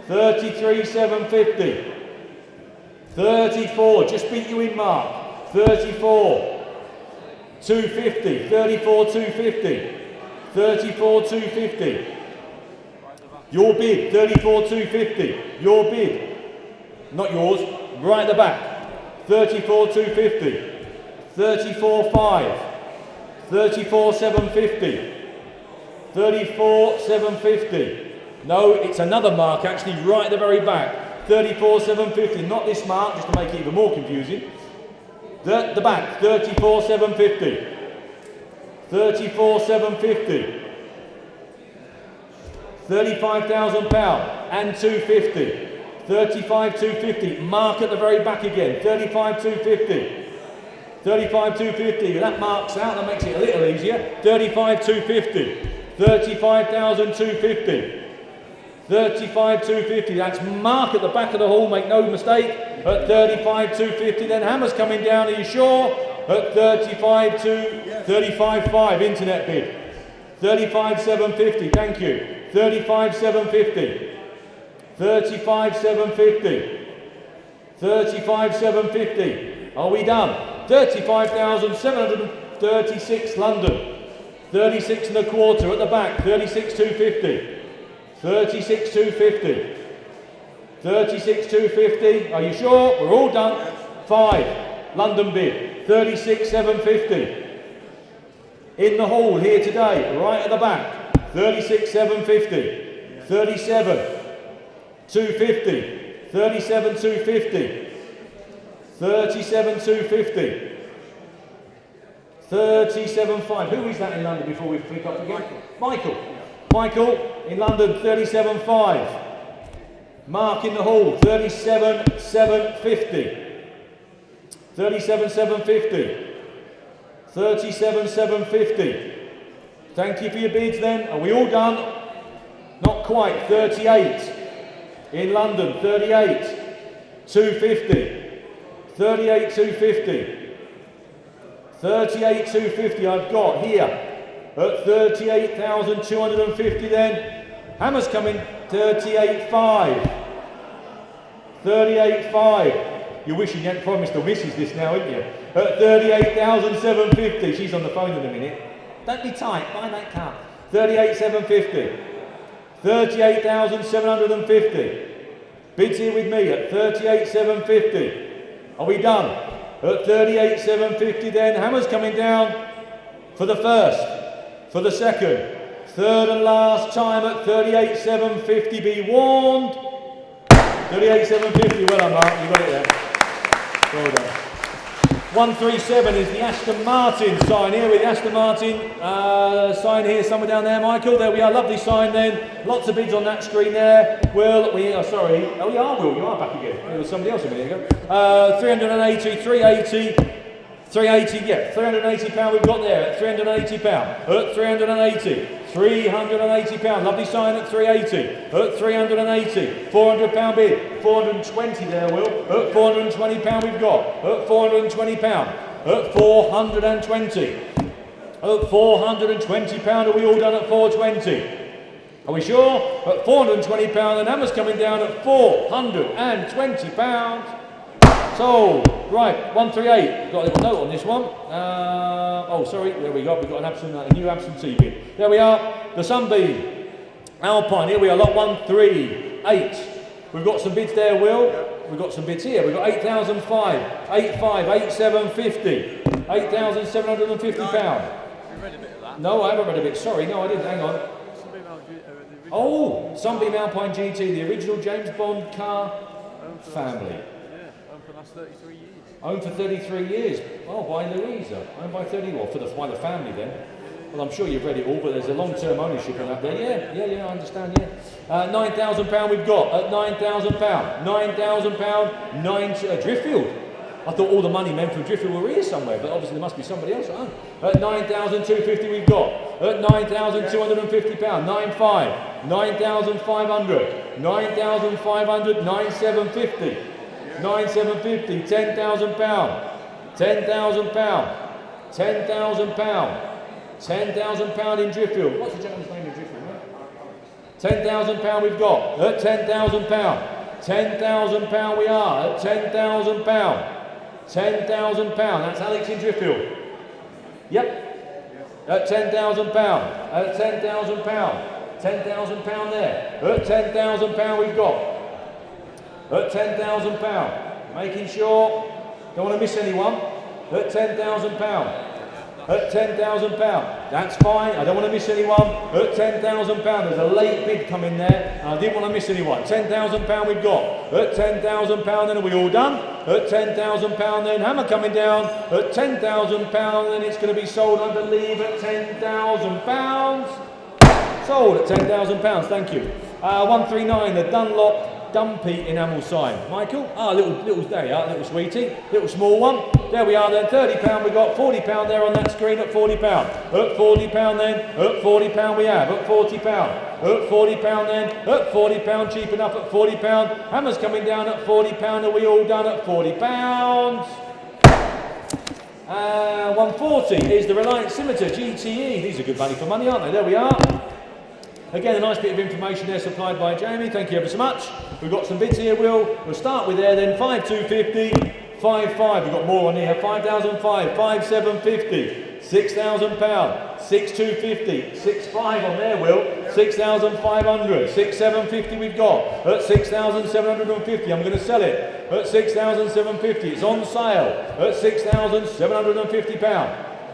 33.750, 34, just beat you in mark, 34, 250, 34.250, 34.250. Your bid, 34.250. Your bid, not yours, right at the back. 34.250. 34.5. 34.750. 34.750. No, it's another mark actually right at the very back. 34.750. Not this mark, just to make it even more confusing. The back, 34.750. 34.750. £35,000 and 250. 35,250. Mark at the very back again. 35,250. 35,250. That marks out. That makes it a little easier. 35,250. 35,250. 35,250. That's mark at the back of the hall. Make no mistake. At 35,250. Then hammers coming down. Are you sure? At 35,500. Internet bid. 35,750. Thank you. 35,750. 35,750. 35,750. Are we done? 35,736 London. 36 and a quarter at the back. 36,250. 36,250. 36,250. Are you sure? We're all done. 5. London bid. 36,750. In the hall here today, right at the back. 36,750, 37,250, 37,250, 37,250, 37,500. Who is that in London before we pick up again? Michael. Michael in London, 37,500. Mark in the hall, 37,750, 37,750, 37,750. Thank you for your bids then. Are we all done? Not quite. 38. In London, 38,250. 38,250. 38,250 I've got here. At 38,250 then. Hammers coming. 38,500. 38,500. You're wishing you hadn't promised the missus this now, aren't you? At 38,750. She's on the phone in a minute. Don't be tight, buy that car. 38,750. 38,750. Bids here with me at 38,750. Are we done? At 38,750 then. Hammers coming down for the first, for the second, third and last time at 38,750. Be warned. 38,750. Well done, Mark. You got it there. Well done. 137 is the Aston Martin sign here with the Aston Martin sign here somewhere down there, Michael. There we are, lovely sign then. Lots of bids on that screen there. Will, we are sorry. Oh, you are, Will, you are back again. There was somebody else a minute ago. 380, 380, 380, yeah, £380 we've got there at £380. At 380. £380. Lovely sign at 380. At 380. £400 bid. 420 there, Will. At £420 we've got. At £420. At 420. At £420. Are we all done at 420? Are we sure? At £420. And Hammer's coming down at £420. So, right, 138. We've got a little note on this one. Oh, sorry, there we go. We've got a new absentee bid. There we are, the Sunbeam. Alpine, here we are, lot 138. We've got some bids there, Will. We've got some bids here. We've got 8,500, 8,500, 8,750, £8,750. You read a bit of that? No, I haven't read a bit. Sorry, no, I didn't. Hang on. Oh, Sunbeam Alpine GT, the original James Bond car family. For the last 33 years. Owned for 33 years. Oh, by Louisa. Owned by 30. Well, by the family then. Well, I'm sure you've read it all, but there's a long-term ownership on that there. Yeah, I understand, yeah. £9,000 we've got at £9,000. £9,000, Driftfield. I thought all the money men from Driftfield were here somewhere, but obviously there must be somebody else at home. At 9,250 we've got. At £9,250. 9,500. 9,500. 9,500. 9,750. 9,750, £10,000, £10,000, £10,000. £10,000 in Driffield. What's the gentleman's name in Driffield, mate? £10,000 we've got at £10,000. £10,000 we are at £10,000. £10,000. That's Alex in Driffield. Yep. At £10,000. At £10,000. £10,000 there. At £10,000 we've got. At £10,000. Making sure. Don't want to miss anyone. At £10,000. At £10,000. That's fine. I don't want to miss anyone. At £10,000. There's a late bid coming there. And I didn't want to miss anyone. £10,000 we've got. At £10,000 then, are we all done? At £10,000 then, hammer coming down. At £10,000 then it's going to be sold, I believe, at £10,000. Sold at £10,000, thank you. 139, the Dunlop Dumpy enamel sign. Michael? Little there you are, little sweetie. Little small one. There we are then, £30 we got, £40 there on that screen at £40. At £40 then, at £40 we have, at £40. At £40 then, at £40, cheap enough at £40. Hammer's coming down at £40, are we all done at £40? 140 is the Reliant Scimitar GTE. These are good value for money, aren't they? There we are. Again, a nice bit of information there supplied by Jamie. Thank you ever so much. We've got some bids here, We'll start with there then. 5,250, 5,500. We've got more on here. 5,500, 5,750, £6,000, 6,250, 6,500 on there, Will. 6,500, 6,750 we've got. At 6,750, I'm going to sell it. At 6,750, it's on sale. At £6,750.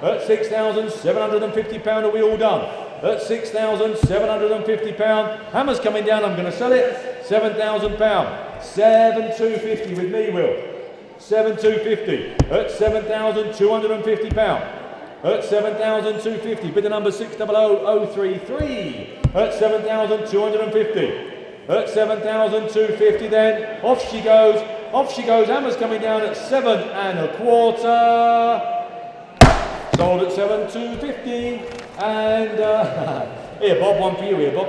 At £6,750, are we all done? At £6,750. Hammer's coming down, I'm going to sell it. £7,000. 7,250 with me, Will. 7,250. At £7,250. At 7,250. Bidder number 600033. At 7,250. At 7,250 then. Off she goes. Off she goes. Hammer's coming down at 7.25. Sold at 7,250. And here, Bob, one for you here, Bob.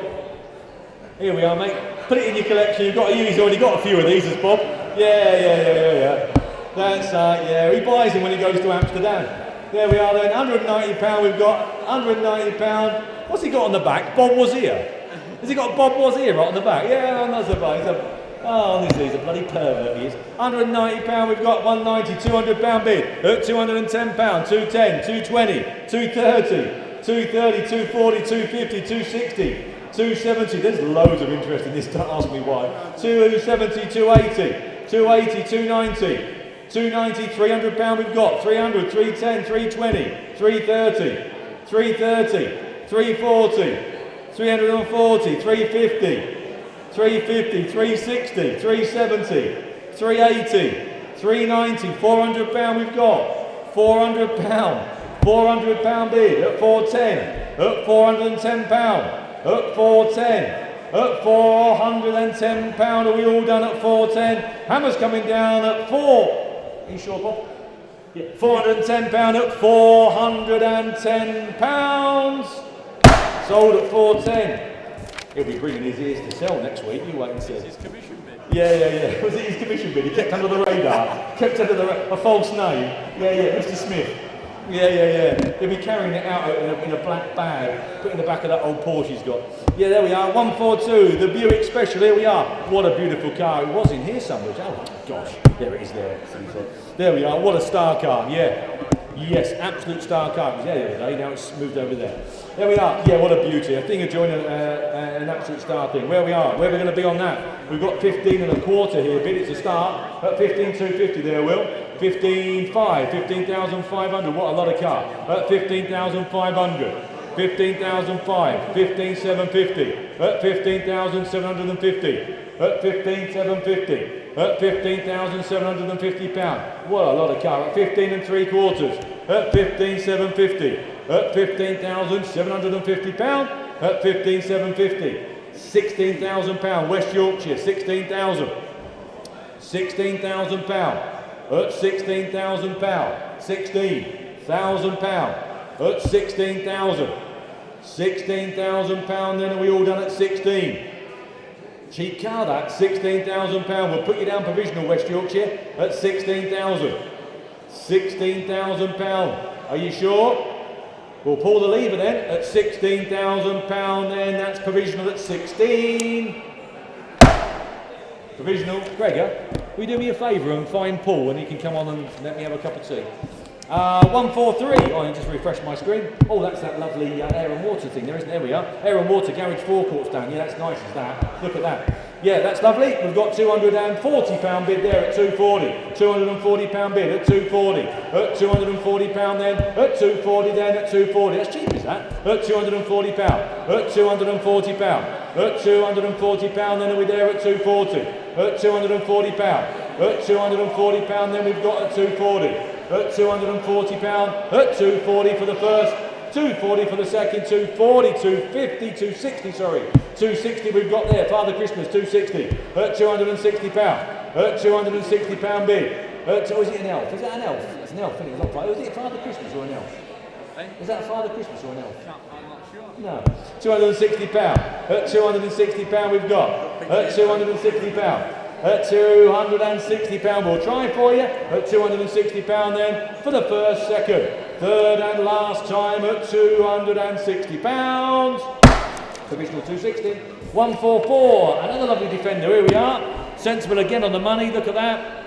Here we are, mate. Put it in your collection. You've got to use. He's already got a few of these, has Bob. Yeah. That's yeah. He buys them when he goes to Amsterdam. There we are then. £190 we've got. £190. What's he got on the back? Bob was here. Has he got Bob was here right on the back? Yeah, I'm not surprised. Honestly, he's a bloody pervert, he is. £190 we've got, £190, £200 bid. At £210, £210, £220, £230, £230, £240, £250, £260, £270. There's loads of interest in this, don't ask me why. £270, £280, £280, £290, £290, £300 we've got, £300, £310, £320, £330, £330, £340, £340, £350, £350, £360, £370, £380, £390, £400 we've got, £400 bid at £410, at £410, at £410, at £410, are we all done at £410? Hammer's coming down at £4. Are you sure, Bob? Yeah, £410 at £410. Sold at £410. He'll be bringing his ears to sell next week, you wait and see. His commission bid? Yeah. Was it his commission bid? He kept under the radar. Kept under a false name. Yeah, Mr. Smith. Yeah. He'll be carrying it out in a black bag, put in the back of that old Porsche he's got. Yeah, there we are, 142, the Buick Special, here we are. What a beautiful car. It was in here somewhere. Oh my gosh, there it is there. There we are, what a star car, yeah. Yes, absolute star car. It was there the other day, now it's moved over there. There we are. Yeah, what a beauty. A thing of joy, an absolute star thing. Where we are, where we're going to be on that. We've got 15.25 here, bid. It's a start at 15,250 there, Will. 15,500, 15,500. What a lot of car. At 15,500. 15,500, 15,750. At 15,750. At 15,750. At £15,750. What a lot of car. At 15.75. At 15,750. At £15,750. At 15,750. £16,000. West Yorkshire. 16,000. £16,000. At £16,000. £16,000. At 16,000. £16,000. Then are we all done at 16? Cheap car that, £16,000. We'll put you down provisional, West Yorkshire, at 16,000. £16,000. Are you sure? We'll pull the lever then at £16,000 then. That's provisional at 16. Provisional. Gregor, will you do me a favour and find Paul and he can come on and let me have a cup of tea? 143. Oh, I just refreshed my screen. Oh, that's that lovely air and water thing there, isn't it? There we are. Air and water, garage forecourts down. Yeah, that's nice as that. Look at that. Yeah, that's lovely. We've got £240 bid there at 240. £240 bid at 240. At £240 then. At 240 then. At 240. That's cheap, is that? At £240. At £240. At £240 then are we there at 240. At £240. At £240 then we've got at 240. At £240, at 240 for the first, 240 for the second, 240, 250, 260, sorry. 260 we've got there, Father Christmas, 260. At £260, at £260 bid. At, was it an elf? Is that an elf? It's an elf, isn't it? It's not right. Was it Father Christmas or an elf? Is that a Father Christmas or an elf? I'm not sure. No. £260. At £260 we've got. At £260. At £260, we'll try for you. At £260 then for the first, second, third and last time at £260. Provisional 260. 144, another lovely defender, here we are. Sensible again on the money, look at that.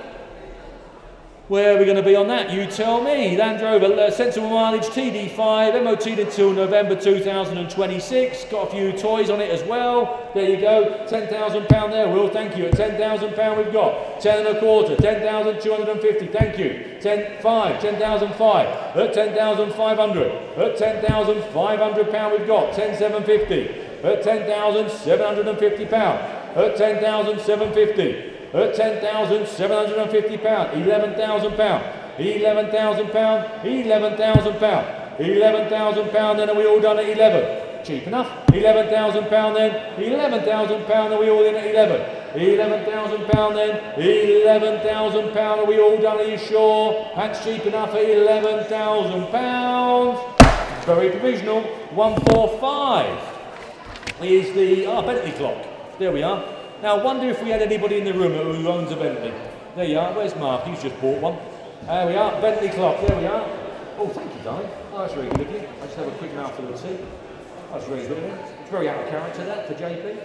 Where are we going to be on that? You tell me. Land Rover, sensible mileage, TD5, MOT until November 2026. Got a few toys on it as well. There you go. £10,000 there, Will. Thank you. At £10,000 we've got 10 and a quarter, 10,250. Thank you. 10,500. At 10,500. At £10,500 we've got 10,750. At £10,750. At £10,750. At £10,750, £11,000, £11,000, £11,000, £11,000, then are we all done at 11? Cheap enough. £11,000 then, £11,000, are we all in at 11? £11,000 then, £11,000, are we all done? Are you sure? That's cheap enough at £11,000. Very provisional. 145 is the Bentley clock. There we are. Now, I wonder if we had anybody in the room who owns a Bentley. There you are. Where's Mark? He's just bought one. There we are. Bentley clock. There we are. Oh, thank you, darling. Oh, that's very good of you. I just have a quick mouthful of tea. That's very good of you. It's very out of character, that, for JP.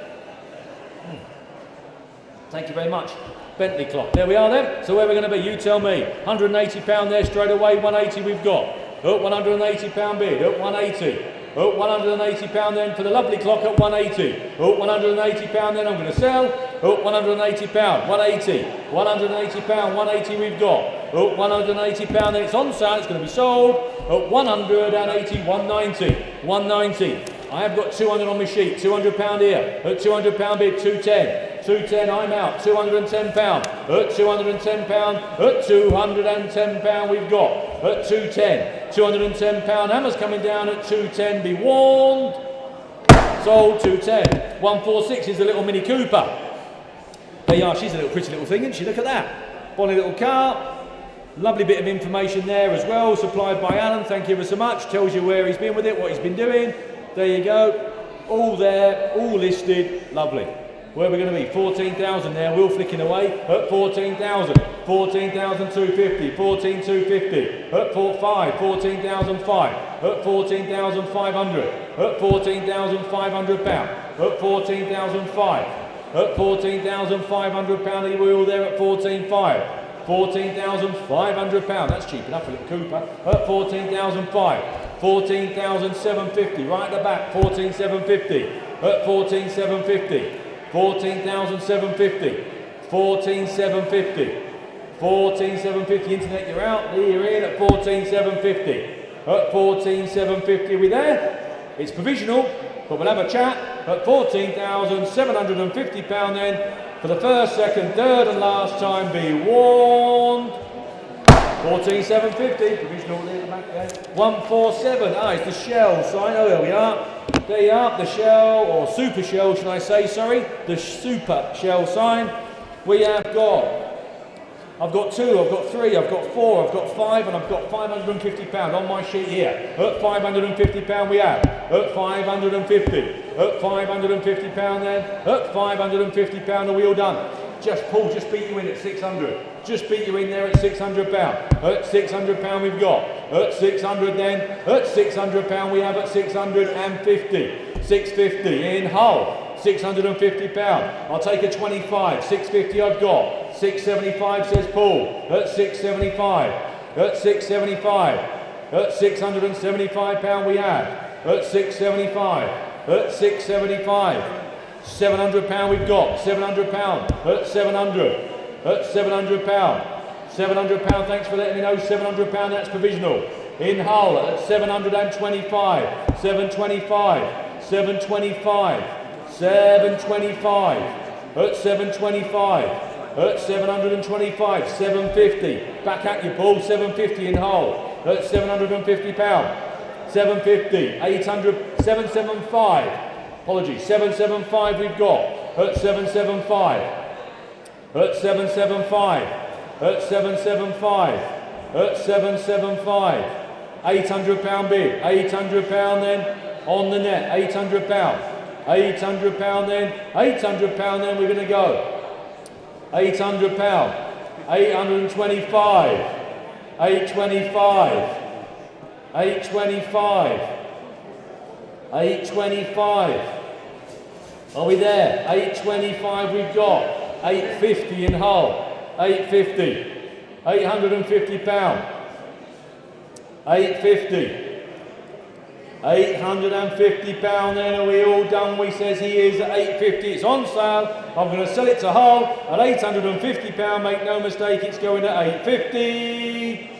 Thank you very much. Bentley clock. There we are then. So where are we going to be? You tell me. £180 there straight away. 180 we've got. Up £180 bid. Up 180. Oh, £180 then for the lovely clock at 180. Oh, £180 then I'm going to sell. Oh, £180, 180. £180, 180 we've got. Oh, £180 then it's on sale, it's going to be sold. Oh, 180, 190. 190. I have got 200 on my sheet, £200 here. At £200 bid, 210. 210, I'm out. £210. At £210. At £210 we've got. At 210. £210. Hammer's coming down at 210. Be warned. Sold 210. 146 is the little Mini Cooper. There you are. She's a little pretty little thing, isn't she? Look at that. Bonny little car. Lovely bit of information there as well. Supplied by Alan. Thank you ever so much. Tells you where he's been with it, what he's been doing. There you go. All there. All listed. Lovely. Where are we going to be? 14,000 there. Will flicking away at 14,000. 14,250. 14,250. At 45. 14,005. At 14,500. At 14,500 pound. At 14,005. At 14,500 pound. Are we all there at 14,500? 14,500 pound. That's cheap enough for a little Cooper. At 14,005. 14,750. Right at the back. 14,750. At 14,750. 14,750. 14,750. 14,750. Internet, you're out. You're in at 14,750. At 14,750. Are we there? It's provisional, but we'll have a chat at 14,750 pound then. For the first, second, third and last time, be warned. 14,750, provisional there at the back there. 147, it's the Shell sign. Oh, there we are. There you are, the Shell, or Super Shell, should I say, sorry. The Super Shell sign. We have got, I've got 2, I've got 3, I've got 4, I've got 5, and I've got £550 on my sheet here. At £550 we have. At 550. At £550 then. At £550, are we all done? Just Paul just beat you in at 600. Just beat you in there at £600. At £600 we've got. At 600 then. At £600 we have at 650. 650 in Hull. £650. I'll take a 25. 650 I've got. 675 says Paul. At 675. At 675. At £675 we have. At 675. At 675. £700 we've got. £700. At 700. At £700. £700, thanks for letting me know. £700, that's provisional. In Hull at 725. 725. 725. 725. At 725. At 725. 750. Back at you, Paul. 750 in Hull. At £750. 750. 800. 775. Apologies. 775 we've got. At 775. At 775. At 775. At 775. £800 bid. £800 then on the net. £800. £800 then. £800 then we're going to go. £800. 825. 825. 825. 825. Are we there? 825 we've got. 850 in Hull. 850. £850. 850. £850 then, are we all done? We says he is at 850. It's on sale. I'm going to sell it to Hull at £850. Make no mistake, it's going at 850.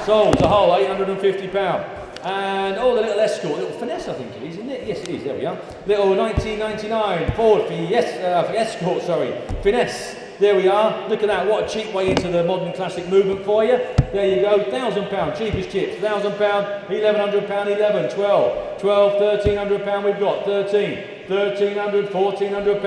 Sold to Hull, £850. And the little Escort, little Finesse I think it is, isn't it? Yes it is, there we are. Little 1999 Ford for Escort, sorry. Finesse. There we are. Look at that. What a cheap way into the modern classic movement for you. There you go. £1,000. Cheapest chips. £1,000. £1,100. 11. 12. 12. £1,300 we've got. 13. 1,300. £1,400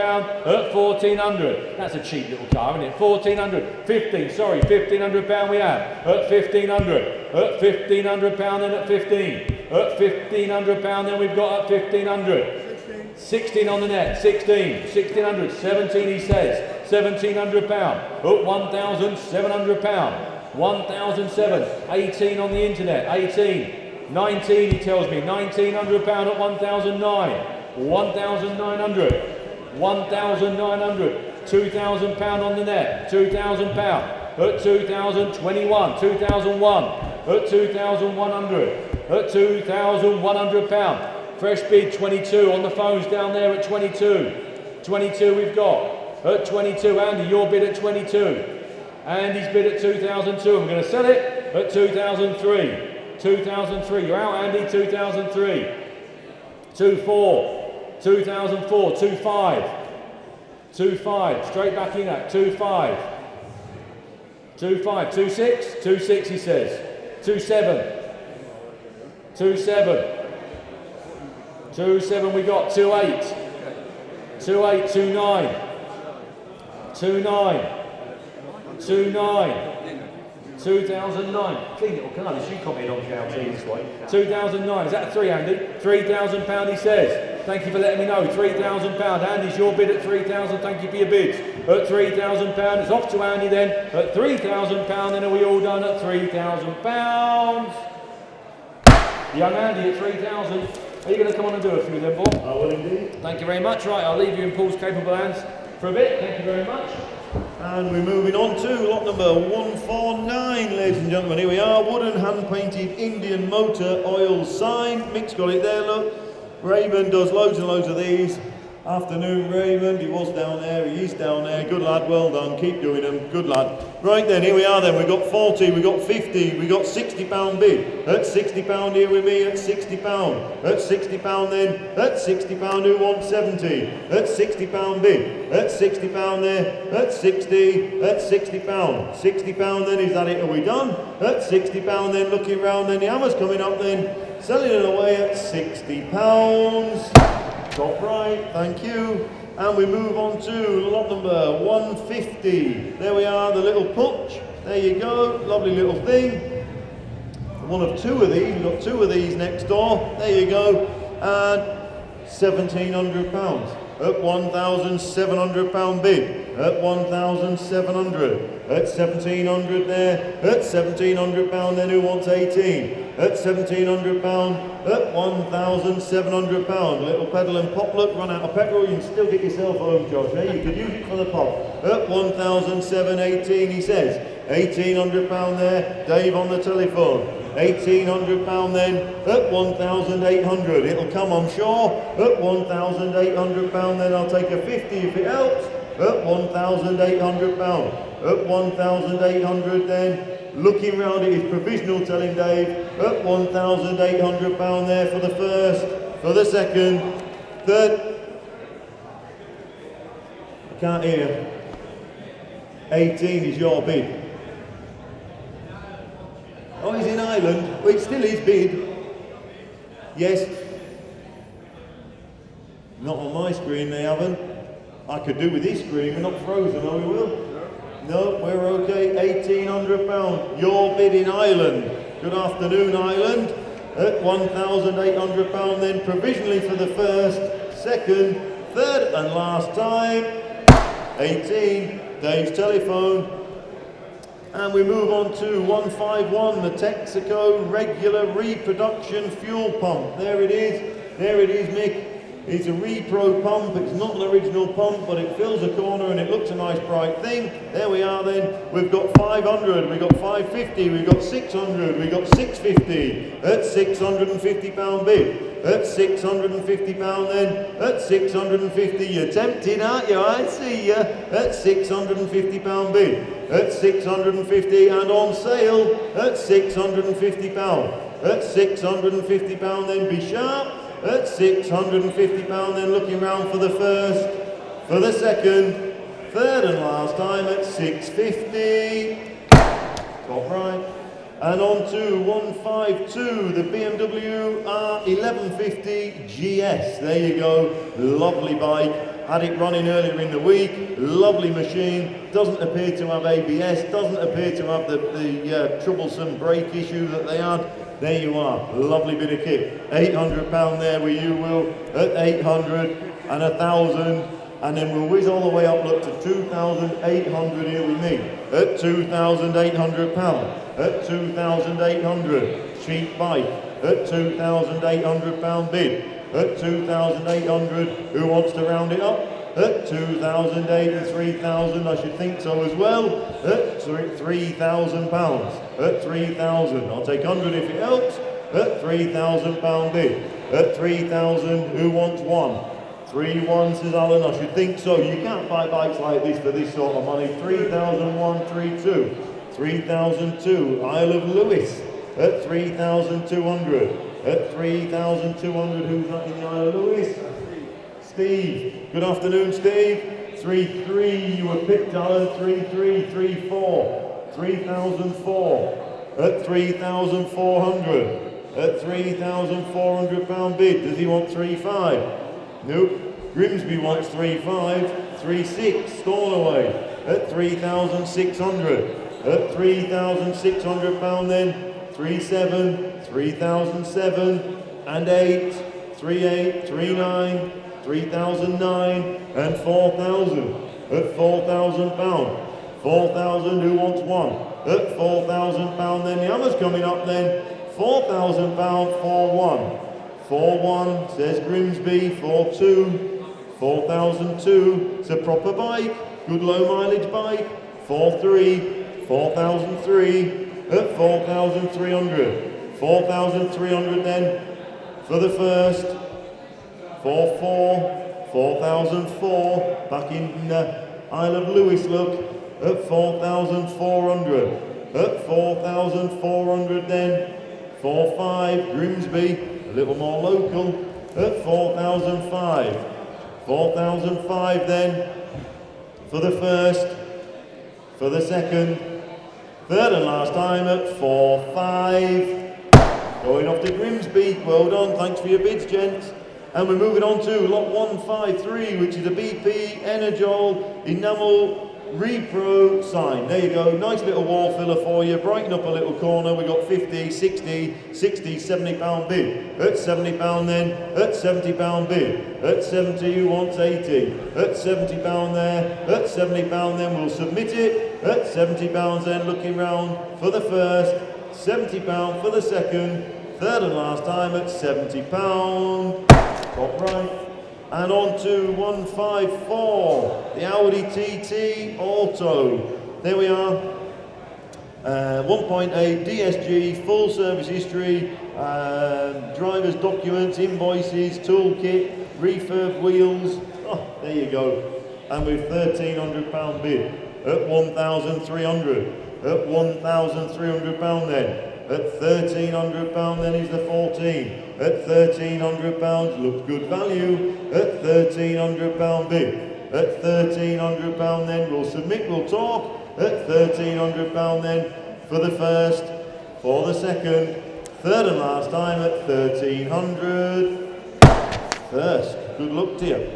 at 1,400. That's a cheap little car, isn't it? 1,400. 15. Sorry. £1,500 we have. At 1,500. At £1,500 then at 15. At £1,500 then we've got at 1,500. 16 on the net. 16. 1,600. 17 he says. £1,700 at £1,700. 1,007. 18 on the internet. 18. 19 he tells me. £1,900 at 1,009. 1,900. 1,900. £2,000 on the net. £2,000 at 2,021. 2,001 at 2,100. At £2,100. Fresh bid 22 on the phones down there at 22. 22 we've got. At 22, Andy, your bid at 22. Andy's bid at 2002. I'm going to sell it at 2003. 2003, you're out, Andy. 2003. 24. 2004. 25. 25. Straight back in at 25. 25. 26. 26, he says. 27. 27. 27, we got 28. 28. 29. 29. 29. 2009. Clean little car, this you commented on KLT this way. 2009, is that a 3, Andy? £3,000 he says. Thank you for letting me know. £3,000. Andy's your bid at 3,000. Thank you for your bids. At £3,000. It's off to Andy then. At £3,000. Then are we all done at £3,000? Young Andy at 3,000. Are you going to come on and do a few then, Paul? I will indeed. Thank you very much. Right, I'll leave you in Paul's capable hands for a bit. Thank you very much. And we're moving on to lot number 149, ladies and gentlemen. Here we are, wooden hand-painted Indian motor oil sign. Mick's got it there, look. Raymond does loads and loads of these. Afternoon, Raymond. He was down there, he is down there. Good lad, well done. Keep doing them. Good lad. Right then, here we are then. We've got 40, we've got 50, we've got £60 bid. At £60 here with me, at £60. At £60 then, at £60 who wants 70. At £60 bid. At £60 there, at 60, at £60. £60 then, is that it? Are we done? At £60 then, looking round then, the hammer's coming up then. Selling it away at £60. Top right, thank you. And we move on to lot number 150. There we are, the little putch. There you go, lovely little thing. One of two of these, we've got two of these next door. There you go. And £1,700. at £1,700 bid, at 1,700, at 1,700 there, at £1,700 then who wants 18, at £1,700, at £1,700, little pedal and pop, look, run out of petrol, you can still get yourself home, Josh, eh? You could use it for the pop, at 1,718 he says, £1,800 there, Dave on the telephone, £1,800 then, at 1,800, it'll come I'm sure, at £1,800 then I'll take a 50 if it helps, at £1,800, at 1,800 then, looking round at his provisional telling Dave, at £1,800 there for the first, for the second, third, I can't hear, 18 is your bid. Oh, he's in Ireland. Well, it's still his bid. Yes. Not on my screen, they haven't. I could do with his screen. We're not frozen, are we, Will? No, we're okay. £1,800. Your bid in Ireland. Good afternoon, Ireland. At £1,800 then, provisionally for the first, second, third, and last time. 18. Dave's telephone. And we move on to 151, the Texaco regular reproduction fuel pump. There it is, Mick. It's a repro pump, it's not an original pump, but it fills a corner and it looks a nice bright thing. There we are then, we've got 500, we've got 550, we've got 600, we've got 650, at £650 bid. At £650 then, at 650, you're tempted, aren't you? I see you. At £650 bid. At 650 and on sale at £650. At £650 then, be sharp. At £650 then, looking round for the first, for the second, third and last time at £650. Top right. And on to 152, the BMW R1150 GS. There you go, lovely bike. Had it running earlier in the week, lovely machine. Doesn't appear to have ABS, doesn't appear to have the troublesome brake issue that they had. There you are, lovely bit of kit. £800 there with you, Will, at 800 and 1,000. And then we'll whiz all the way up, look, to 2,800 here with me. At £2,800. At 2,800. Cheap bike. At £2,800 bid. At 2,800. Who wants to round it up? At 2,008 and 3,000. I should think so as well. At £3,000. At 3,000. I'll take 100 if it helps. At £3,000 bid. At 3,000. Who wants one? 3-1, says Alan. I should think so. You can't buy bikes like this for this sort of money. 3,001, 3-2. 3,002, Isle of Lewis. At 3,200. At 3,200, who's that in the Isle of Lewis? Steve. Good afternoon, Steve. 3-3, you were picked, Alan. 3-3, 3-4. 3,004. At 3,400. At £3,400 bid. Does he want 3-5? Nope. Grimsby wants 3-5, 3-6, Stornoway at 3,600. At £3,600 then, 3-7, 3,007 and 8, 3-8, 3-9, 3,009 and 4,000. At £4,000. 4,000, who wants one? At £4,000 then, the hammer's coming up then, £4,000, 4-1. 4-1, says Grimsby, 4-2, 4,002, it's a proper bike, good low mileage bike, 4-3, 4,003, at 4,300, 4,300 then, for the first, 4-4, 4,004, back in Isle of Lewis, look, at 4,400, at 4,400 then, 4-5, Grimsby, a little more local, at 4,005. 4,005 then, for the first, for the second, third and last time at 4-5. Going off to Grimsby, well done, thanks for your bids, gents. And we're moving on to lot 153, which is a BP Energol Enamel Repro sign. There you go. Nice little wall filler for you. Brighten up a little corner. We got 50, 60, 60, 70 pound bid. At 70 pound then. At 70 pound bid. At 70 who wants 80. At 70 pound there. At 70 pound then we'll submit it. At 70 pounds then looking round for the first. 70 pound for the second. Third and last time at 70 pound. Top right. And on to 154, the Audi TT Auto. There we are. 1.8 DSG, full service history, driver's documents, invoices, toolkit, refurb wheels. Oh, there you go. And with £1,300 bid at 1,300. At £1,300 then. At £1,300 then is the 14. At £1,300 looks good value. At £1,300 bid. At £1,300 then we'll submit, we'll talk. At £1,300 then for the first, for the second, third and last time at 1,300. First, good luck to you.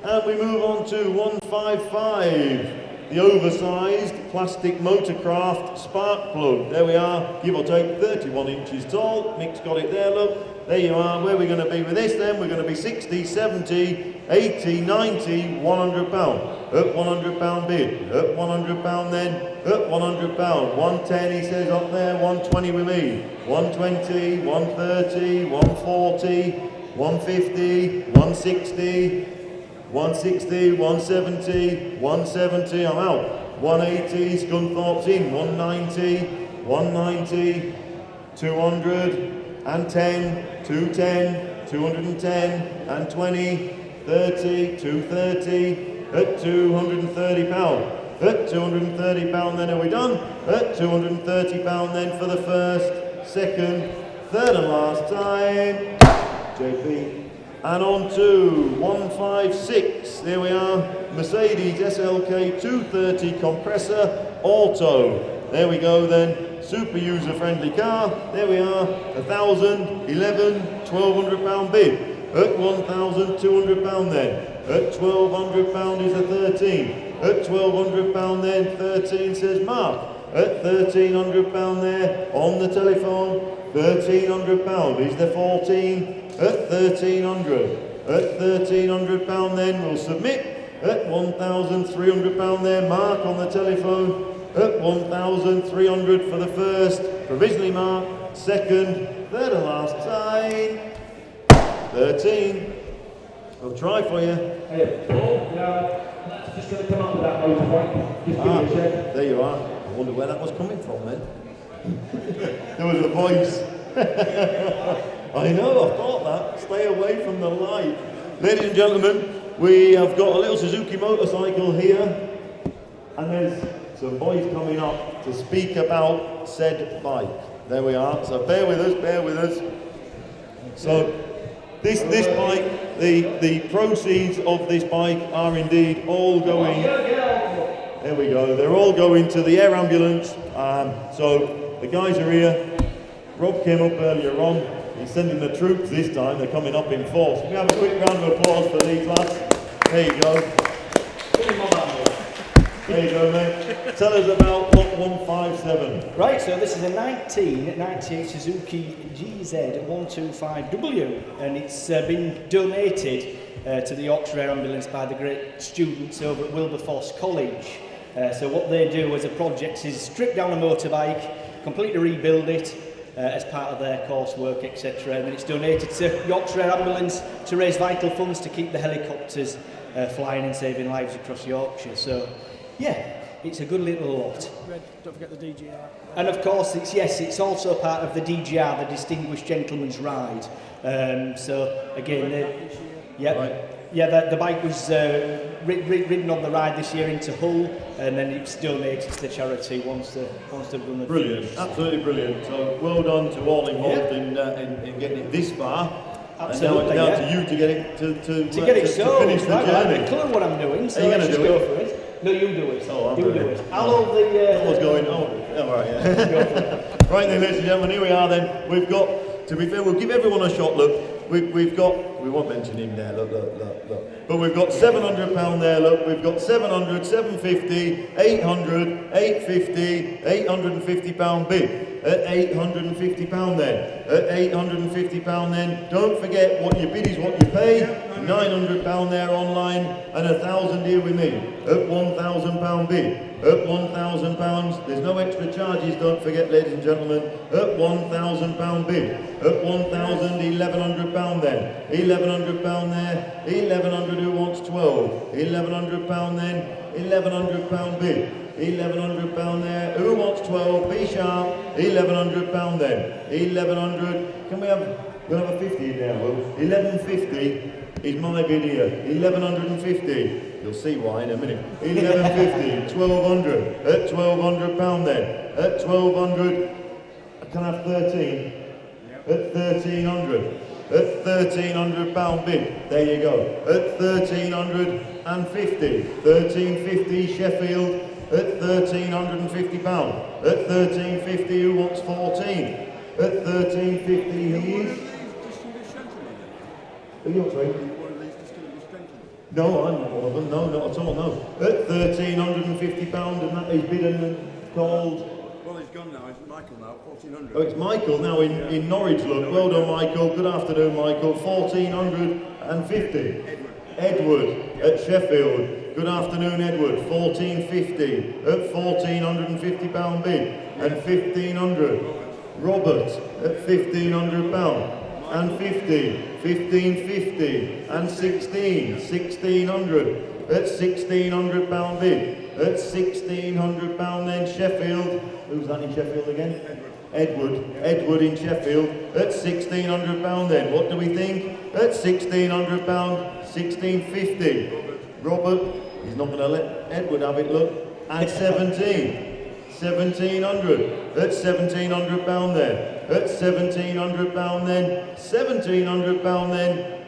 And we move on to 155. The oversized plastic motorcraft spark plug. There we are, give or take 31 inches tall. Mick's got it there, look. There you are. Where are we going to be with this then? We're going to be 60, 70, 80, 90, £100. At £100 bid. At £100 then. At £100. 110 he says up there. 120 with me. 120, 130, 140, 150, 160. 160, 170, 170, I'm out. 180, Scunthorpe's in. 190, 190, 210, 210, 210, and 20, 30, 230, at £230. At £230 then are we done? At £230 then for the first, second, third and last time. JP. And on to 156, there we are, Mercedes SLK 230 compressor auto. There we go then, super user friendly car. There we are, 1,000, 11, £1,200 bid. At £1,200 then. At £1,200 is a 13. At £1,200 then, 13 says Mark. At £1,300 there, on the telephone, £1,300 is the 14. At 1,300. At £1,300 then we'll submit. At £1,300 there, Mark on the telephone. At 1,300 for the first, provisionally marked. Second, third and last time. 13. I'll try for you. Hey, Paul, that's just going to come up with that motorbike. Just give me a check. There you are. I wonder where that was coming from then. There was a voice. I know, I thought that. Stay away from the light. Ladies and gentlemen, we have got a little Suzuki motorcycle here, and there's some boys coming up to speak about said bike. There we are. So bear with us, bear with us. So this bike, the proceeds of this bike are indeed all going. There we go. They're all going to the air ambulance. So the guys are here. Rob came up earlier on. He's sending the troops this time. They're coming up in force. Can we have a quick round of applause for these lads? There you go. There you go, mate. Tell us about lot 157. Right, so this is a 1998 Suzuki GZ125W, and it's been donated to the Yorkshire Air Ambulance by the great students over at Wilberforce College. So what they do as a project is strip down a motorbike, completely rebuild it, as part of their coursework, etc. And then it's donated to Yorkshire Air Ambulance to raise vital funds to keep the helicopters flying and saving lives across Yorkshire. So, yeah, it's a good little lot. Don't forget the DGR. And of course, it's also part of the DGR, the Distinguished Gentleman's Ride. So, again, the bike was ridden on the ride this year into Hull, and then it's donated to the charity once they've done the brilliant, finish. Absolutely brilliant. So well done to all involved in getting it this far. Absolutely. And now to you to get it to finish the right, journey. I have a clue what I'm doing. So are you going to do go it? For it? No, you do it. Oh, you do it. I'll hold the. What's going on? All right. Yeah. Right then, ladies and gentlemen, here we are. Then we've got. To be fair, we'll give everyone a shot. Look, we've got we won't mention him there, look. But we've got £700 there, look, we've got 700, 750, 800, 850, £850 bid. At £850 then. At £850 then. Don't forget what your bid is, what you pay. £900 there online and 1,000 here with me. At £1,000 bid. At £1,000, there's no extra charges, don't forget, ladies and gentlemen. At £1,000 bid. At £1,000, £1,100 then. £1,100 there. £1,100 who wants 12. £1,100 then. £1,100 bid. £1,100 there. Who wants 12? Be sharp. £1,100 then. £1,100. Can we have? We'll have a 50 in there, Will. £1,150 is my bid here. £1,150. You'll see why in a minute. £1,150. £1,200. At £1,200 then. At £1,200. I can have 13. At £1,300. At £1,300 bid. There you go. At £1,350. £1,350 Sheffield. At £1,350. At £1,350 who wants 14? At £1,350 he is. Are you sorry? No, I'm not one of them. No, not at all. No. At £1,350 and that is bidden and called. Well, he's gone now. It's Michael now. 1,400. Oh, it's Michael now in Norwich. Look, well done, Michael. Good afternoon, Michael. 1,450. Edward at Sheffield. Good afternoon, Edward. 1,450 at £1,450 bid and 1,500. Robert at £1,500 and 50, 1,550 and 1,600 at £1,600 bid at £1,600 then Sheffield. Who's that in Sheffield again? Edward in Sheffield at £1,600 then. What do we think? At £1,600, 1,650. Robert, he's not going to let Edward have it, look. And 1,700 at £1,700 then. At £1,700 then. £1,700 then.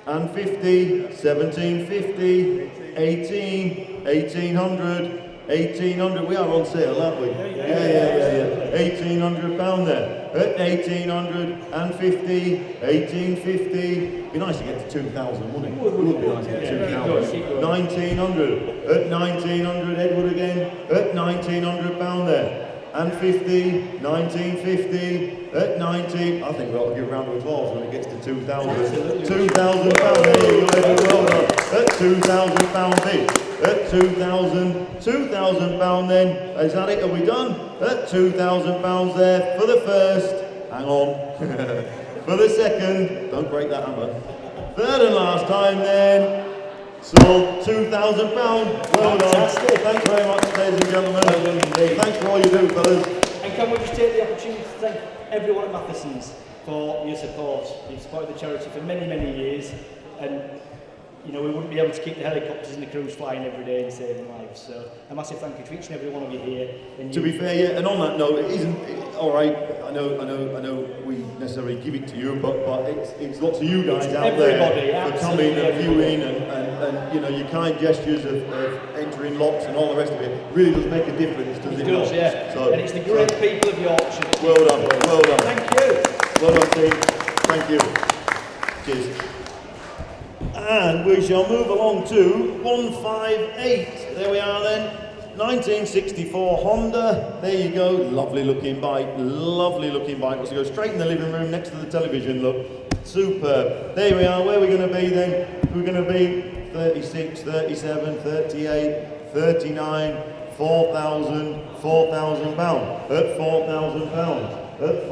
And 50, 1,750, 1,800. 1,800, we are on sale, aren't we? Yeah. £1,800 there. At 1,850, 1,850. Be nice to get to 2,000, wouldn't it? It would be nice to get to 2,000. 1,900. At 1,900, Edward again. At £1,900 there. And 50, 1,950, at 19. I think we ought to give a round of applause when it gets to 2,000. £2,000, there you go, Edward, well done. At £2,000 bid. At £2,000 then. Is that it? Are we done? At £2,000 there for the first. Hang on. For the second. Don't break that hammer. Third and last time then. Sold £2,000. Well done. Thanks very much, ladies and gentlemen. Thanks for all you do, fellas. And can we just take the opportunity to thank everyone at Mathewsons for your support. You've supported the charity for many, many years, and you know, we wouldn't be able to keep the helicopters and the crews flying every day and saving lives. So a massive thank you to each and every one of you here. And to be fair, yeah, and on that note, it isn't all right. I know we necessarily give it to you, but it's lots of you guys out there for coming and viewing and you know, your kind gestures of entering lots and all the rest of it really does make a difference, doesn't it? It does, yeah. So, and it's the great people of Yorkshire. Well done, well done. Thank you. Well done, team. Thank you. Cheers. And we shall move along to 158. There we are then. 1964 Honda. There you go. Lovely looking bike. Lovely looking bike. Let's go straight in the living room next to the television. Look. Superb. There we are. Where are we going to be then? We're going to be 36, 37, 38, 39, 4,000, £4,000. At £4,000. At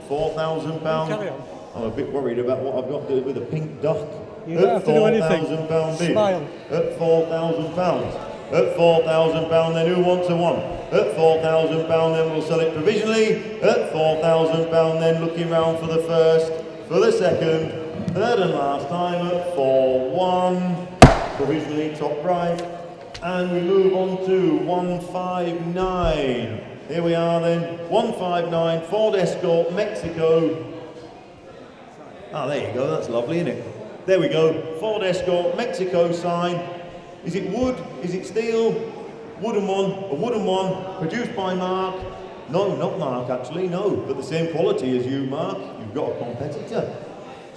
£4,000. I'm a bit worried about what I've got to do with a pink duck. You don't have to do anything. Smile. At £4,000. At £4,000 then who wants a one? At £4,000 then we'll sell it provisionally. At £4,000 then looking round for the first, for the second, third and last time at 4-1. Provisionally top right. And we move on to 159. Here we are then. 159 Ford Escort Mexico. Ah, there you go, that's lovely, isn't it? There we go, Ford Escort, Mexico sign. Is it wood? Is it steel? Wooden one, a wooden one, produced by Mark. No, not Mark actually, no, but the same quality as you, Mark. You've got a competitor.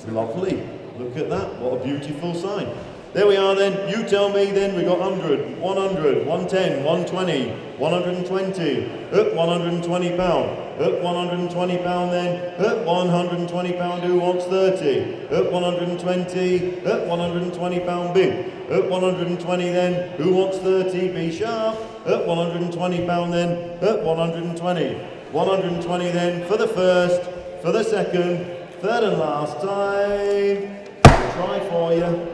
It's lovely. Look at that. What a beautiful sign. There we are then. You tell me then. We got 100, 100, 110, 120, 120. Up 120 pound. Up 120 pound then. Up 120 pound. Who wants 30? Up 120. Up 120 pound bid. Up 120 then. Who wants 30? Be sharp. Up 120 pound then. Up 120. 120 then for the first, for the second, third and last time. We'll try for you.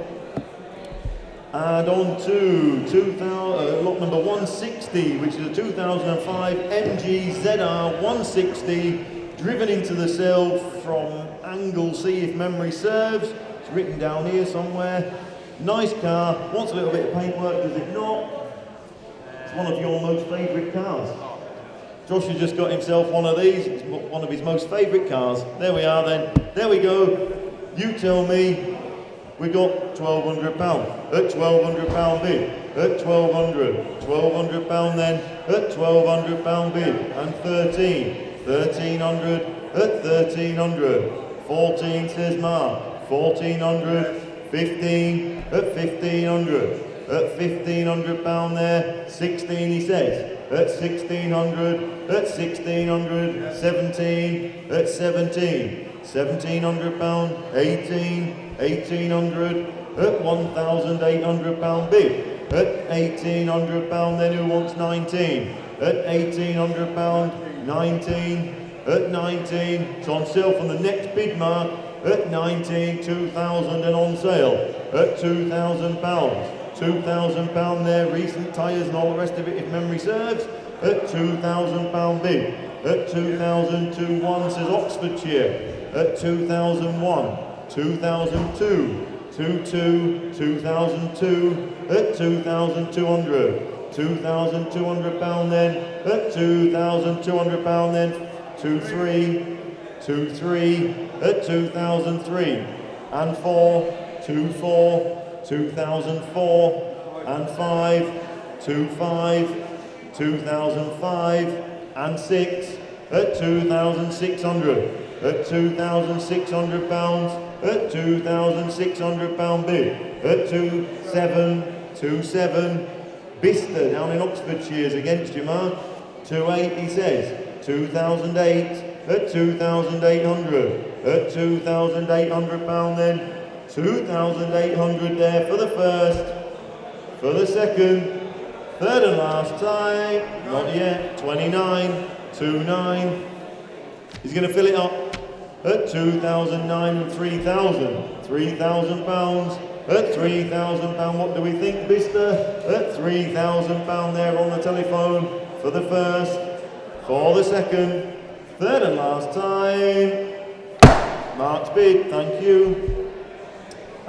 And on to 2000, lot number 160, which is a 2005 MG ZR 160, driven into the cell from Anglesey, if memory serves. It's written down here somewhere. Nice car, wants a little bit of paintwork, does it not? It's one of your most favourite cars. Josh has just got himself one of these. It's one of his most favourite cars. There we are then. There we go. You tell me. We got £1,200. At £1,200 bid. At 1,200. £1,200 then. At £1,200 bid. And 1,300. At 1,300. 14 says Mark. 1,400. 15. At 1,500. At £1,500 there. 16 he says. At 1,600. At 1,600. 17. At 17. £1,700. 18. 1,800. At £1,800 bid. At £1,800 then who wants 19? At £1,800. 19. At 19. It's on sale from the next bid mark. At 19. 2,000 and on sale. At £2,000. £2,000 there, recent tyres and all the rest of it if memory serves. At £2,000 bid. At 2,001 says Oxfordshire. At 2001. 2002. 2002. At 2,200. £2,200 then. At £2,200 then. 23. 23. At 2003. And 4. 24. 2004 and 5, 25, 2005 and 6 at £2,600. At £2,600. At £2,600 bid. At 27. Bicester down in Oxfordshire's against you, Mark. 28 he says. 2008 at 2,800. At £2,800 then. 2,800 there for the first, for the second, third and last time, not yet, 29, 29. He's going to fill it up at 2,009 and 3,000, £3,000. At £3,000, what do we think, Bicester? At £3,000 there on the telephone for the first, for the second, third and last time. Mark's bid, thank you.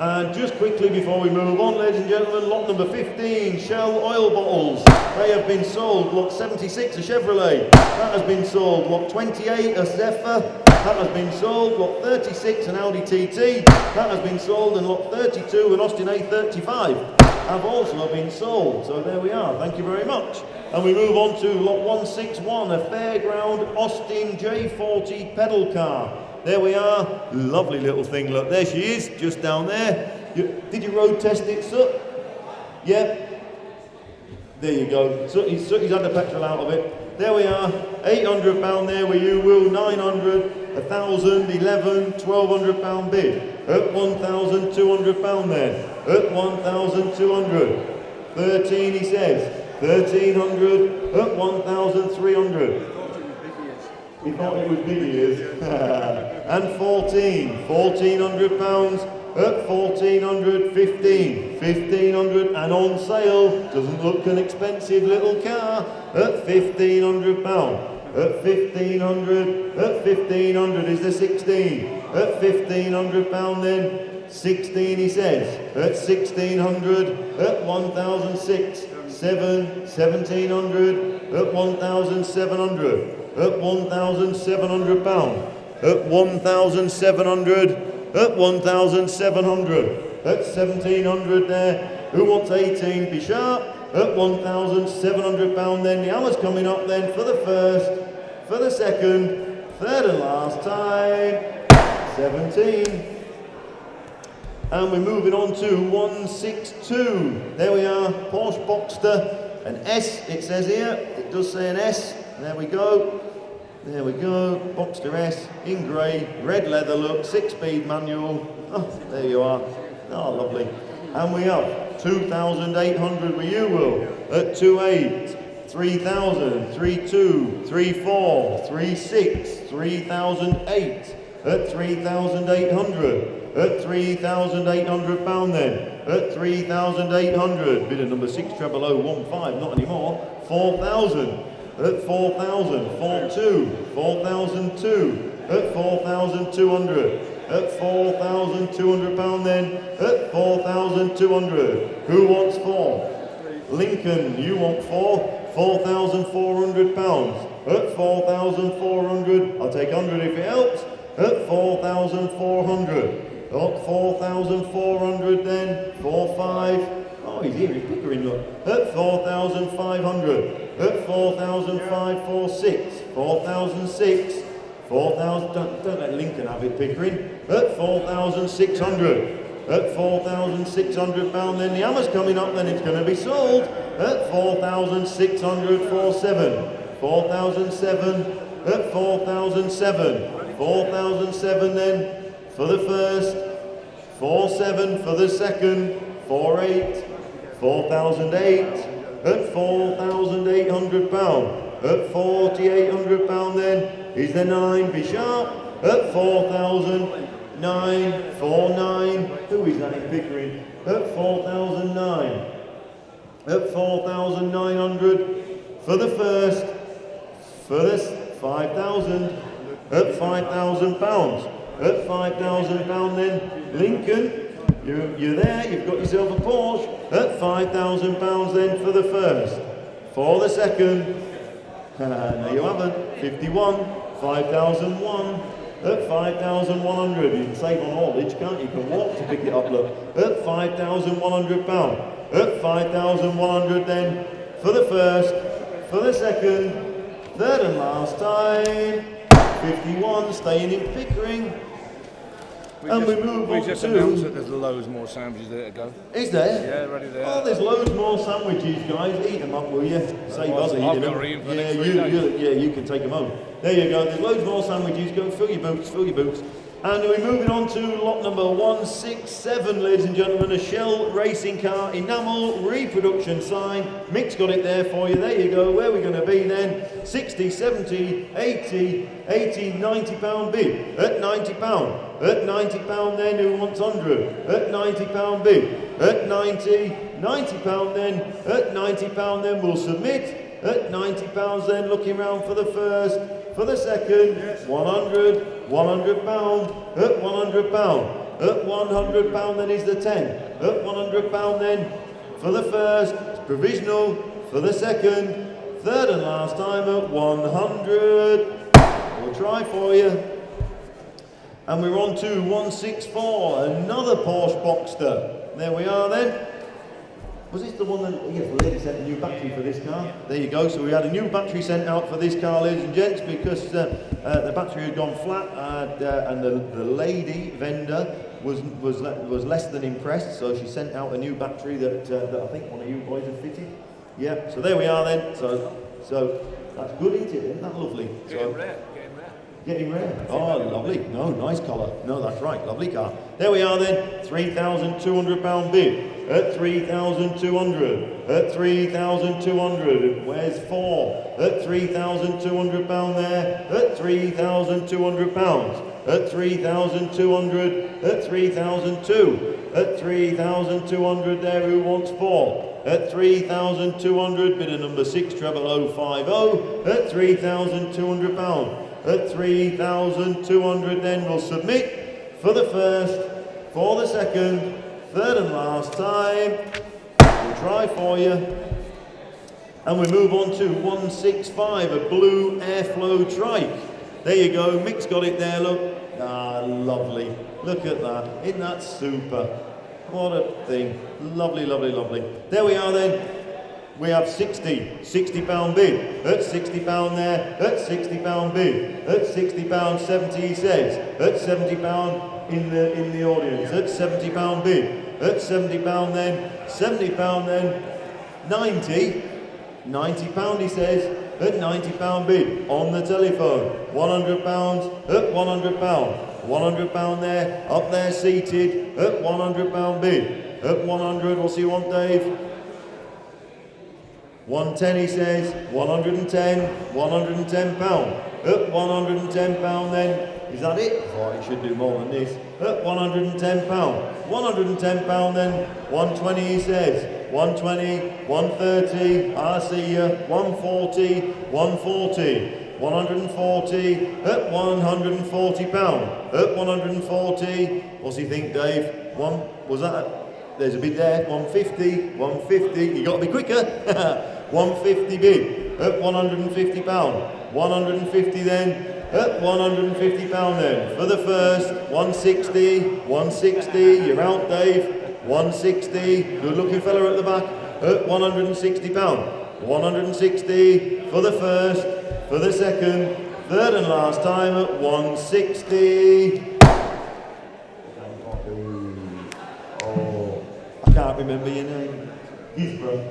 And just quickly before we move on, ladies and gentlemen, lot number 15, Shell oil bottles. They have been sold. Lot 76, a Chevrolet. That has been sold. Lot 28, a Zephyr. That has been sold. Lot 36, an Audi TT. That has been sold. And lot 32, an Austin A35, have also been sold. So there we are. Thank you very much. And we move on to lot 161, a Fairground Austin J40 pedal car. There we are, lovely little thing, look, there she is, just down there. Did you road test it, Sut? Yeah? There you go, he's had the petrol out of it. There we are, £800 there with you, Will, 900, 1,000, 11, £1,200 bid. At £1,200 then, at 1,200. 13 he says, 1,300, at 1,300. He thought it was big ears. And 14, £1,400 at 1,400, 15, 1,500 and on sale, doesn't look an expensive little car, at £1,500. At 1,500, at 1,500 is the 16, at £1,500 then, 16 he says, at 1,600, at 1,006, 1,700, at 1,700. At £1,700, at 1,700, at 1,700, at 1,700 there. Who wants 18? Be sharp. At £1,700 then. The hammer's coming up then for the first, for the second, third and last time. 17, And we're moving on to 162. There we are, Porsche Boxster, an S it says here. It does say an S. There we go. There we go, Boxster S in grey, red leather look, 6-speed manual. Oh, there you are. Oh, lovely. And we have 2,800 with you, Will, at 2.8, 3,000, 3.2, 3.4, 3.6, 3,008, at 3,800. At 3,800 pound then, at 3,800, bidder number 60015, not anymore, 4,000, at 4,000, 4,2, 4,002, at 4,200, at 4,200 pound then, at 4,200, who wants 4? Lincoln, you want 4, 4,400 pounds, at 4,400, I'll take 100 if it helps, at 4,400. Up 4,400 then, 4,500. Oh, he's here, he's Pickering, look. At 4,500. At 4,500, 4,600. 4,600. 4,000. Don't let Lincoln have it, Pickering. At 4,600. At 4,600 pound then, the hammer's coming up, then it's going to be sold. At 4,600, 4,700. 4,007. At 4,007. 4,007 then. For the first, 4,700 for the second, 4,800, 4,008, at 4,800 pound, at 4,800 pound then, is the 9, be sharp, at 4,009, 4,900, who is that in Pickering, at 4,009, at 4,900, for the first, for this, 5,000, at 5,000 pounds. At 5,000 pound then, Lincoln, you're there, you've got yourself a Porsche. At 5,000 pounds then for the first. For the second, no you haven't, 51, 5,001. At 5,100, you can save on haulage, can't you? You can walk to pick it up, look. At 5,100 pound. At 5,100 then for the first, for the second, third and last time, 51, staying in Pickering. We just announced that there's loads more sandwiches there to go. Is there? Yeah, ready there. Oh, there's loads more sandwiches, guys. Eat them up, will you? Save us eating them. You can take them home. There you go. There's loads more sandwiches. Go fill your boots, fill your boots. And we're moving on to lot number 167, ladies and gentlemen. A Shell racing car, enamel, reproduction sign. Mick's got it there for you. There you go. Where are we going to be then? 60, 70, 80, 90 pound bid. At 90 pound. At 90 pound then, who wants 100? At 90 pound bid. At 90 pound then. At 90 pound then, we'll submit. At 90 pounds then, looking round for the first. For the second, 100 pound, at 100 pound, at 100 pound then is the 10, at 100 pound then for the first, it's provisional, for the second, third and last time at 100, we'll try for you. And we're on to 164, another Porsche Boxster, there we are then. Was this the one that, yes, the lady sent a new battery for this car? There you go, so we had a new battery sent out for this car, ladies and gents, because the battery had gone flat and the lady vendor was less than impressed, so she sent out a new battery that I think one of you boys had fitted. Yeah, so there we are then, so that's good, isn't it? Isn't that lovely? Getting rare. Getting rare. Oh, lovely. No, nice colour. No, that's right, lovely car. There we are then, £3,200 bid. At 3,200, at 3,200, where's 4? At 3,200 pound there, at 3,200 pounds, at 3,200, at 3,002, at 3,200 there, who wants 4? At 3,200, bidder number 60050, at 3,200 pound, at 3,200 then we'll submit for the first, for the second, third and last time, we'll try for you. And we move on to 165, a blue airflow trike. There you go, Mick's got it there, look. Ah, lovely. Look at that. Isn't that super? What a thing. Lovely, lovely, lovely. There we are then. We have 60 pound bid, at 60 pound there, at 60 pound bid, at 60 pound 70 he says, at 70 pound in the audience, at 70 pound bid, at 70 pound then, 70 pound then, 90 pound he says, at 90 pound bid, on the telephone, 100 pounds, at 100 pound, 100 pound there, up there seated, at 100 pound bid, at 100, what's he want Dave? 110 he says, 110 pound, at 110 pound then, is that it? I thought he should do more than this, at 110 pound then, 120 he says, 120, 130, I see you, 140, 140, at 140 pound, at 140, what's he think Dave? Was that, there's a bid there, 150, you got to be quicker. 150 bid, at 150 pound, 150 then, at 150 pound then, for the first, 160, you're out Dave, 160, good looking fella at the back, at 160 pound, 160, for the first, for the second, third and last time at 160. Oh, I can't remember your name. Heathrow.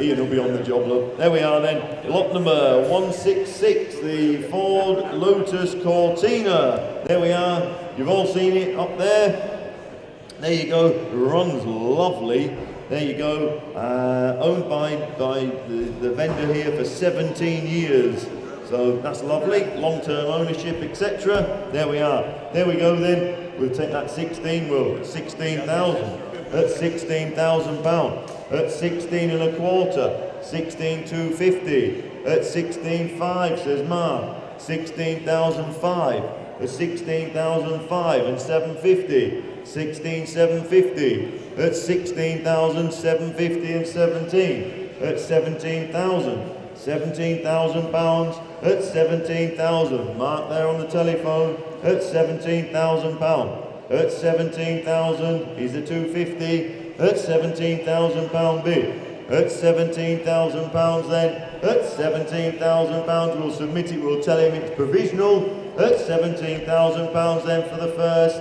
Ian will be on the job, look. There we are then. Lot number 166, the Ford Lotus Cortina. There we are. You've all seen it up there. There you go. Runs lovely. There you go. Owned by the vendor here for 17 years. So that's lovely. Long-term ownership, etc. There we are. There we go then. We'll take that 16, well, 16,000. That's 16,000 pounds. At 16 and a quarter, 16,250. At 16,500 says Mark. 16,005. At 16,005 and 750. 16,750. At 16,750 and 17. At 17,000. 17,000 pounds. At 17,000. Mark there on the telephone. At 17,000 pounds. At 17,000 is the 250. At 17,000 pound bid. At 17,000 pounds then. At 17,000 pounds we'll submit it, we'll tell him it's provisional. At 17,000 pounds then for the first,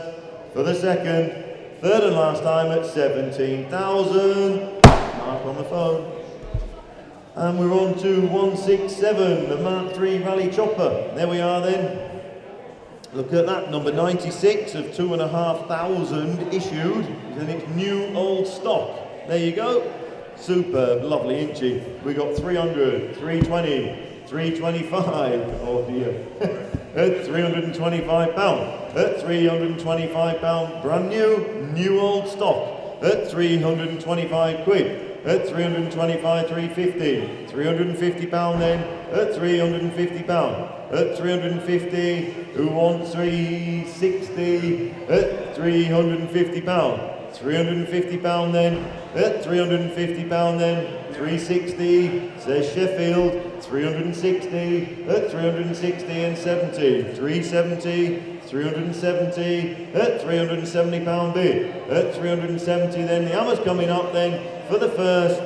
for the second, third and last time at 17,000. Mark on the phone. And we're on to 167, the Mark III Rally Chopper. There we are then. Look at that, number 96 of 2,500 issued, and it's new old stock. There you go. Superb, lovely, isn't she? We got 300, 320, 325, oh dear, at 325 pound, at 325 pound, brand new old stock, at 325 quid. At 325, 350, 350 pound then, at 350 pound, at 350, who wants 360, at 350 pound, 350 pound then, at 350 pound then, 360, says Sheffield, 360, at 360 and 70, 370, 370, at 370 pound bid, at 370 then, the hammer's coming up then, for the first,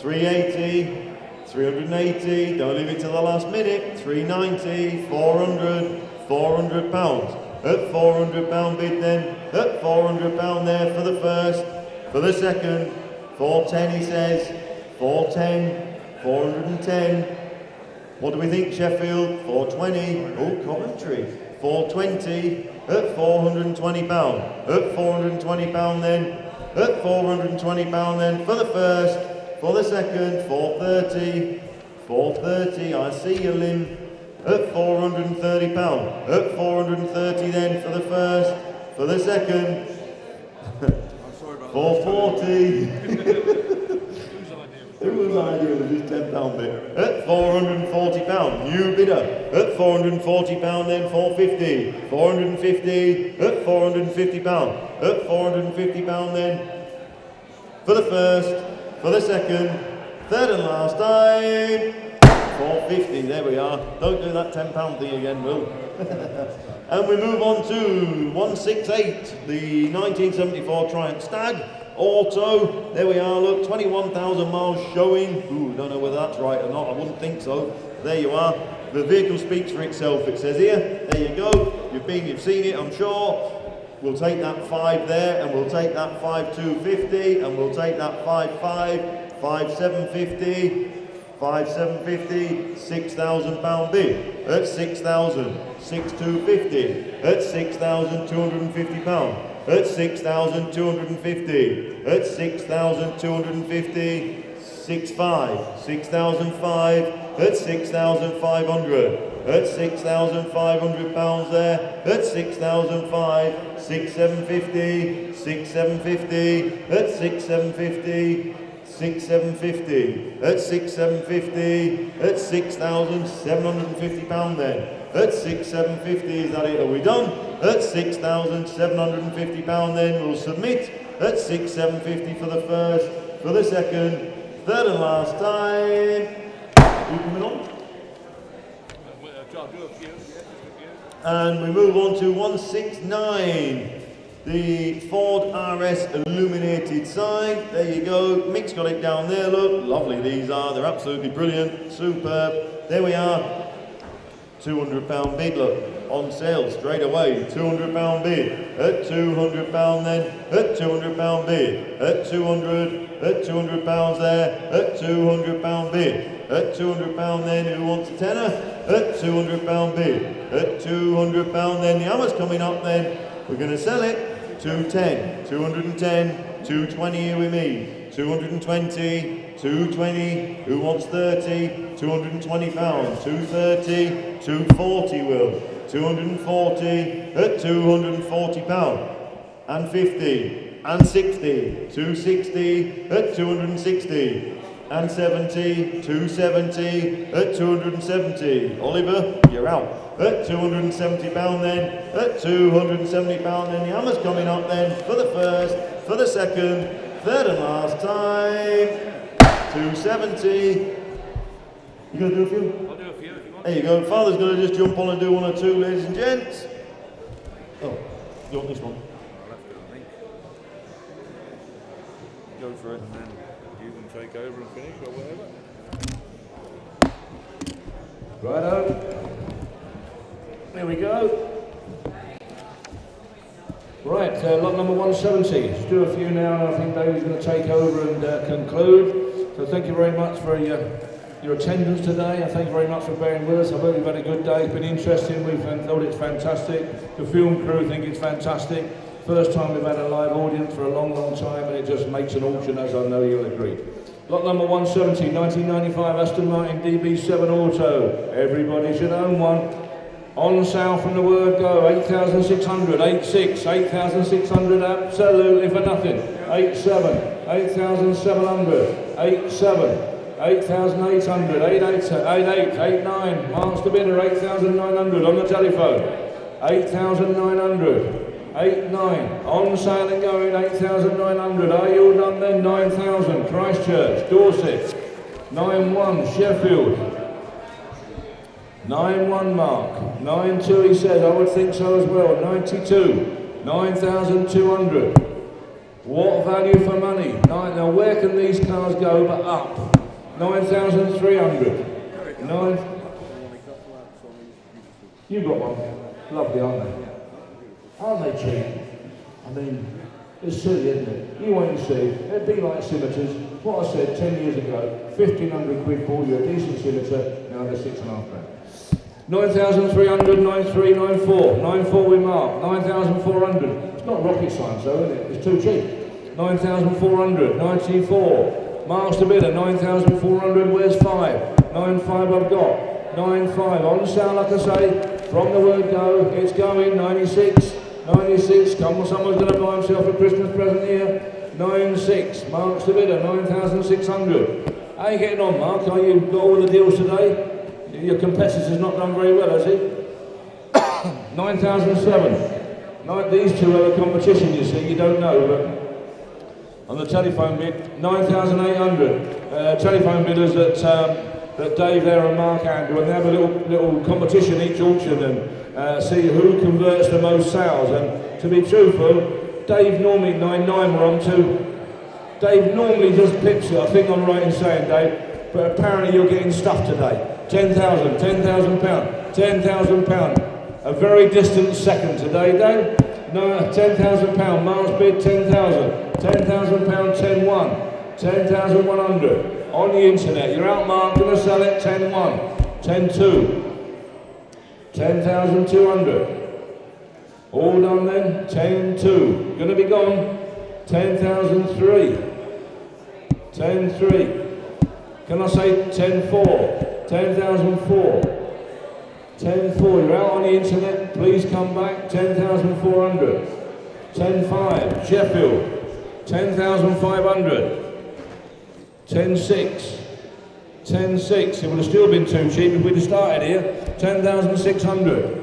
380, 380, don't leave it till the last minute, 390, 400 pounds. At 400 pound bid then, at 400 pound there for the first, for the second, 410 he says, 410, 410. What do we think Sheffield? 420, oh Coventry, 420, at 420 pound, at 420 pound then, at 420 pound then for the first, for the second, 430, I see you Lynn, at 430 pound, at 430 then for the first, for the second, 440. Whose idea was this £10 bid? At 440 pound, new bidder, at 440 pound then 450, 450, at 450 pound, at 450 pound then, for the first, for the second, third and last time, 450, there we are. Don't do that £10 thing again, Will. And we move on to 168, the 1974 Triumph Stag. Auto, there we are, look, 21,000 miles showing. Ooh, don't know whether that's right or not, I wouldn't think so. There you are. The vehicle speaks for itself, it says here. There you go. You've seen it, I'm sure. We'll take that 5 there, and we'll take that 5,250, and we'll take that 5,500, 5,750, 5,750, £6,000 bid at 6,000, 6,250 at 6,250 pound, at 6,250, at 6,250, 6,500, 6,500, at 6,500, at 6,500 pounds there, at 6,500, 6,750, 6,750, at 6,750, 6,750, at 6,750, at 6,750 pound then, at 6,750, is that it, are we done? At 6,750 pound then, we'll submit, at 6,750 for the first, for the second, third and last time. You coming on? And we move on to 169. The Ford RS illuminated sign. There you go. Mick's got it down there. Look, lovely these are. They're absolutely brilliant. Superb. There we are. £200 bid. Look, on sale straight away. £200 bid. At £200 then. At £200 bid. At 200. At £200 there. At £200 bid. At £200 then. Who wants a tenner? At £200 bid. At £200 then. The hammer's coming up then. We're going to sell it. 210, 210, 220 here with me, 220, 220, who wants 30, 220 pounds, 230, 240 will, 240, at 240 pounds, and 50, and 60, 260, at 260, and 70, 270, at 270. Oliver, you're out. At 270 pound then, at 270 pound then, the hammer's coming up then, for the first, for the second, third and last time, 270. You gonna do a few? I'll do a few if you want. There you go, Father's gonna just jump on and do one or two, ladies and gents. Oh, you want this one? I'll have to, I think. Go for it and then you can take over and finish or whatever. Righto. There we go. Right, lot number 170. Let's do a few now, and I think David's going to take over and conclude. So thank you very much for your attendance today, and thank you very much for bearing with us. I hope you've had a good day. It's been interesting. We've thought it's fantastic. The film crew think it's fantastic. First time we've had a live audience for a long, long time, and it just makes an auction, as I know you'll agree. Lot number 170, 1995 Aston Martin DB7 Auto. Everybody should own one. On sale from the word go, 8,600, 86, 8,600 absolutely for nothing, 87, 8,700, 87, 8,800, 88, 88, 89, marks the bidder, 8,900 on the telephone, 8,900, 89, on sale and going, 8,900, are you all done then? 9,000, Christchurch, Dorset, 9,1, Sheffield, 9,1 Mark, 9,2 he says, I would think so as well, 92, 9,200. What value for money? Now where can these cars go but up? 9,300. 9. You got one. Lovely, aren't they? Aren't they cheap? I mean, it's silly, isn't it? You wait and see. It'd be like scimitars. What I said 10 years ago, 1,500 quid for you, a decent scimitar, now they're £6.5 grand. 9,300, 93, 94, 94 with Mark, 9,400. It's not rocket science though, is it? It's too cheap. 9,400, 94. Mark's the bidder, 9,400, where's 5? 9,500 I've got. 9,500, on sale like I say, from the word go, it's going, 96, 96, come on, someone's going to buy himself a Christmas present here. 9,600, Mark's the bidder, 9,600. How are you getting on, Mark? Are you got all the deals today? Your competitor's not done very well, has he? 9,007. These two have a competition, you see, you don't know, but on the telephone bid, 9,800. Telephone bidders that Dave there and Mark handle, and they have a little competition each auction and see who converts the most sales. And to be truthful, Dave normally 9,9 we're on to. Dave normally does pips it, I think I'm right in saying, Dave, but apparently you're getting stuffed today. 10,000, £10,000, £10,000. A very distant second today, Dave. No, £10,000. Mark's bid, 10,000. £10,000, 10-1. 10,100. On the internet, you're out, Mark, gonna sell it, 10-1. 10-2. 10,200. All done then, 10-2. Gonna be gone. 10,003. 10-3. Can I say 10-4? 10,004. 10-4. You're out on the internet. Please come back. 10,400. 10-5. Sheffield. 10,500. 10-6. 10-6. It would have still been too cheap if we'd have started here. 10,600.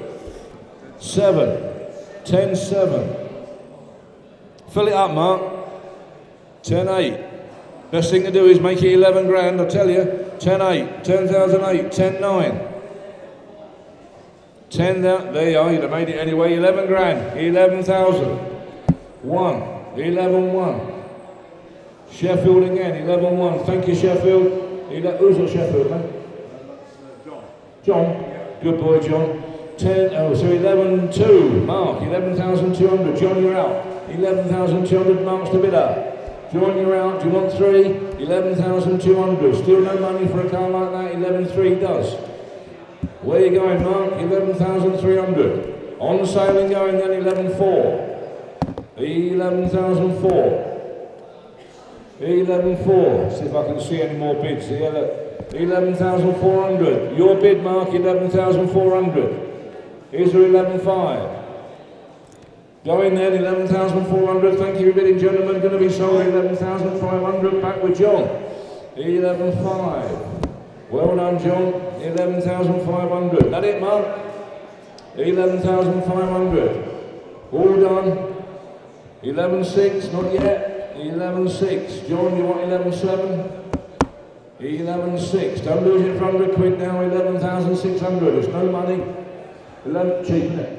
7. 10-7. Fill it up, Mark. 10-8. Best thing to do is make it 11 grand, I tell you. 10-8, 10,008, 10-9. 10, there you are, you'd have made it anyway. 11 grand, 11,000. 1, 11-1. Sheffield again, 11-1. Thank you, Sheffield. Who's at Sheffield, man? John. John? Good boy, John. 10, oh, so 11-2. Mark, 11,200. John, you're out. 11,200, Mark's the bidder. John, you're out. Do you want 3? 11,200. Still no money for a car like that? 11,300 does. Where are you going, Mark? 11,300. On sale and going then 11,400. 11,400. 11,400. See if I can see any more bids here. 11,400. Your bid, Mark, 11,400. Here's your 11,500. Going then, 11,400. Thank you, bidding gentlemen. Going to be sold 11,500. Back with John. 11,500. Well done, John. 11,500. That it, Mark? 11,500. All done. 11,600. Not yet. 11,600. John, you want 11,700? 11,600. Don't lose it for 100 quid now. 11,600. There's no money. 11, cheap, isn't it?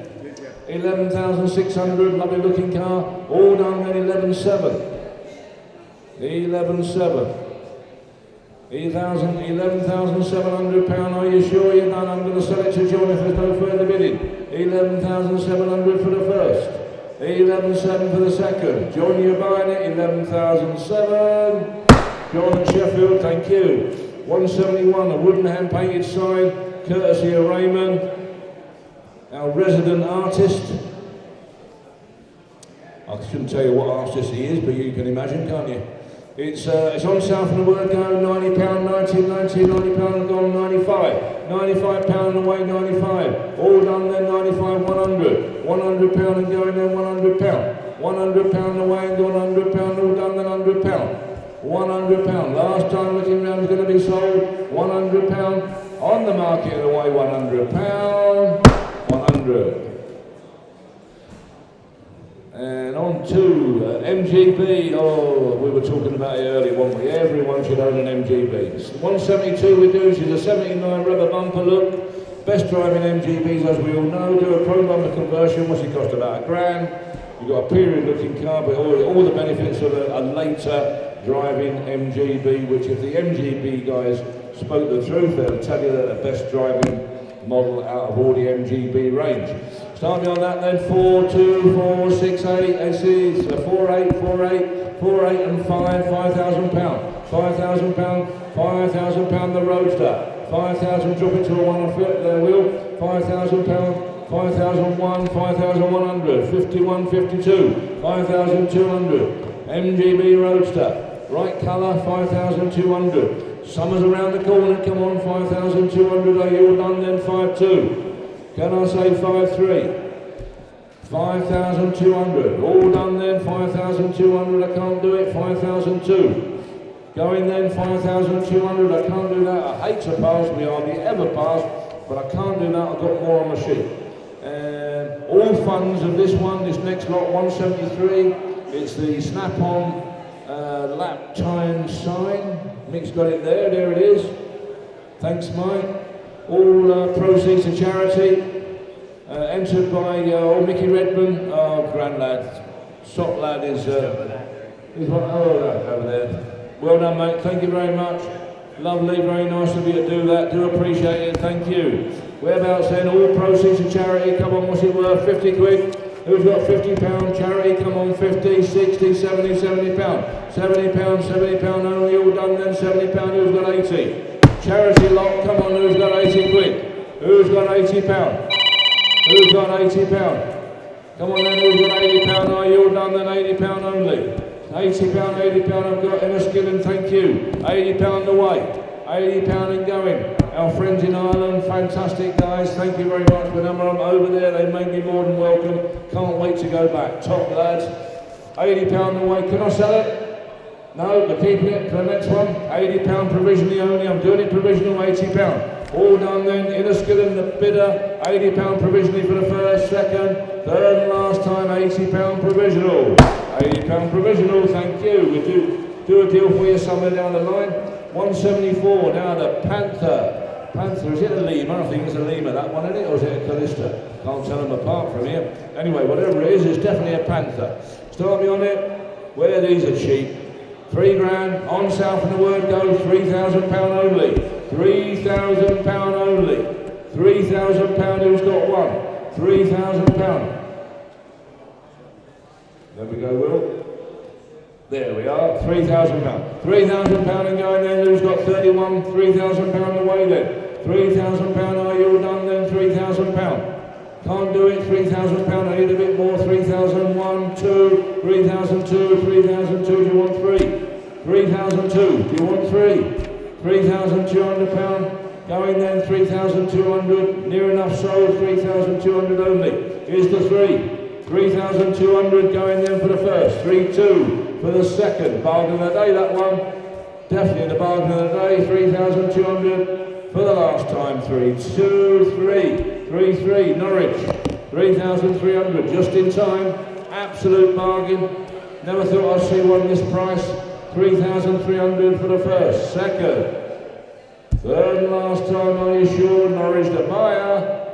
11,600, lovely looking car. All done then 11,700. 11,700. 11,700 pound. Are you sure you're done? I'm going to sell it to John if there's no further bidding. 11,700 for the first. 11,700 for the second. John, you're buying it. 11,700. John and Sheffield, thank you. 171, a wooden hand painted sign, courtesy of Raymond, our resident artist. I shouldn't tell you what artist he is, but you can imagine, can't you? It's on sale from the word go, £90, 90, 90, £90 gone, 95. £95 away, 95. All done then, 95, 100. £100 and going then, £100. £100 away and gone, £100, all done then, £100. £100. Last time looking round is going to be sold. £100 on the market and away. £100. 100. And on to MGB. Oh, we were talking about it earlier, weren't we? Everyone should own an MGB. 172 we do. She's a 79 rubber bumper look. Best driving MGBs, as we all know. Do a pro bumper conversion. What's it cost? About £1,000. You've got a period looking car, but all the benefits of a later driving MGB, which if the MGB guys spoke the truth, they'll tell you they're the best driving model out of all the MGB range. Start me on that then. 4, 2, 4, 6, 8, 8, 4, 8, 4, 8, 4, 8 and 5, £5,000. £5,000, £5,000 the Roadster. 5,000, drop it to a 1 on foot, there will. £5,000, 5,001, 5,100, 51, 52, 5,200. MGB Roadster. Right colour, 5,200. Summer's around the corner, come on, 5,200. Are you all done then? 5,200. Can I say 5,300? 5,200. All done then, 5,200. I can't do it, 5,200. Going then, 5,200. I can't do that. I hate to pass, we hardly ever pass, but I can't do that. I've got more on my sheet. All funds of this one, this next lot, 173. It's the snap-on lap time sign. Mick's got it there, there it is. Thanks, Mike. All proceeds to charity. Entered by old Mickey Redmond. Oh, grand lad. Top lad is... He's one, oh, that over there. Well done, mate. Thank you very much. Lovely, very nice of you to do that. Do appreciate it. Thank you. Whereabouts then? All proceeds of charity. Come on, what's it worth? 50 quid. Who's got £50 charity? Come on, 50, 60, 70, £70. £70 only. All done then. £70. Who's got 80? Charity lot. Come on, who's got 80 quid? Who's got £80? Who's got £80? Come on then, who's got £80? Are you all done then? £80 only. £80, £80 I've got in a skilling, thank you. £80 away, £80 and going. Our friends in Ireland, fantastic guys, thank you very much. Whenever I'm over there, they make me more than welcome. Can't wait to go back. Top lads. £80 away. Can I sell it? No, we're keeping it for the next one. £80 provisionally only. I'm doing it provisional, £80. All done then. In a skilling, the bidder, £80 provisionally for the first, second, third and last time, £80 provisional. £80 provisional, thank you. We do a deal for you somewhere down the line. 174, now the Panther. Panther, is it a lemur? I think it's a lemur, that one, isn't it? Or is it a Callista? Can't tell them apart from here. Anyway, whatever it is, it's definitely a Panther. Start me on it. Where these are cheap. £3 grand, on south and the word goes, £3,000 only. £3,000 only. £3,000, who's got one? £3,000. There we go, Will. There we are, £3,000. £3,000 and going then, who's got 31? £3,000 away then. £3,000, are you all done then? £3,000. Can't do it, £3,000, I need a bit more. 3,001, 2, 3,002, 3,002, do you want 3? 3,002, do you want 3? £3,200, going then, 3,200, near enough sold, 3,200 only. Here's the 3. 3,200 going then for the first, 3,200 for the second. Bargain of the day, that one. Definitely the bargain of the day, 3,200 for the last time. 3,200, 3,300, Norwich, 3,300, just in time. Absolute bargain. Never thought I'd see one this price. 3,300 for the first, second, third and last time, are you sure? Norwich the buyer.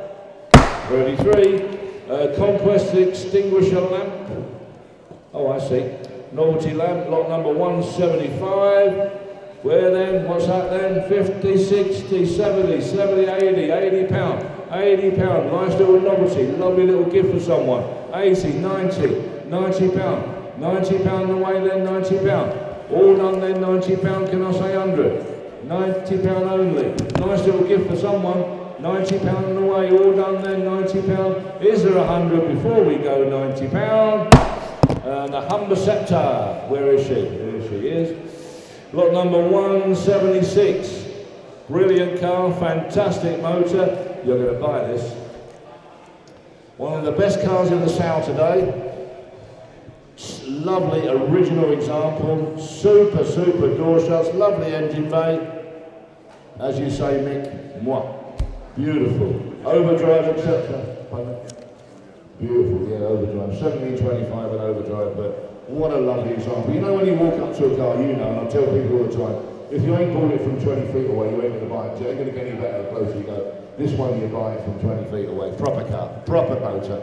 33. Conquest extinguisher lamp. Oh, I see. Novelty lamp, lot number 175. Where then? What's that then? 50, 60, 70, 70, 80, £80. £80. Nice little novelty. Lovely little gift for someone. 80, 90, £90. £90 away then, £90. All done then, £90. Can I say 100? £90 only. Nice little gift for someone. £90 away, all done then, £90. Is there 100 before we go? £90. And the Humber Scepter, where is she? There she is. Lot number 176. Brilliant car, fantastic motor. You're going to buy this. One of the best cars in the sale today. Lovely original example. Super door shuts. Lovely engine bay. As you say, Mick, moi. Beautiful. Overdrive, etc. Beautiful, yeah, overdrive. 1725 and overdrive, but what a lovely example. You know when you walk up to a car, you know, and I tell people all the time, if you ain't bought it from 20 feet away, you ain't going to buy it. You ain't going to get any better the closer you go. This one you buy it from 20 feet away. Proper car, proper motor.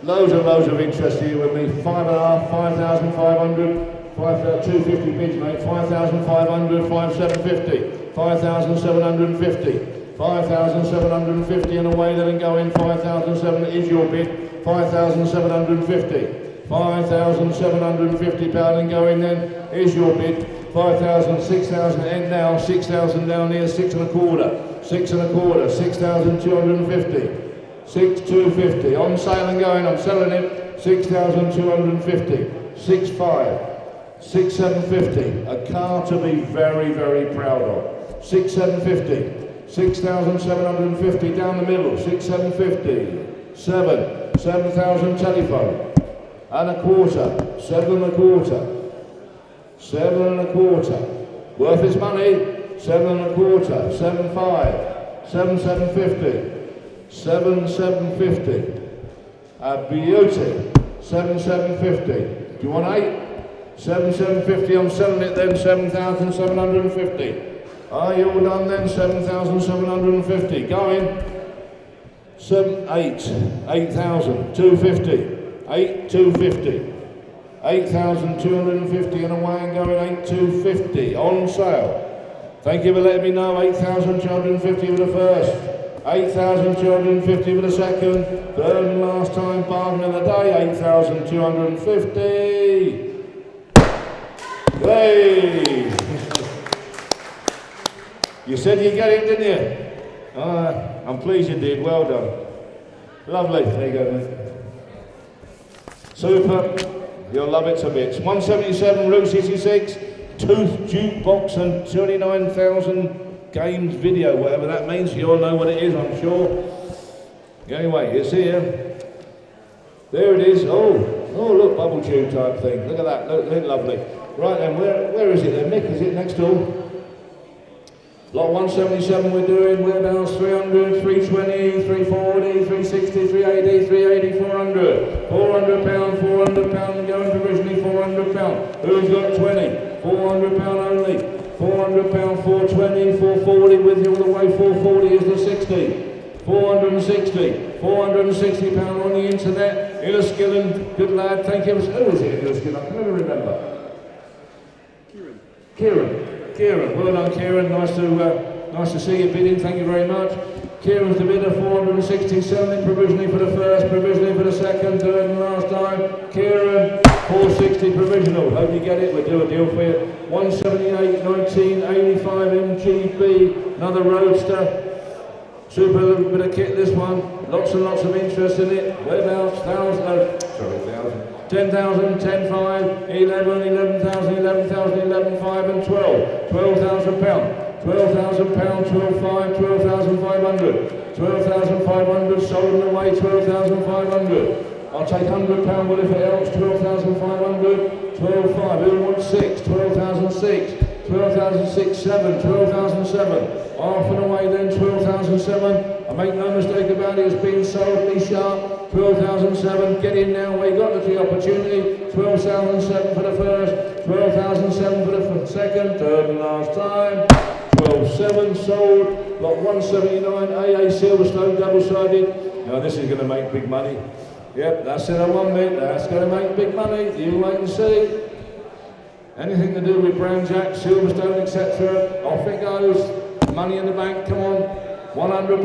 Loads and loads of interest here with me. 5.5, 5,500, 250 bids, mate. 5,500, 5,750, 5,750. 5,750 and away then and go in. 5,700 is your bid. 5,750. 5,750 pound and go in then is your bid. 5,000, 6,000 end now. 6,000 down here. 6 1/4. 6 1/4. 6,250. 6,250. On sale and going. I'm selling it. 6,250. 6,500. 6,750. A car to be very, very proud of. 6,750. 6,750 down the middle, 6,750, 7,000 telephone, and a quarter, 7 1/4, 7 1/4, worth its money, 7 1/4, 7,500, 7,750, 7,750, a beauty, 7,750, do you want 8? 7,750, I'm selling it then, 7,750. Are you all done then? 7,750. Going. 8,000. 250. 8,250. 8,250 and away and going 8,250 on sale. Thank you for letting me know. 8,250 for the first, 8,250 for the second, third and last time bargain of the day, 8,250. Hey! You said you'd get it, didn't you? I'm pleased you did. Well done. Lovely. There you go, mate. Super. You'll love it to bits. 177 Route 66, Tooth Jukebox and 29,000 games video, whatever that means. You all know what it is, I'm sure. Anyway, it's here. There it is. Oh, look, bubble tube type thing. Look at that. Look lovely. Right then, where is it then, Nick? Is it next door? Lot 177 we're doing, whereabouts 300, 320, 340, 360, 380, 380, 400. £400, £400 going provisionally, £400. Who's got 20? £400 only. £400, 420, 440 with you all the way, 440 is the 60. 460, £460 on the internet. Inniskillen, good lad, thank you. Who is it, Inniskillen? I can never remember. Kieran, well done Kieran, nice to see you bidding, thank you very much. Kieran's the bidder, 460, selling provisionally for the first, provisionally for the second, third and last time. Kieran, 460 provisional, hope you get it, we'll do a deal for you. 178, 1985 MGB, another Roadster. Super little bit of kit this one, lots and lots of interest in it. Whereabouts, 10,000, 10,5, 11, 11,000, 11,000, 11,5 and 12. £12,000, £12,000, 12,500, 12,500. 12,500 sold and away, 12,500. I'll take £100 will if it helps, 12,500. 12,500, who wants 6? 12,006. 12,006, 7, 12,007. Half and away then, 12,007. I make no mistake about it, it's being sold, be sharp. 12,007, get in now, we got the opportunity. 12,007 for the first, 12,007 for the second, third and last time. 12,7 sold, lot 179, AA Silverstone double-sided. Now this is going to make big money. Yep, that's in a 1 bit, that's going to make big money, you wait and see. Anything to do with Brown Jack, Silverstone, etc. Off it goes. Money in the bank, come on. £100,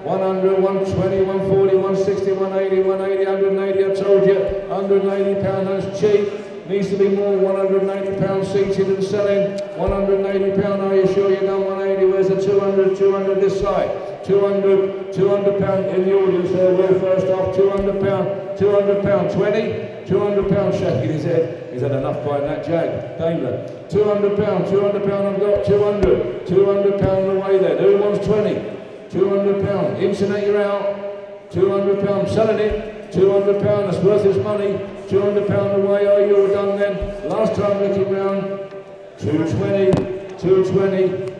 100, 120, 140, 160, 180, 180, 180, I told you. £180, that's cheap. Needs to be more, £180 seated and selling. £180, are you sure you've done 180? Where's the 200, 200 this side? 200, £200 in the audience there, we're first off, £200, £200, 20? £200 shaking his head. He's had enough buying that Jag, Daimler. £200, I've got 200. £200 away there. Who wants 20? £200. Internet, you're out. £200, selling it. £200, that's worth his money. £200 away, are you all done then? Last time looking round. 220, 220.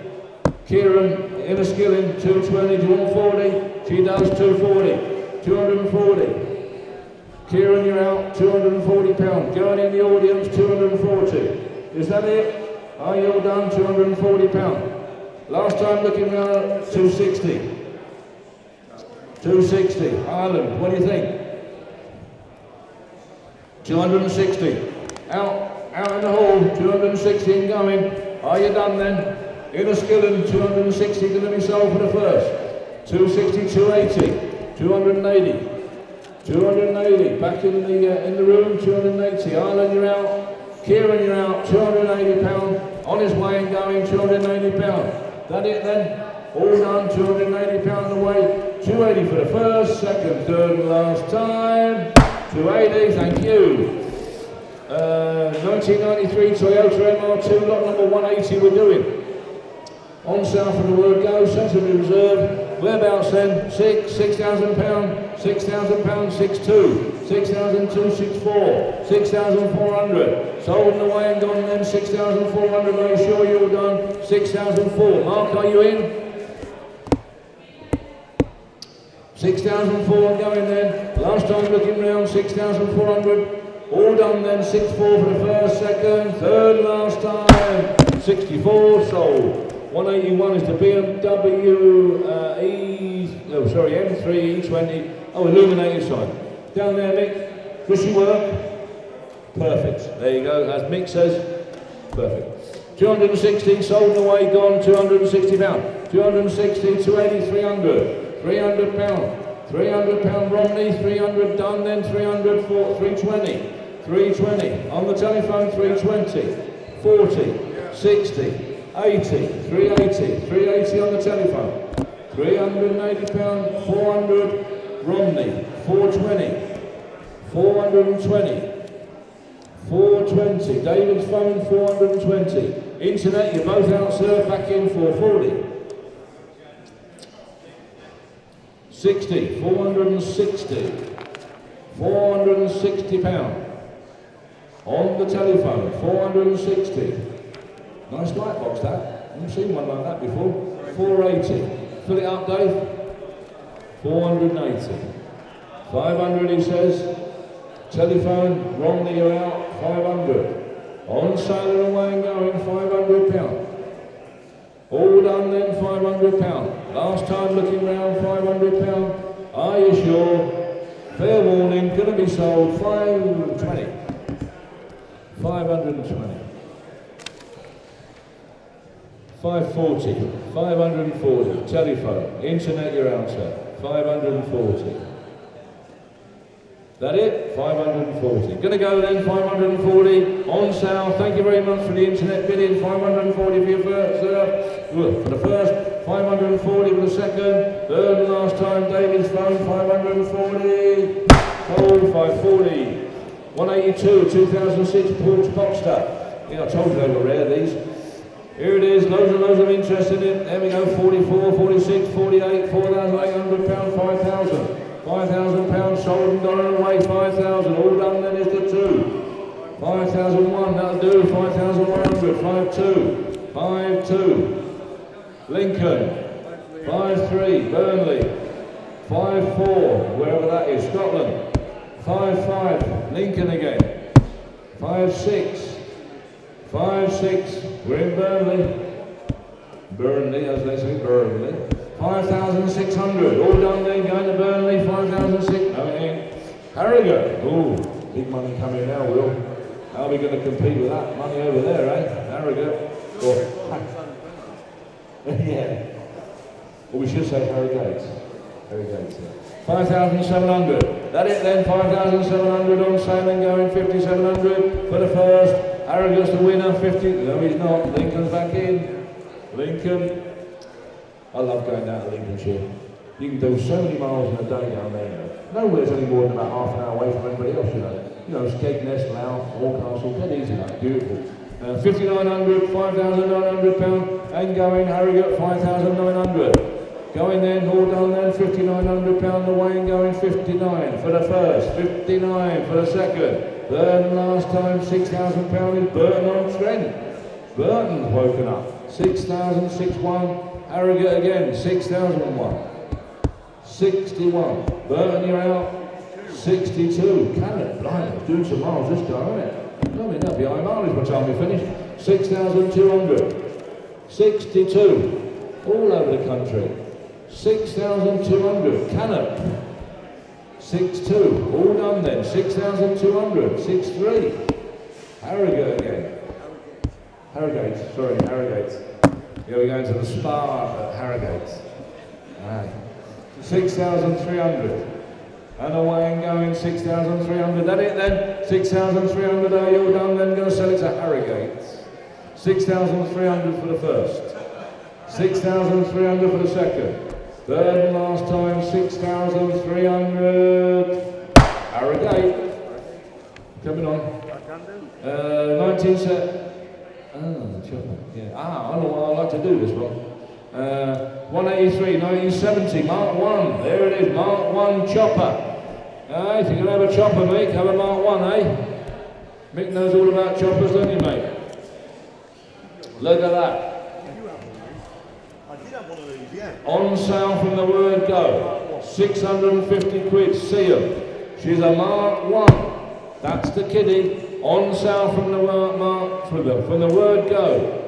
Kieran, Inniskillen, 220. Do you want 40? She does 240. 240. Kieran, you're out, £240. Going in the audience, 240. Is that it? Are you all done? £240. Last time looking round, 260. 260. Ireland, what do you think? 260. Out in the hall, 260 and going. Are you done then? Inniskillen, 260 going to be sold for the first. 260, 280, 280. 280, back in the room, 280. Ireland, you're out. Kieran, you're out. £280. On his way and going, £280. That it then? All done, £280 away. 280 for the first, second, third and last time. 280, thank you. 1993 Toyota MR2, lot number 180 we're doing. On sale for the word go, sensibly reserved. Whereabouts then? £6,000, £6,000, 62, 6,264, 6,400. Sold and away and gone then, 6,400. Are you sure you're done? 6,004. Mark, are you in? 6,004 going then. Last time looking round, 6,400. All done then, 64 for the first, second, third, last time. 64 sold. 181 is the BMW M3 E20. Oh, illuminated sign. Down there, Nick. Bushy work. Perfect. There you go. As Mick says, perfect. 260 sold away, gone. 260 pound. 260, 280, 300. 300 pound. 300 pound Romney. 300 done. Then 300 for 320. 320 on the telephone. 320. 40. 60. 80. 380. 380 on the telephone. 380 pound. 400 Romney. 420. 420. 420. David's phone, 420. Internet, you're both out, sir. Back in 440. 60. 460. 460 pound. On the telephone, 460. Nice light box that. I haven't seen one like that before. 480. Fill it up, Dave. 480. 500, he says. Telephone, Romney, you're out. 500. On sale and away and going, 500 pound. All done then, 500 pound. Last time looking round, 500 pound. Are you sure? Fair warning, gonna be sold, 520. 520. 540. 540. Telephone. Internet, you're out, sir. 540. That it? 540. Gonna go then, 540 on sale. Thank you very much for the internet bidding. 540 for your first, for the first, 540 for the second. Third and last time, David's phone, 540. Sold, 540. 182, 2006 Porch Boxster. Yeah, I told you they were rare, these. Here it is, loads of interest in it. There we go, 44, 46, 48, 4,800 pounds, 5,000. 5,000 pounds sold and gone away, 5,000, all done then is the 2. 5,001, that'll do, 5,100, 5,2, 5,2. Lincoln, 5,3, Burnley, 5,4, wherever that is, Scotland, 5,5, Lincoln again, 5,6, 5,6, we're in Burnley, as they say, Burnley. 5,600, all done then, going to Burnley, 5,600, no it ain't. Harrogate, ooh, big money coming now, Will. How are we going to compete with that money over there, eh? Harrogate. Yeah. Well, we should say Harrogate. Harrogate, yeah. 5,700, that it then, 5,700 on sale and going, 5,700 for the first. Harrogate's the winner, 50, no he's not, Lincoln's back in. Lincoln. I love going down to Lincolnshire. You can do so many miles in a day down there, you know. Nowhere's any more than about half an hour away from anybody else, you know. You know, Skegness, Louth, Horncastle, dead easy, like, beautiful. 5,900, 5,900 pound, and going, Harrogate, 5,900. Going then, all done then, 5,900 pound away and going 59 for the first, 59 for the second. Third and last time, 6,000 pound is Burton on Trent. Burton's woken up, 6,061. Harrogate again, 6,001. 61. Burton, you're out. 62. Cannon, blimey, doing some miles this time, isn't it? I mean, that'll be high mileage by the time we finish. 6,200. 62. All over the country. 6,200. Cannon. 6,2. All done then. 6,200. 6,3. Harrogate again. Harrogate, sorry, Harrogate. Yeah, we're going to the spa at Harrogate. Aye. 6,300. And away and going, 6,300. That it then? 6,300, are you all done then? Going to sell it to Harrogate. 6,300 for the first. 6,300 for the second. Third and last time, 6,300. Harrogate. Coming on. 19 set. Yeah. I know what I'd like to do this one. 183, 1970, Mark 1. There it is, Mark 1 chopper. If you're going to have a chopper, mate, have a Mark 1, eh? Mick knows all about choppers, don't you, mate? Look at that. I did have one of these, yeah. On sale from the word go. 650 quid, see them. She's a Mark 1. That's the kiddie. On sale from the from the word go.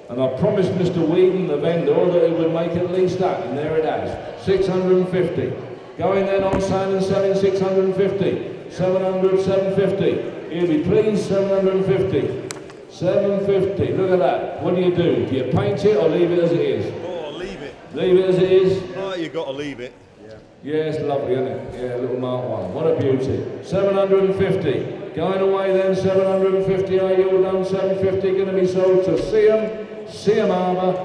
And I promised Mr. Whedon, the vendor, that it would make at least that, and there it has. 650. Going then on sale and selling 650. 700, 750. He'll be pleased, 750. 750, look at that. What do? Do you paint it or leave it as it is? Oh, leave it. Leave it as it is? Oh, you've got to leave it. Yeah, it's lovely, isn't it? Yeah, little Mark 1. What a beauty. 750. Going away then, 750. Are you all done? 750 going to be sold to Seam Armour.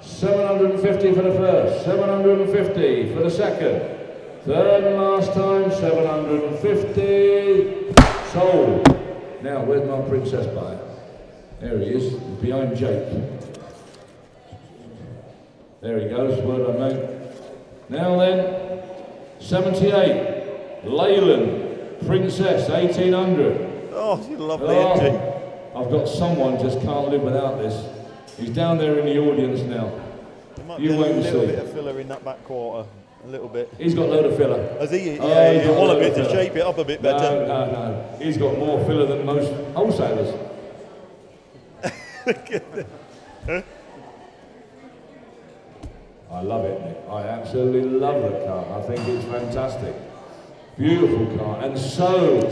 750 for the first, 750 for the second. Third and last time, 750. Sold. Now, where's my princess buyer? There he is, behind Jake. There he goes, well done, mate. Now then, 78. Leyland, Princess, 1800. Oh, you love the empty. I've got someone just can't live without this. He's down there in the audience now. There might You be a wait and little see. bit of filler in that back quarter. A little bit. He's got a load of filler. Has he? Oh, Yeah, he's you got want a load bit of to filler. shape it up a bit better. No. He's got more filler than most wholesalers. I love it, Nick. I absolutely love the car. I think it's fantastic. Beautiful car, and so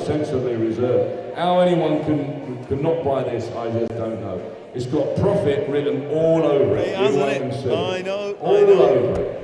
sensibly reserved. How anyone can not buy this, I just don't know. It's got profit written all over it. It hasn't You wait it? and see. I know. All over it.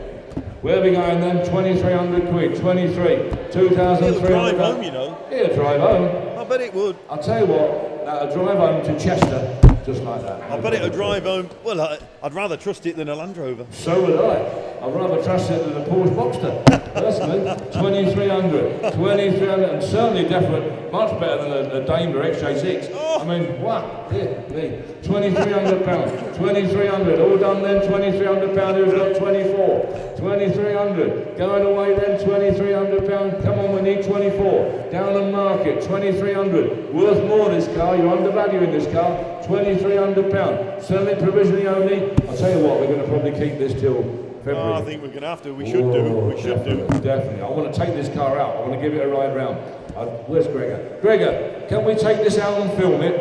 Where are we going then? 2,300 quid. 23. 2,300. It'll drive home, you know. It'll drive home. I bet it would. I'll tell you what, that'll drive home to Chester, just like that. I bet it'll drive home. Well, I'd rather trust it than a Land Rover. So would I. I'd rather trust it than a Porsche Boxster, personally. 2,300, 2,300, and certainly definitely much better than a Daimler XJ6. I mean, wow, here, me. £2,300, 2,300, all done then, £2,300, who's got 24? 2,300, going away then, £2,300, come on, we need 24. Down the market, 2,300, worth more this car, you're undervaluing this car, £2,300, selling it provisionally only. I'll tell you what, we're going to probably keep this till February. I think we're going to have to. We should do. We should do. Definitely. I want to take this car out. I want to give it a ride round. Where's Gregor? Gregor, can we take this out and film it?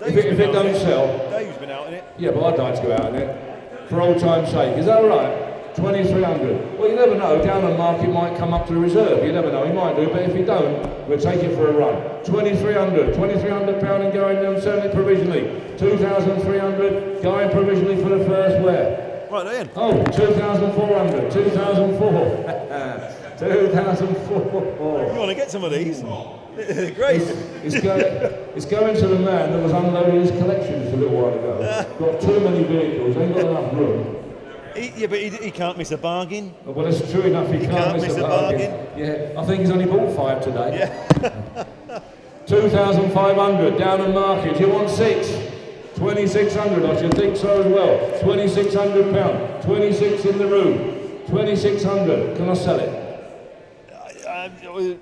If it don't sell. Dave's been out in it. Yeah, but I'd like to go out in it. For old time's sake. Is that all right? 2,300. Well, you never know. Down the market might come up to reserve. You never know. He might do. But if he don't, we'll take it for a run. 2,300. £2,300 and going down, selling it provisionally. 2,300 going provisionally for the first wear. Right then. Oh, 2,400, 2,004, 2,004. You want to get some of these? Great. It's going to the man that was unloading his collections a little while ago. Got too many vehicles, ain't got enough room. Yeah, but he can't miss a bargain. Well, it's true enough, he can't miss a bargain. Yeah, I think he's only bought 5 today. Yeah. 2,500, down the market, you want 6? 2,600, I should think so as well. £2,600, 26 in the room. 2,600, can I sell it?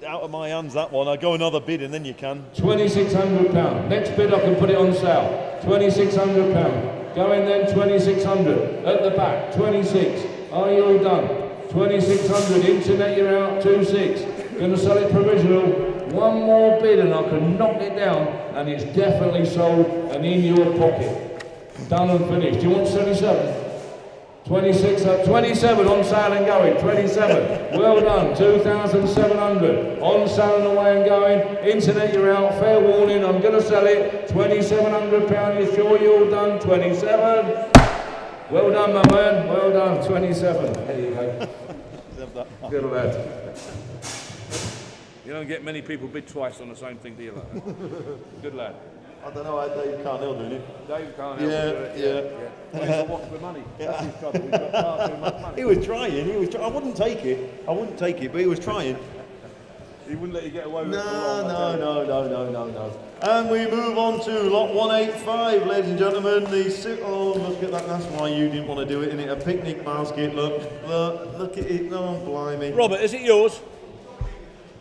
Out of my hands, that one. I'll go another bid and then you can. £2,600. Next bid I can put it on sale. £2,600. Going then 2,600. At the back, 26. Are you all done? 2,600. Internet, you're out. 2,600. Going to sell it provisional. One more bid and I can knock it down, and it's definitely sold and in your pocket. Done and finished. Do you want 77? 26, 27 on sale and going, 27. Well done, 2,700. On sale and away and going. Internet, you're out. Fair warning, I'm going to sell it. £2,700. You sure you're all done? 27. Well done, my man. Well done, 27. There you go. Good lad. You don't get many people bid twice on the same thing, do you? Like that? Good lad. I don't know how Dave can't help doing it. Dave can't help it. Yeah. Well, he's got what's the money. That's his trouble. He's got far too much money. He was trying. I wouldn't take it. But he was trying. He wouldn't let you get away with it. No. And we move on to lot 185, ladies and gentlemen. Oh, look at that. That's why you didn't want to do it, innit? A picnic basket. Look at it. Oh, blimey. Robert, is it yours?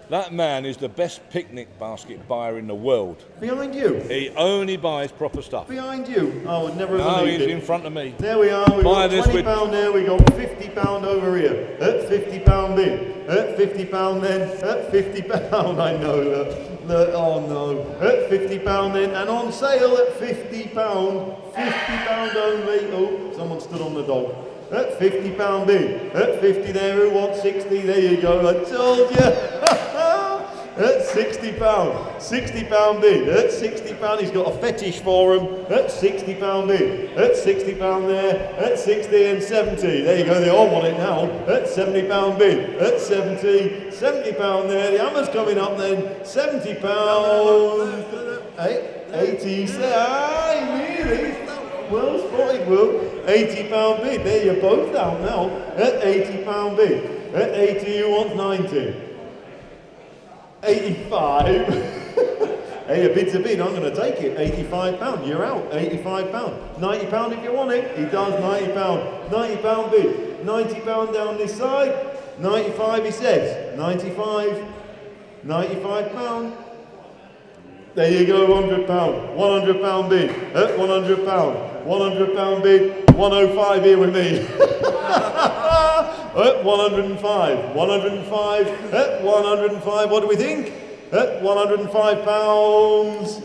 That man is the best picnic basket buyer in the world. Behind you? He only buys proper stuff. Behind you? I would never have No, believed he's it. in front of me. There we are. We've Buy got this £20 there. We've got £50 over here. At £50 bid. At £50 then. At £50. I know. Look. Oh no. At £50 then. And on sale at £50. £50 only. Oh, someone stood on the dog. At £50 bid. At 50 there. Who wants 60? There you go. I told you. at £60. £60 bid, at £60. He's got a fetish for them, at £60 bid, at £60 there, at 60 and 70. There you go, they all want it now, at £70 bid, at 70, £70 there. The hammer's coming up then, £70, 80, really? Well spotted, Will. £80 bid. There you're both down now. At £80 bid. At 80, who wants 90? 85. Hey, a bid's a bid. I'm going to take it. £85. You're out. £85. £90 if you want it. He does £90. £90 bid. £90 down this side. 95 he says. 95. £95. There you go, £100. £100 bid. At £100. £100 bid. 105 here with me. At 105. 105. At 105. What do we think? At £105.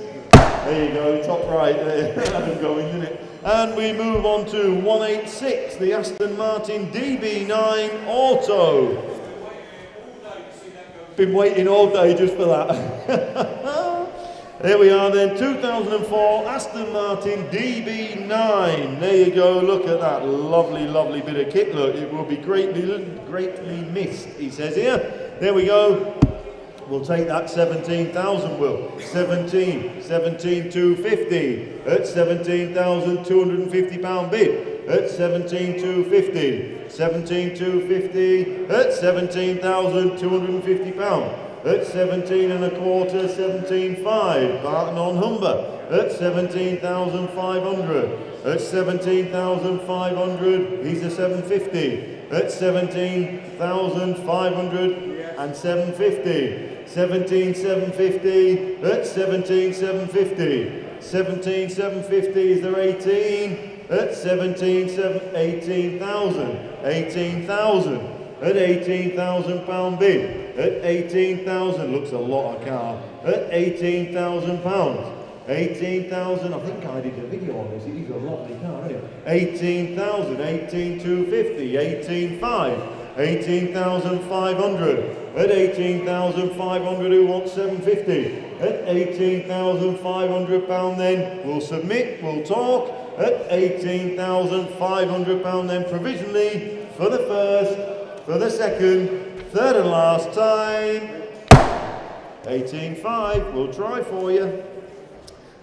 There you go, top right there. That's going, isn't it? And we move on to 186, the Aston Martin DB9 Auto. Been waiting all day just for that. There we are then, 2004 Aston Martin DB9. There you go, look at that lovely, lovely bit of kit. Look, it will be greatly missed, he says here. There we go. We'll take that 17,000, Will. 17,250. At £17,250 bid. At 17,250. 17,250. At £17,250. At 17 and a quarter, 17.5. Barton on Humber. At 17,500. At 17,500, he's a 750. At 17,500 and 750. 17,750. At 17,750. 17,750 is their 18. At 18,000. 18,000. At £18,000 bid. At 18,000, looks a lot of car. At £18,000. 18,000, I think I did a video on this, it is a lovely car, isn't it? 18,000, 18,250, 18,500, 18,500. At 18,500, who wants 750? At £18,500 then, we'll submit, we'll talk. At £18,500 then provisionally for the first, for the second, third and last time. 18.5, we'll try for you.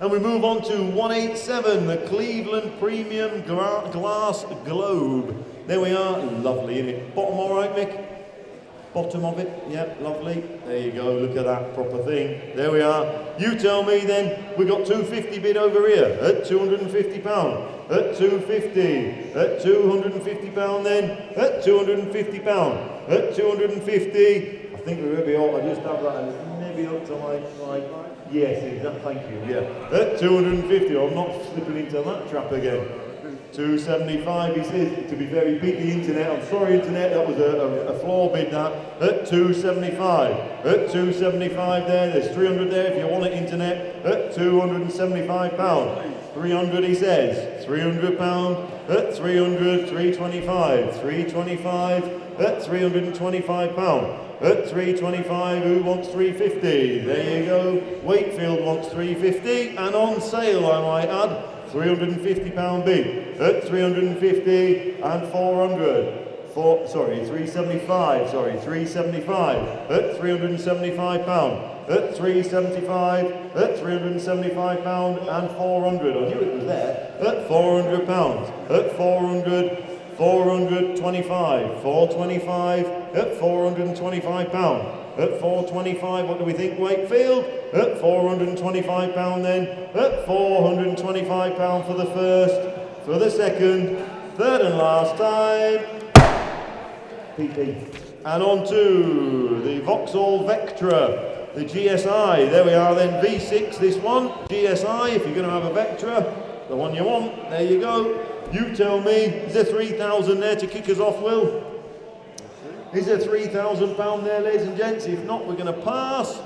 And we move on to 187, the Cleveland Premium Glass Globe. There we are, lovely, isn't it? Bottom all right, Mick? Bottom of it, yeah, lovely. There you go, look at that proper thing. There we are. You tell me then, we got 250 bid over here at £250. At 250, at £250 then, at £250, at 250. I think we maybe ought to just have that and maybe up to like yes, exactly, thank you, yeah. At 250, I'm not slipping into that trap again. 275, he says, to be very big, the internet. I'm sorry, internet, that was a floor bid, that. At 275. At 275 there, there's 300 there if you want it, internet. At £275. 300, he says. £300. At 300, 325. 325. At £325. At 325, who wants 350? There you go. Wakefield wants 350, and on sale, I might add. £350 bid. At 350 and 400. 375. Sorry, 375. At £375. At 375. At £375 and 400. I knew it was there. At £400. At 400. 425. 425. At £425. At 425, what do we think, Wakefield? At £425 then. At £425 for the first, for the second, third and last time. PP. And on to the Vauxhall Vectra, the GSI. There we are then, V6 this one. GSI, if you're going to have a Vectra, the one you want, there you go. You tell me, is there 3,000 there to kick us off, Will? Is there £3,000 there, ladies and gents? If not, we're going to pass.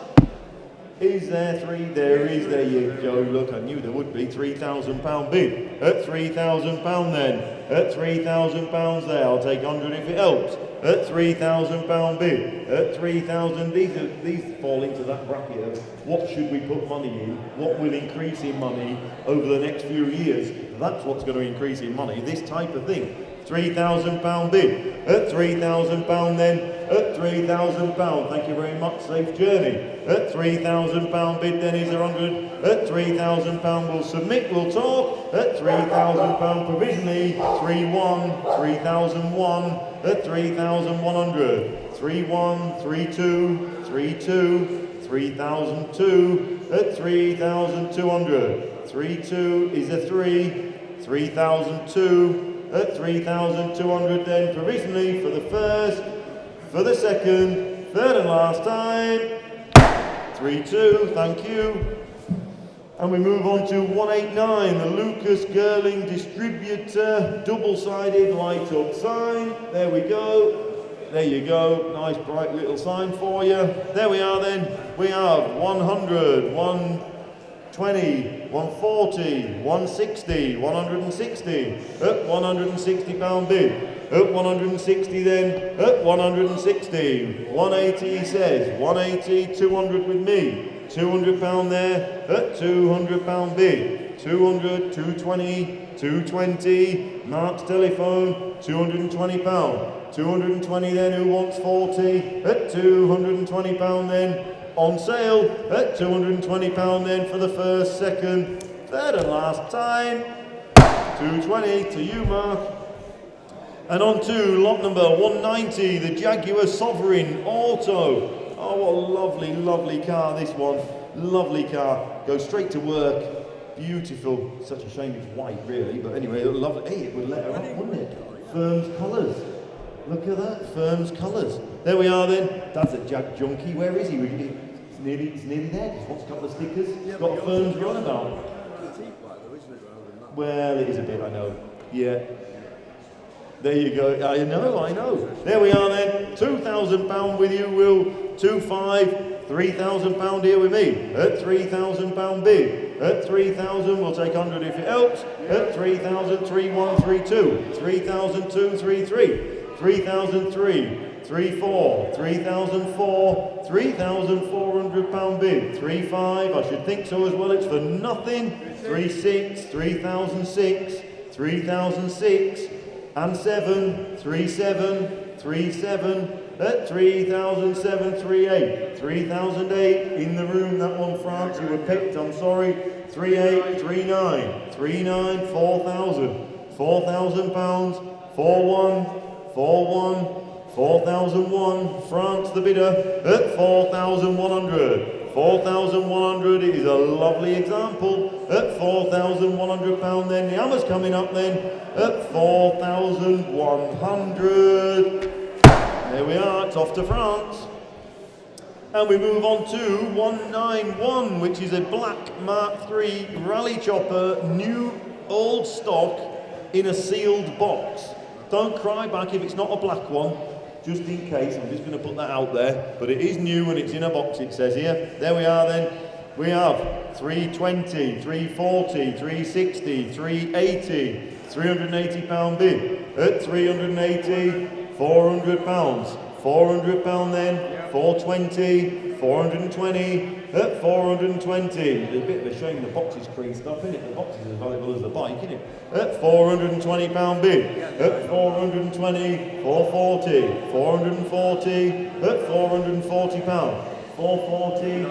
Is there three? There is. There you go. Look, I knew there would be. £3,000 bid. At £3,000 then. At £3,000 there. I'll take 100 if it helps. At £3,000 bid. At 3,000. These fall into that bracket of what should we put money in? What will increase in money over the next few years? That's what's going to increase in money. This type of thing. £3,000 bid. At £3,000 then. At £3,000. Thank you very much. Safe journey. At £3,000 bid then is 100. At £3,000 we'll submit. We'll talk. At £3,000 provisionally. 3-1. 3,001. At 3,100. 3-1. 3-2. 3-2. 3,002. At 3,200. 3-2 is a 3. 3,002. At 3,200 then provisionally for the first, for the second, third and last time. 3-2, thank you. And we move on to 189, the Lucas Girling Distributor double-sided light-up sign. There we go. There you go. Nice bright little sign for you. There we are then. We have 100, 120, 140, 160, 160, at £160 bid. At 160 then, at 160, 180 he says, 180, 200 with me, £200 there, at £200 bid, 200, 220, 220, Mark's telephone, £220, 220 then, who wants 40, at £220 then, on sale, at £220 then for the first, second, third and last time, 220 to you Mark. And on to lot number 190, the Jaguar Sovereign Auto. Oh, what a lovely, lovely car this one. Lovely car. Goes straight to work. Beautiful. Such a shame it's white, really. But anyway, lovely. Hey, it would let her up, wouldn't it? Firm's colours. Look at that. Firm's colours. There we are then. Dad's a Jag junkie. Where is he? It's nearly there. Just wants a couple of stickers. Yeah, got a Firm's runabout. Well, it is a bit, I know. Yeah. There you go. I know. There we are then. £2,000 with you, Will. 2-5. £3,000 here with me. At £3,000 bid. At 3,000, we'll take 100 if it helps. At 3,000, 3-1, 3-2. 3,002, 3-3. 3,003. 3-4, 3,004, £3,400 bid, 3-5, I should think so as well, it's for nothing, 3-6, 3,006, 3,006, and 7, 3-7, 3-7, at 3,007, 3-8, 3,008, in the room, that one France, you were picked, I'm sorry, 3-8, 3-9, 3-9, 4,000, £4,000, 4-1, 4-1, 4,001, France the bidder, at 4,100. 4,100 is a lovely example. At £4,100 then, the hammer's coming up then, at 4,100. There we are, it's off to France. And we move on to 191, which is a black Mark III rally chopper, new old stock in a sealed box. Don't cry back if it's not a black one. Just in case, I'm just going to put that out there, but it is new and it's in a box, it says here. There we are then. We have 320, 340, 360, 380, £380 bid. At 380, £400. £400 then, 420, 420, at 420. It's a bit of a shame the box is creased up, isn't it? The box is as valuable as the bike, isn't it? At £420 bid. At 420, 440, 440, at £440. 440.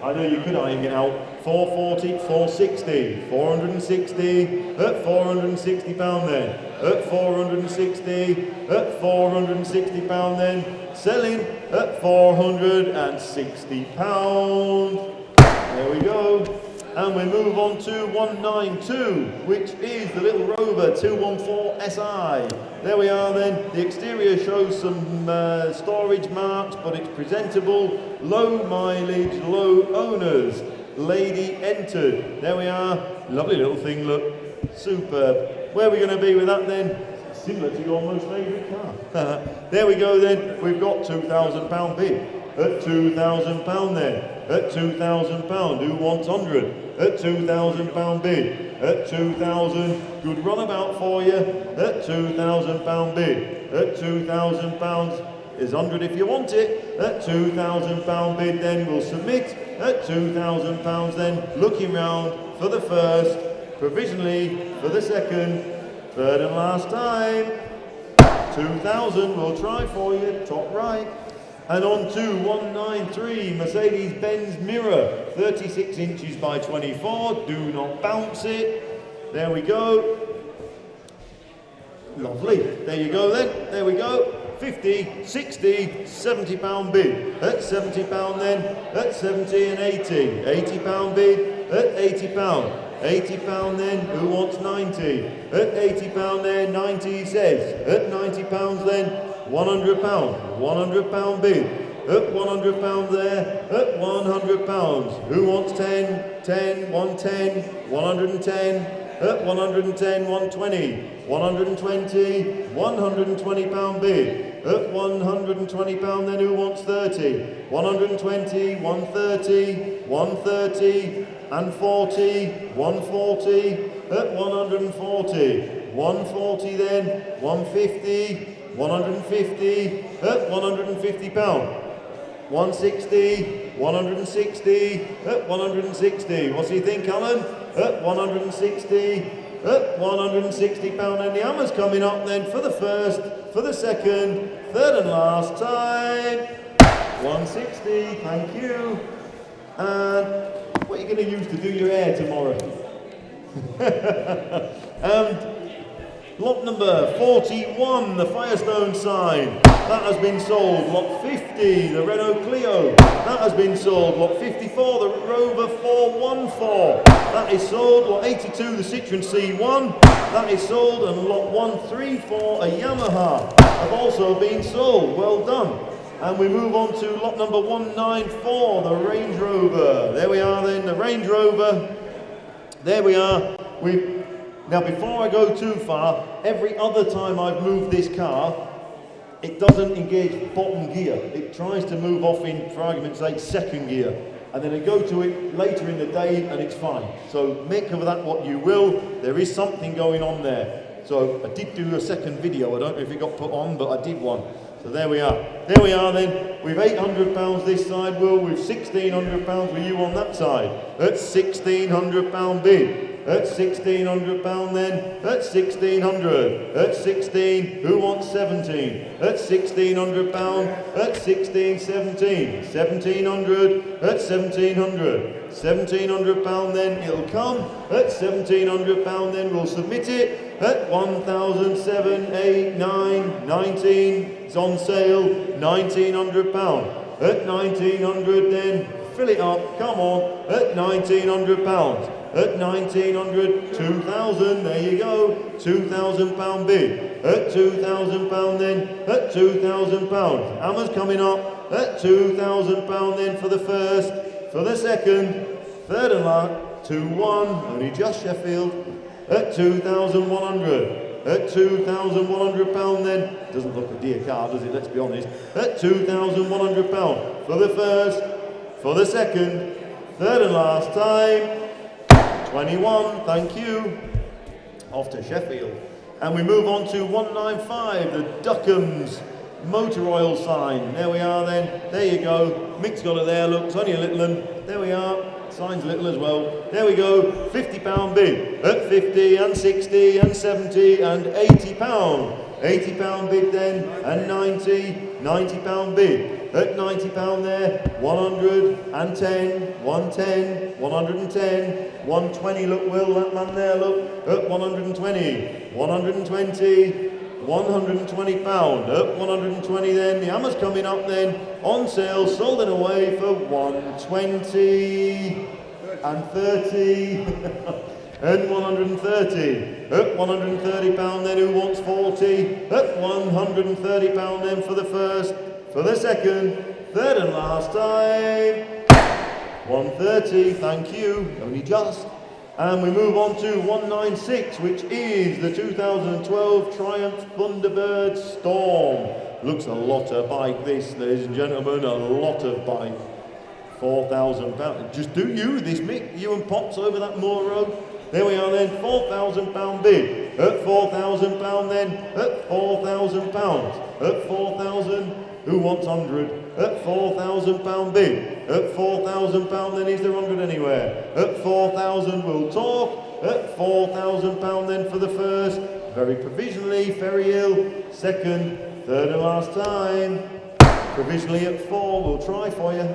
I know you could iron it out. 440, 460, 460, at £460 then. At 460, at £460 then. Selling at £460. There we go. And we move on to 192, which is the little Rover 214 SI. There we are then. The exterior shows some storage marks, but it's presentable. Low mileage, low owners. Lady entered. There we are. Lovely little thing, look. Superb. Where are we going to be with that then? Similar to your most favourite car. There we go then. We've got £2,000 bid. At £2,000 then. At £2,000. Who wants 100? At £2,000 bid. At 2,000. Good runabout for you. At £2,000 bid. At £2,000 is 100 if you want it. At £2,000 bid then we'll submit. At £2,000 then looking round for the first, provisionally for the second, third and last time. 2,000 we'll try for you, top right. And on to 193 Mercedes-Benz Mirror, 36 inches by 24. Do not bounce it. There we go. Lovely. There you go then. There we go. 50, 60, £70 bid. At £70 then. At 70 and 80. £80 bid. At £80. £80 then. Who wants 90? At £80 then. 90 says. At £90 then. £100. £100 bid. At £100 there. At £100. Who wants 10? 10, 110, 110. At 110, 120. 120. £120 bid. At £120 then who wants 30? 120, 130, 130 and 40, 140. At 140. 140 then. 150. 150 at £150. 160, 160 at 160. What's he think, Alan? At 160, at £160. And the hammer's coming up then for the first, for the second, third and last time. 160, thank you. And what are you going to use to do your hair tomorrow? Lot number 41, the Firestone sign, that has been sold. Lot 50, the Renault Clio, that has been sold. Lot 54, the Rover 414, that is sold. Lot 82, the Citroen C1, that is sold. And lot 134, a Yamaha, have also been sold. Well done. And we move on to lot number 194, the Range Rover. There we are then, the Range Rover. There we are. Now, before I go too far, every other time I've moved this car, it doesn't engage bottom gear. It tries to move off in, for argument's sake, second gear. And then I go to it later in the day and it's fine. So make of that what you will. There is something going on there. So I did do a second video. I don't know if it got put on, but I did one. So there we are. There we are then. We've £800 this side, Will. We've £1,600 with you on that side. That's £1,600 bid. At £1,600 then. At 1,600. At 16. Who wants 17? At £1,600. At 16, 17. 1,700. At 1,700. £1,700 then. It'll come. At £1,700 then. We'll submit it. At 1,007, 8, 9, 19. It's on sale. £1,900. At 1,900 then. Fill it up. Come on. At £1,900. At 1,900, 2,000, there you go, £2,000 bid. At £2,000 then, at £2,000. Hammer's coming up, at £2,000 then for the first, for the second, third and last, 2-1, only just Sheffield. At 2,100, at £2,100 then, doesn't look a dear car, does it, let's be honest. At £2,100 for the first, for the second, third and last time. 21, thank you. Off to Sheffield. And we move on to 195, the Duckham's motor oil sign. There we are then. There you go. Mick's got it there, look, it's only a little one. There we are. Sign's little as well. There we go. £50 bid. At 50 and 60 and 70 and £80. £80 bid then. And 90. £90 bid. At £90 there, 110, 110, 110, 120, look Will, that man there, look, at 120, 120, £120, at 120 then, the hammer's coming up then, on sale, sold and away for 120, and 30, and 130, at £130 then, who wants 40, at £130 then for the first, for the second, third and last time, 130, thank you, only just. And we move on to 196, which is the 2012 Triumph Thunderbird Storm. Looks a lot of bike this, ladies and gentlemen, a lot of bike. £4,000. Just do you, this Mick, you and Pops over that moor road. There we are then, £4,000 bid. At £4,000 then, at £4,000. At 4,000, who wants 100? At £4,000 bid. At £4,000 then, is there 100 anywhere? At 4,000 we'll talk. At £4,000 then for the first. Very provisionally, Ferry Hill. Second, third and last time. Provisionally at 4, we'll try for you.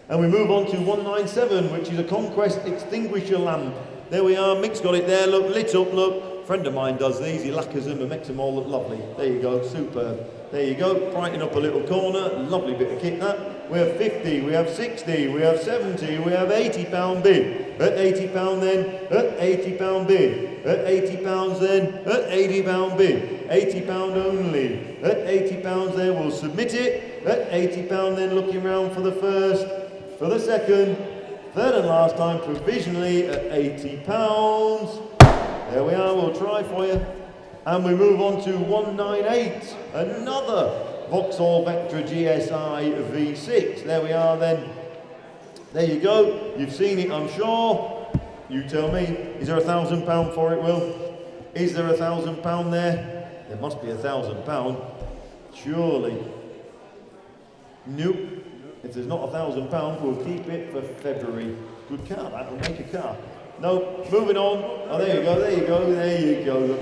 And we move on to 197, which is a Conquest extinguisher lamp. There we are, Mick's got it there, look, lit up, look. A friend of mine does these, he lacquers them and makes them all look lovely. There you go, superb. There you go, brighten up a little corner, lovely bit of kit that. We have 50, we have 60, we have 70, we have £80 bid. At £80 then, at £80 bid. At £80 then, at £80 bid. £80 only. At £80 there, we'll submit it. At £80 then, looking round for the first. For the second, third and last time, provisionally at £80. There we are, we'll try for you. And we move on to 198, another Vauxhall Vectra GSI V6. There we are then. There you go, you've seen it, I'm sure. You tell me, is there £1,000 for it, Will? Is there £1,000 there? There must be £1,000, surely. Nope. If there's not £1,000, we'll keep it for February. Good car, that will make a car. No, moving on. Oh, there you go, there you go, there you go. The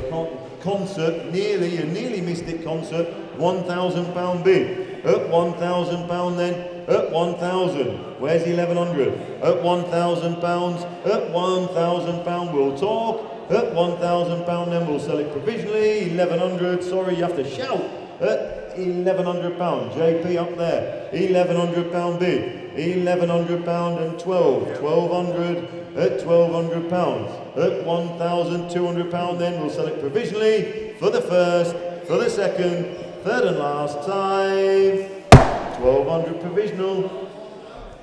concert, you nearly missed it, concert. £1,000 bid. At £1,000 then, at 1,000. Where's 1,100? At £1,000. At £1,000 we'll talk. At £1,000 then we'll sell it provisionally. 1,100, sorry, you have to shout. At £1,100, JP up there. £1,100 bid. £1,100 and 12. 1,200 at £1,200. At £1,200 then we'll sell it provisionally for the first, for the second, third and last time. 1,200 provisional.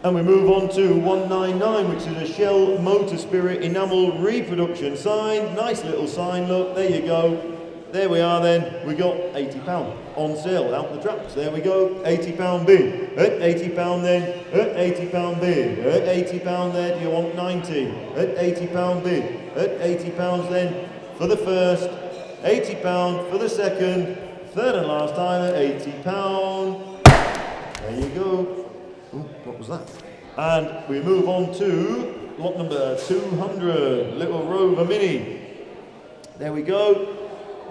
And we move on to 199, which is a Shell Motor Spirit enamel reproduction sign. Nice little sign, look, there you go. There we are then, we got £80 on sale out the traps. There we go, £80 bid. At £80 then, at £80 bid. At £80 there, do you want 90? At £80 bid. At £80 then for the first, £80 for the second, third and last time at £80. There you go. Ooh, what was that? And we move on to lot number 200, Little Rover Mini. There we go.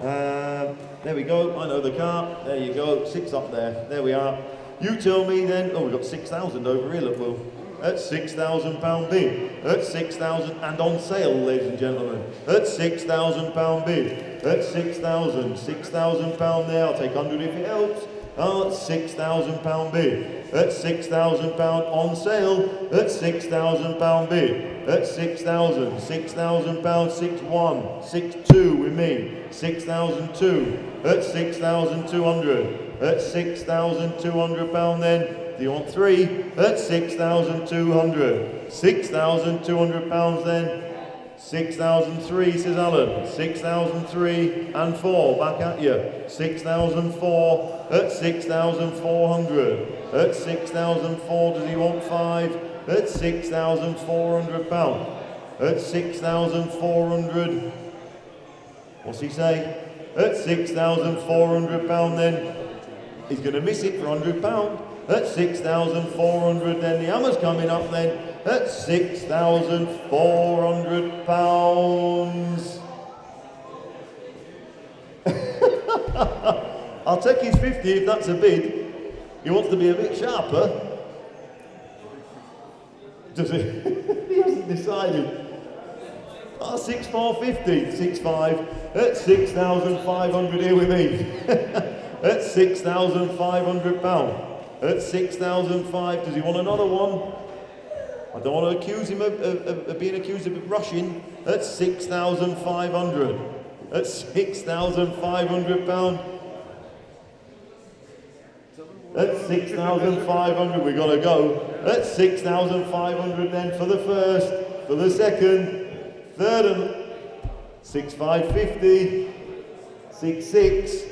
There we go, I know the car. There you go, 6 up there. There we are. You tell me then. Oh, we've got 6,000 over here, look, Will. At £6,000 bid. At 6,000 and on sale, ladies and gentlemen. At £6,000 bid. At 6,000. £6,000 there. I'll take 100 if it helps. Oh, at £6,000 bid. At £6,000 on sale. At £6,000 bid. At 6,000. £6,000. 6,1. 6,2 with me. 6,002. At 6,200. At £6,200 then. Do you want 3? At 6,200. £6,200 then. 6,003, says Alan. 6,003 and 4. Back at you. 6,004. At 6,400. At 6,004. Does he want 5? At £6,400. At 6,400. What's he say? At £6,400 then. He's going to miss it for £100. At 6,400 then. The hammer's coming up then. At £6,400. I'll take his 50 if that's a bid. He wants to be a bit sharper. Does he? He hasn't decided. Oh, 6,450, 6,500. At 6,500 here with me. At £6,500. At 6,500. Does he want another one? I don't want to accuse him of being accused of rushing. At 6,500. At £6,500. At 6,500 we've got to go. At 6,500 then for the first, for the second, third and 6,550, 6,6,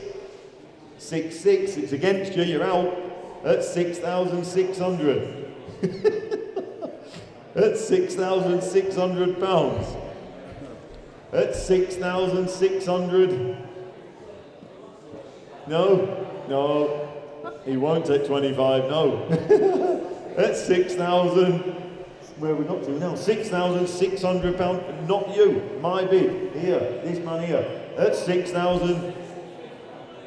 6,600. It's against you. You're out. At 6,600. At £6,600. At 6,600. No. He won't take 25. No. At 6,000. Where have we got to now? £6,600. Not you. My bid. Here. This man here. At 6,000.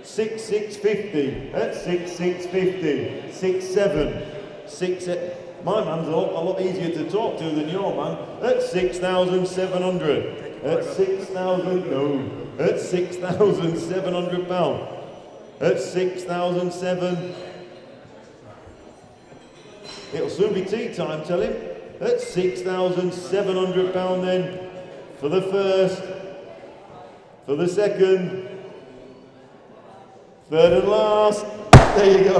6,650. At 6,650. 6,700. 6,700. My man's a lot easier to talk to than your man. At 6,700. At 6,000. No. At £6,700. At 6,007. It'll soon be tea time, tell him. At £6,700 then for the first, for the second, third and last. There you go.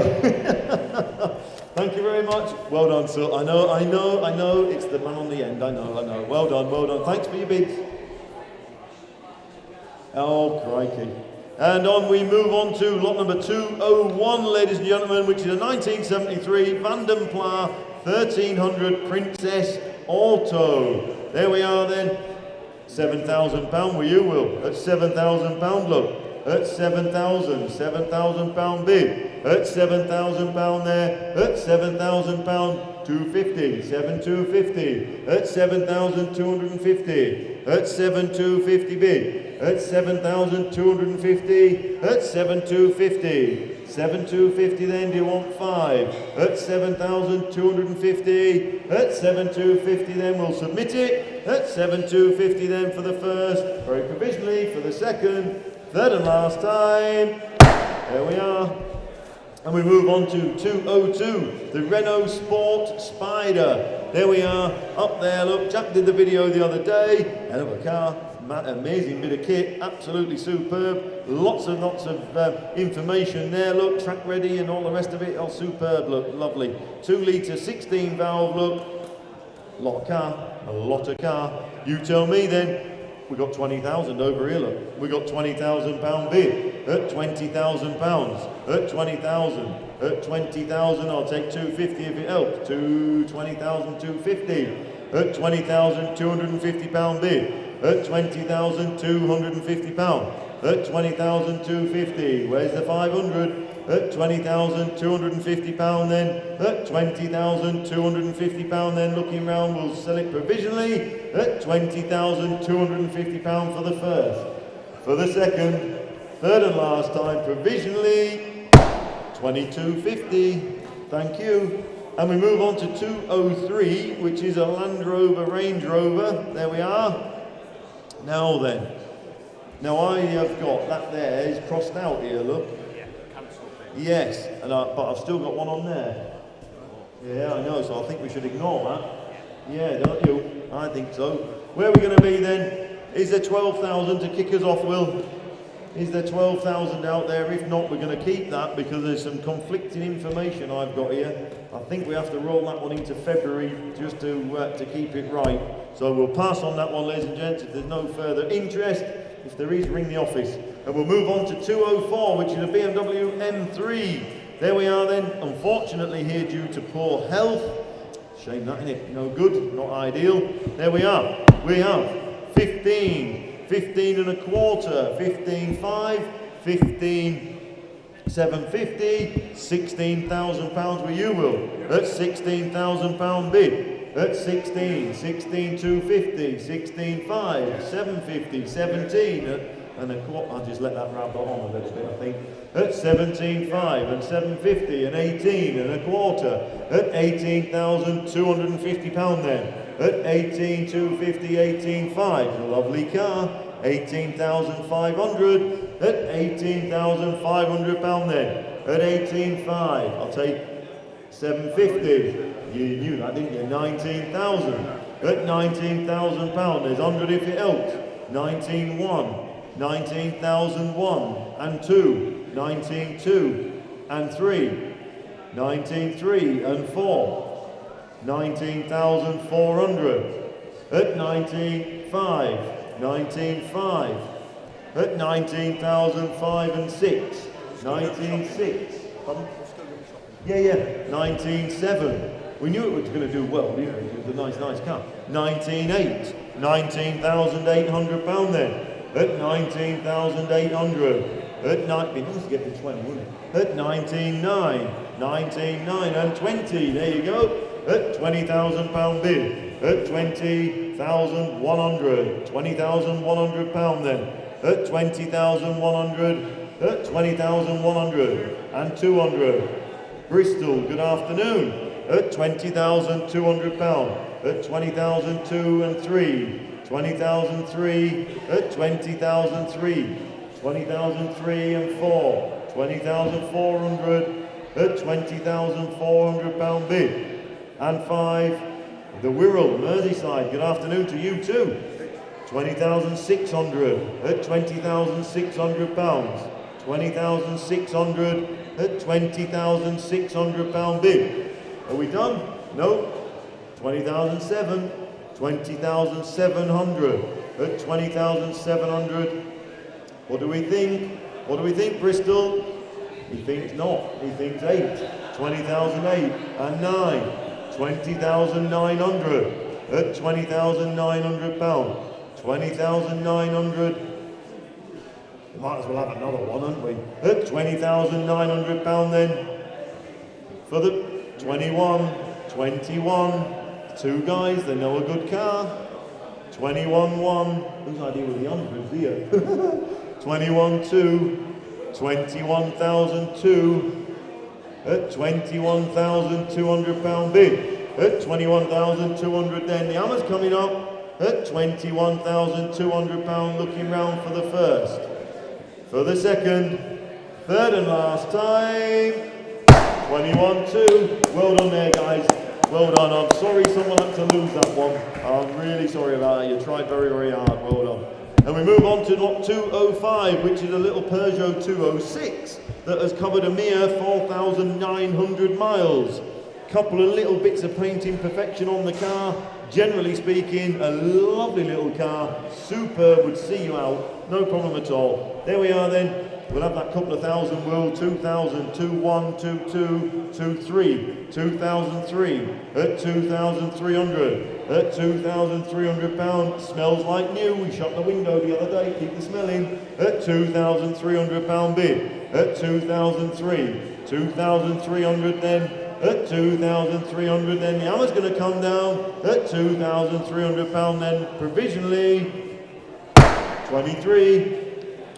Thank you very much. Well done, sir. I know. It's the man on the end. I know. Well done. Thanks for your bids. Oh, crikey. And on we move on to lot number 201, ladies and gentlemen, which is a 1973 Van den Pla 1300 Princess Auto. There we are then. £7,000 with you, Will. At £7,000, look. At £7,000 bid. At £7,000 there. At £7,000, 250. 7,250. At 7,250. At 7,250 bid. At 7,250. At 7,250. 7,250 then, do you want 5? At 7,250. At 7,250 then, we'll submit it. At 7,250 then for the first, very provisionally for the second, third and last time. There we are. And we move on to 202, the Renault Sport Spider. There we are, up there, look, Jack did the video the other day. Hell of a car, amazing bit of kit, absolutely superb. Lots of information there, look, track ready and all the rest of it. Oh, superb, look, lovely. 2 litre, 16 valve, look. A lot of car. You tell me then. We got 20,000 over here, look. We got £20,000 bid at £20,000. At 20,000. At 20,000, I'll take 250 if it helps. 20,250. At £20,250 bid. At £20,250. At 20,250. Where's the 500? At £20,250 then. At £20,250 then. Looking round, we'll sell it provisionally at £20,250 for the first. For the second, third and last time provisionally, £22.50. Thank you. And we move on to 203, which is a Land Rover Range Rover. There we are. Now then. Now I have got that there is crossed out here, look. Yes, but I've still got one on there. Yeah, I know, so I think we should ignore that. Yeah, don't you? I think so. Where are we going to be then? Is there 12,000 to kick us off, Will? Is there 12,000 out there? If not, we're going to keep that because there's some conflicting information I've got here. I think we have to roll that one into February just to keep it right. So we'll pass on that one, ladies and gents. If there's no further interest, if there is, ring the office. And we'll move on to 204, which is a BMW M3. There we are then, unfortunately here due to poor health. Shame that, innit? No good, not ideal. There we are. We have 15, 15 and a quarter, 15.5, 15,750, £16,000 with you, Will. That's £16,000 bid. At 16, 16,250, 16,5, 750, 17, and a quarter. I'll just let that ramble on a little bit, I think. At 17,5 and 750 and 18 and a quarter. At £18,250 then. At 18,250, 18,5. A lovely car. 18,500. At £18,500 then. At 18,5. I'll take 750. You knew that, didn't you? 19,000. At £19,000. There's 100 if it helps. 19,1. 19,001 and 2. 19,2 and 3. 19,3 and 4. 19,400. At 19,5. 19,5. At 19,005 and 6. 19.6. Pardon? Yeah, 19.7. We knew it was going to do well, didn't we? It was a nice car. 19.8. £19,800 then. At 19,800. At night, it used to get to 20, wouldn't it? At 19.9. 19.9 and 20. There you go. At £20,000 bid. At 20,100. £20,100 then. At 20,100. At 20,100 and 200. Bristol, good afternoon. At £20,200. At 20,002 and 3. 20,003 at 20,003. 20,003 and 4. 20,400 at £20,400 bid. And 5. The Wirral, Merseyside, good afternoon to you too. 20,600 at £20,600. 20,600 at £20,600 bid. Are we done? No. 20,007. 20,700 at 20,700. What do we think? What do we think, Bristol? He thinks not. He thinks 8. 20,008 and 9. 20,900 at £20,900. 20,900. We might as well have another one, haven't we? At £20,900 then. For the 21. 2 guys, they know a good car. 21-1. Whose idea were the hundreds here? 21-2. 21,002 at £21,200 bid. At 21,200 then. The hammer's coming up at £21,200, looking round for the first. For the second. Third and last time. 21-2. Well done there, guys. Well done. I'm sorry someone had to lose that one. I'm really sorry about that. You tried very, very hard. Well done. And we move on to lot 205, which is a little Peugeot 206 that has covered a mere 4,900 miles. Couple of little bits of paint imperfection on the car. Generally speaking, a lovely little car. Superb, would see you out. No problem at all. There we are then. We'll have that couple of thousand, will 2,000, 2,1, 2,2, 2,3, 2,003 at 2,300 at £2,300. Smells like new. We shut the window the other day. Keep the smell in. At £2,300 bid. At 2,003, 2,300 then. At 2,300 then. The hammer's going to come down at £2,300 then. Provisionally 23.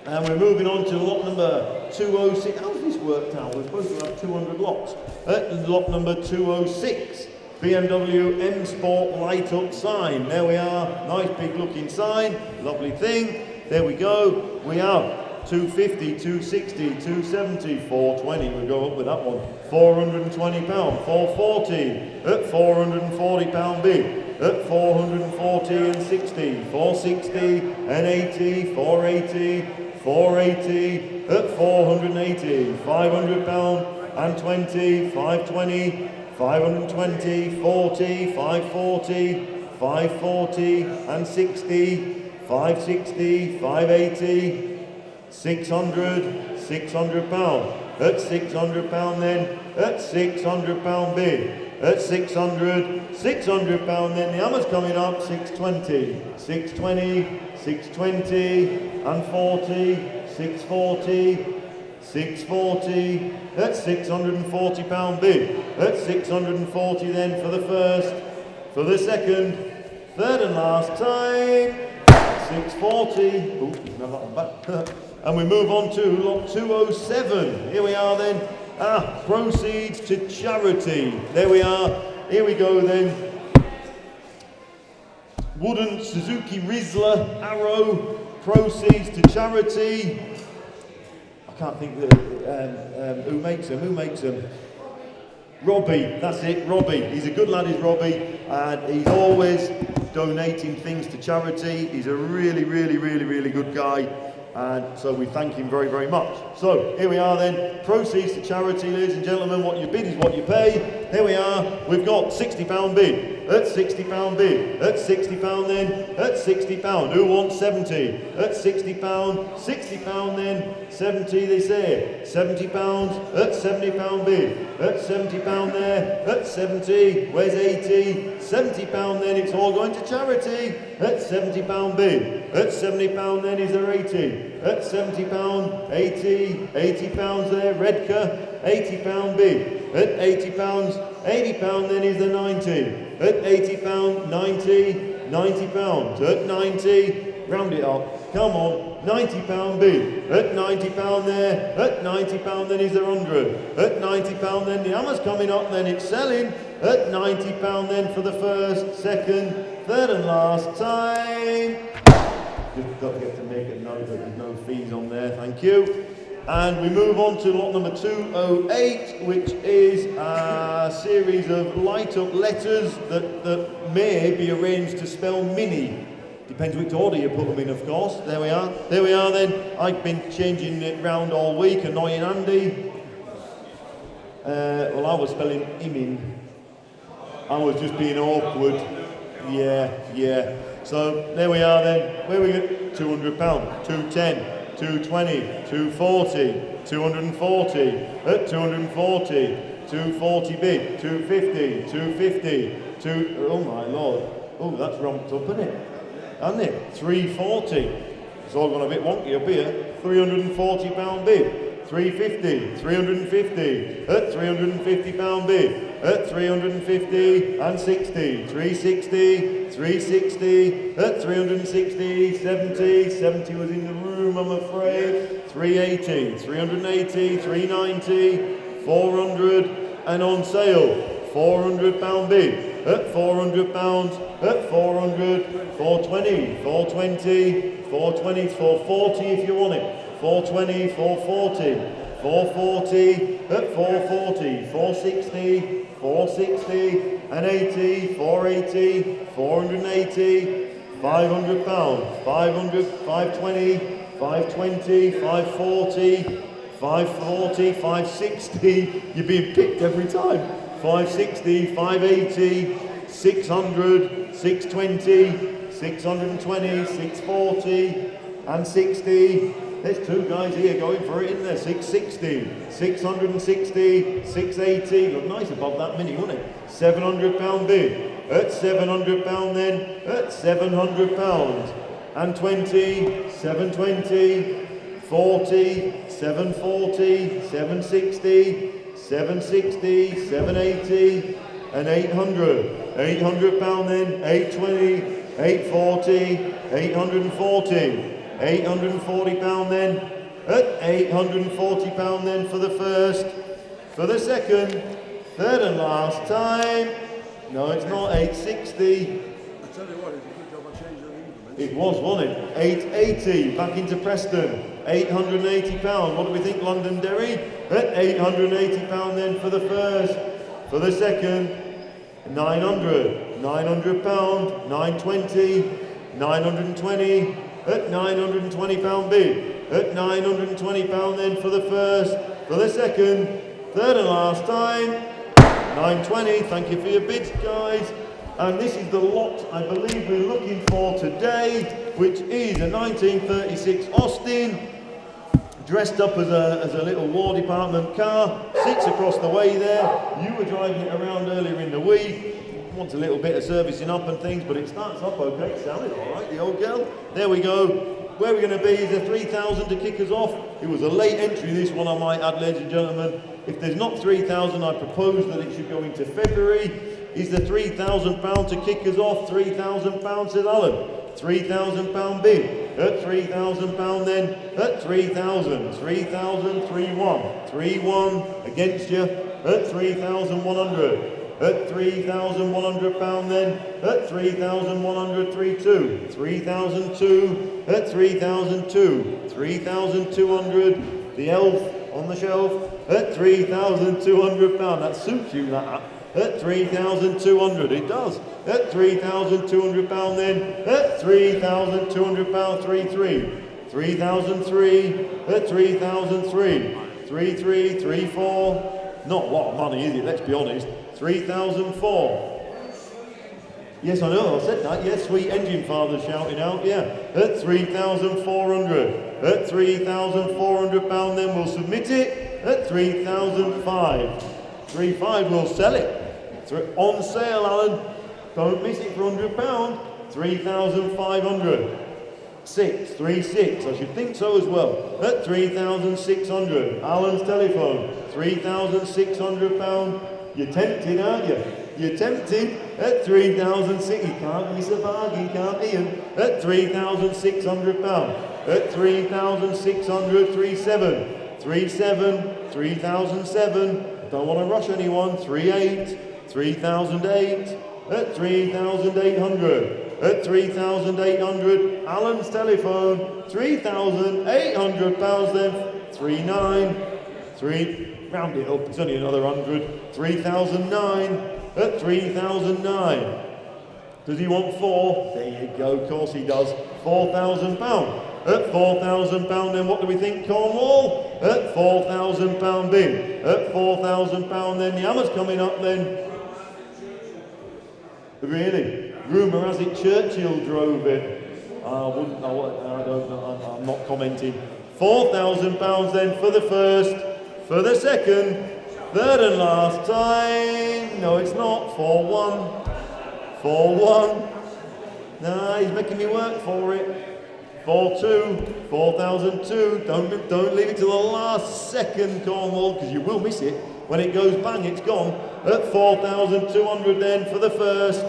And we're moving on to lot number 206. How's this worked out? We're supposed to have 200 lots. At lot number 206, BMW M Sport light up sign. There we are. Nice big looking sign. Lovely thing. There we go. We have 250, 260, 270, 420. We'll go up with that one. £420. 440 at £440 bid. At 440 and 60, 460 and 80, 480, 480 at 480, £500 and 20, 520, 520, 40, 540, 540 and 60, 560, 580, 600, £600 at £600 then, at £600 bid. At 600, £600 then. The hammer's coming up, 620, 620, 620 and 40, 640, 640 at £640 bid. At 640 then for the first. For the second. Third and last time. 640. Oh, you can have that one back. And we move on to lot 207. Here we are then. Proceeds to charity. There we are. Here we go then. Wooden Suzuki Rizla Arrow. Proceeds to charity. I can't think who makes them. Who makes them? Robbie. That's it. Robbie. He's a good lad, is Robbie, and he's always donating things to charity. He's a really good guy. And so we thank him very, very much. So here we are then. Proceeds to charity, ladies and gentlemen. What you bid is what you pay. There we are. We've got £60 bid. At £60 bid. At £60 then. At £60. Who wants 70? At £60. £60 then. 70 they say. £70. At £70 bid. At £70 there. At 70. Where's 80? £70 then. It's all going to charity. At £70 bid. At £70 then is there 80. At £70, 80, £80 there, Redcar, £80 bid. At £80 then is the 90. At £80, 90, £90. At 90, round it up, come on, £90 bid. At £90 there, at £90 then is the 100. At £90 then the hammer's coming up, then it's selling. At £90 then for the first, second, third and last time. Just got to get to make a note that there's no fees on there, thank you. And we move on to lot number 208, which is a series of light up letters that may be arranged to spell mini. Depends which order you put them in, of course. There we are then. I've been changing it round all week, annoying Andy. Well, I was spelling imin. I was just being awkward. Yeah. So there we are then. Where we get £200, 210, 220, 240, 240, at 240, 240 bid, 250, 250, oh my lord. Oh, that's ramped up, isn't it? Hasn't it? 340. It's all gone a bit wonky up here. £340 bid. 350, 350, at £350 bid. At 350 and 60, 360, 360, at 360, 70 was in the room, I'm afraid, 380, 380, 390, 400, and on sale, £400 bid, at £400, at 400, 420, 420, 420, 440 if you want it, 420, 440, 440, at 440, 460, 460 and 80, 480, 480, £500, 500, 520, 520, 540, 540, 560. You're being picked every time. 560, 580, 600, 620, 620, 640 and 60. There's two guys here going for it, isn't there? 660, 660, 680. Look nice above that mini, wouldn't it? £700 bid. At £700 then, at £700. And 20, 720, 40, 740, 760, 760, 780, and 800. £800 then, 820, 840, 840. £840 then, at £840 then for the first, for the second, third and last time. No, it's not 860. I tell you what, it's a good job I changed the implement. It was, wasn't it? 880 back into Preston. £880. What do we think, Londonderry? At £880 then for the first, for the second, 900. £900, 920, 920. At £920 bid. At £920 then for the first, for the second, third and last time. 920. Thank you for your bids, guys. And this is the lot I believe we're looking for today, which is a 1936 Austin, dressed up as a little War Department car, sits across the way there. You were driving it around earlier in the week. Wants a little bit of servicing up and things, but it starts up okay. It's sounding all right, the old girl. There we go. Where we're going to be is a 3,000 to kick us off. It was a late entry, this one, I might add, ladies and gentlemen. If there's not 3,000, I propose that it should go into February. Is the £3,000 to kick us off? £3,000, says Alan. £3,000 bid. At £3,000 then. At 3,000. 3,000, 3-1. 3-1 against you. At 3,100. At £3,100 then, at 3,100, 3-2, 3,002, at 3,002, 3,200, the elf on the shelf, at £3,200, that suits you, that, at 3,200, it does, at £3,200 then, at £3,200, 3-3, 3,003, at 3,003, 3-3, 3-4, not a lot of money, is it, let's be honest, 3,004. Yes, I know, I said that. Yes, sweet engine father's shouting out, yeah. At 3,400. At 3,400 pound, then we'll submit it. At 3,005. 3,500, we'll sell it. On sale, Alan. Don't miss it for £100. 3,500. 636, I should think so as well. At 3,600. Alan's telephone. £3,600. You're tempted, aren't you? You're tempted at 3,006. You can't miss a bargain, can't Ian? At £3,600. At 3,600, 37. 37, 3,007. Don't want to rush anyone. 38, 3,008. At 3,800. At 3,800. Alan's telephone. £3,800 then. 39. 3. Round it up. It's only another 100. 3,009. At 3,009. Does he want 4? There you go, of course he does. £4,000. At £4,000 then what do we think, Cornwall? At £4,000 bin. At £4,000 then the hammer's coming up then. Really? Rumour has it Churchill drove it. I don't know, I'm not commenting. £4,000 then for the first, for the second, third and last time. No, it's not. 4-1. 4-1. Nah, he's making me work for it. 4-2. 4,002. Don't leave it to the last second, Cornwall, because you will miss it. When it goes bang, it's gone. At 4,200 then for the first,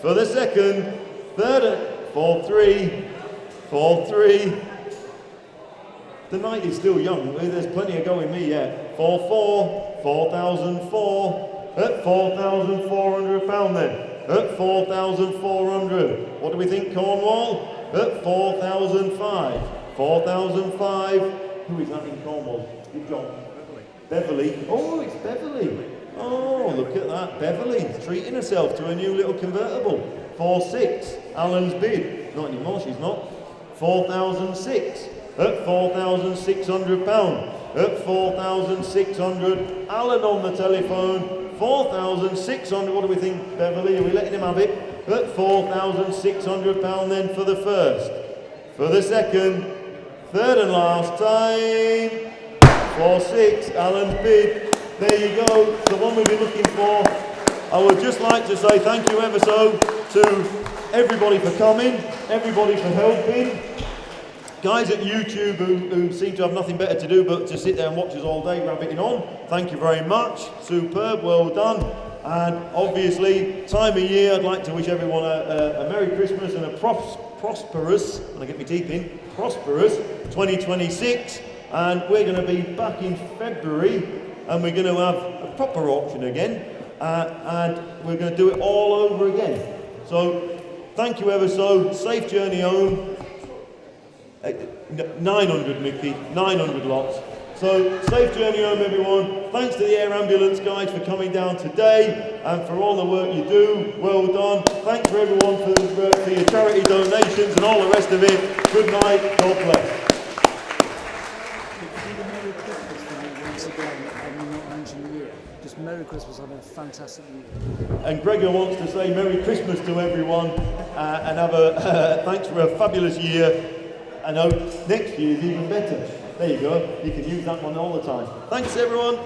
for the second, third, 4-3. 4-3. The night is still young. There's plenty of going me yet. 4-4. 4,004. At £4,400 then. At 4,400. What do we think, Cornwall? At 4,005. 4,005. Who is that in Cornwall? Good job. Beverly. Oh, it's Beverly. Oh, look at that. Beverly's treating herself to a new little convertible. 4-6. Alan's bid. Not anymore, she's not. 4,006. At £4,600. At 4,600. Alan on the telephone. 4,600. What do we think, Beverly? Are we letting him have it? At £4,600 then for the first. For the second. Third and last time. 4-6. Alan's bid. There you go. The one we've been looking for. I would just like to say thank you ever so to everybody for coming. Everybody for helping. Guys at YouTube who seem to have nothing better to do but to sit there and watch us all day rabbiting on, thank you very much. Superb, well done. And obviously, time of year, I'd like to wish everyone a Merry Christmas and a prosperous, and I get my teeth in, prosperous 2026. And we're going to be back in February and we're going to have a proper auction again. And we're going to do it all over again. So, thank you ever so. Safe journey home. 900, Mickey, 900 lots. So, safe journey home, everyone. Thanks to the air ambulance guys for coming down today and for all the work you do. Well done. Thanks for everyone for your charity donations and all the rest of it. Good night. God bless. Merry Christmas, have a fantastic year. And Gregor wants to say Merry Christmas to everyone and have a thanks for a fabulous year. I know next year is even better. There you go. You can use that one all the time. Thanks, everyone.